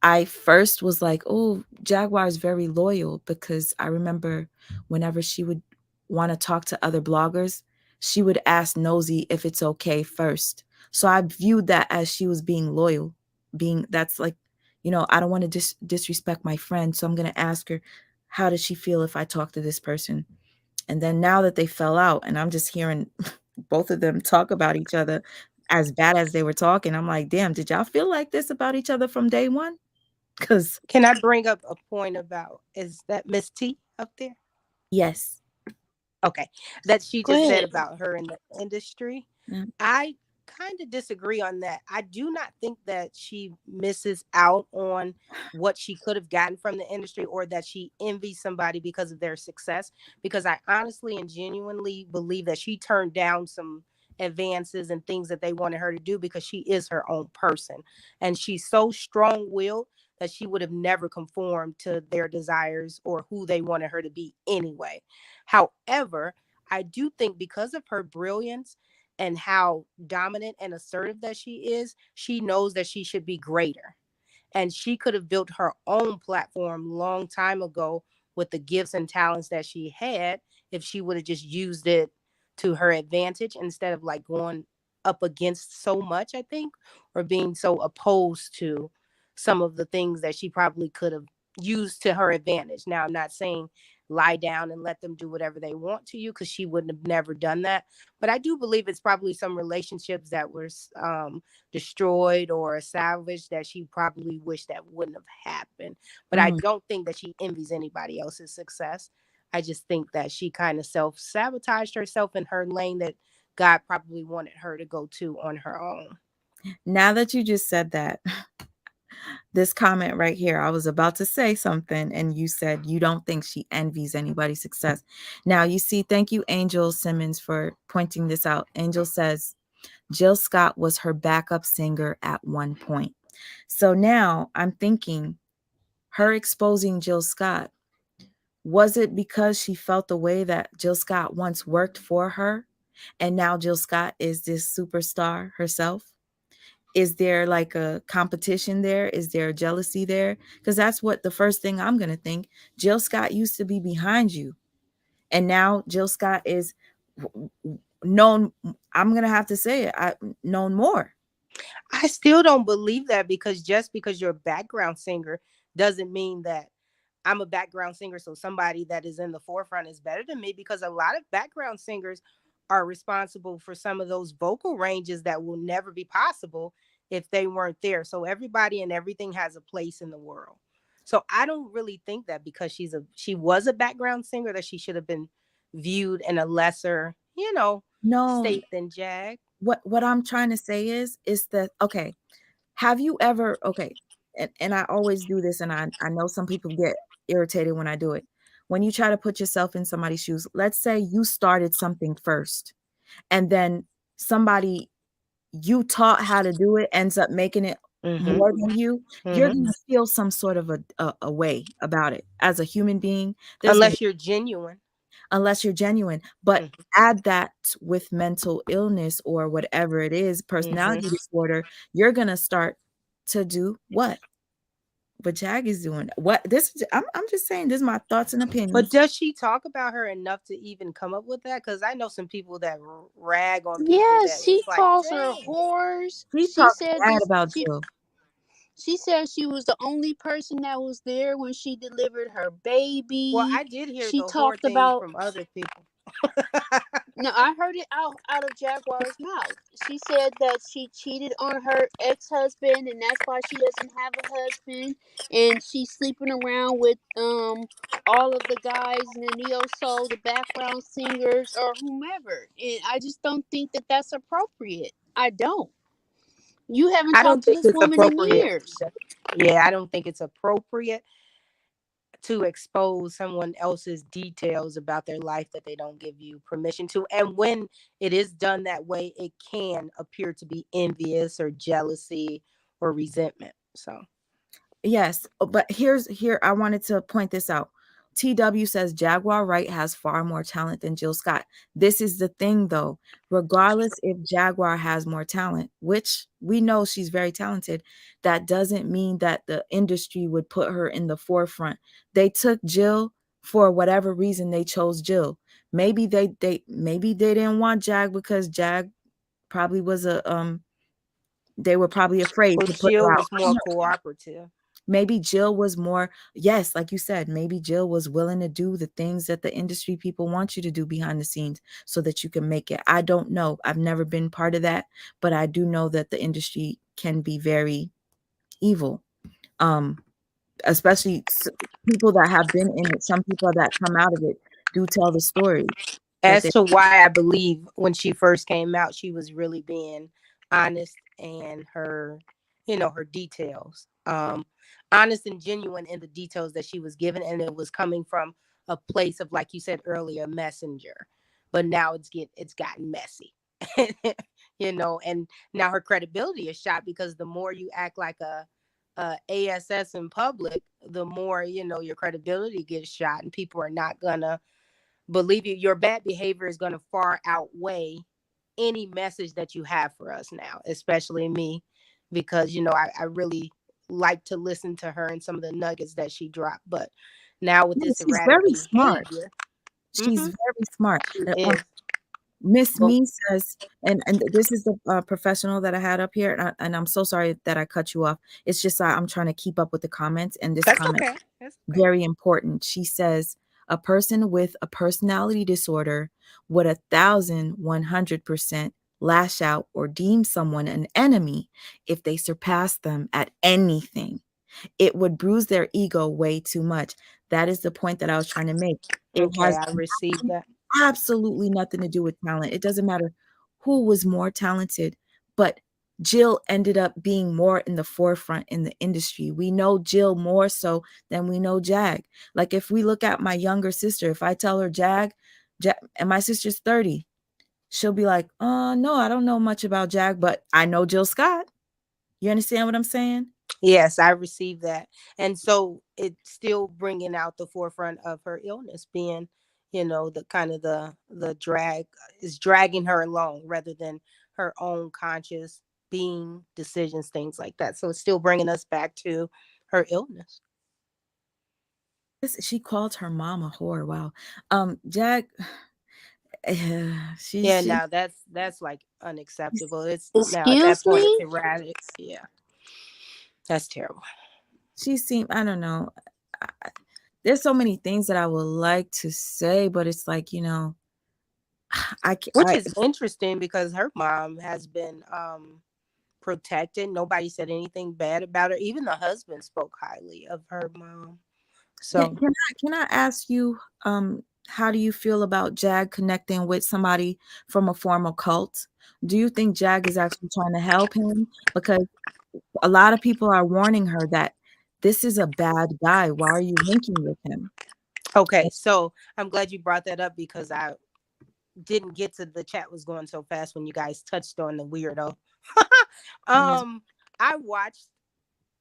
S1: I first was like, oh, Jaguar is very loyal because I remember whenever she would want to talk to other bloggers, she would ask Nosy if it's okay first. So I viewed that as she was being loyal, being that's like, I don't want to disrespect my friend. So I'm going to ask her, how does she feel if I talk to this person? And then now that they fell out and I'm just hearing both of them talk about each other as bad as they were talking, I'm like, damn, did y'all feel like this about each other from day one? Because
S16: Can I bring up a point about, is that Miss T up there?
S1: yes.
S16: Okay. That she
S15: Go
S16: just said
S15: ahead.
S16: about her in the industry.
S1: Yeah.
S16: I kind of disagree on that. I do not think that she misses out on what she could have gotten from the industry or that she envies somebody because of their success. Because I honestly and genuinely believe that she turned down some advances and things that they wanted her to do because she is her own person. And she's so strong willed that she would have never conformed to their desires or who they wanted her to be anyway. However, I do think because of her brilliance and how dominant and assertive that she knows that she should be greater. And she could have built her own platform long time ago with the gifts and talents that she had if she would have just used it to her advantage instead of like going up against so much, I think, or being so opposed to some of the things that she probably could have used to her advantage. Now, I'm not saying lie down and let them do whatever they want to you because she wouldn't have never done that. But I do believe it's probably some relationships that were destroyed or salvaged that she probably wished that wouldn't have happened. But I
S1: Mm.
S16: don't think that she envies anybody else's success. I just think that she kind of self sabotaged herself in her lane that God probably wanted her to go to on her own.
S1: Now that you just said that, this comment right here, I was about to say something, and you said you don't think she envies anybody's success. Now, you see, thank you, Angel Simmons, for pointing this out. Angel says Jill Scott was her backup singer at one point. So now I'm thinking her exposing Jill Scott, was it because she felt the way that Jill Scott once worked for her? And now Jill Scott is this superstar herself? Is there like a competition there? Is there a jealousy there? Because that's what the first thing I'm going to think. Jill Scott used to be behind you. And now Jill Scott is known. I'm going to have to say it. Known more.
S16: I still don't believe that because just because you're a background singer doesn't mean that I'm a background singer. So somebody that is in the forefront is better than me because a lot of background singers are responsible for some of those vocal ranges that will never be possible if they weren't there. So everybody and everything has a place in the world. So I don't really think that because she was a background singer that she should have been viewed in a lesser,
S1: No,
S16: state than Jag.
S1: what I'm trying to say is that, okay, have you ever, okay, and I always do this, and I know some people get irritated when I do it. When you try to put yourself in somebody's shoes, let's say you started something first, and then somebody you taught how to do it ends up making it
S16: Mm-hmm.
S1: more than you, you're
S16: Mm-hmm.
S1: gonna feel some sort of a way about it as a human being. There's gonna
S16: Unless you're genuine.
S1: unless you're genuine. But
S16: Mm-hmm.
S1: add that with mental illness or whatever it is,
S16: Mm-hmm.
S1: personality disorder, you're going to start to do what? But Jag is doing what this. I'm just saying. This is my thoughts and
S16: But
S1: opinions.
S16: does she talk about her enough to even come up with that? Because I know some people that rag on people
S15: Yes,
S16: that
S15: she
S16: it's like,
S15: calls her
S16: dang.
S15: whores.
S1: She
S15: She
S1: talks
S15: said
S1: bad
S15: this.
S1: about Jill.
S15: She said she was the only person that was there when she delivered her
S16: Well,
S15: baby.
S16: I did hear
S15: She
S16: the whore
S15: talked
S16: thing
S15: about.
S16: from other people.
S15: No, I heard it out of Jaguar's mouth. She said that she cheated on her ex-husband, and that's why she doesn't have a husband, and she's sleeping around with all of the guys in the neo soul, the background singers, or whomever. And I just don't think that that's appropriate. I don't. You haven't
S16: I don't
S15: talked to
S16: think
S15: this
S16: it's
S15: woman in
S16: appropriate.
S15: years.
S16: Yeah, I don't think it's appropriate to expose someone else's details about their life that they don't give you permission to. And when it is done that way, it can appear to be envious or jealousy or resentment. So
S1: Yes, but here I wanted to point this out. TW says Jaguar Wright has far more talent than Jill Scott. This is the thing though. Regardless if Jaguar has more talent, which we know she's very talented, that doesn't mean that the industry would put her in the forefront. They took Jill for whatever reason they chose Jill. Maybe maybe they didn't want Jag because Jag probably was a they were probably afraid
S16: well,
S1: to put her
S16: Jill
S1: out.
S16: was more cooperative.
S1: Maybe Jill was more, yes, like you said, maybe Jill was willing to do the things that the industry people want you to do behind the scenes so that you can make it. I don't know. I've never been part of that, but I do know that the industry can be very evil. Um, especially people that have been in it. Some people that come out of it do tell the story that
S16: As
S1: they
S16: to why I believe when she first came out, she was really being honest and her, her details. Honest and genuine in the details that she was given, and it was coming from a place of, like you said earlier, messenger. But now it's gotten messy. And now her credibility is shot because the more you act like a ASS in public, the more your credibility gets shot, and people are not gonna believe you. Your bad behavior is going to far outweigh any message that you have for us now, especially me, because I really like to listen to her and some of the nuggets that she dropped. But now with
S1: yeah,
S16: this
S1: she's
S16: erratic
S1: very smart.
S16: behavior,
S1: She's very smart.
S16: she is.
S1: Miss
S16: But
S1: Me says, and this is the professional that I had up here, and I'm so sorry that I cut you off. It's just I'm trying to keep up with the comments, and this
S16: that's
S1: comment
S16: okay. That's okay.
S1: very important. She says, a person with a personality disorder would 1,100% lash out or deem someone an enemy if they surpass them at anything. It would bruise their ego way too much. That is the point that I was trying to make. It
S16: Okay,
S1: has
S16: I received that.
S1: absolutely nothing to do with talent. It doesn't matter who was more talented, but Jill ended up being more in the forefront in the industry. We know Jill more so than we know Jag. Like if we look at my younger sister, if I tell her Jag, and my sister's 30, she'll be like, no, I don't know much about Jag, but I know Jill Scott. You understand what I'm saying?
S16: Yes, I received that. And so it's still bringing out the forefront of her illness being, the kind of the drag is dragging her along rather than her own conscious being decisions, things like that. So it's still bringing us back to her illness.
S1: She called her mom a whore. Wow. Jag,
S16: Yeah,
S1: she
S16: now that's like unacceptable. It's now at that
S15: Excuse
S16: point it's
S15: me?
S16: erratic. Yeah, that's terrible.
S1: she seemed, I don't know. There's so many things that I would like to say, but it's like,
S16: Which
S1: I
S16: is interesting because her mom has been protected. Nobody said anything bad about her. Even the husband spoke highly of her mom. So
S1: can I ask you, how do you feel about Jag connecting with somebody from a former cult? Do you think Jag is actually trying to help him? Because a lot of people are warning her that this is a bad guy. Why are you linking with him?
S16: okay, so I'm glad you brought that up because I didn't get to the chat was going so fast when you guys touched on the weirdo.
S1: Yes.
S16: I watched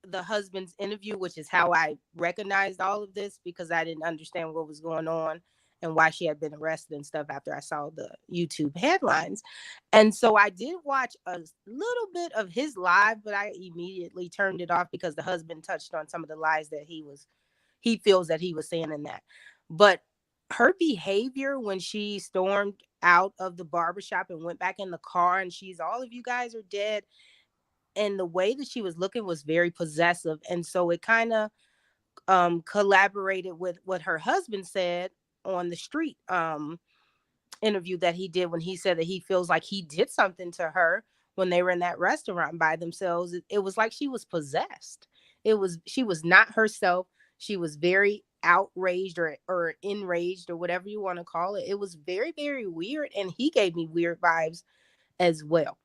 S16: the husband's interview, which is how I recognized all of this because I didn't understand what was going on and why she had been arrested and stuff after I saw the YouTube headlines. And so I did watch a little bit of his live, but I immediately turned it off because the husband touched on some of the lies that he feels that he was saying in that. But her behavior when she stormed out of the barbershop and went back in the car and she's all of you guys are dead, and the way that she was looking was very possessive. And so it kind of collaborated with what her husband said on the street interview that he did, when he said that he feels like he did something to her when they were in that restaurant by themselves. It was like she was possessed. She was not herself. She was very outraged or enraged or whatever you want to call it. It was very, very weird, and he gave me weird vibes as well.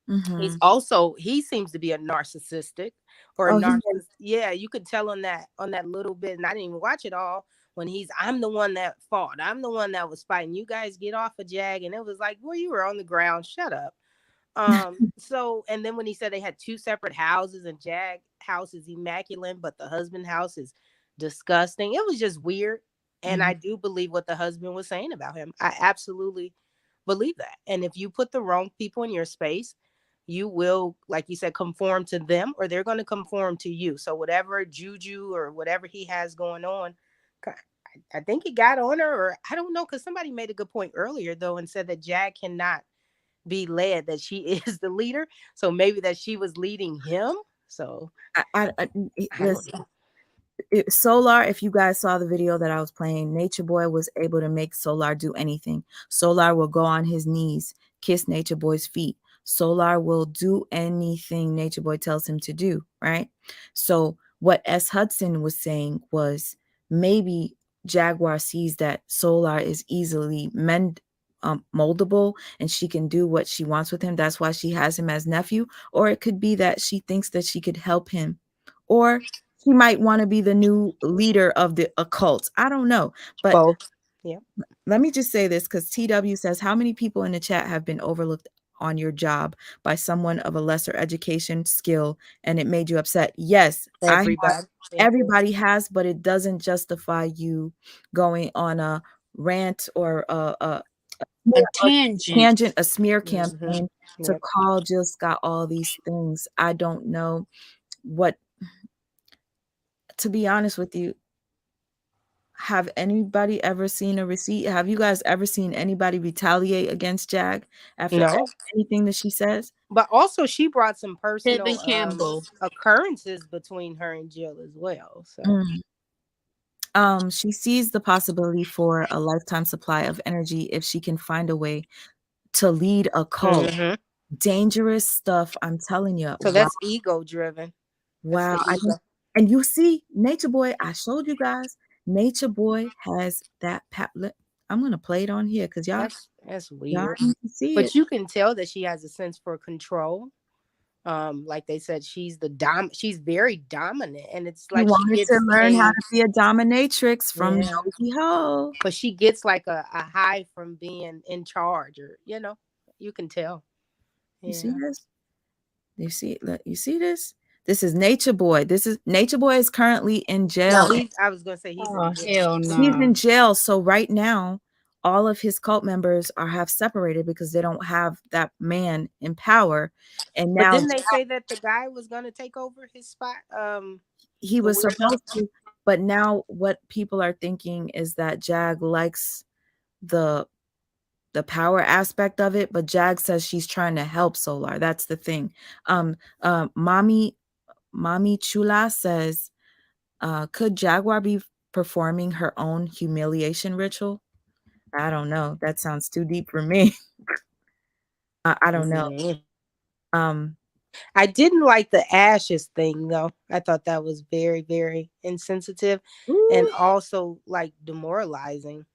S1: Mm-hmm.
S16: He seems to be a narcissistic or a
S1: Oh, he
S16: narcissist. Yeah, you could tell on that little bit, and I didn't even watch it all. When I'm the one that fought, I'm the one that was fighting. You guys get off of Jag, and it was like, well, you were on the ground. Shut up. So, and then when he said they had two separate houses, and Jag house is immaculate, but the husband house is disgusting. It was just weird. And
S1: Mhm.
S16: I do believe what the husband was saying about him. I absolutely believe that. And if you put the wrong people in your space, you will, like you said, conform to them, or they're going to conform to you. So whatever juju or whatever he has going on, I think he got on her, or I don't know, because somebody made a good point earlier though and said that Jag cannot be led, that she is the leader. So maybe that she was leading him. So I don't
S1: Listen,
S16: know.
S1: Solar, if you guys saw the video that I was playing, Nature Boy was able to make Solar do anything. Solar will go on his knees, kiss Nature Boy's feet. Solar will do anything Nature Boy tells him to do, right? So what S. Hudson was saying was, maybe Jaguar sees that Solar is easily moldable and she can do what she wants with him. That's why she has him as nephew. Or it could be that she thinks that she could help him. Or he might want to be the new leader of the occult. I don't know. But
S16: Both. Yeah.
S1: let me just say this, because TW says, how many people in the chat have been overlooked on your job by someone of a lesser education skill and it made you upset? Yes, I have.
S16: Everybody. Yeah.
S1: Everybody has, but it doesn't justify you going on a rant or
S15: A
S1: a
S15: tangent.
S1: tangent, a smear
S16: Mm-hmm.
S1: campaign to
S16: Yep.
S1: call Jill Scott all these things. I don't know what, to be honest with you, have anybody ever seen a receipt? Have you guys ever seen anybody retaliate against Jag after
S16: No.
S1: anything that she says?
S16: But also she brought some
S15: Kevin
S16: personal
S15: Campbell.
S16: occurrences between her and Jill as well. So
S1: She sees the possibility for a lifetime supply of energy if she can find a way to lead a cult.
S16: hmm
S1: Dangerous stuff, I'm telling you.
S16: so
S1: Wow.
S16: that's ego driven. That's
S1: Wow.
S16: the ego.
S1: And you see, Nature Boy, I showed you guys, Nature Boy has that I'm gonna play it on here because
S16: That's
S1: y'all
S16: weird.
S1: need to see it.
S16: But you can tell that she has a sense for control. Like they said, she's very dominant, and it's
S1: She
S16: like she
S1: wanted to
S16: gets
S1: learn how
S16: a
S1: to be a dominatrix from
S16: yeah,
S1: Nosy Ho.
S16: but she gets like a high from being in charge, or you can tell.
S1: You see
S16: Yeah.
S1: this? You see this? This is Nature Boy. This is Nature Boy is currently in
S16: No,
S1: jail.
S16: I was gonna say he's
S15: Oh
S16: in jail.
S15: hell
S1: He's
S15: no.
S1: in jail. So right now, all of his cult members have separated because they don't have that man in power. And
S16: But
S1: now
S16: didn't they say that the guy was gonna take over his spot?
S1: he
S16: The
S1: was
S16: weirdo.
S1: supposed to, but now what people are thinking is that Jag likes the power aspect of it, but Jag says she's trying to help Solar. That's the thing. Mommy Chula says, could Jaguar be performing her own humiliation ritual? I don't know. That sounds too deep for me. I don't know.
S16: Mhm.
S1: Um,
S16: I didn't like the ashes thing though. I thought that was very, very insensitive and
S1: ooh,
S16: also like demoralizing.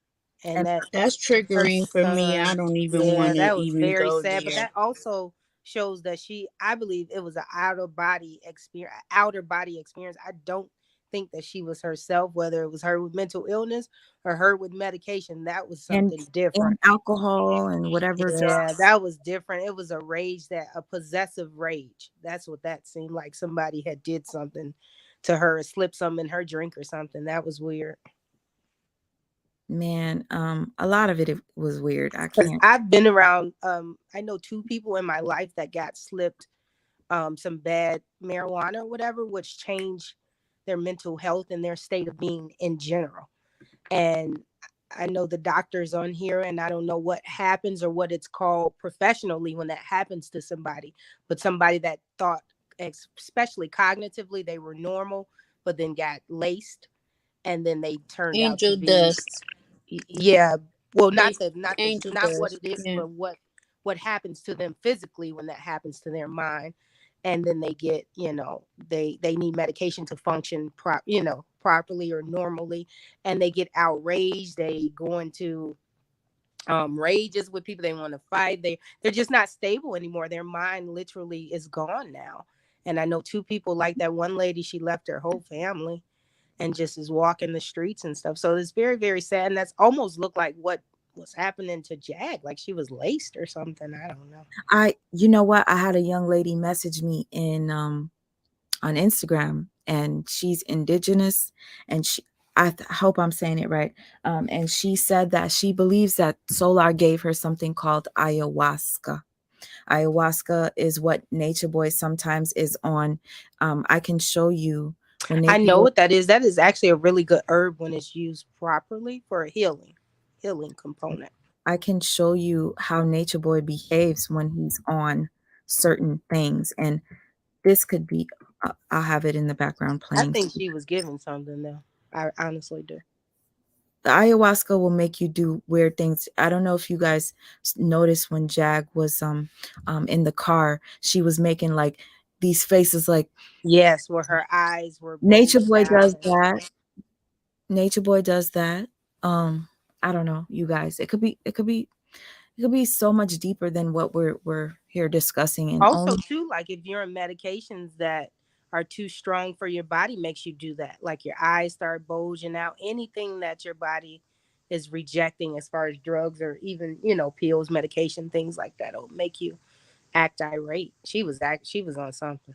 S16: And
S1: and
S16: that
S15: That's
S16: her
S15: triggering for me. I
S16: son,
S15: don't even
S16: yeah,
S15: want to
S16: that was
S15: even
S16: very
S15: go
S16: sad. But
S15: there.
S16: that also shows that I believe it was an outer body experience. I don't think that she was herself, whether it was her with mental illness or her with medication. That was
S1: and
S16: something different.
S1: alcohol and whatever
S16: Yeah,
S1: drugs.
S16: that was different. It was a possessive rage. That's what that seemed like. Somebody had did something to her, or slipped something in her drink or something. That was weird.
S1: Man, a lot of it was weird. I
S16: Because
S1: can't.
S16: I've been around, I know two people in my life that got slipped some bad marijuana or whatever, which changed their mental health and their state of being in general. And I know the doctors on here, and I don't know what happens or what it's called professionally when that happens to somebody, but somebody that thought, especially cognitively, they were normal, but then got laced, and then they turned out to
S15: Angel
S16: be,
S15: dust.
S16: yeah, well,
S15: They angel
S16: not what it
S15: dust.
S16: is,
S15: Yeah.
S16: but what happens to them physically when that happens to their mind. And then they get, they need medication to function properly or normally, and they get outraged, they go into rages with people, they want to fight, they're just not stable anymore, their mind literally is gone now. And I know two people like that. One lady, she left her whole family and just is walking the streets and stuff. So it's very, very sad. And that's almost looked like what was happening to Jag, like she was laced or something. I don't know.
S1: You know what? I had a young lady message me in on Instagram, and she's indigenous, and hope I'm saying it right. And she said that she believes that Solar gave her something called ayahuasca. Ayahuasca is what Nature Boy sometimes is on. I can show you when
S16: I
S1: Nature
S16: know
S1: Boy.
S16: what that is. That is actually a really good herb when it's used properly for a healing component.
S1: I can show you how Nature Boy behaves when he's on certain things, and this could be. I'll have it in the background
S16: I
S1: playing.
S16: think she was given something though. I honestly do.
S1: The ayahuasca will make you do weird things. I don't know if you guys noticed when Jag was in the car, she was making like these faces like
S16: Yes, where her eyes were
S1: Nature
S16: bulged
S1: Boy
S16: out.
S1: does that. Nature Boy does that. Um I don't know, you guys. It could be so much deeper than what we're here discussing, and
S16: Also,
S1: only
S16: too, like if you're on medications that are too strong for your body, makes you do that. Like your eyes start bulging out. Anything that your body is rejecting, as far as drugs or even pills, medication, things like that, will make you act irate. She was on something.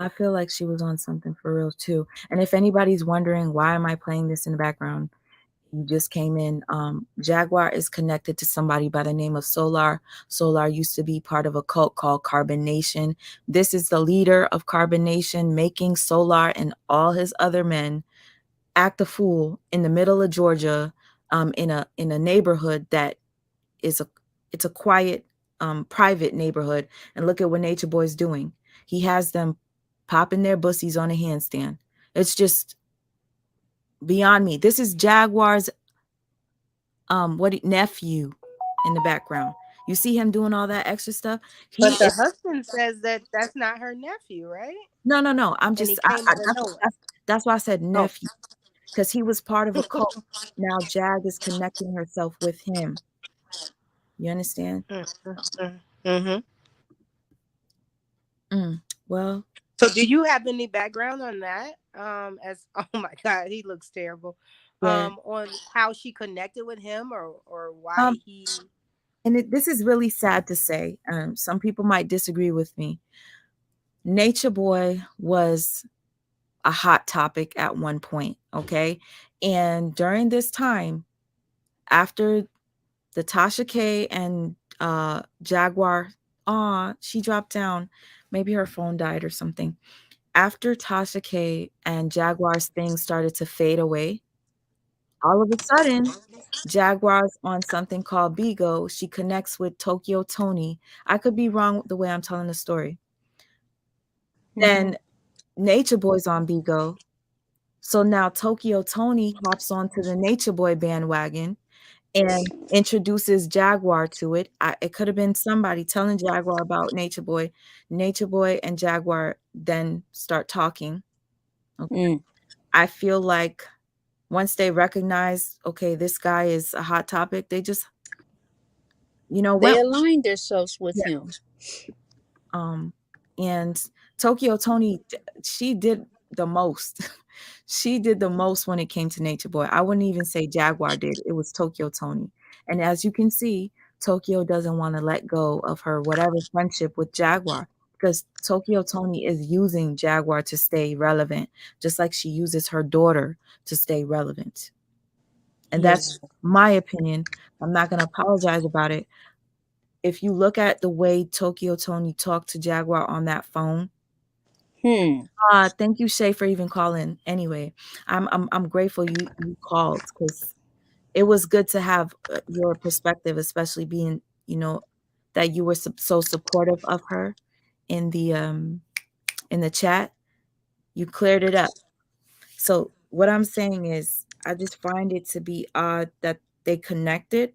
S1: I feel like she was on something for real too. And if anybody's wondering why am I playing this in the background, you just came in. Jaguar is connected to somebody by the name of Solar. Solar used to be part of a cult called Carbonation. This is the leader of Carbonation, making Solar and all his other men act a fool in the middle of Georgia, in a neighborhood that is it's a quiet, private neighborhood. And look at what Nature Boy's doing. He has them popping their bussies on a handstand. It's just beyond me. This is Jaguar's nephew in the background. You see him doing all that extra stuff. He
S16: But the
S1: is
S16: husband says that that's not her nephew, right?
S1: no. I'm
S16: And he
S1: just
S16: came out of nowhere.
S1: that's why I said
S16: Oh,
S1: nephew, because he was part of a cult. Now Jag is connecting herself with him. You understand?
S16: mm-hmm.
S1: Well,
S16: So, do you have any background on that? As oh my God, he looks terrible.
S1: yeah.
S16: On how she connected with him, or why
S1: Um,
S16: he.
S1: and this is really sad to say. Some people might disagree with me. Nature Boy was a hot topic at one point, okay? And during this time, after the Tasha K and Jaguar, she dropped down. Maybe her phone died or something. After Tasha K and Jaguar's thing started to fade away, all of a sudden, Jaguar's on something called Bigo. She connects with Tokyo Tony. I could be wrong with the way I'm telling the story.
S16: Mm-hmm.
S1: Then Nature Boy's on Bigo. So now Tokyo Tony hops onto the Nature Boy bandwagon and introduces Jaguar to it. It could have been somebody telling Jaguar about Nature Boy. Nature Boy and Jaguar then start talking. Okay.
S15: Mm.
S1: I feel like once they recognize, okay, this guy is a hot topic, they just,
S15: They
S1: went.
S15: aligned themselves with
S1: Yeah.
S15: him.
S1: Um, and Tokyo Tony, she did the most. She did the most when it came to Nature Boy. I wouldn't even say Jaguar did. It was Tokyo Tony. And as you can see, Tokyo doesn't want to let go of her whatever friendship with Jaguar, because Tokyo Tony is using Jaguar to stay relevant, just like she uses her daughter to stay relevant. And
S15: Yeah.
S1: that's my opinion. I'm not going to apologize about it. If you look at the way Tokyo Tony talked to Jaguar on that phone, thank you, Shay, for even calling. Anyway, I'm grateful you called, because it was good to have your perspective, especially being, that you were so supportive of her in the chat. You cleared it up. So what I'm saying is, I just find it to be odd that they connected.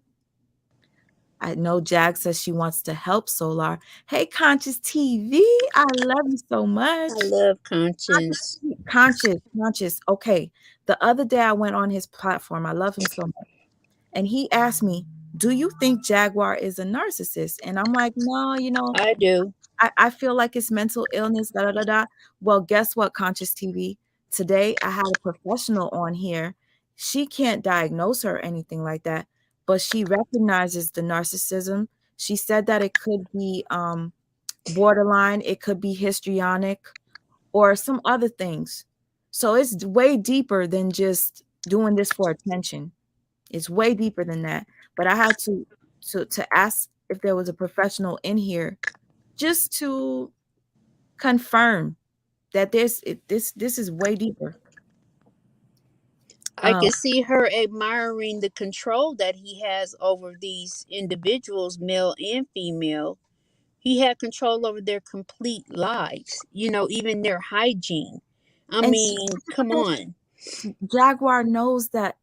S1: I know Jag says she wants to help Solar. Hey, Conscious TV, I love you so much.
S15: I love Conscience.
S1: Conscious. Okay, the other day I went on his platform. I love him so much, and he asked me, "Do you think Jaguar is a narcissist?" And I'm like, "No,
S15: I do.
S1: I feel like it's mental illness, da da da da." Well, guess what, Conscious TV? Today I had a professional on here. She can't diagnose her or anything like that, but she recognizes the narcissism. She said that it could be borderline, it could be histrionic, or some other things. So it's way deeper than just doing this for attention. It's way deeper than that. But I had to ask if there was a professional in here just to confirm that this is way deeper.
S15: I can see her admiring the control that he has over these individuals, male and female. He had control over their complete lives, even their hygiene. I
S1: And
S15: mean, come on.
S1: Jaguar knows that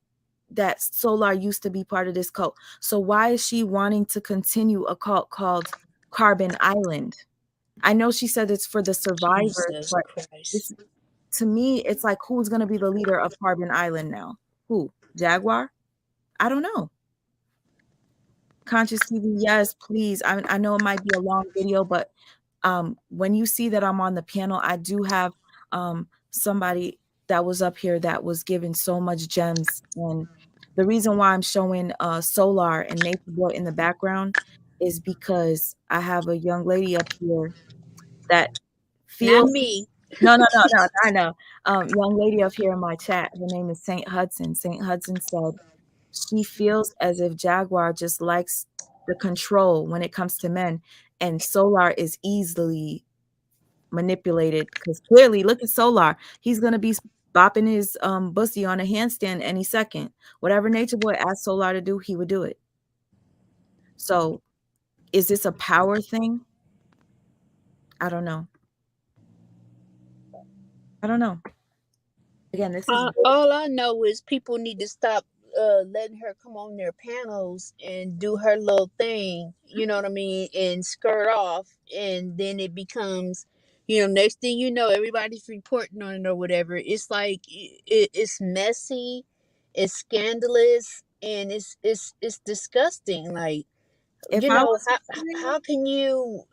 S1: Solar used to be part of this cult. So why is she wanting to continue a cult called Carbon Island? I know she said it's for the survivors,
S15: Jesus
S1: but
S15: Christ.
S1: this, to me, it's like, who's going to be the leader of Carbon Island now? Who? Jaguar? I don't know. Conscious TV, yes, please. I know it might be a long video, but when you see that I'm on the panel, I do have somebody that was up here that was given so much gems. And the reason why I'm showing Solar and Nature Boy in the background is because I have a young lady up here that
S15: Not
S1: feels.
S15: me.
S1: No, I know. Young lady up here in my chat, her name is Saint Hudson. Saint Hudson said she feels as if Jaguar just likes the control when it comes to men, and Solar is easily manipulated, because clearly, look at Solar. He's gonna be bopping his bussy on a handstand any second. Whatever Nature Boy asked Solar to do, he would do it. So, is this a power thing? I don't know. I don't know. Again, this is
S15: All I know is people need to stop letting her come on their panels and do her little thing, you know what I mean, and skirt off, and then it becomes, next thing you know, everybody's reporting on it or whatever. It's like it's messy, it's scandalous, and it's disgusting. Like,
S1: if I was
S15: how can you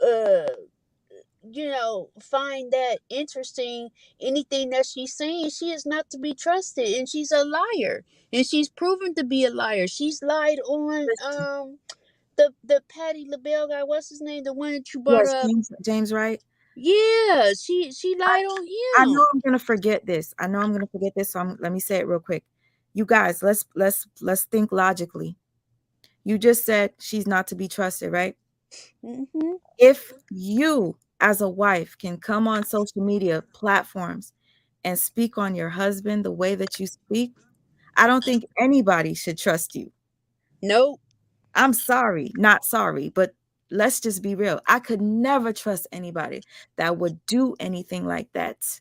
S15: find that interesting? Anything that she's saying, she is not to be trusted, and she's a liar, and she's proven to be a liar. She's lied on the Patty LaBelle guy. What's his name? The one that you brought
S1: yes,
S15: up.
S1: James Wright.
S15: Yeah, she lied on
S1: I
S15: him.
S1: know I'm gonna forget this. I know I'm gonna forget this. So let me say it real quick. You guys, let's think logically. You just said she's not to be trusted, right?
S15: Mm-hmm.
S1: If you, as a wife, can come on social media platforms and speak on your husband the way that you speak, I don't think anybody should trust you.
S15: Nope.
S1: I'm sorry, not sorry, but let's just be real. I could never trust anybody that would do anything like that.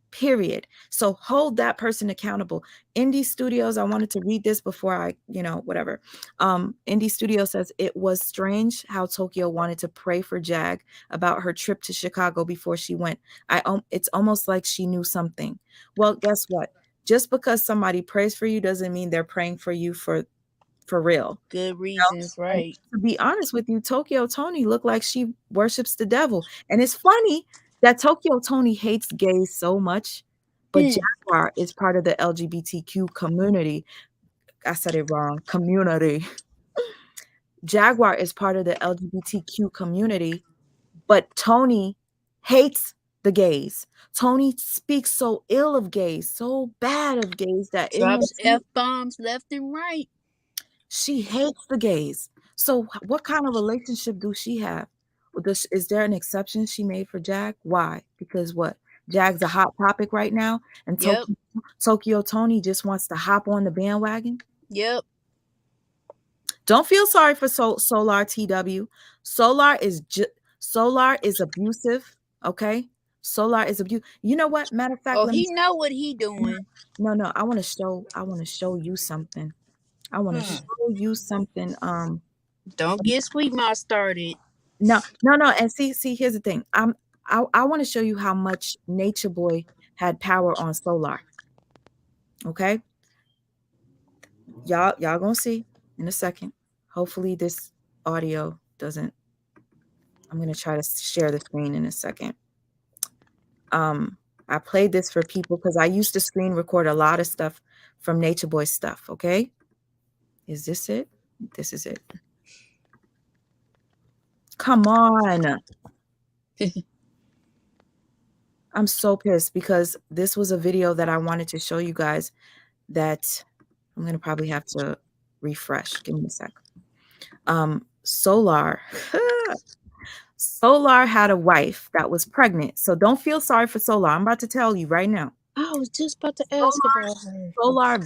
S1: Period. So hold that person accountable. Indie Studios, I wanted to read this before whatever. Indie Studio says it was strange how Tokyo wanted to pray for Jag about her trip to Chicago before she went. It's almost like she knew something. Well, guess what? Just because somebody prays for you doesn't mean they're praying for you for real.
S15: Good reasons,
S1: And
S15: right?
S1: to be honest with you, Tokyo Tony looked like she worships the devil. And it's funny that Tokyo Tony hates gays so much, but Jaguar is part of the LGBTQ community. I said it wrong. Community. Jaguar is part of the LGBTQ community, but Tony hates the gays. Tony speaks so ill of gays, so bad of gays that
S15: drops F-bombs left and right.
S1: She hates the gays. So what kind of relationship do she have? Is there an exception she made for Jag? Why? Because what? Jag's a hot topic right now, and
S15: Yep.
S1: Tokyo Tony just wants to hop on the bandwagon.
S15: Yep.
S1: Don't feel sorry for Solar TW. Solar is abusive. Okay, Solar is abusive. You know what? Matter of fact,
S15: Oh, he know what he doing.
S1: No. I want to show you something. I want to show you something.
S15: Don't get Sweet Mouth started.
S1: No. And see, here's the thing. I want to show you how much Nature Boy had power on Solar. Okay, y'all gonna see in a second. Hopefully, this audio doesn't. I'm gonna try to share the screen in a second. I played this for people because I used to screen record a lot of stuff from Nature Boy stuff. Okay, is this it? This is it. Come on. I'm so pissed because this was a video that I wanted to show you guys that I'm going to probably have to refresh. Give me a sec. Solar. Solar had a wife that was pregnant. So don't feel sorry for Solar. I'm about to tell you right now.
S15: I was just about to ask about her.
S1: Solar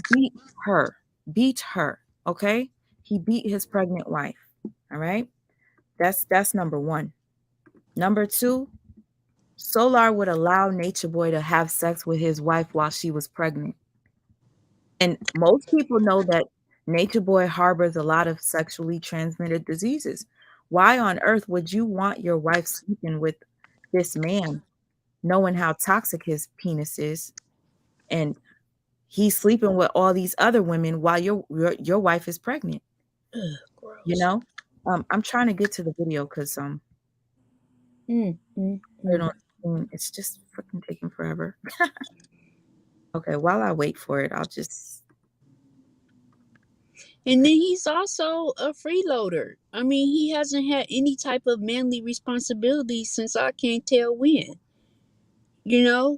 S1: beat her. Okay. He beat his pregnant wife. All right. That's number one. Number two, Solar would allow Nature Boy to have sex with his wife while she was pregnant. And most people know that Nature Boy harbors a lot of sexually transmitted diseases. Why on earth would you want your wife sleeping with this man, knowing how toxic his penis is, and he's sleeping with all these other women while your wife is pregnant?
S15: Ugh, gross.
S1: You know, I'm trying to get to the video because it's just freaking taking forever. Okay, while I wait for it, I'll just.
S15: And then he's also a freeloader. I mean, he hasn't had any type of manly responsibility since I can't tell when. You know,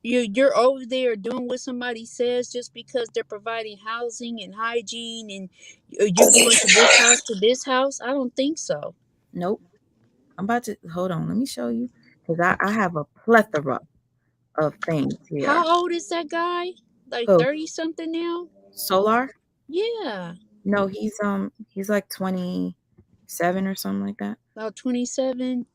S15: you're over there doing what somebody says just because they're providing housing and hygiene, and you're going to this house. I don't think so.
S1: Nope. I'm about to hold on. Let me show you because I have a plethora of things here.
S15: How old is that guy? Like 30 something now?
S1: Solar?
S15: Yeah.
S1: No, he's like 27 or something like that.
S15: About 27.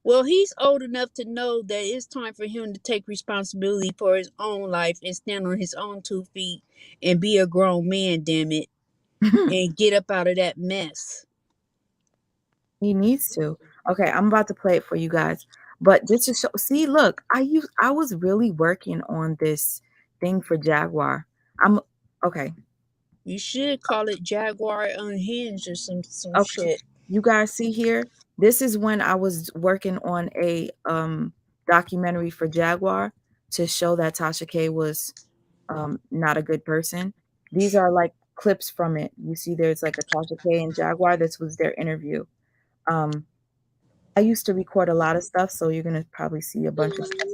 S15: Well, he's old enough to know that it's time for him to take responsibility for his own life and stand on his own 2 feet and be a grown man, damn it, and get up out of that mess.
S1: He needs to. Okay, I'm about to play it for you guys. But just to show, see, look, I was really working on this thing for Jaguar. Okay.
S15: You should call it Jaguar Unhinged or some shit.
S1: You guys see here? This is when I was working on a documentary for Jaguar to show that Tasha K was not a good person. These are like clips from it. You see there's like a Tasha K and Jaguar. This was their interview. I used to record a lot of stuff, so you're gonna probably see a bunch of stuff.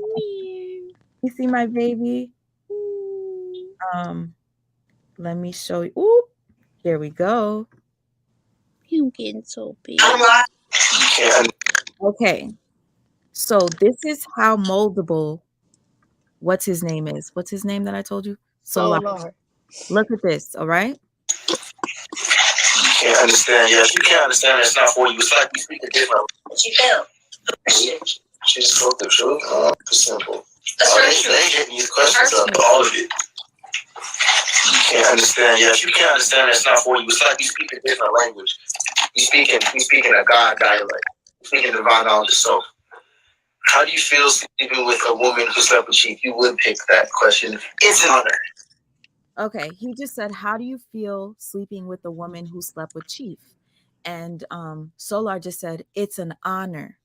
S1: You see my baby? Let me show you. Ooh, here we go.
S15: Him getting so big.
S1: Okay, so this is how moldable. What's his name is? What's his name that I told you? Solar. Look at this. All right.
S5: You can't understand. Yes, you can't understand. It's not for you. It's like we speak a different. What you feel? She just spoke the truth. It's simple. They hitting you questions up. All of it. You can't understand. Yes, you can't understand. It's not for you. It's like we speak a different language. We speaking a God dialect. We speaking divine knowledge of self. How do you feel sleeping with a woman who slept with Chief? You would pick that question. It's an honor.
S1: Okay, he just said, how do you feel sleeping with a woman who slept with Chief? And Solar just said, it's an honor.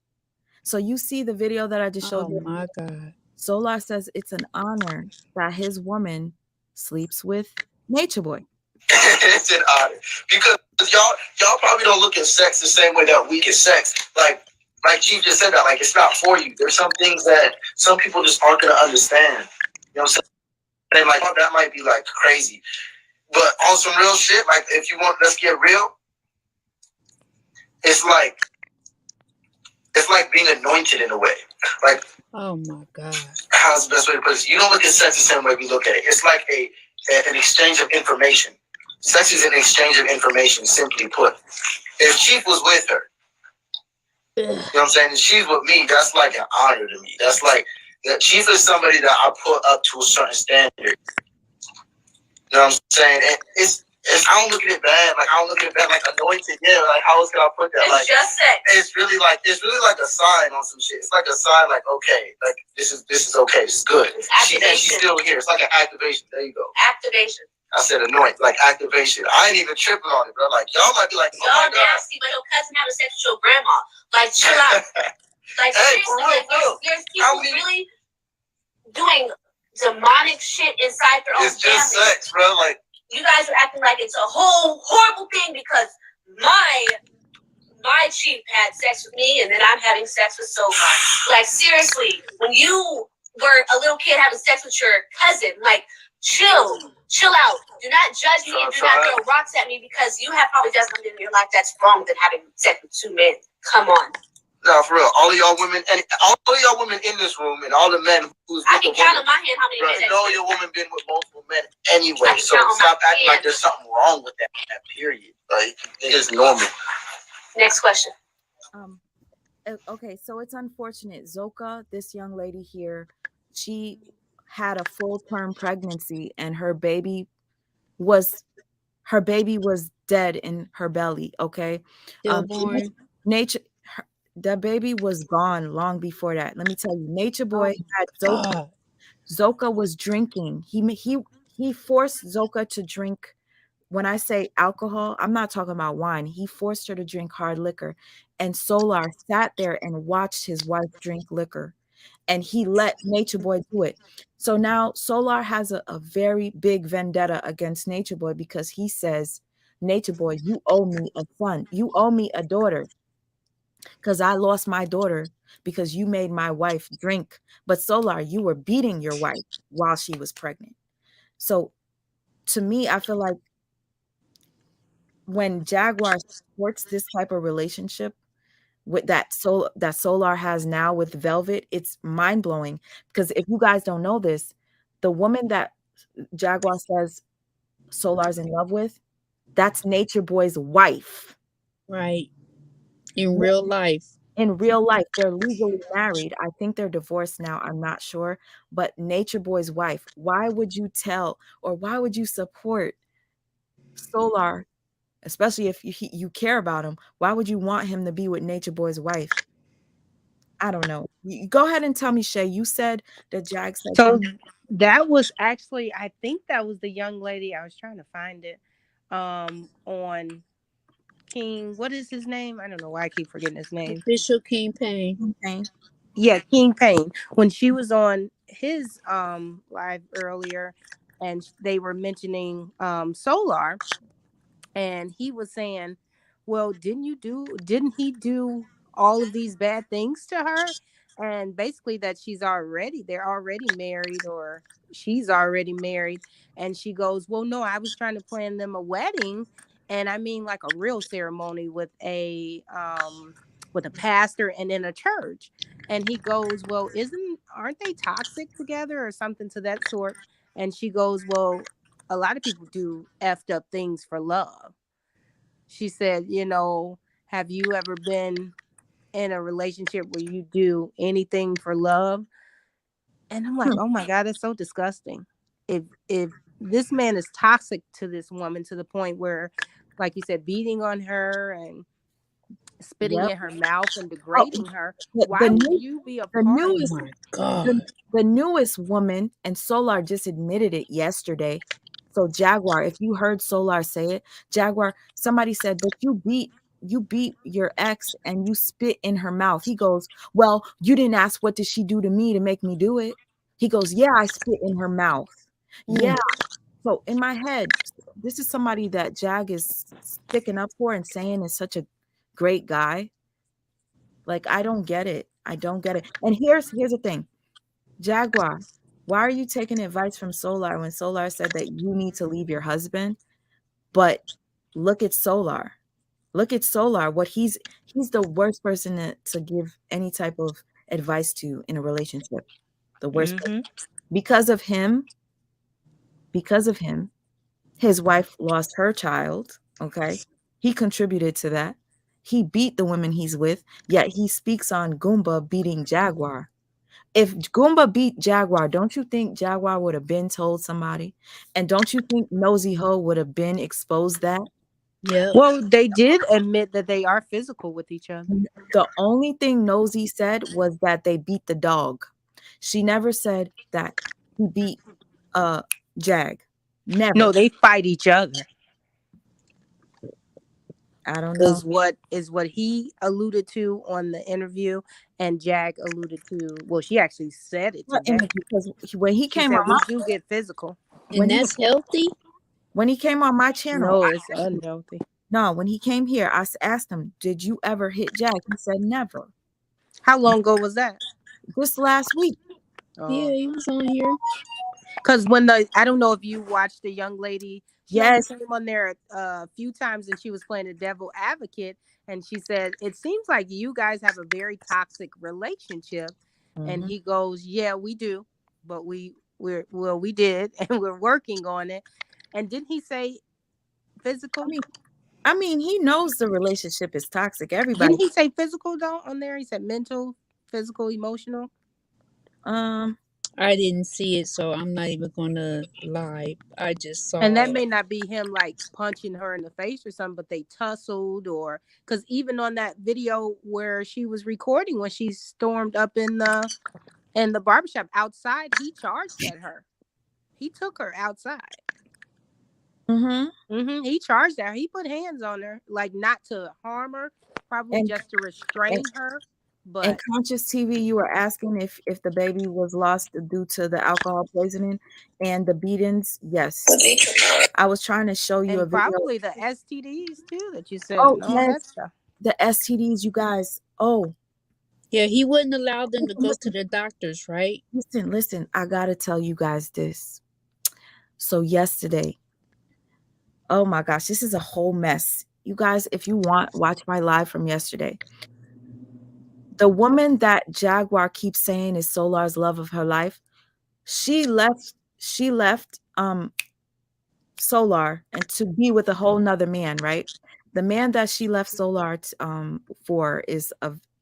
S1: So you see the video that I just showed you?
S15: Oh my God.
S1: Solar says it's an honor that his woman sleeps with Nature Boy.
S5: It's an honor. Because y'all probably don't look at sex the same way that we get sex. Like like Chief just said that, like it's not for you. There's some things that some people just aren't gonna understand. You know what I'm saying? Like, oh, that might be like crazy. But on some real shit, like if you want, let's get real. It's like being anointed in a way. Like,
S15: Oh my God.
S5: how's the best way to put this? You don't look at sex the same way we look at it. It's like an exchange of information. Sex is an exchange of information, simply put. If Chief was with her, you know what I'm saying? If she's with me, that's like an honor to me. That's like, Chief is somebody that I put up to a certain standard. You know what I'm saying? And it's I don't look at it bad. Like, I don't look at it bad. Like, anointed, yeah. Like, how else can I put that? It's like, just sex. It's really like a sign on some shit. It's like a sign, like, okay, like this is okay. This is good. She's still here. It's like an activation. There you go. Activation. I said anoint, like activation. I ain't even tripping on it, bro. Like, y'all might be like, oh my God. Y'all nasty, but your cousin having sex with your grandma. Like, chill out. Like, hey, seriously, like, there's people really doing demonic shit inside their own family. It's just sex, bro. Like, you guys are acting like it's a whole horrible thing because my Chief had sex with me and then I'm having sex with Solar. Like, seriously, when you were a little kid having sex with your cousin, like, chill out. Do not judge me and do not throw rocks at me because you have probably done something in your life that's wrong than having sex with two men. Come on. No, for real. All of y'all women in this room and all the men who's I can count on my hand how many men. You know your woman been with multiple men anyway, so stop acting like there's something wrong with that period. Like, it is normal. Next question.
S1: Okay, so it's unfortunate. Zoka, this young lady here, she had a full-term pregnancy and her baby was dead in her belly, okay?
S15: Stillborn.
S1: Nature the baby was gone long before that. Let me tell you, Nature Boy had Zoka.
S15: God.
S1: Zoka was drinking. He forced Zoka to drink. When I say alcohol, I'm not talking about wine. He forced her to drink hard liquor. And Solar sat there and watched his wife drink liquor. And he let Nature Boy do it. So now Solar has a very big vendetta against Nature Boy because he says, Nature Boy, you owe me a son. You owe me a daughter. Because I lost my daughter because you made my wife drink. But Solar, you were beating your wife while she was pregnant. So to me, I feel like when Jaguar supports this type of relationship with that Solar has now with Velvet, it's mind-blowing. Because if you guys don't know this, the woman that Jaguar says Solar's in love with, that's Nature Boy's wife.
S15: Right. In real life.
S1: In real life, they're legally married. I think they're divorced now. I'm not sure. But Nature Boy's wife, why would you tell or why would you support Solar, especially if you care about him? Why would you want him to be with Nature Boy's wife? I don't know. Go ahead and tell me, Shay. You said that Jag said
S16: So
S1: something.
S16: that was actually, I think that was the young lady. I was trying to find it on King. What is his name? I don't know why I keep forgetting his name.
S15: Official King Payne.
S1: Okay.
S16: Yeah, King Payne. When she was on his live earlier and they were mentioning Solar, and he was saying, well, didn't he do all of these bad things to her? And basically that they're already married, or she's already married. And she goes, well, no, I was trying to plan them a wedding, and I mean like a real ceremony with a pastor and in a church. And he goes, well, aren't they toxic together or something to that sort? And she goes, well, a lot of people do effed up things for love. She said, have you ever been in a relationship where you do anything for love? And I'm like, oh my God, that's so disgusting. If this man is toxic to this woman to the point where, like you said, beating on her and spitting
S1: Yep.
S16: in her mouth and
S1: Oh,
S16: degrading her,
S1: the,
S16: why
S1: the,
S16: would
S1: new,
S16: you be a
S1: the
S16: part of
S1: newest
S15: My
S16: that?
S15: God.
S1: the newest woman, and Solar just admitted it yesterday. So Jaguar, if you heard Solar say it, Jaguar, somebody said, but you beat your ex and you spit in her mouth. He goes, well, you didn't ask what did she do to me to make me do it. He goes, yeah, I spit in her mouth. Yeah. So in my head, this is somebody that Jag is sticking up for and saying is such a great guy. Like, I don't get it. I don't get it. And here's the thing. Jaguar, why are you taking advice from Solar when Solar said that you need to leave your husband? But look at Solar. Look at Solar. What he's the worst person to give any type of advice to in a relationship. The worst person. Because of him, his wife lost her child. Okay. He contributed to that. He beat the women he's with, yet he speaks on Goomba beating Jaguar. If Goomba beat Jaguar, don't you think Jaguar would have been told somebody? And don't you think Nosy Ho would have been exposed that?
S16: Yeah. Well, they did admit that they are physical with each other.
S1: The only thing Nosy said was that they beat the dog. She never said that he beat Jag. Never.
S16: No, they fight each other.
S1: I don't know.
S16: Is what he alluded to on the interview, and Jag alluded to. Well, she actually said it to Jag.
S1: Because when he
S16: She
S1: came
S16: said
S1: on
S16: we do get physical.
S1: when
S15: And that's healthy?
S1: when he came on my channel,
S16: No, it's unhealthy.
S1: no, when he came here, I asked him, "Did you ever hit Jag?" He said, "Never."
S16: How long ago was that?
S1: This last week.
S15: Yeah, he was on here.
S16: Because I don't know if you watched the young lady. She only came on there a few times, and she was playing a devil advocate. And she said, "It seems like you guys have a very toxic relationship." And he goes, "Yeah, we do, but we did, and we're working on it." And didn't he say physical?
S1: I mean, he knows the relationship is toxic. Everybody.
S16: Didn't he say physical though on there? He said mental, physical, emotional.
S15: I didn't see it, so I'm not even gonna lie. I just saw
S16: And that
S15: it.
S16: may not be him like punching her in the face or something, but they tussled, or because even on that video where she was recording when she stormed up in the barbershop outside, he charged at her. He took her outside. He charged at her. He put hands on her, like not to harm her, probably just to restrain her. But
S1: in Conscious TV, you were asking if the baby was lost due to the alcohol poisoning and the beatings. Yes, I was trying to show you a video.
S16: Probably the STDs too that you said.
S1: Oh
S16: And all that stuff.
S1: The STDs, you guys. Oh,
S15: yeah, he wouldn't allow them to go to the doctors, right?
S1: Listen. I gotta tell you guys this. So yesterday, oh my gosh, this is a whole mess. You guys, if you want, watch my live from yesterday. The woman that Jaguar keeps saying is Solar's love of her life, she left Solar and to be with a whole nother man, right? The man that she left Solar for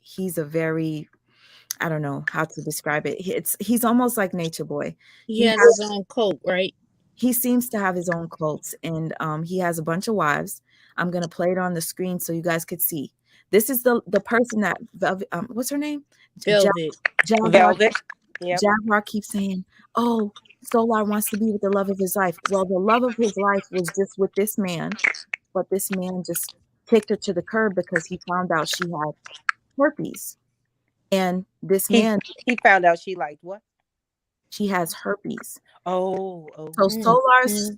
S1: he's a very, I don't know how to describe it. He's almost like Nature Boy.
S15: He has his own cult, right?
S1: He seems to have his own cults, and he has a bunch of wives. I'm gonna play it on the screen so you guys could see. This is the person that what's her name?
S15: Velvet.
S16: Velvet.
S1: Yep. Jaguar keeps saying, "Oh, Solar wants to be with the love of his life." Well, the love of his life was just with this man, but this man just kicked her to the curb because he found out she had herpes. And this man,
S16: he found out she liked what?
S1: She has herpes.
S16: Oh.
S1: So Solar's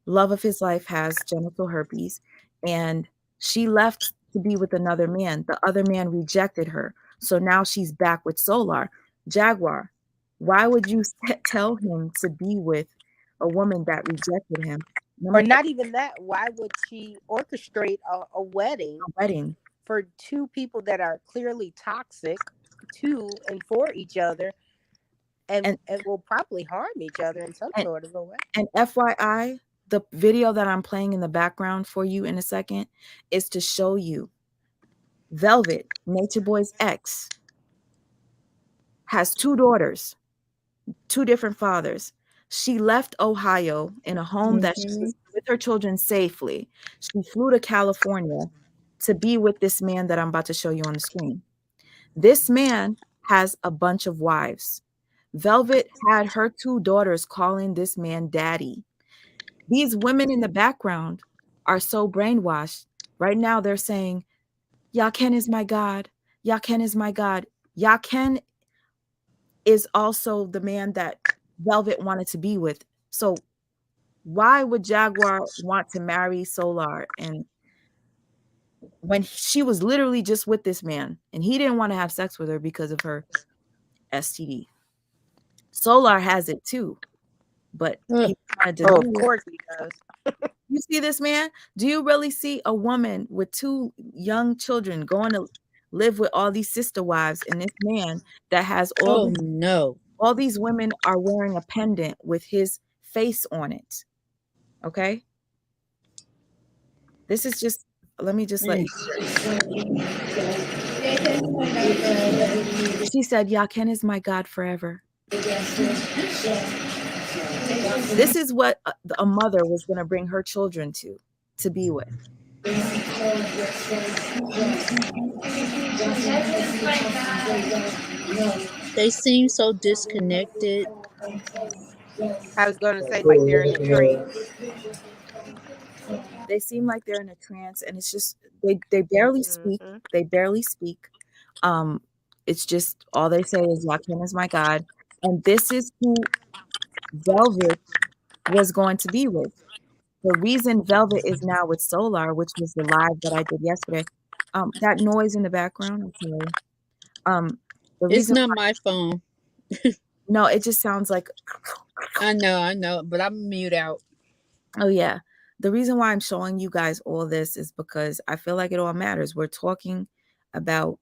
S1: love of his life has genital herpes, and she left to be with another man. The other man rejected her. So now she's back with Solar. Jaguar, why would you tell him to be with a woman that rejected him?
S16: Or not even that. Why would she orchestrate a wedding? For two people that are clearly toxic to and for each other, and will probably harm each other in some sort of a way.
S1: And FYI, the video that I'm playing in the background for you in a second is to show you Velvet, Nature Boy's ex, has 2 daughters, 2 different fathers. She left Ohio in a home that she was with her children safely. She flew to California to be with this man that I'm about to show you on the screen. This man has a bunch of wives. Velvet had her 2 daughters calling this man daddy. These women in the background are so brainwashed. Right now they're saying, Yaken is my God. Yaken is my God. Yaken is also the man that Velvet wanted to be with. So why would Jaguar want to marry Solar? And when she was literally just with this man and he didn't want to have sex with her because of her STD. Solar has it too, but he's trying to
S16: Oh,
S1: deny
S16: of
S1: it.
S16: course he does.
S1: You see this man? Do you really see a woman with 2 young children going to live with all these sister wives and this man that has
S15: Oh no.
S1: all these women are wearing a pendant with his face on it. Okay? This is just let me just let
S15: Mm.
S1: you. She said, Yaken is my God forever. This is what a mother was going to bring her children to be with.
S15: They seem so disconnected.
S16: I was going to say like they're in a trance.
S1: They seem like they're in a trance, and it's just they barely speak.
S16: Hmm.
S1: They barely speak. Um, it's just all they say is Yakin is my God, and this is who Velvet was going to be with. The reason Velvet is now with Solar, which was the live that I did yesterday, that noise in the background, I'm sorry. Um, the
S15: It's
S1: reason
S15: not my phone.
S1: no, it just sounds like
S15: I know, but I'm mute out.
S1: oh yeah. The reason why I'm showing you guys all this is because I feel like it all matters. We're talking about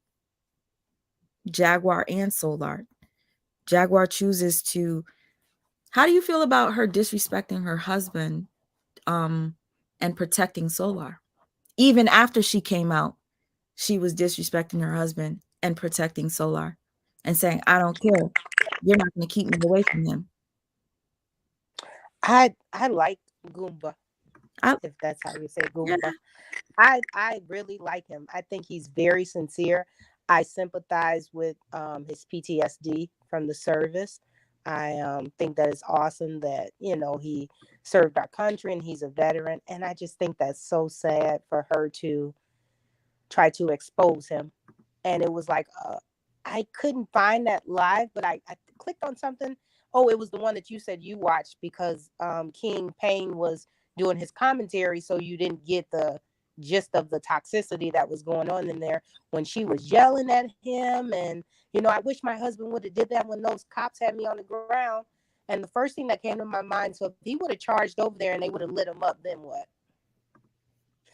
S1: Jaguar and Solar. Jaguar chooses to how do you feel about her disrespecting her husband and protecting Solar? Even after she came out, she was disrespecting her husband and protecting Solar and saying, I don't care. You're not going to keep me away from him.
S16: I like Goomba,
S1: I,
S16: if that's how you say
S1: yeah.
S16: Goomba. I really like him. I think he's very sincere. I sympathize with his PTSD from the service. I think that it's awesome that he served our country and he's a veteran. And I just think that's so sad for her to try to expose him. And it was like I couldn't find that live, but I clicked on something. Oh, it was the one that you said you watched because King Payne was doing his commentary, so you didn't get the gist of the toxicity that was going on in there when she was yelling at him. And I wish my husband would have did that when those cops had me on the ground. And the first thing that came to my mind, so if he would have charged over there and they would have lit him up, then what?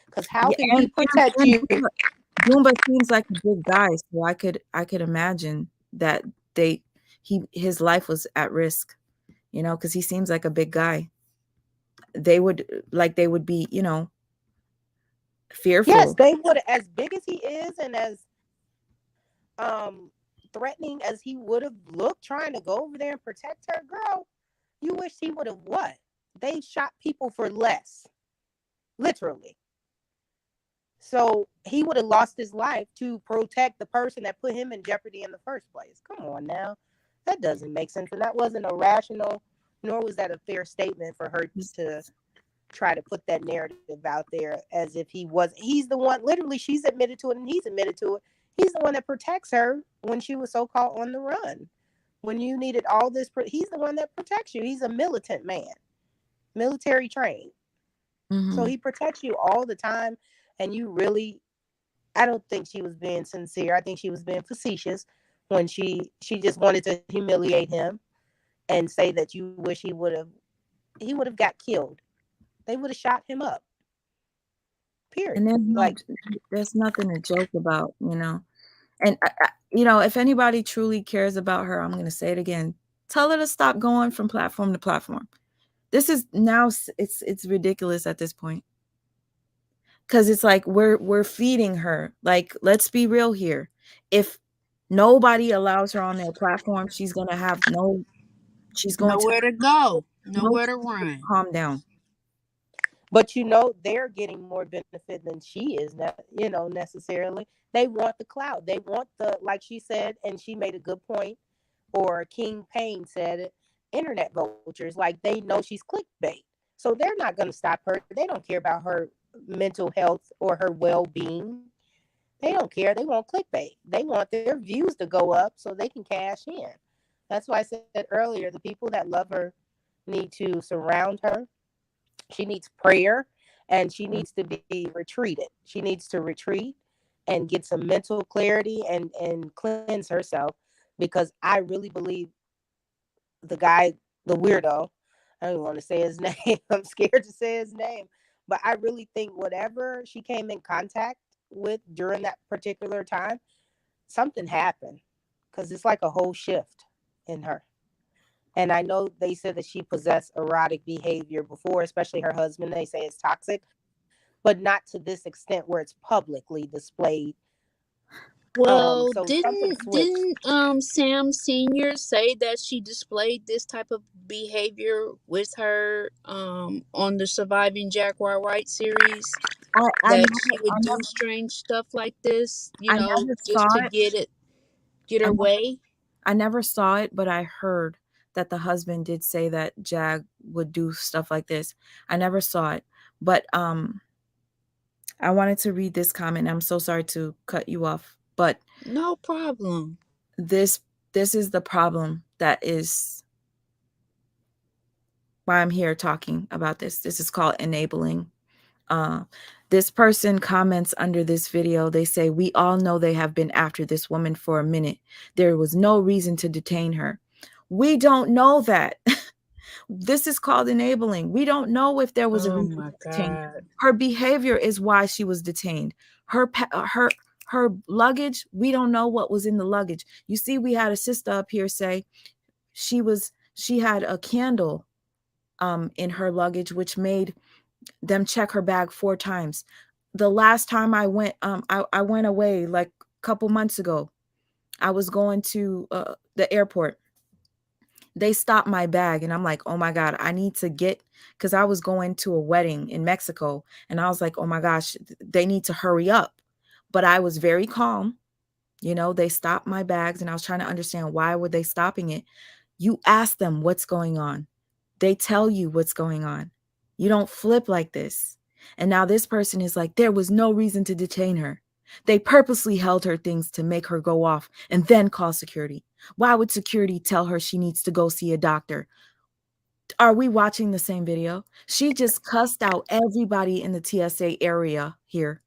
S16: Because how
S1: Yeah,
S16: can he protect
S1: and
S16: you?
S1: Goomba seems like a big guy, so I could imagine that his life was at risk, because he seems like a big guy. They would be,
S16: Yes,
S1: fearful.
S16: they would, as big as he is and as um threatening as he would have looked trying to go over there and protect her. Girl, you wish he would have what? They shot people for less, literally. So he would have lost his life to protect the person that put him in jeopardy in the first place. Come on now. That doesn't make sense. And that wasn't a rational, nor was that a fair statement for her to try to put that narrative out there as if he's the one. Literally, she's admitted to it and he's admitted to it. He's the one that protects her when she was so-called on the run, when you needed all this. He's the one that protects you. He's a militant man, military trained, so
S1: Mhm.
S16: he protects you all the time. And you really, I don't think she was being sincere. I think she was being facetious when she just wanted to humiliate him and say that you wish he would have got killed. They would have shot him up.
S1: And
S16: Period. Like,
S1: there's nothing to joke about. And if anybody truly cares about her, I'm going to say it again. Tell her to stop going from platform to platform. This is now it's ridiculous at this point. Cuz it's like we're feeding her. Like, let's be real here. If nobody allows her on their platform, she's going to have she's going to
S15: Nowhere to go.
S1: no
S15: Nowhere to run.
S1: calm down.
S16: but they're getting more benefit than she is, necessarily. They want the clout. They want like she said, and she made a good point, or King Payne said it, internet vultures. Like, they know she's clickbait. So they're not going to stop her. They don't care about her mental health or her well-being. They don't care. They want clickbait. They want their views to go up so they can cash in. That's why I said earlier, the people that love her need to surround her. She needs prayer and she needs to be retreated. She needs to retreat and get some mental clarity and cleanse herself, because I really believe the guy, the weirdo, I don't even want to say his name. I'm scared to say his name. But I really think whatever she came in contact with during that particular time, something happened, because it's like a whole shift in her. And I know they said that she possessed erotic behavior before, especially her husband. They say it's toxic, but not to this extent where it's publicly displayed.
S15: Well,
S16: So something switched.
S15: didn't Sam Senior say that she displayed this type of behavior with her on the Surviving Jaguar Wright series? That she would do strange stuff like this,
S1: I never
S15: just
S1: saw
S15: to
S1: it.
S15: get
S1: I
S15: her
S1: never,
S15: way.
S1: I never saw it, but I heard that the husband did say that Jag would do stuff like this. I never saw it, but I wanted to read this comment. I'm so sorry to cut you off, but
S15: No problem.
S1: this this is the problem that is why I'm here talking about this. This is called enabling. Uh, this person comments under this video. They say, "We all know they have been after this woman for a minute. There was no reason to detain her." We don't know that. This is called enabling. We don't know if there was a
S15: Oh
S1: reason
S15: my
S1: to detain.
S15: God.
S1: Her behavior is why she was detained. Her luggage, we don't know what was in the luggage. You see, we had a sister up here say she had a candle in her luggage, which made them check her bag 4 times. The last time I went I went away like a couple months ago. I was going to the airport. They stopped my bag and I'm like, "Oh my God, I need to get," cuz I was going to a wedding in Mexico and I was like, "Oh my gosh, they need to hurry up." But I was very calm. They stopped my bags and I was trying to understand why were they stopping it. You ask them what's going on. They tell you what's going on. You don't flip like this. And now this person is like, there was no reason to detain her. They purposely held her things to make her go off and then call security. Why would security tell her she needs to go see a doctor? Are we watching the same video? She just cussed out everybody in the TSA area here.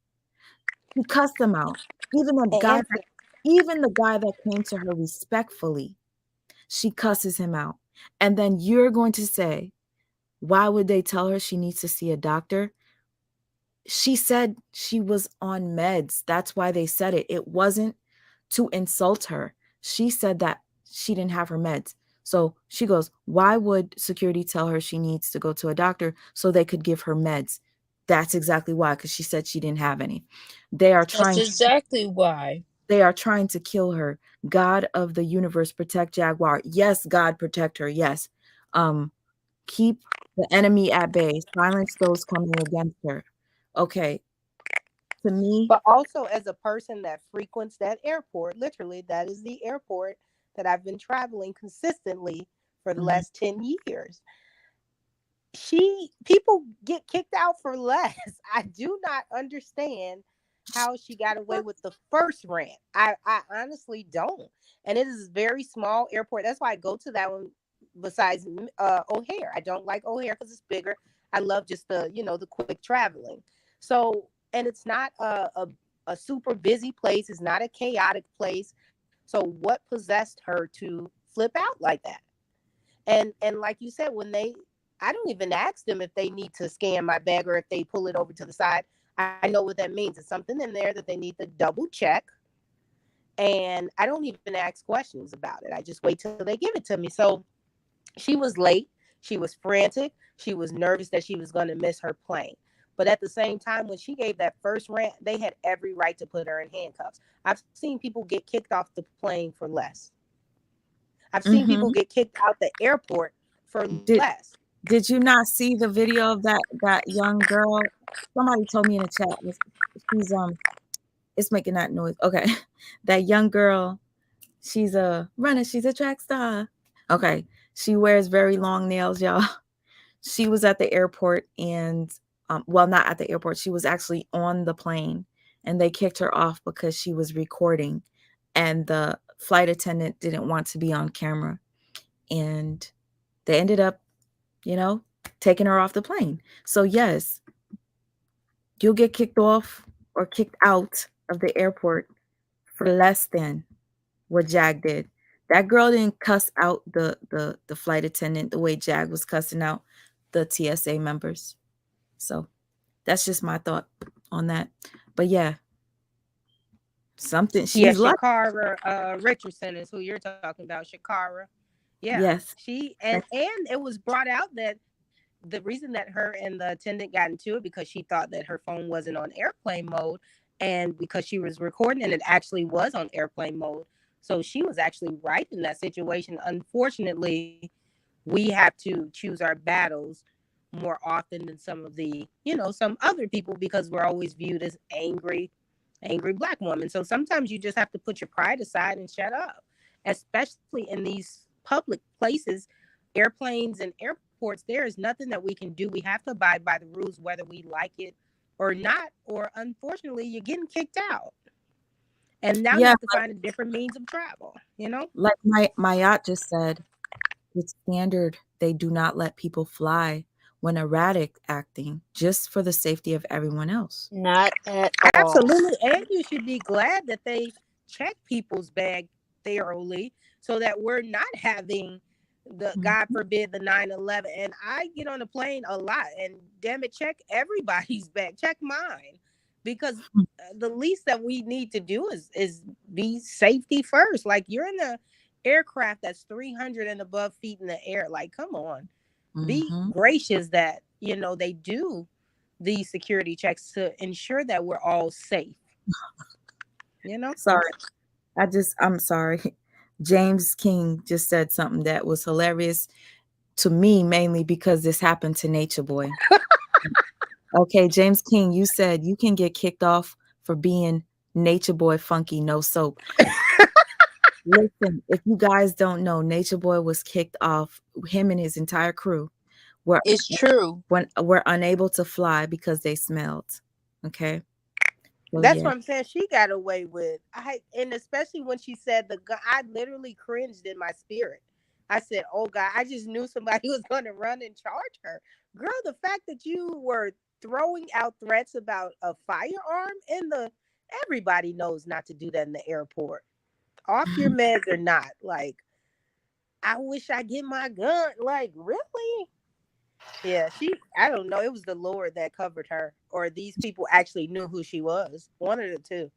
S1: She cussed them out. Even the guy
S16: And
S1: that, even the guy that came to her respectfully, she cusses him out. And then you're going to say, why would they tell her she needs to see a doctor? She said she was on meds. That's why they said it. It wasn't to insult her. She said that she didn't have her meds. So she goes, why would security tell her she needs to go to a doctor so they could give her meds? That's exactly why, because she said she didn't have any. They are
S15: That's
S1: trying
S15: exactly why.
S1: they are trying to kill her. God of the universe, protect Jaguar. Yes, God, protect her. Yes. Um, keep the enemy at bay. Silence those coming against her. Okay. To me,
S16: but also as a person that frequents that airport, literally, that is the airport that I've been traveling consistently for the
S1: mhm.
S16: last 10 years. People get kicked out for less. I do not understand how she got away with the first rant. I honestly don't. And it is a very small airport. That's why I go to that one besides O'Hare. I don't like O'Hare because it's bigger. I love just the quick traveling. So, and it's not a super busy place. It's not a chaotic place. So what possessed her to flip out like that? And like you said, I don't even ask them if they need to scan my bag or if they pull it over to the side. I know what that means. It's something in there that they need to double check. And I don't even ask questions about it. I just wait till they give it to me. So she was late. She was frantic. She was nervous that she was going to miss her plane. But at the same time, when she gave that first rant, they had every right to put her in handcuffs. I've seen people get kicked off the plane for less. I've seen people
S1: Mhm.
S16: get kicked out the airport for
S1: Did
S16: less.
S1: did you not see the video of that young girl? Somebody told me in the chat. She's it's making that noise. Okay. That young girl, she's a runner, she's a track star. Okay. She wears very long nails, y'all. She was at the airport and well, not at the airport. She was actually on the plane and they kicked her off because she was recording and the flight attendant didn't want to be on camera and they ended up, you know, taking her off the plane. So yes, you'll get kicked off or kicked out of the airport for less than what Jag did. That girl didn't cuss out the flight attendant the way Jag was cussing out the TSA members. So that's just my thought on that. But yeah, something
S16: Yeah,
S1: she's lucky.
S16: Shakara Richardson is who you're talking about. Shakara. Yeah.
S1: Yes.
S16: She and it was brought out that the reason that her and the attendant got into it because she thought that her phone wasn't on airplane mode, and because she was recording and it actually was on airplane mode. So she was actually right in that situation. Unfortunately, we have to choose our battles more often than some of the, some other people, because we're always viewed as angry black women. So sometimes you just have to put your pride aside and shut up, especially in these public places, airplanes and airports. There is nothing that we can do. We have to abide by the rules, whether we like it or not, or unfortunately, you're getting kicked out. And now you
S1: Yeah,
S16: have to find a different means of travel.
S1: like my yacht just said, it's standard they do not let people fly when erratic acting just for the safety of everyone else.
S15: Not at all.
S16: Absolutely. And you should be glad that they check people's bag thoroughly so that we're not having the, God
S1: Mhm.
S16: forbid, the 9/11. And I get on the plane a lot, and damn it, check everybody's bag, check mine, because the least that we need to do is be safety first. Like, you're in the aircraft that's 300 and above feet in the air. Like, come on, be
S1: Mhm.
S16: gracious that they do these security checks to ensure that we're all safe. You know?
S1: Sorry. I'm sorry. James King just said something that was hilarious to me, mainly because this happened to Nature Boy. Okay, James King, you said you can get kicked off for being Nature Boy Funky No Soap. Listen, if you guys don't know, Nature Boy was kicked off. Him and his entire crew were
S15: It's true.
S1: were unable to fly because they smelled. Okay, so
S16: That's
S1: yeah.
S16: what I'm saying. She got away with. And especially when she said the gun, I literally cringed in my spirit. I said, "Oh God, I just knew somebody was going to run and charge her." Girl, the fact that you were throwing out threats about a firearm in the everybody knows not to do that in the airport. Off your meds or not. Like, I wish I get my gun. Like, really? Yeah, I don't know. It was the Lord that covered her, or these people actually knew who she was. One of the two.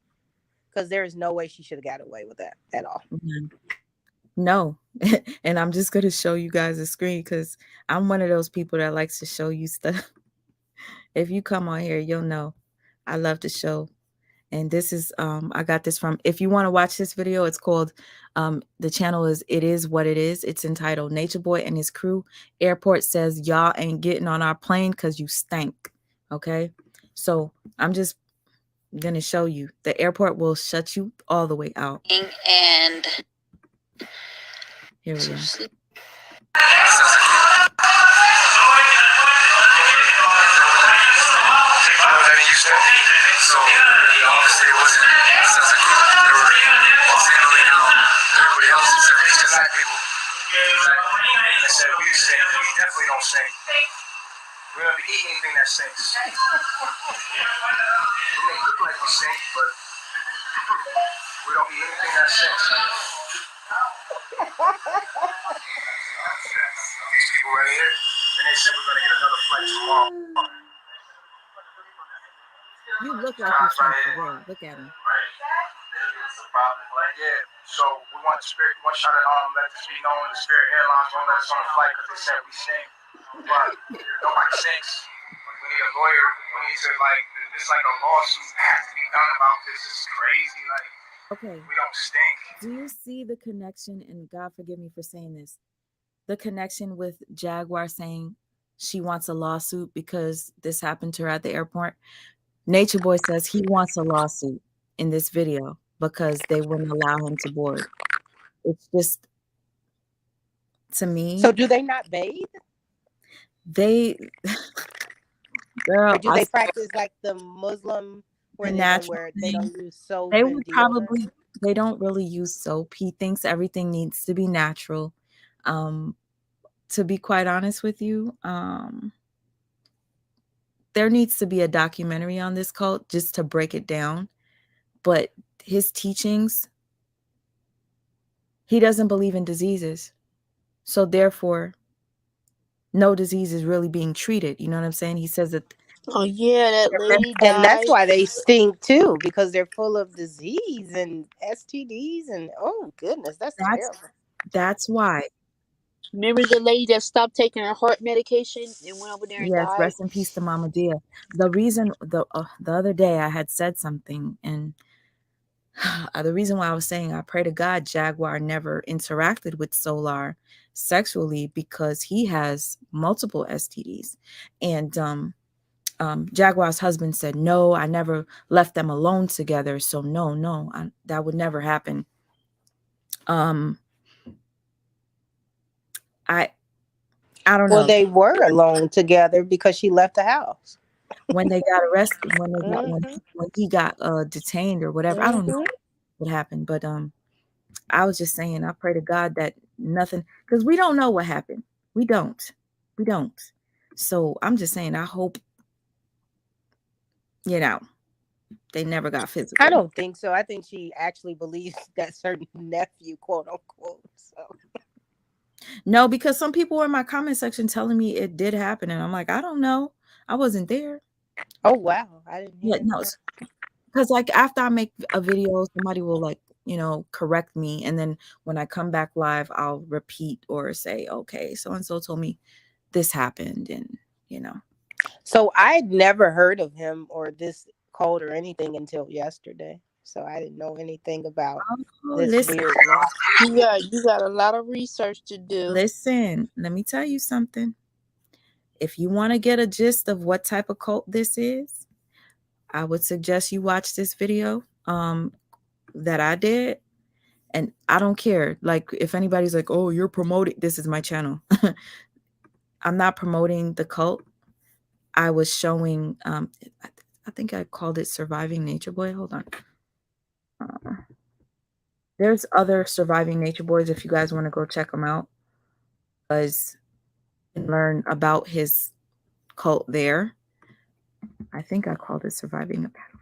S16: Because there is no way she should have got away with that at all.
S1: Mhm. No, and I'm just gonna show you guys a screen because I'm one of those people that likes to show you stuff. If you come on here, you'll know. I love to show. And this is I got this from, if you want to watch this video, it's called the channel is It Is What It Is. It's entitled Nature Boy and His Crew. Airport says y'all ain't getting on our plane because you stank. Okay. So I'm just gonna show you. The airport will shut you all the way out. And here we go.
S5: So obviously it wasn't us as a group. They were singling out everybody else except for just black people. I said we stink. We definitely don't stink. We don't eat anything that stinks. We may look like we stink, but we don't eat anything that stinks. These people right here, and they said we're gonna get another flight tomorrow.
S1: You look like you stink for real. Look at him.
S5: Right. That's the problem. Like, yeah. So we want Spirit. We want y'all to let this be known. The Spirit Airlines won't let us on the flight because they said we stink. But nobody stinks. We need a lawyer. We need to it's like a lawsuit has to be done about this. It's crazy. Like,
S1: Okay.
S5: we don't stink.
S1: Do you see the connection? And God forgive me for saying this. The connection with Jaguar saying she wants a lawsuit because this happened to her at the airport. Nature Boy says he wants a lawsuit in this video because they wouldn't allow him to board. It's just, to me,
S16: So do they not bathe?
S1: they, girl,
S16: Or do they practice like the Muslim
S1: the
S16: religion
S1: natural
S16: where they
S1: thing.
S16: don't use soap
S1: They
S16: and
S1: would
S16: deodorant?
S1: probably, they don't really use soap. He thinks everything needs to be natural. To be quite honest with you, there needs to be a documentary on this cult just to break it down. But his teachings, he doesn't believe in diseases. So therefore, no disease is really being treated. You know what I'm saying? He says that
S15: Oh yeah, that lady
S16: And that's
S15: died.
S16: why they stink too, because they're full of disease and STDs and oh goodness, that's
S1: that's
S16: terrible.
S1: that's why.
S15: Remember the lady that stopped taking her heart medication and went over there and
S1: Yes,
S15: died?
S1: rest in peace to Mama Dia. The reason the other day I had said something, and the reason why I was saying I pray to God Jaguar never interacted with Solar sexually because he has multiple STDs, and Jaguar's husband said no, I never left them alone together, so no, that would never happen. Um, I I don't
S16: Well,
S1: know.
S16: they were alone together because she left the house.
S1: When they got arrested,
S16: Hmm.
S1: when he got detained or whatever, I don't know
S16: Hmm.
S1: what happened, but I was just saying, I pray to God that nothing, because we don't know what happened. We don't. We don't. So I'm just saying, I hope, you know, they never got
S16: I
S1: physical.
S16: don't think so. I think she actually believes that's her nephew, quote unquote. So,
S1: No, because some people were in my comment section telling me it did happen. And I'm like, I don't know. I wasn't there.
S16: oh wow, I didn't
S1: Yeah,
S16: hear
S1: no,
S16: that.
S1: because like after I make a video, somebody will like, correct me. And then when I come back live, I'll repeat or say, okay, so and so told me this happened. And, you know.
S16: So I'd never heard of him or this cult or anything until yesterday. So I didn't know anything about
S1: Oh,
S16: this weirdness.
S15: You got a lot of research to do.
S1: listen, let me tell you something. If you want to get a gist of what type of cult this is, I would suggest you watch this video that I did. And I don't care. Like, if anybody's like, oh, you're promoting, this is my channel. I'm not promoting the cult. I was showing, I think I called it Surviving Nature Boy. Hold on. Uh, there's other Surviving Nature Boys if you guys want to go check them out. Because learn about his cult there. I think I called it Surviving a Battle.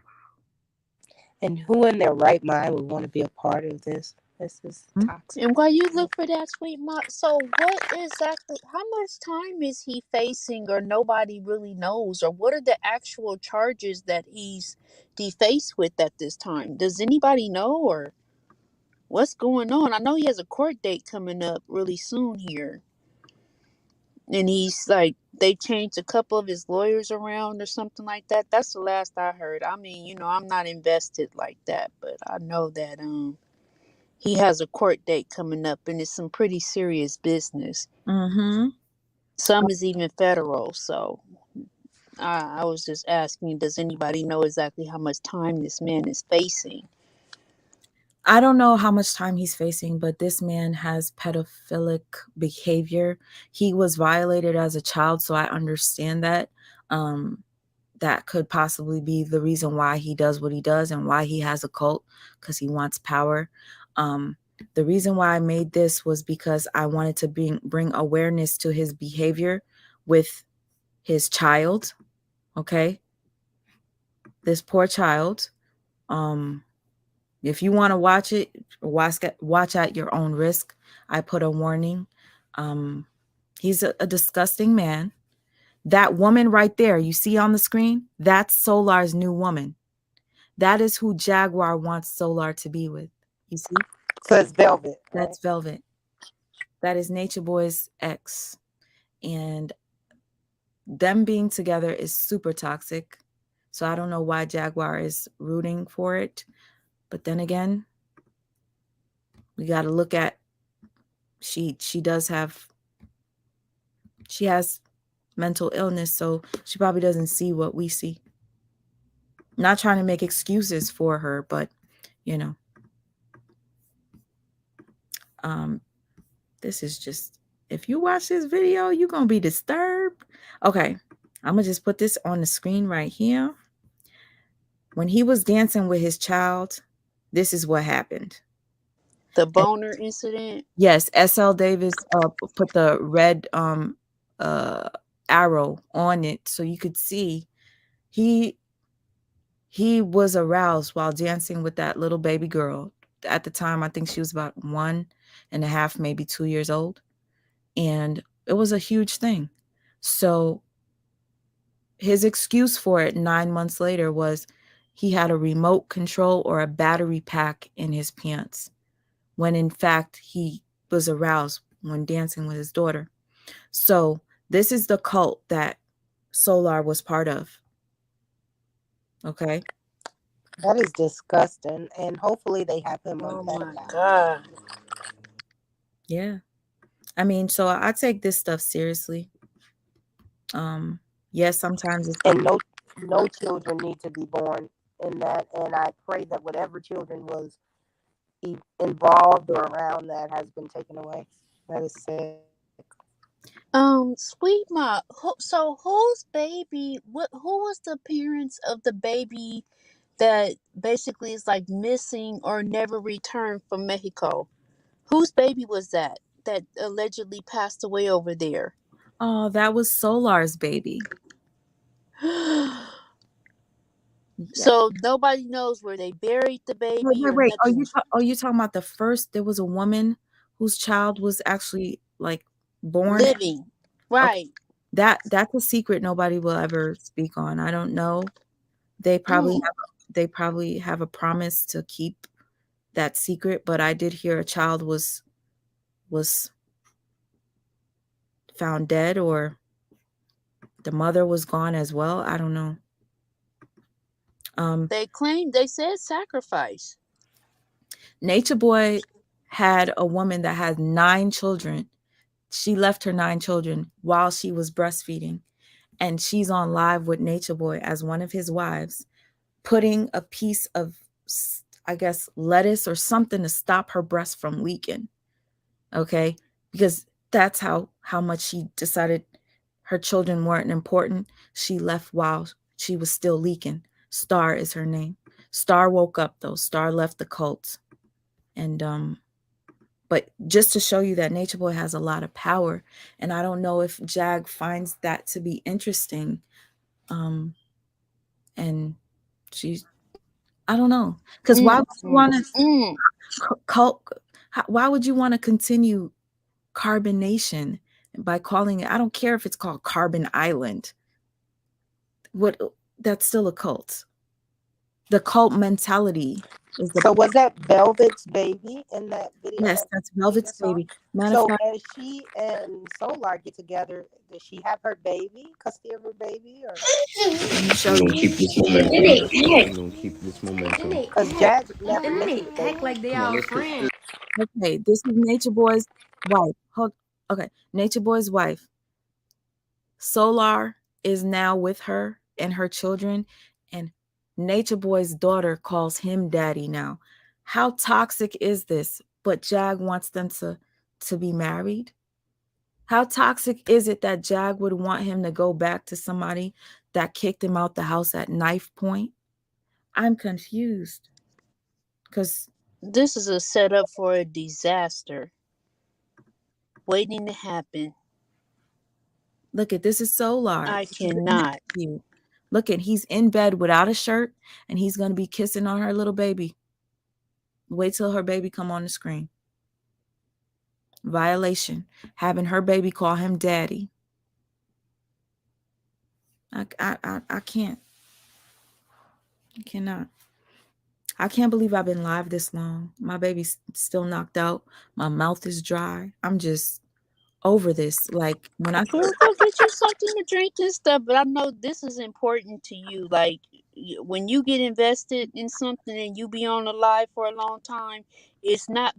S16: And who in their right mind would want to be a part of this? This is
S1: Hmm?
S16: toxic.
S15: And while you look for that, sweet mom, so what exactly? How much time is he facing, or nobody really knows, or what are the actual charges that he's defaced with at this time? Does anybody know, or what's going on? I know he has a court date coming up really soon here, and he's like they changed a couple of his lawyers around or something like that. That's the last I heard. I mean, I'm not invested like that, but I know that he has a court date coming up, and it's some pretty serious business.
S1: Mm-hmm.
S15: Some is even federal. So I was just asking, does anybody know exactly how much time this man is facing?
S1: I don't know how much time he's facing, but this man has pedophilic behavior. He was violated as a child, so I understand that. Um, that could possibly be the reason why he does what he does and why he has a cult, because he wants power. Um, the reason why I made this was because I wanted to bring awareness to his behavior with his child. Okay, this poor child. Um, If you want to watch it, watch at your own risk. I put a warning. Um, he's a disgusting man. That woman right there, you see on the screen, that's Solar's new woman. That is who Jaguar wants Solar to be with. You see?
S16: So it's Velvet, right?
S1: That's Velvet. That is Nature Boy's ex. And them being together is super toxic. So I don't know why Jaguar is rooting for it. But then again, we got to look at she does have she has mental illness, so she probably doesn't see what we see. Not trying to make excuses for her, but you know, um, this is just, if you watch this video, you're gonna be disturbed. Okay, I'm gonna just put this on the screen right here. When he was dancing with his child, this is what happened.
S15: The boner incident?
S1: Yes, SL Davis put the red uh arrow on it so you could see He he was aroused while dancing with that little baby girl. At the time, I think she was about 1.5, maybe 2 years old. And it was a huge thing. So his excuse for it 9 months later was he had a remote control or a battery pack in his pants, when in fact he was aroused when dancing with his daughter. So this is the cult that Solar was part of. Okay.
S16: That is disgusting. And hopefully they have him
S15: Oh
S16: unpedophile.
S15: my God.
S1: Yeah. I mean, so I take this stuff seriously. Yes, sometimes it's
S16: And no children need to be born in that. And I pray that whatever children was involved or around that has been taken away. That is sick.
S15: Sweet Ma, so whose baby? Who was the parents of the baby that basically is like missing or never returned from Mexico? Whose baby was that allegedly passed away over there?
S1: oh, that was Solar's baby. Yeah.
S15: So nobody knows where they buried the
S1: Wait,
S15: baby
S1: wait,
S15: or
S1: wait.
S15: nothing.
S1: Are you talking about the first? There was a woman whose child was actually like born.
S15: Living,
S1: Okay,
S15: right?
S1: that's a secret nobody will ever speak on. I don't know. They probably
S15: Mm.
S1: have they probably have a promise to keep that secret, but I did hear a child was found dead, or the mother was gone as well. I don't know. Um,
S15: They said sacrifice.
S1: Nature Boy had a woman that had 9 children. She left her 9 children while she was breastfeeding, and she's on live with Nature Boy as one of his wives, putting a piece of, I guess, lettuce or something to stop her breast from leaking. Okay, because that's how much she decided her children weren't important. She left while she was still leaking. Star is her name. Star woke up though. Star left the cult. And but just to show you that Nature Boy has a lot of power, and I don't know if Jag finds that to be interesting. Um and she's, I don't know, because why
S15: Mm,
S1: would you
S15: mm,
S1: want to
S15: mm.
S1: cult? Why would you want to continue carbonation by calling it? I don't care if it's called Carbon Island. What? That's still a cult. The cult mentality is the
S16: So was that Velvet's baby in that video
S1: yes,
S16: that
S1: that's
S16: we
S1: Velvet's
S16: just saw?
S1: baby. Matter of
S16: So
S1: fact,
S16: as she and Solar get together, does she have her baby, custody of her baby, or?
S1: let me show
S11: We're gonna
S1: you.
S11: keep this momentum. We're gonna keep this momentum.
S16: Because Jack never mentioned the baby.
S2: Like they
S11: Come on,
S2: all
S11: let's keep
S2: friends.
S11: this.
S1: Okay, this is Nature Boy's wife. Hold. Okay, Nature Boy's wife. Solar is now with her and her children, and Nature Boy's daughter calls him daddy now. How toxic is this? But Jag wants them to be married. How toxic is it that Jag would want him to go back to somebody that kicked him out the house at knife point? I'm confused because
S15: This is a setup for a disaster waiting to happen.
S1: look at this is Solar.
S15: I
S1: He's looking
S15: cannot.
S1: at you. Look at he's in bed without a shirt, and he's gonna be kissing on her little baby. Wait till her baby come on the screen. Violation. Having her baby call him daddy. I can't. I cannot. I can't believe I've been live this long. My baby's still knocked out. My mouth is dry. I'm just over this. Like when I
S15: Girl, go get you something to drink and stuff. But I know this is important to you. Like when you get invested in something and you be on the live for a long time, it's not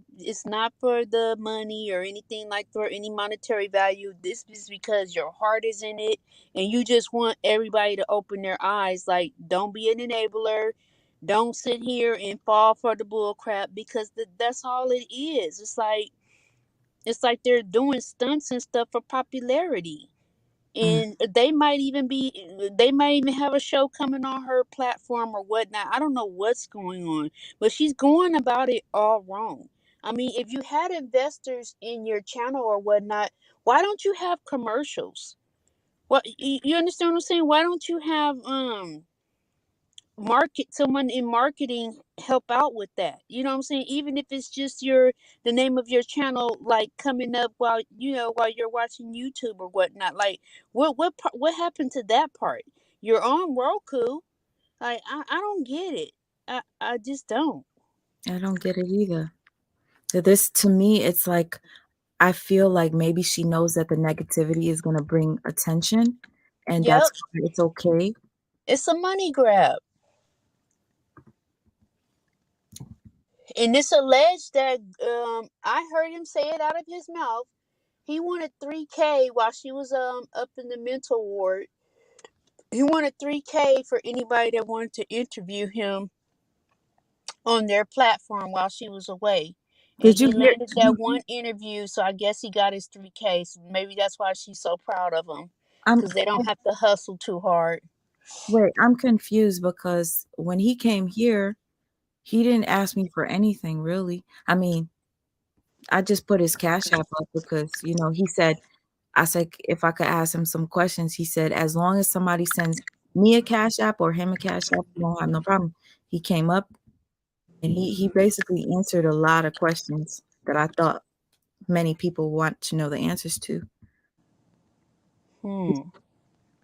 S15: for the money or anything like for any monetary value. This is because your heart is in it, and you just want everybody to open their eyes. Like, don't be an enabler. Don't sit here and fall for the bull crap because that's all it is. It's like they're doing stunts and stuff for popularity.
S1: mm,
S15: And they might even have a show coming on her platform or whatnot. I don't know what's going on, but she's going about it all wrong. I mean, if you had investors in your channel or whatnot, why don't you have commercials? What you understand what I'm saying? Why don't you have market someone in marketing help out with that? You know what I'm saying? Even if it's just the name of your channel like coming up while while you're watching YouTube or whatnot. Like what happened to that part? You're on Roku. Like I don't get it. I just don't.
S1: I don't get it either. This to me, it's like I feel like maybe she knows that the negativity is going to bring attention, and that's
S15: Yep.
S1: why it's okay.
S15: It's a money grab. And it's alleged that I heard him say it out of his mouth. He wanted 3K while she was up in the mental ward. He wanted 3K for anybody that wanted to interview him on their platform while she was away. And
S1: Did you
S15: he
S1: hear?
S15: landed that one interview, so I guess he got his 3K. So maybe that's why she's so proud of him,
S1: I'm
S15: because they don't have to hustle too hard.
S1: wait. I'm confused because when he came here, he didn't ask me for anything really. I mean, I just put his cash app up because he said I said if I could ask him some questions. He said as long as somebody sends me a cash app or him a cash app, he won't have no problem. He came up and he basically answered a lot of questions that I thought many people want to know the answers to.
S15: Hmm.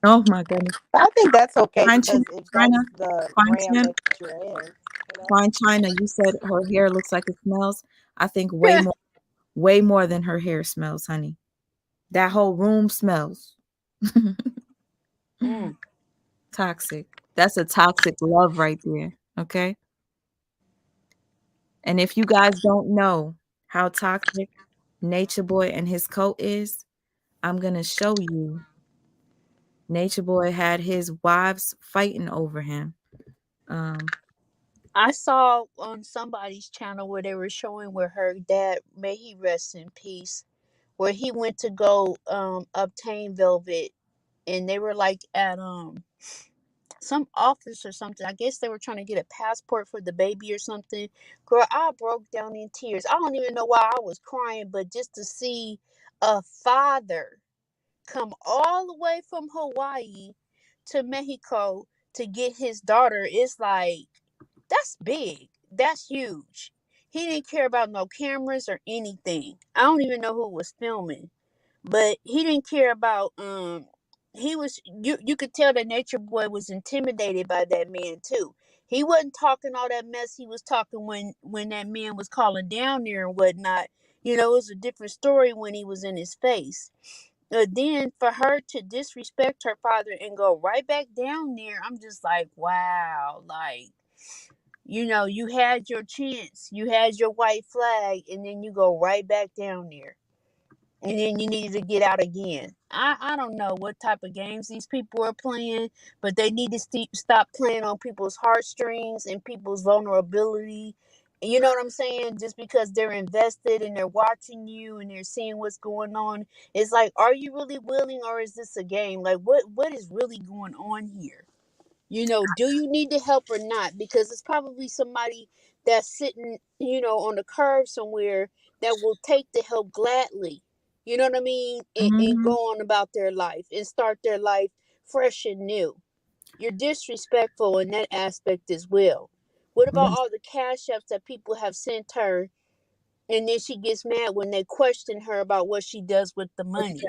S1: Oh my goodness.
S16: I think that's okay
S1: Fine
S16: because if
S1: China,
S16: that's the
S1: fine
S16: realm
S1: China,
S16: that you're in, you know.
S1: fine China. You said her hair looks like it smells. I think way more than her hair smells, honey. That whole room smells.
S15: Hmm.
S1: Toxic. That's a toxic love right there. Okay. And if you guys don't know how toxic Nature Boy and his coat is, I'm gonna show you. Nature Boy had his wives fighting over him. Um,
S15: I saw on somebody's channel where they were showing where her dad, may he rest in peace, where he went to go obtain Velvet, and they were like at some office or something. I guess they were trying to get a passport for the baby or something. Girl, I broke down in tears. I don't even know why I was crying, but just to see a father come all the way from Hawaii to Mexico to get his daughter, it's like that's big. That's huge. He didn't care about no cameras or anything. I don't even know who was filming, but he didn't care about he was you could tell that Nature Boy was intimidated by that man too. He wasn't talking all that mess he was talking when that man was calling down there and whatnot. It was a different story when he was in his face. Then for her to disrespect her father and go right back down there, I'm just like, wow, like you had your chance, you had your white flag, and then you go right back down there, and then you needed to get out again. I don't know what type of games these people are playing, but they need to stop playing on people's heartstrings and people's vulnerability. You know what I'm saying? Just because they're invested and they're watching you and they're seeing what's going on, it's like, are you really willing, or is this a game? Like, what is really going on here? Do you need the help or not? Because it's probably somebody that's sitting, on the curb somewhere that will take the help gladly. You know what I mean? And go
S1: mhm.
S15: on about their life and start their life fresh and new. You're disrespectful in that aspect as well. What about
S1: Lis-
S15: all the cash apps that people have sent her, and then she gets mad when they question her about what she does with the money?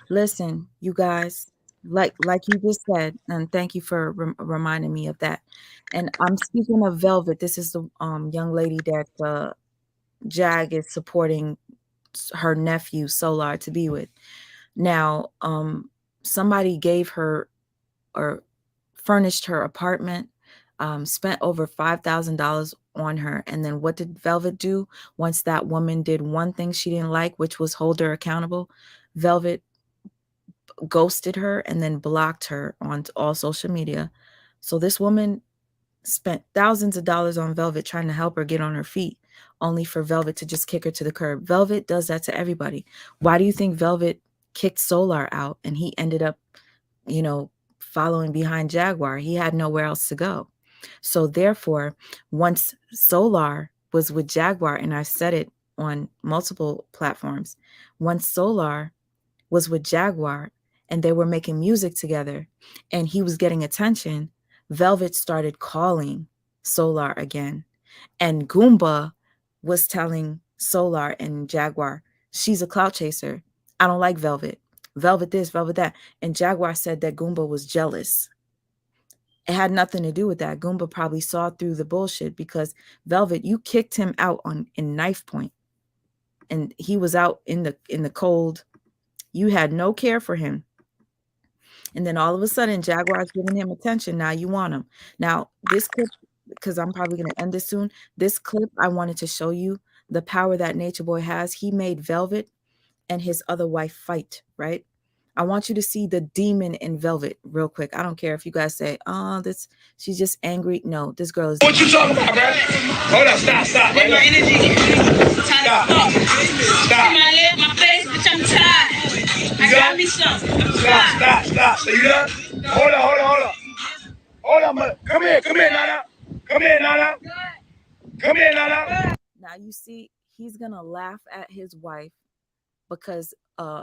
S1: Listen, you guys, like you just said, and thank you for reminding me of that. And I'm speaking of Velvet. This is the young lady that Jag is supporting her nephew Solar to be with. Now, somebody gave her or furnished her apartment, spent over $5,000 on her. And then what did Velvet do? Once that woman did one thing she didn't like, which was hold her accountable, Velvet ghosted her and then blocked her on all social media. So this woman spent thousands of dollars on Velvet trying to help her get on her feet, only for Velvet to just kick her to the curb. Velvet does that to everybody. Why do you think Velvet kicked Solar out and he ended up, you know, following behind Jaguar? He had nowhere else to go. So therefore, once Solar was with Jaguar, and I've said it on multiple platforms, once Solar was with Jaguar and they were making music together and he was getting attention, Velvet started calling Solar again. And Goomba was telling Solar and Jaguar, she's a clout chaser. I don't like Velvet. Velvet this, Velvet that. And Jaguar said that Goomba was jealous. It had nothing to do with that. Goomba probably saw through the bullshit because Velvet, you kicked him out in knife point. And he was out in the cold. You had no care for him. And then all of a sudden, Jaguar's giving him attention. Now you want him. Now, this clip, because I'm probably going to end this soon. This clip, I wanted to show you the power that Nature Boy has. He made Velvet and his other wife fight, right? I want you to see the demon in Velvet real quick. I don't care if you guys say, oh, this she's just angry. No, this girl is.
S5: What you talking about, bro? Hold up, stop.
S2: Let my energy
S5: Stop. Stop.
S2: my face, bitch, I'm tired. I got me something.
S5: Stop. So you done? Hold on, mother. Come here, Nana.
S1: Now you see, he's gonna laugh at his wife because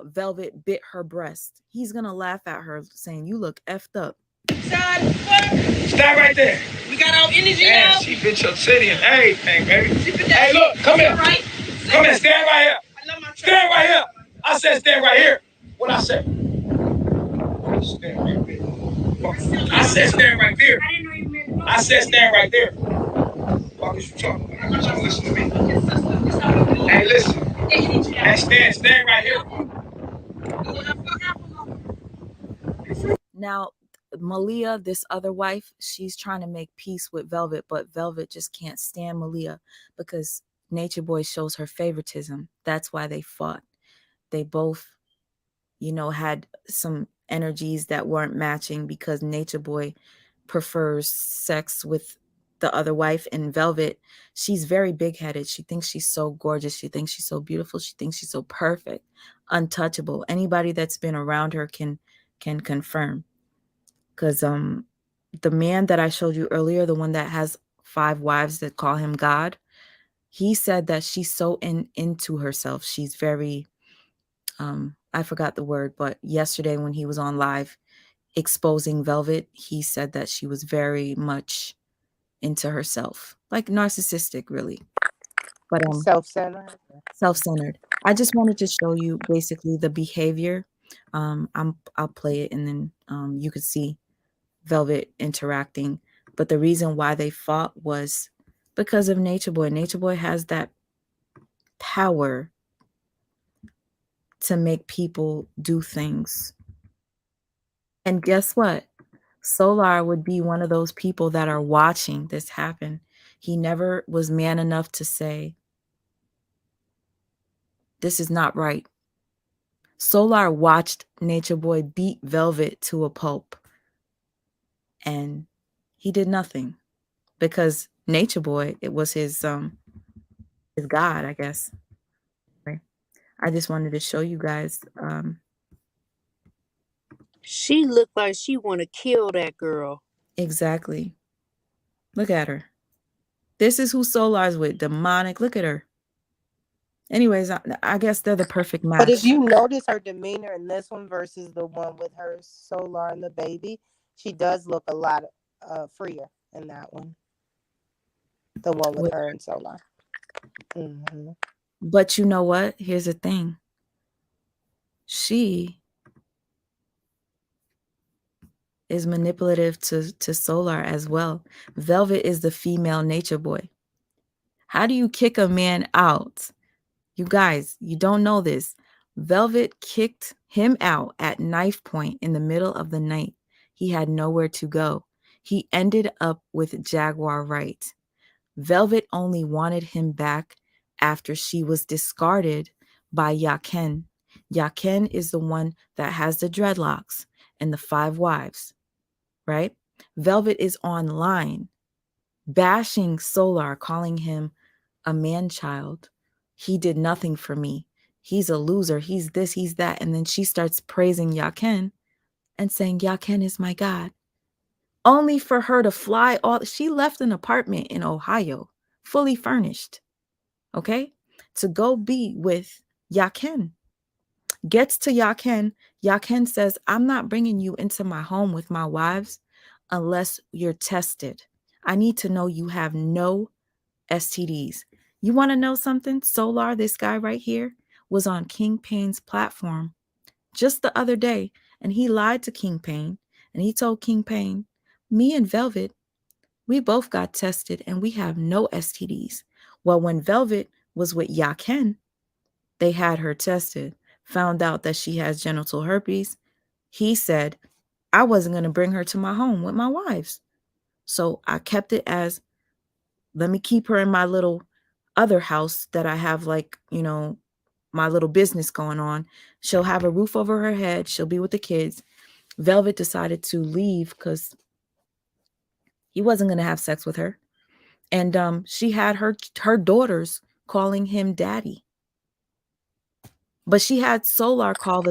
S1: Velvet bit her breast. He's gonna laugh at her saying, you look effed up.
S5: Stop right there.
S2: We got our energy
S5: Man,
S2: out.
S5: she bit your city and everything, baby. Hey, look, come here.
S2: Right?
S5: Come here, stand right here.
S2: I love my
S5: Stand right here. I said stand right here. What I say? Stand right there. I said stand right there. I said stand right there. What is you talking about? I want you to listen to me. Hey, listen. Hey, stand right here.
S1: Now, Malia, this other wife, she's trying to make peace with Velvet, but Velvet just can't stand Malia because Nature Boy shows her favoritism. That's why they fought. They both, had some energies that weren't matching because Nature Boy prefers sex with the other wife, and Velvet, she's very big-headed. She thinks she's so gorgeous. She thinks she's so beautiful. She thinks she's so perfect, untouchable. Anybody that's been around her can confirm. Because the man that I showed you earlier, the one that has 5 wives that call him God, he said that she's so into herself. She's very I forgot the word, but yesterday when he was on live exposing Velvet, he said that she was very much into herself, like narcissistic, really. But self-centered. I just wanted to show you basically the behavior. I'll play it and then you could see Velvet interacting. But the reason why they fought was because of Nature Boy. Nature Boy has that power to make people do things. And guess what? Solar would be one of those people that are watching this happen. He never was man enough to say, this is not right. Solar watched Nature Boy beat Velvet to a pulp. And he did nothing because Nature Boy, it was his God, I guess. I just wanted to show you guys.
S15: She looked like she want to kill that girl.
S1: Exactly. Look at her. This is who Solar's with. Demonic. Look at her. Anyways, I guess they're the perfect match.
S16: But if you notice her demeanor in this one versus the one with her Solar and the baby, she does look a lot freer in that one. The one with her and Solar. Mm-hmm.
S1: But you know what? Here's the thing. She is manipulative to Solar as well. Velvet is the female Nature Boy. How do you kick a man out? You guys, you don't know this. Velvet kicked him out at knife point in the middle of the night. He had nowhere to go. He ended up with Jaguar Wright. Velvet only wanted him back after she was discarded by Yaken. Yaken is the one that has the dreadlocks and the 5 wives, right? Velvet is online bashing Solar, calling him a man-child. He did nothing for me. He's a loser. He's this, he's that. And then she starts praising Yaken and saying, Yaken is my God. Only for her to fly all. She left an apartment in Ohio, fully furnished, okay, to go be with Yaken. Gets to Yaken. Yaken says, I'm not bringing you into my home with my wives unless you're tested. I need to know you have no STDs. You want to know something? Solar, this guy right here, was on King Payne's platform just the other day, and he lied to King Payne, and he told King Payne, me and Velvet, we both got tested and we have no STDs. Well, when Velvet was with Yaken, they had her tested, found out that she has genital herpes. He said, I wasn't going to bring her to my home with my wives. So I kept it as, let me keep her in my little other house that I have, like, you know, my little business going on. She'll have a roof over her head. She'll be with the kids. Velvet decided to leave because he wasn't going to have sex with her. And she had her daughters calling him daddy. But she had Solar call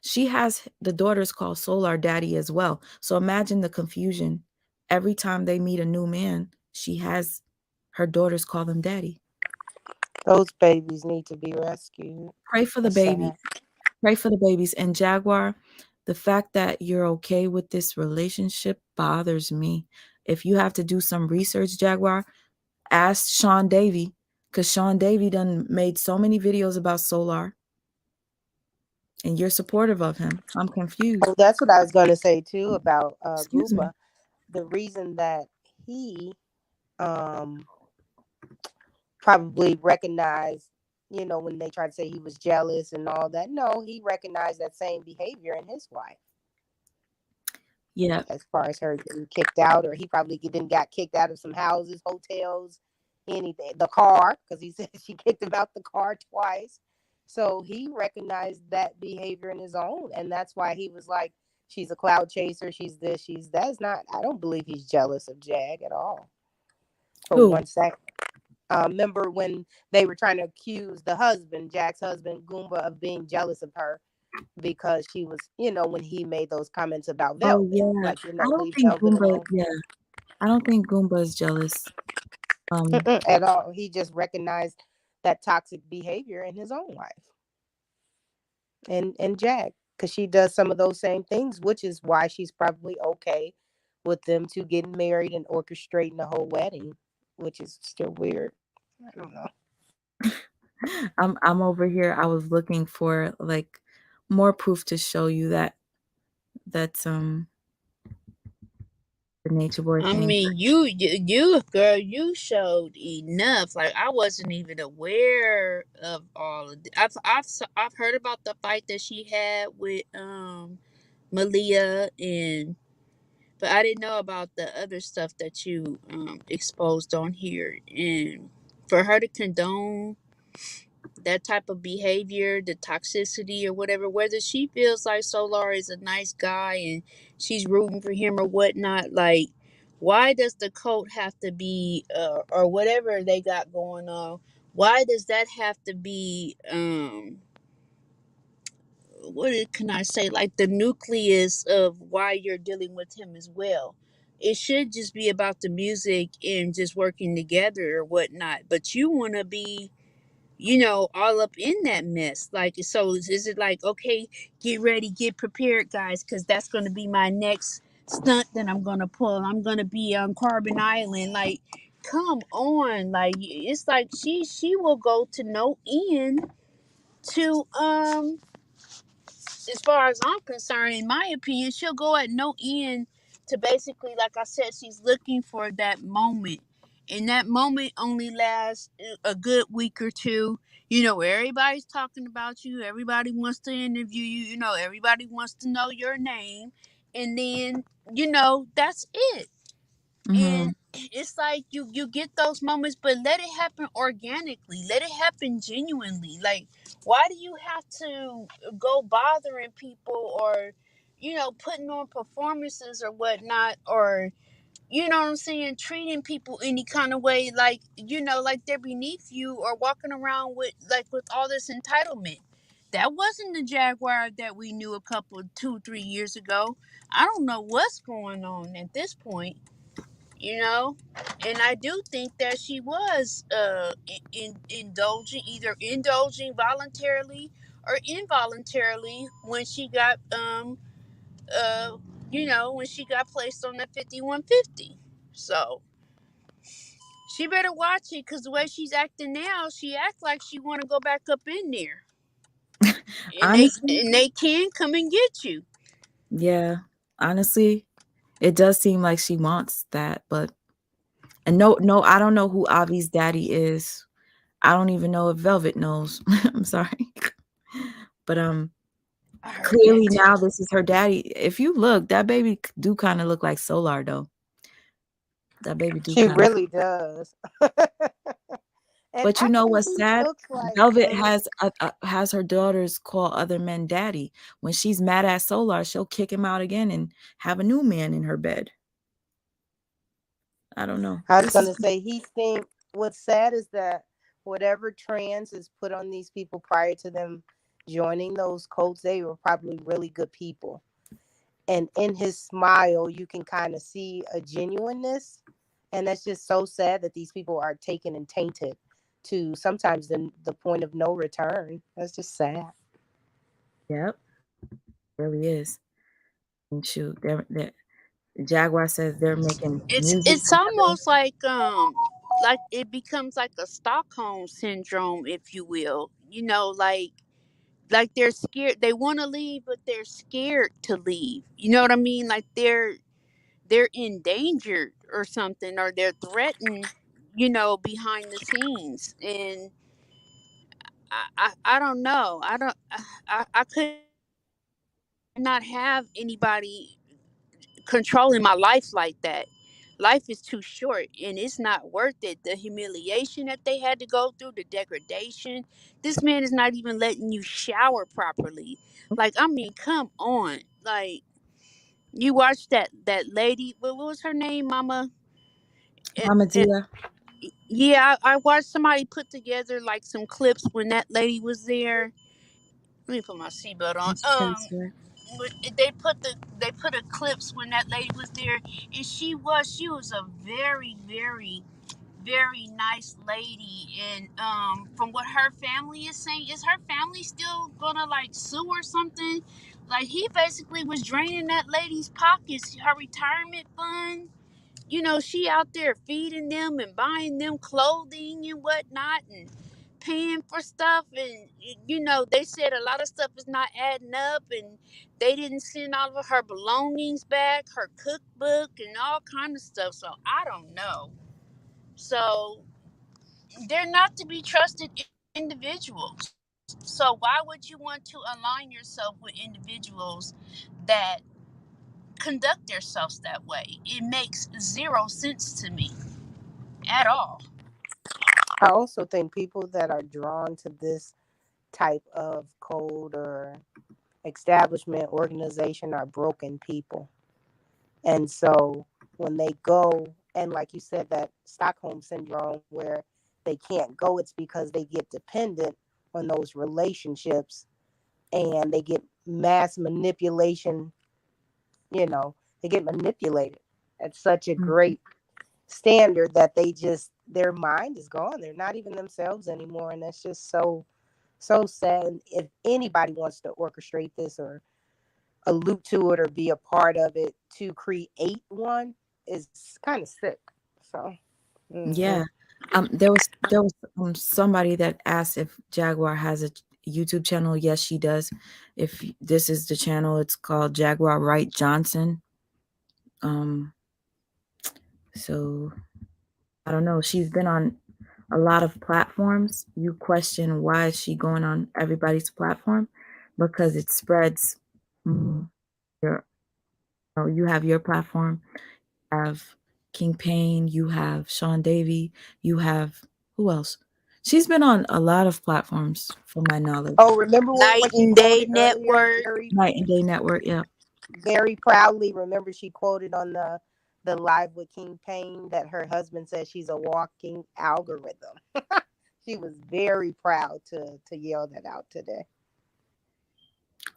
S1: she has the daughters call Solar daddy as well. So imagine the confusion. Every time they meet a new man, she has her daughters call him daddy.
S16: Those babies need to be rescued.
S1: Pray for the
S16: That's
S1: babies.
S16: sad.
S1: Pray for the babies. And Jaguar, the fact that you're okay with this relationship bothers me. If you have to do some research, Jaguar, ask Sean Davy, because Sean Davy done made so many videos about Solar, and you're supportive of him. I'm confused.
S16: Oh, that's what I was going to say too about
S1: Excuse me.
S16: Goomba. The reason that he um, probably recognized, you know, when they tried to say he was jealous and all that, no, he recognized that same behavior in his wife.
S1: Yeah.
S16: As far as her getting kicked out, or he probably then got kicked out of some houses, hotels, anything, the car, because he said she kicked him out the car twice. So he recognized that behavior in his own, and that's why he was like, she's a cloud chaser, she's this, she's that. It's not, I don't believe he's jealous of Jag at all for
S1: Who?
S16: 1 second. Remember when they were trying to accuse the husband, Jack's husband, Goomba, of being jealous of her because she was, you know, when he made those comments about
S1: Oh
S16: Velvet,
S1: yeah.
S16: like, you
S1: I
S16: know,
S1: don't
S16: leave
S1: think
S16: Velvet
S1: Goomba.
S16: alone.
S1: Yeah. I don't think Goomba is jealous.
S16: At all. He just recognized that toxic behavior in his own wife and Jag, because she does some of those same things, which is why she's probably okay with them two getting married and orchestrating the whole wedding, which is still weird. I don't know.
S1: I'm over here. I was looking for like more proof to show you that that's the nature boy
S17: I
S1: thing.
S17: mean, you girl, you showed enough. Like I wasn't even aware of all of this. I've heard about the fight that she had with Malia, and but I didn't know about the other stuff that you exposed on here. And for her to condone that type of behavior, the toxicity or whatever, whether she feels like Solar is a nice guy and she's rooting for him or whatnot, like why does the cult have to be or whatever they got going on, why does that have to be can I say, like the nucleus of why you're dealing with him as well? It should just be about the music and just working together or whatnot, but you want to be, all up in that mess. Like, so is it like, okay, get ready, get prepared, guys, because that's going to be my next stunt that I'm going to pull. I'm going to be on Carbon Island. Like, come on. Like, it's like she will go to no end to, as far as I'm concerned, in my opinion, she'll go at no end to basically, like I said, she's looking for that moment. And that moment only lasts a good week or two. Everybody's talking about you. Everybody wants to interview you. Everybody wants to know your name. And then, that's it.
S1: Mm-hmm.
S17: And it's like you get those moments, but let it happen organically, let it happen genuinely. Like, why do you have to go bothering people, or putting on performances or whatnot, or what I'm saying, treating people any kind of way, like like they're beneath you, or walking around with all this entitlement? That wasn't the Jaguar that we knew a couple 2-3 years ago. I don't know what's going on at this point, you know and I do think that she was indulging, either indulging voluntarily
S15: or involuntarily when she got uh when she got placed on the 5150. So she better watch it, because the way she's acting now, she acts like she want to go back up in there, and they
S1: Honestly,
S15: and they can come and get you.
S1: yeah. Honestly, it does seem like she wants that, but and no, I don't know who Avi's daddy is. I don't even know if Velvet knows. I'm sorry. But
S15: I heard that
S1: clearly
S15: too.
S1: now this is her daddy. If you look, that baby do kind of look like Solar though. That baby do
S16: She
S1: kind of.
S16: really does. And
S1: But you know
S16: actually,
S1: what's
S16: he
S1: sad?
S16: looks like
S1: Velvet
S16: Velvet.
S1: has her daughters call other men daddy. When she's mad at Solar, she'll kick him out again and have a new man in her bed. I don't know.
S16: I was
S1: This is
S16: gonna say he think what's sad is that whatever trans is put on these people prior to them joining those cults, they were probably really good people. And in his smile, you can kind of see a genuineness, and that's just so sad that these people are taken and tainted to sometimes the point of no return. That's just sad.
S1: yep, really is. And shoot, Jaguar says they're making music
S15: It's
S1: together.
S15: almost like it becomes like a Stockholm syndrome, if you will. Like they're scared. They want to leave, but they're scared to leave. You know what I mean? Like they're endangered or something, or they're threatened. Behind the scenes, and I don't know. I could not have anybody controlling my life like that. Life is too short, and it's not worth it. The humiliation that they had to go through, the degradation. This man is not even letting you shower properly. Like, I mean, come on. Like, you watched that lady. What was her name, Mama? And,
S1: Mama
S15: and
S1: Dia.
S15: yeah, I watched somebody put together like some clips when that lady was there. Let me put my seatbelt on.
S1: That's right.
S15: They put a clips when that lady was there, and she was a very, very, very nice lady. And from what her family is saying, is her family still gonna like sue or something? Like, he basically was draining that lady's pockets, her retirement fund. She out there feeding them and buying them clothing and whatnot, and paying for stuff. And they said a lot of stuff is not adding up, and they didn't send all of her belongings back, her cookbook and all kind of stuff. So I don't know. So they're not to be trusted individuals. So why would you want to align yourself with individuals that conduct themselves that way? It makes zero sense to me at all.
S16: I also think people that are drawn to this type of code or establishment organization are broken people. And so when they go, and like you said, that Stockholm syndrome where they can't go, it's because they get dependent on those relationships, and they get mass manipulation, they get manipulated at such a
S1: Mhm.
S16: great standard that their mind is gone. They're not even themselves anymore. And that's just so sad. And if anybody wants to orchestrate this or allude to it or be a part of it to create one, is kind of sick. So,
S1: Yeah.
S16: mhm.
S1: There was somebody that asked if Jaguar has a YouTube channel. Yes, she does. If this is the channel, it's called Jaguar Wright Johnson. Um, so I don't know. She's been on a lot of platforms. You question why is she going on everybody's platform? Because it spreads. Your, you have your platform. You have King Payne. You have Sean Davy. You have who else? She's been on a lot of platforms, from my knowledge.
S16: Oh, remember what
S15: Night
S16: she
S15: and Day
S16: quoted earlier?
S15: Network.
S1: Night and Day Network. Yeah.
S16: Very proudly. Remember, she quoted on the live with King Payne that her husband said she's a walking algorithm. She was very proud to yell that out today.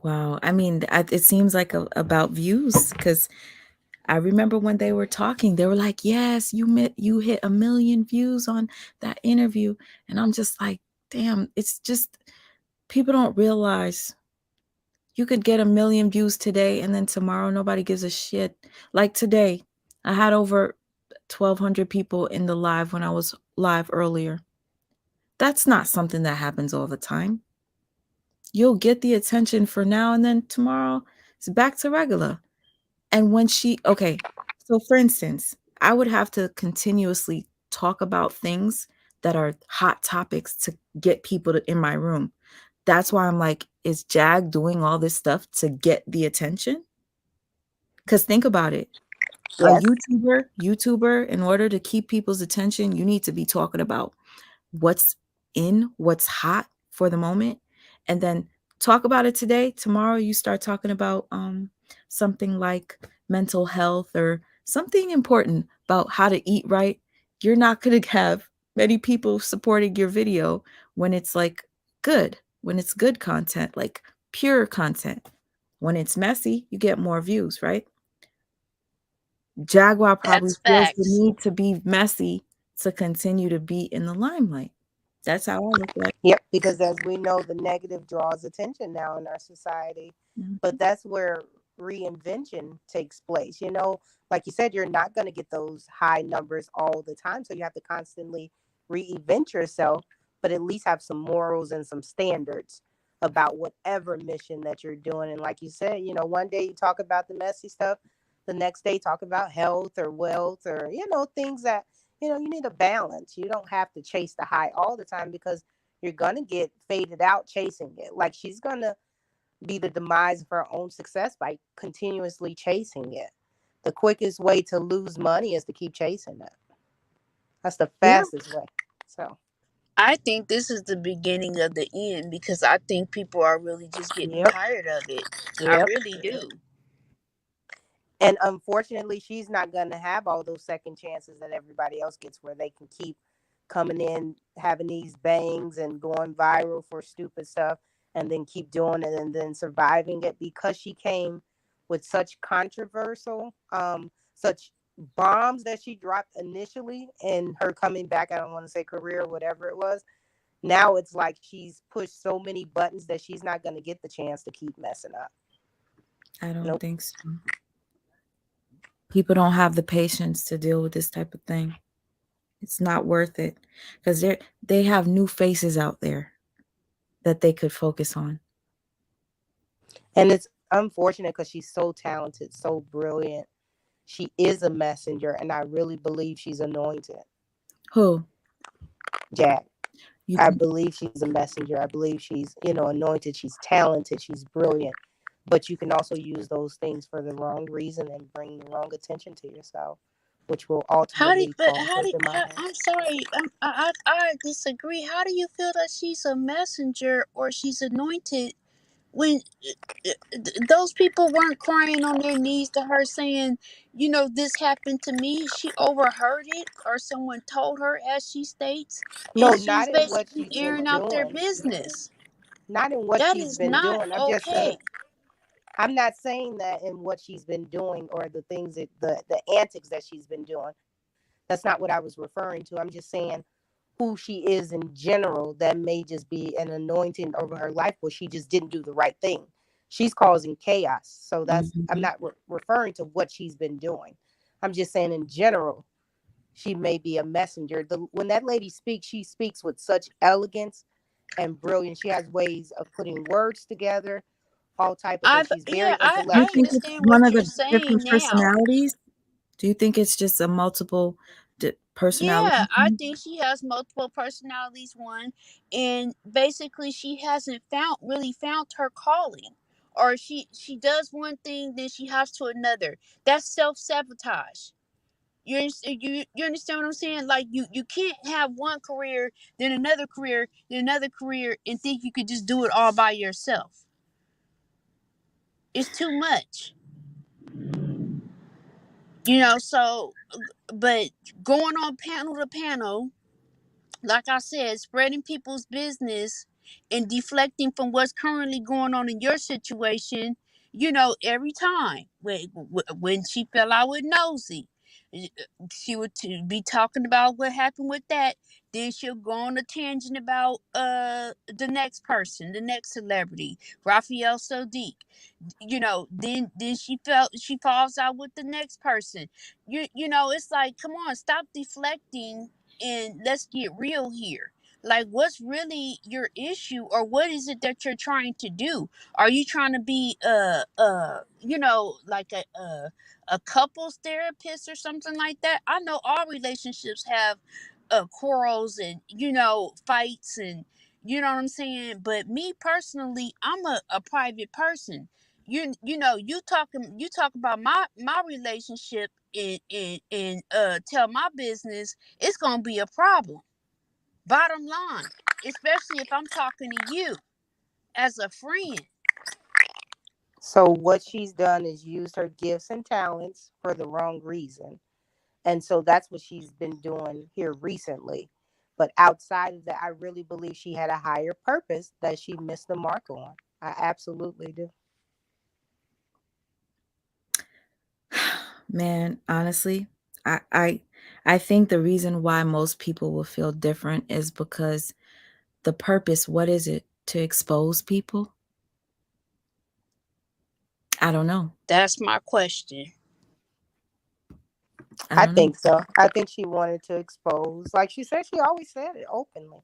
S1: Wow. I mean, it seems like about views because I remember when they were talking, they were like, "Yes, you hit 1 million views on that interview," and I'm just like, "Damn!" It's just People don't realize you could get 1 million views today and then tomorrow nobody gives a shit. Like today, I had over 1,200 people in the live when I was live earlier. That's not something that happens all the time. You'll get the attention for now and then tomorrow it's back to regular. And when so for instance, I would have to continuously talk about things that are hot topics to get people in my room. That's why I'm like, is Jag doing all this stuff to get the attention? Because think about it. A
S16: Yes.
S1: YouTuber, in order to keep people's attention, you need to be talking about what's what's hot for the moment, and then talk about it today. Tomorrow you start talking about something like mental health or something important about how to eat right. You're not going to have many people supporting your video when it's like when it's good content, like pure content. When it's messy, you get more views, right? Jaguar probably
S15: That's
S1: feels the
S15: facts.
S1: need to be messy to continue to be in the limelight. That's how I look at it.
S16: Yep, because as we know, the negative draws attention now in our society. But
S1: Mhm.
S16: that's where reinvention takes place. Like you said, you're not going to get those high numbers all the time. So you have to constantly reinvent yourself, but at least have some morals and some standards about whatever mission that you're doing. And like you said, one day you talk about the messy stuff, the next day talk about health or wealth or, things that you need a balance. You don't have to chase the high all the time because you're going to get faded out chasing it. Like she's going to be the demise of her own success by continuously chasing it. The quickest way to lose money is to keep chasing it. That's the
S1: Yeah.
S16: fastest way. So,
S15: I think this is the beginning of the end because I think people are really just getting
S16: yep,
S15: tired of it. I
S16: yep.
S15: really do.
S16: And unfortunately, she's not going to have all those second chances that everybody else gets where they can keep coming in, having these bangs and going viral for stupid stuff and then keep doing it and then surviving it because she came with such controversial, such bombs that she dropped initially and her coming back, I don't want to say career or whatever it was. Now it's like she's pushed so many buttons that she's not going to get the chance to keep messing up.
S1: I don't
S16: Nope.
S1: think so. People don't have the patience to deal with this type of thing. It's not worth it because they have new faces out there that they could focus on.
S16: And it's unfortunate because she's so talented, so brilliant. She is a messenger, and I really believe she's anointed.
S1: Who
S16: Jack.
S1: you
S16: I
S1: can?
S16: believe she's a messenger. I believe she's, anointed. She's talented. She's brilliant. But you can also use those things for the wrong reason and bring the wrong attention to yourself, which will ultimately cause her demise.
S15: I'm sorry, I disagree. How do you feel that she's a messenger or she's anointed when those people weren't crying on their knees to her saying, this happened to me? She overheard it or someone told her, as she states,
S16: No,
S15: and she's
S16: not in what
S15: basically
S16: she's been
S15: airing out their
S16: doing.
S15: business.
S16: Not in what
S15: That
S16: she's
S15: is
S16: been
S15: not
S16: doing.
S15: okay.
S16: I'm not saying that in what she's been doing or the things that the antics that she's been doing. That's not what I was referring to. I'm just saying who she is in general that may just be an anointing over her life where she just didn't do the right thing. She's causing chaos. So I'm
S1: Mhm.
S16: not referring to what she's been doing. I'm just saying in general, she may be a messenger. When that lady speaks, she speaks with such elegance and brilliance. She has ways of putting words together, all type of things. She's very
S1: Do you
S15: I
S1: think
S16: intellectual.
S1: it's
S15: understand
S1: one
S15: what
S1: of
S15: you're
S1: the
S15: saying
S1: different
S15: now.
S1: personalities? Do you think it's just a multiple
S15: Yeah,
S1: personality
S15: I
S1: thing?
S15: think she has multiple personalities, one, and basically she hasn't found her calling. Or she does one thing, then she hops to another. That's self-sabotage. You understand what I'm saying? Like you can't have one career, then another career, then another career, and think you could just do it all by yourself. It's too much. So but going on panel to panel, like I said, spreading people's business and deflecting from what's currently going on in your situation, every time. When she fell out with Nosy, she would be talking about what happened with that. Then she'll go on a tangent about the next person, the next celebrity, Raphael Sadiq. Then she falls out with the next person. It's like, come on, stop deflecting and let's get real here. Like, what's really your issue, or what is it that you're trying to do? Are you trying to be like a couples therapist or something like that? I know all relationships have quarrels and fights, and you know what I'm saying. But me personally, I'm a private person. You talk about my relationship and tell my business, it's gonna be a problem. Bottom line, especially if I'm talking to you as a friend.
S16: So what she's done is used her gifts and talents for the wrong reason. And so that's what she's been doing here recently. But outside of that, I really believe she had a higher purpose that she missed the mark on. I absolutely do.
S1: Man, honestly, I I I think the reason why most people will feel different is because the purpose, what is it? To expose people? I don't know.
S15: That's my question.
S1: I
S16: I
S1: don't know.
S16: think so. I think she wanted to expose, like she said, she always said it openly.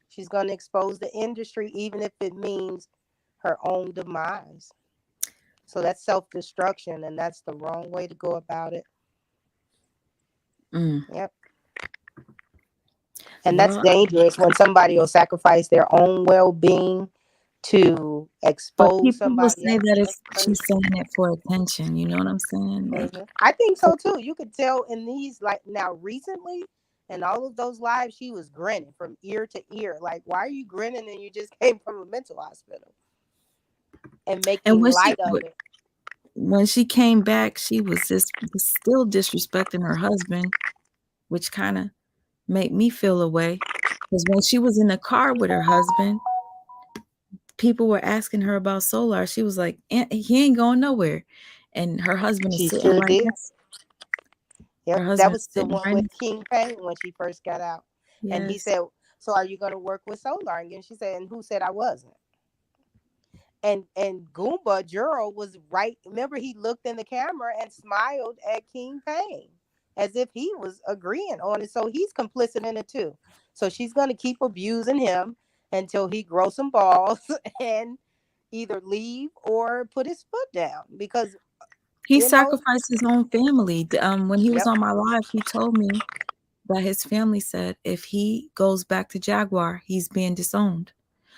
S16: She's going to expose the industry, even if it means her own demise. So that's self destruction, and that's the wrong way to go about it.
S1: Mm.
S16: Yep. And that's
S1: Well,
S16: dangerous when somebody will sacrifice their own well being to
S1: but
S16: expose
S1: people will
S16: somebody
S1: say
S16: else.
S1: that it's she's saying it for attention. You know what I'm saying? Like,
S16: I think so too. You could tell in these, like now recently, and all of those lives, she was grinning from ear to ear. Like, why are you grinning and you just came from a mental hospital? And
S1: and
S16: making light of it.
S1: when she came back, she was still disrespecting her husband, which kind of made me feel away. Because when she was in the car with her husband, people were asking her about Solar. She was like, He ain't going nowhere." And her husband is
S16: She
S1: sitting
S16: sure
S1: right
S16: did.
S1: next. Her
S16: Yep, that
S1: husband is
S16: was the
S1: sitting
S16: one
S1: right
S16: with
S1: next.
S16: King Pain when she first got out. And he
S1: Yes.
S16: said, "So are you going to work with Solar again?" She said, "And who said I wasn't?" And Goomba Juro was right. Remember, he looked in the camera and smiled at King Pain as if he was agreeing on it. So he's complicit in it too. So she's going to keep abusing him until he grows some balls and either leave or put his foot down because
S1: He
S16: you know.
S1: sacrificed his own family. When he was
S16: Yep.
S1: on my live, he told me that his family said if he goes back to Jaguar, he's being disowned.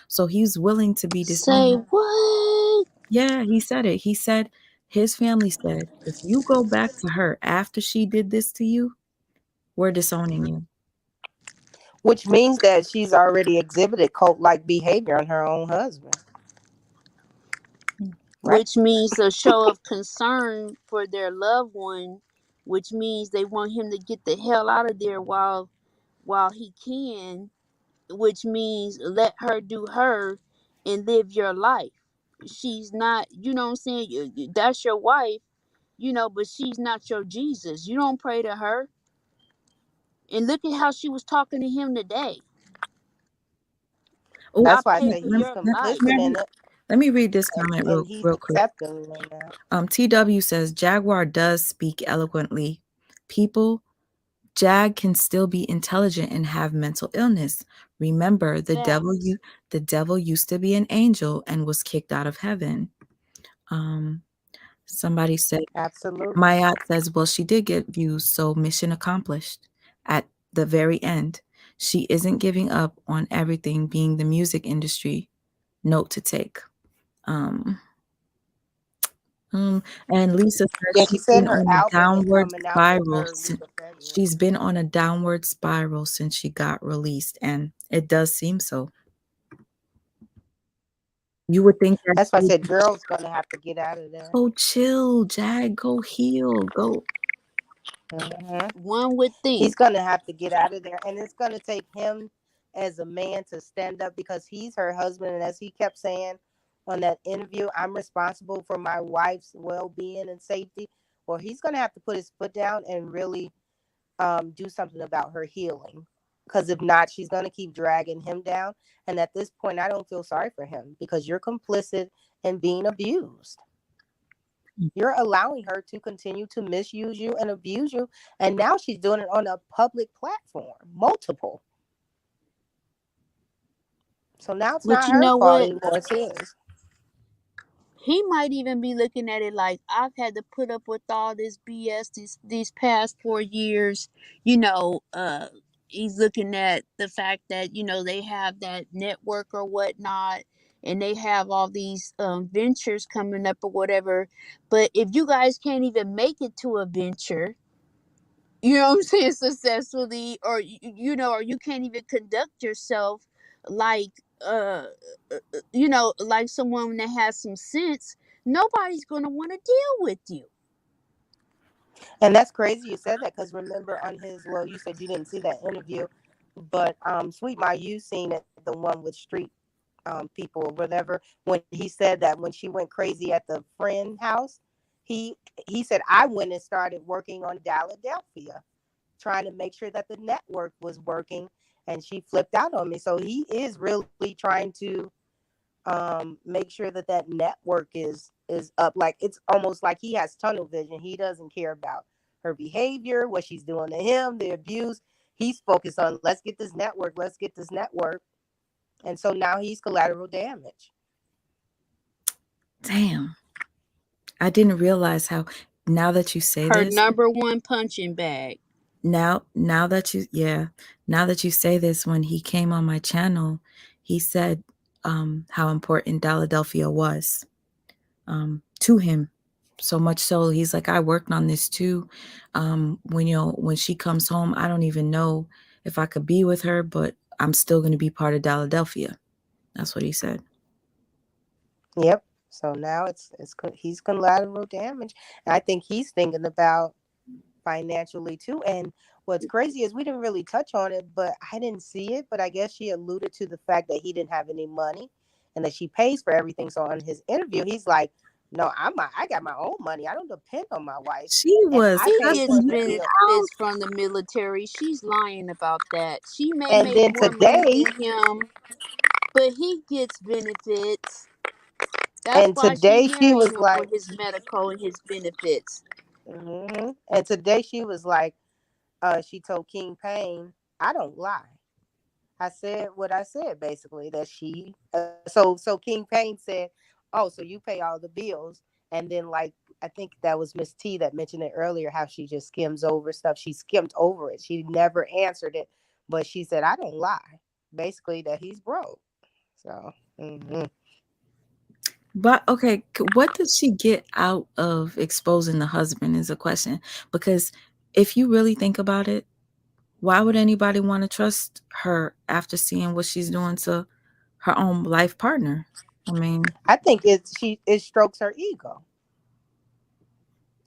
S1: So he's willing to be
S15: Say
S1: disowned.
S15: what?
S1: Yeah, he said it. He said his family said, if you go back to her after she did this to you, we're disowning you.
S16: Which means that she's already exhibited cult-like behavior on her own husband, right?
S15: Which means a show of concern for their loved one, which means they want him to get the hell out of there while he can, which means let her do her and live your life. She's not, you know what I'm saying? That's your wife, but she's not your Jesus. You don't pray to her. And look at how she was talking to him today.
S1: Oh,
S15: I
S16: That's why I
S15: pay
S16: say
S15: for
S16: he's
S15: your life.
S16: complicit in it,
S1: let me read this comment
S16: and
S1: real
S16: he's
S1: real quick.
S16: accepting in that.
S1: TW says Jaguar does speak eloquently. People, Jag can still be intelligent and have mental illness. Remember,
S15: Facts.
S1: the devil used to be an angel and was kicked out of heaven. Um, Somebody said,
S16: Absolutely.
S1: Mayat says, well, she did get views, so mission accomplished. At the very end, she isn't giving up on everything being the music industry. Note to take. Um, and Lisa says
S16: Yeah, she
S1: she's
S16: said
S1: been
S16: her
S1: on a
S16: album is
S1: downward
S16: coming out the
S1: spiral
S16: third week
S1: since
S16: of February.
S1: she's been on a downward spiral since she got released, and it does seem so. You would think that
S16: That's why I
S1: she would
S16: said
S1: be,
S16: girl's gonna have to get out of there.
S1: go chill, Jag, go heal, go.
S16: Hmm.
S15: One would
S16: He's
S15: think.
S16: gonna have to get out of there, and it's gonna take him as a man to stand up because he's her husband, and as he kept saying on that interview, I'm responsible for my wife's well-being and safety. Well, he's gonna have to put his foot down and really do something about her healing. Because if not, she's going to keep dragging him down. And at this point, I don't feel sorry for him because you're complicit in being abused. You're allowing her to continue to misuse you and abuse you. And now she's doing it on a public platform, multiple. So now it's
S15: But
S16: not
S15: you
S16: her
S15: know
S16: fault
S15: what?
S16: anymore, it's his.
S15: He might even be looking at it like, I've had to put up with all this BS these past 4 years. You know, he's looking at the fact that, they have that network or whatnot, and they have all these ventures coming up or whatever. But if you guys can't even make it to a venture, you know what I'm saying, successfully, or or you can't even conduct yourself like like someone that has some sense, nobody's going to want to deal with you.
S16: And that's crazy you said that because remember on his, well, you said you didn't see that interview, but Sweet Ma, you seen it, the one with street people or whatever, when he said that when she went crazy at the friend house, he he said I went and started working on Philadelphia, trying to make sure that the network was working, and she flipped out on me. So he is really trying to make sure that that network is up. Like it's almost like he has tunnel vision. He doesn't care about her behavior, what she's doing to him, the abuse. He's focused on let's get this network, let's get this network. And so now he's collateral damage.
S1: Damn. I didn't realize how, now that you say
S15: Her
S1: this,
S15: number one punching bag.
S1: now that you, yeah, now that you say this, when he came on my channel, he said how important Philadelphia was to him. So much so, he's like, I worked on this too. When she comes home, I don't even know if I could be with her, but I'm still going to be part of Philadelphia. That's what he said.
S16: Yep. So now he's collateral damage. And I think he's thinking about financially too. And what's crazy is we didn't really touch on it, but I didn't see it. But I guess she alluded to the fact that he didn't have any money and that she pays for everything. So on his interview, he's like, "No, I got my own money. I don't depend on my wife,
S1: She
S16: and
S1: was
S16: I
S15: He
S16: pay
S15: gets
S16: for
S1: cussing
S16: the
S1: me
S16: bill."
S1: out.
S15: benefits from the military. She's lying about that. She may
S16: And
S15: make
S16: then
S15: more money
S16: today,
S15: than him, but he gets benefits. That's
S16: and
S15: why she
S16: today she
S15: marrying
S16: was
S15: him for
S16: like,
S15: his medical and his benefits.
S16: and today she was like, she told King Payne, "I don't lie." I said what I said basically that she so King Payne said, "Oh, so you pay all the bills." And then like I think that was Miss T that mentioned it earlier how she just skims over stuff. She skimmed over it. She never answered it, but she said, "I don't lie." Basically that he's broke. So,
S1: But okay, what did she get out of exposing the husband is a question. Because if you really think about it, why would anybody want to trust her after seeing what she's doing to her own life partner? I mean,
S16: I think it strokes her ego.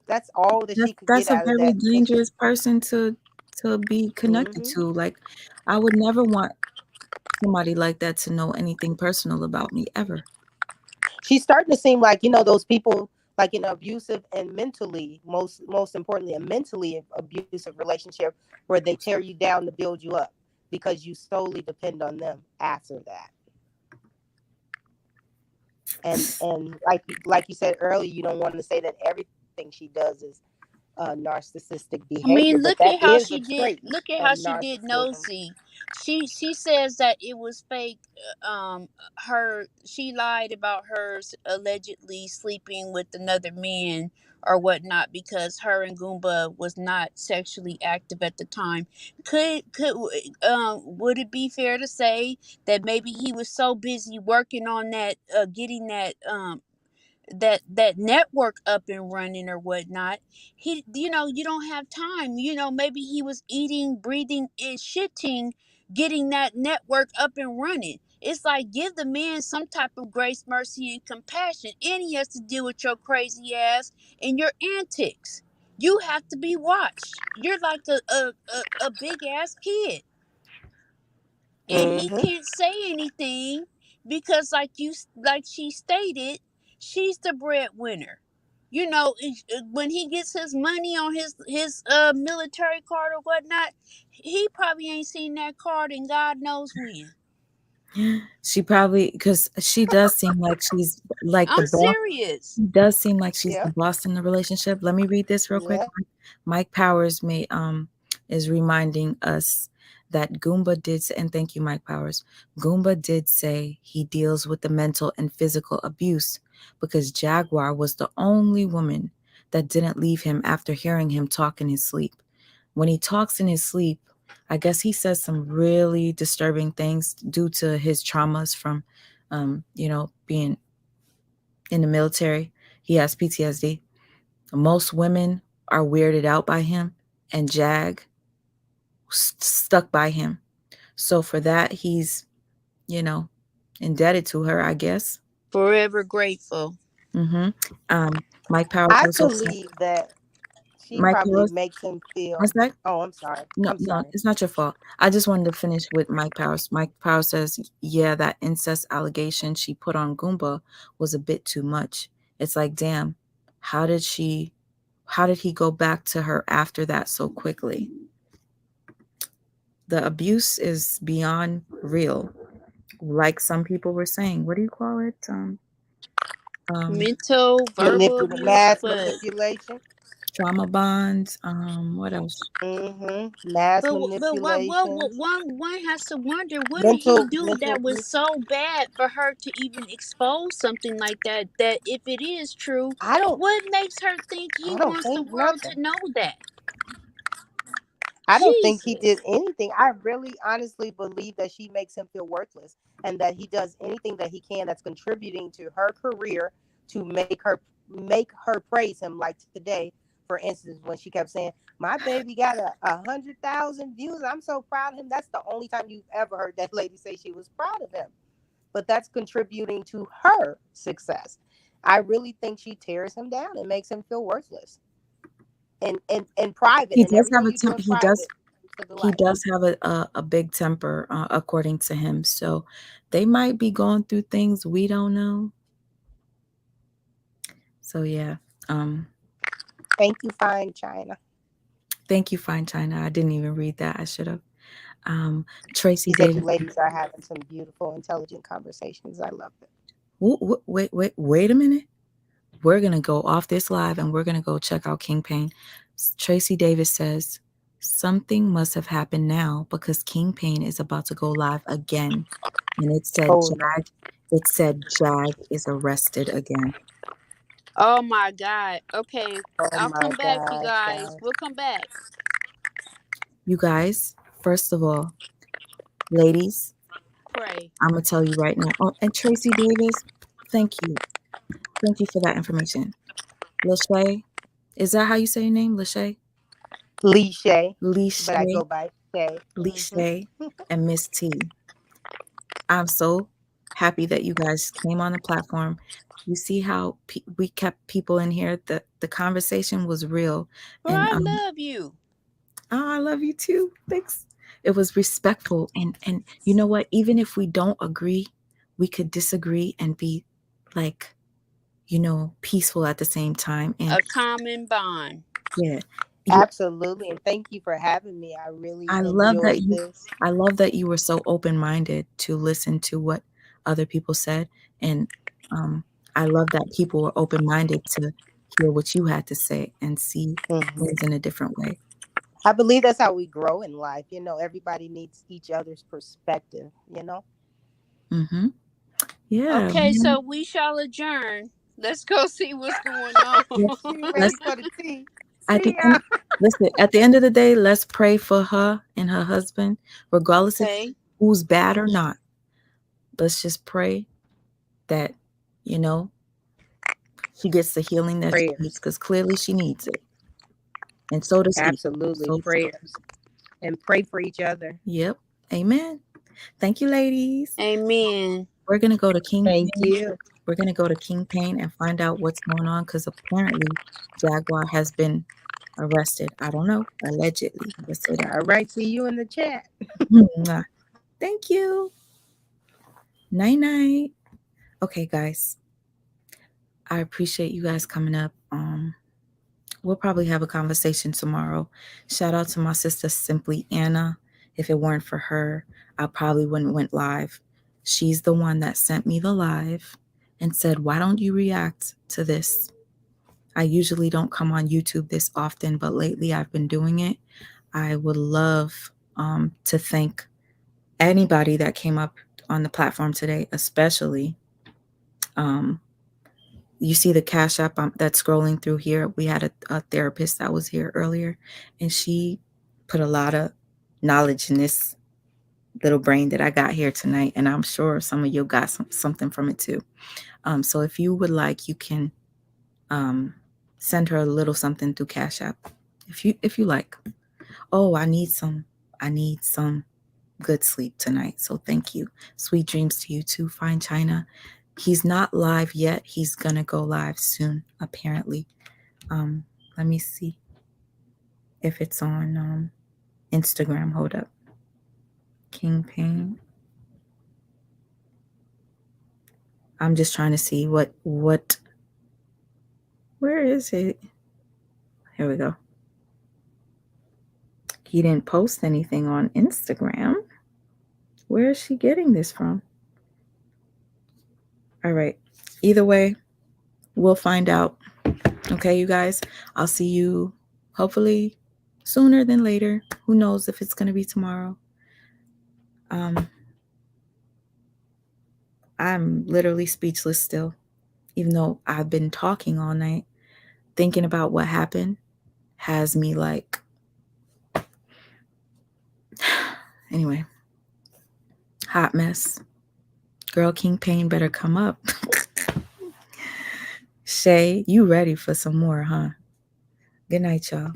S16: That's all that she could get
S1: that's a
S16: out of
S1: very
S16: that
S1: dangerous person to be connected
S16: hmm
S1: to. Like, I would never want somebody like that to know anything personal about me ever.
S16: She's starting to seem like those people like in an abusive and mentally most importantly a mentally abusive relationship where they tear you down to build you up because you solely depend on them after that. And like you said earlier, you don't want to say that everything she does is narcissistic
S15: I
S16: behavior,
S15: mean,
S16: but that is a trait
S15: look at
S16: of
S15: how she did
S16: narcissism.
S15: Nosy. She says that it was fake. Her she lied about her allegedly sleeping with another man or whatnot because her and Goomba was not sexually active at the time. Could would it be fair to say that maybe he was so busy working on that, getting that network up and running or whatnot, he, you don't have time, maybe he was eating, breathing, and shitting, getting that network up and running. It's like, give the man some type of grace, mercy, and compassion, and he has to deal with your crazy ass and your antics. You have to be watched. You're like a big ass kid, and he
S16: Hmm.
S15: can't say anything because like she stated, she's the breadwinner. when he gets his money on his military card or whatnot, he probably ain't seen that card in God knows when.
S1: She probably, because she does seem like she's like the
S15: I'm
S1: boss.
S15: serious.
S1: She does seem like she's the
S16: Yep.
S1: boss in the relationship. Let me read this real quick.
S16: Yep.
S1: Mike Powers is reminding us that Goomba did, and thank you, Mike Powers. Goomba did say he deals with the mental and physical abuse because Jaguar was the only woman that didn't leave him after hearing him talk in his sleep. When he talks in his sleep, I guess he says some really disturbing things due to his traumas from, being in the military. He has PTSD. Most women are weirded out by him, and Jag stuck by him. So for that, he's, you know, indebted to her, I guess.
S15: Forever grateful.
S1: Mm-hmm. Mike Powers
S16: I
S1: also said,
S16: believe that she
S1: Mike
S16: probably
S1: Powers,
S16: makes him
S1: what's
S16: feel.
S1: that?
S16: Oh, I'm sorry.
S1: No,
S16: I'm
S1: no,
S16: sorry.
S1: it's not your fault. I just wanted to finish with Mike Powers. Mike Powers says, yeah, that incest allegation she put on Goomba was a bit too much. It's like, damn, how did he go back to her after that so quickly? The abuse is beyond real. Like some people were saying, what do you call it?
S15: Mental, verbal abuse,
S16: Mass
S15: but
S16: manipulation.
S1: Trauma bonds. What else?
S16: Mass
S15: but
S16: manipulation.
S15: what one has to wonder, what did he do
S16: Mental
S15: that was
S16: abuse.
S15: so bad for her to even expose something like that? That if it is true,
S16: I don't.
S15: what makes her think he
S16: I don't
S15: wants the
S16: think
S15: world
S16: nothing.
S15: to know that?
S16: I don't think he did
S15: Jesus.
S16: anything. I really honestly believe that she makes him feel worthless and that he does anything that he can that's contributing to her career to make her praise him. Like today, for instance, when she kept saying, "My baby got 100,000 views. I'm so proud of him." That's the only time you've ever heard that lady say she was proud of him. But that's contributing to her success. I really think she tears him down and makes him feel worthless. And private,
S1: He
S16: and
S1: does have
S16: everything
S1: a
S16: you do
S1: temp.
S16: in private to the
S1: He
S16: light.
S1: does have a big temper, according to him. So they might be going through things we don't know. So yeah. Um,
S16: Thank you, fine China.
S1: Thank you, Fine China. I didn't even read that. I should have. Tracy
S16: He said
S1: Davis.
S16: you ladies are having some beautiful, intelligent conversations. I love it.
S1: Wait a minute. We're gonna go off this live and we're gonna go check out King Pain. Tracy Davis says something must have happened now because King Pain is about to go live again, and it said
S16: Oh no.
S1: Jag. It said Jag is arrested again.
S15: Oh my God. Okay,
S16: Oh
S15: I'll
S16: my
S15: come back, you
S16: gosh,
S15: guys.
S16: guys.
S15: We'll come back.
S1: You guys, first of all, ladies,
S15: Pray.
S1: I'm gonna tell you right now. Oh, and Tracy Davis, thank you. Thank you for that information. Lachey, is that how you say your name? Lachey?
S16: Lee Shay, but I
S1: Lachey,
S16: go by Shay.
S1: Lachey, and Miss T. I'm so happy that you guys came on the platform. You see how we kept people in here. The conversation was real,
S15: Well,
S1: and
S15: I love you.
S1: oh, I love you too. Thanks. It was respectful, and you know what? Even if we don't agree, we could disagree and be like, peaceful at the same time. And
S15: A common bond.
S1: yeah, yeah,
S16: Absolutely, and thank you for having me. I really
S1: I love that
S16: enjoyed
S1: you.
S16: this.
S1: I love that you were so open minded to listen to what other people said, and um, I love that people were open minded to hear what you had to say and see
S16: Mhm.
S1: things in a different way.
S16: I believe that's how we grow in life. Everybody needs each other's perspective.
S1: Mm-hmm. Yeah,
S15: Okay,
S1: man.
S15: so we shall adjourn. Let's go see what's going on.
S1: Let's
S16: She ready
S1: let's
S16: for the tea.
S1: at the
S16: See ya.
S1: end. Listen, at the end of the day, let's pray for her and her husband, regardless if
S15: Okay.
S1: who's bad or not. Let's just pray that you know she gets the healing that she needs
S16: Prayers.
S1: because clearly she needs it, and so does he.
S16: Absolutely.
S1: So does he.
S16: Prayers. And pray for each other.
S1: Yep. Amen. Thank you, ladies.
S15: Amen.
S1: We're gonna go to King
S16: Thank
S1: Pain.
S16: you.
S1: We're gonna go to King Pain and find out what's going on because apparently Jaguar has been arrested. I don't know. Allegedly. Let's say that.
S16: All right. See you in the chat.
S1: Mwah. Thank you. Night night. Okay, guys. I appreciate you guys coming up. We'll probably have a conversation tomorrow. Shout out to my sister Simply Anna. If it weren't for her, I probably wouldn't went live. She's the one that sent me the live and said, "Why don't you react to this?" I usually don't come on YouTube this often, but lately I've been doing it. I would love to thank anybody that came up on the platform today, especially um, you see the Cash App that's scrolling through here. We had a therapist that was here earlier, and she put a lot of knowledge in this little brain that I got here tonight, and I'm sure some of you got something from it too. So if you would like, you can send her a little something through Cash App, if you like. Oh, I need some good sleep tonight. So thank you. Sweet dreams to you too, Fine China. He's not live yet. He's gonna go live soon, apparently. Let me see if it's on Instagram. Hold up. King Pain. I'm just trying to see what where is it? Here we go. He didn't post anything on Instagram. Where is she getting this from? All right. Either way, we'll find out. Okay, you guys. I'll see you hopefully sooner than later. Who knows if it's going to be tomorrow. I'm literally speechless still, even though I've been talking all night. Thinking about what happened has me like, anyway, hot mess. Girl, King Pain better come up. Shay, you ready for some more, huh? Good night, y'all.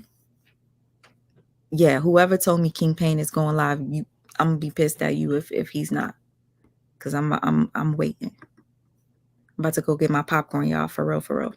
S1: Yeah, whoever told me King Pain is going live, I'm gonna be pissed at you if he's not, cause I'm waiting. I'm about to go get my popcorn, y'all, for real, for real.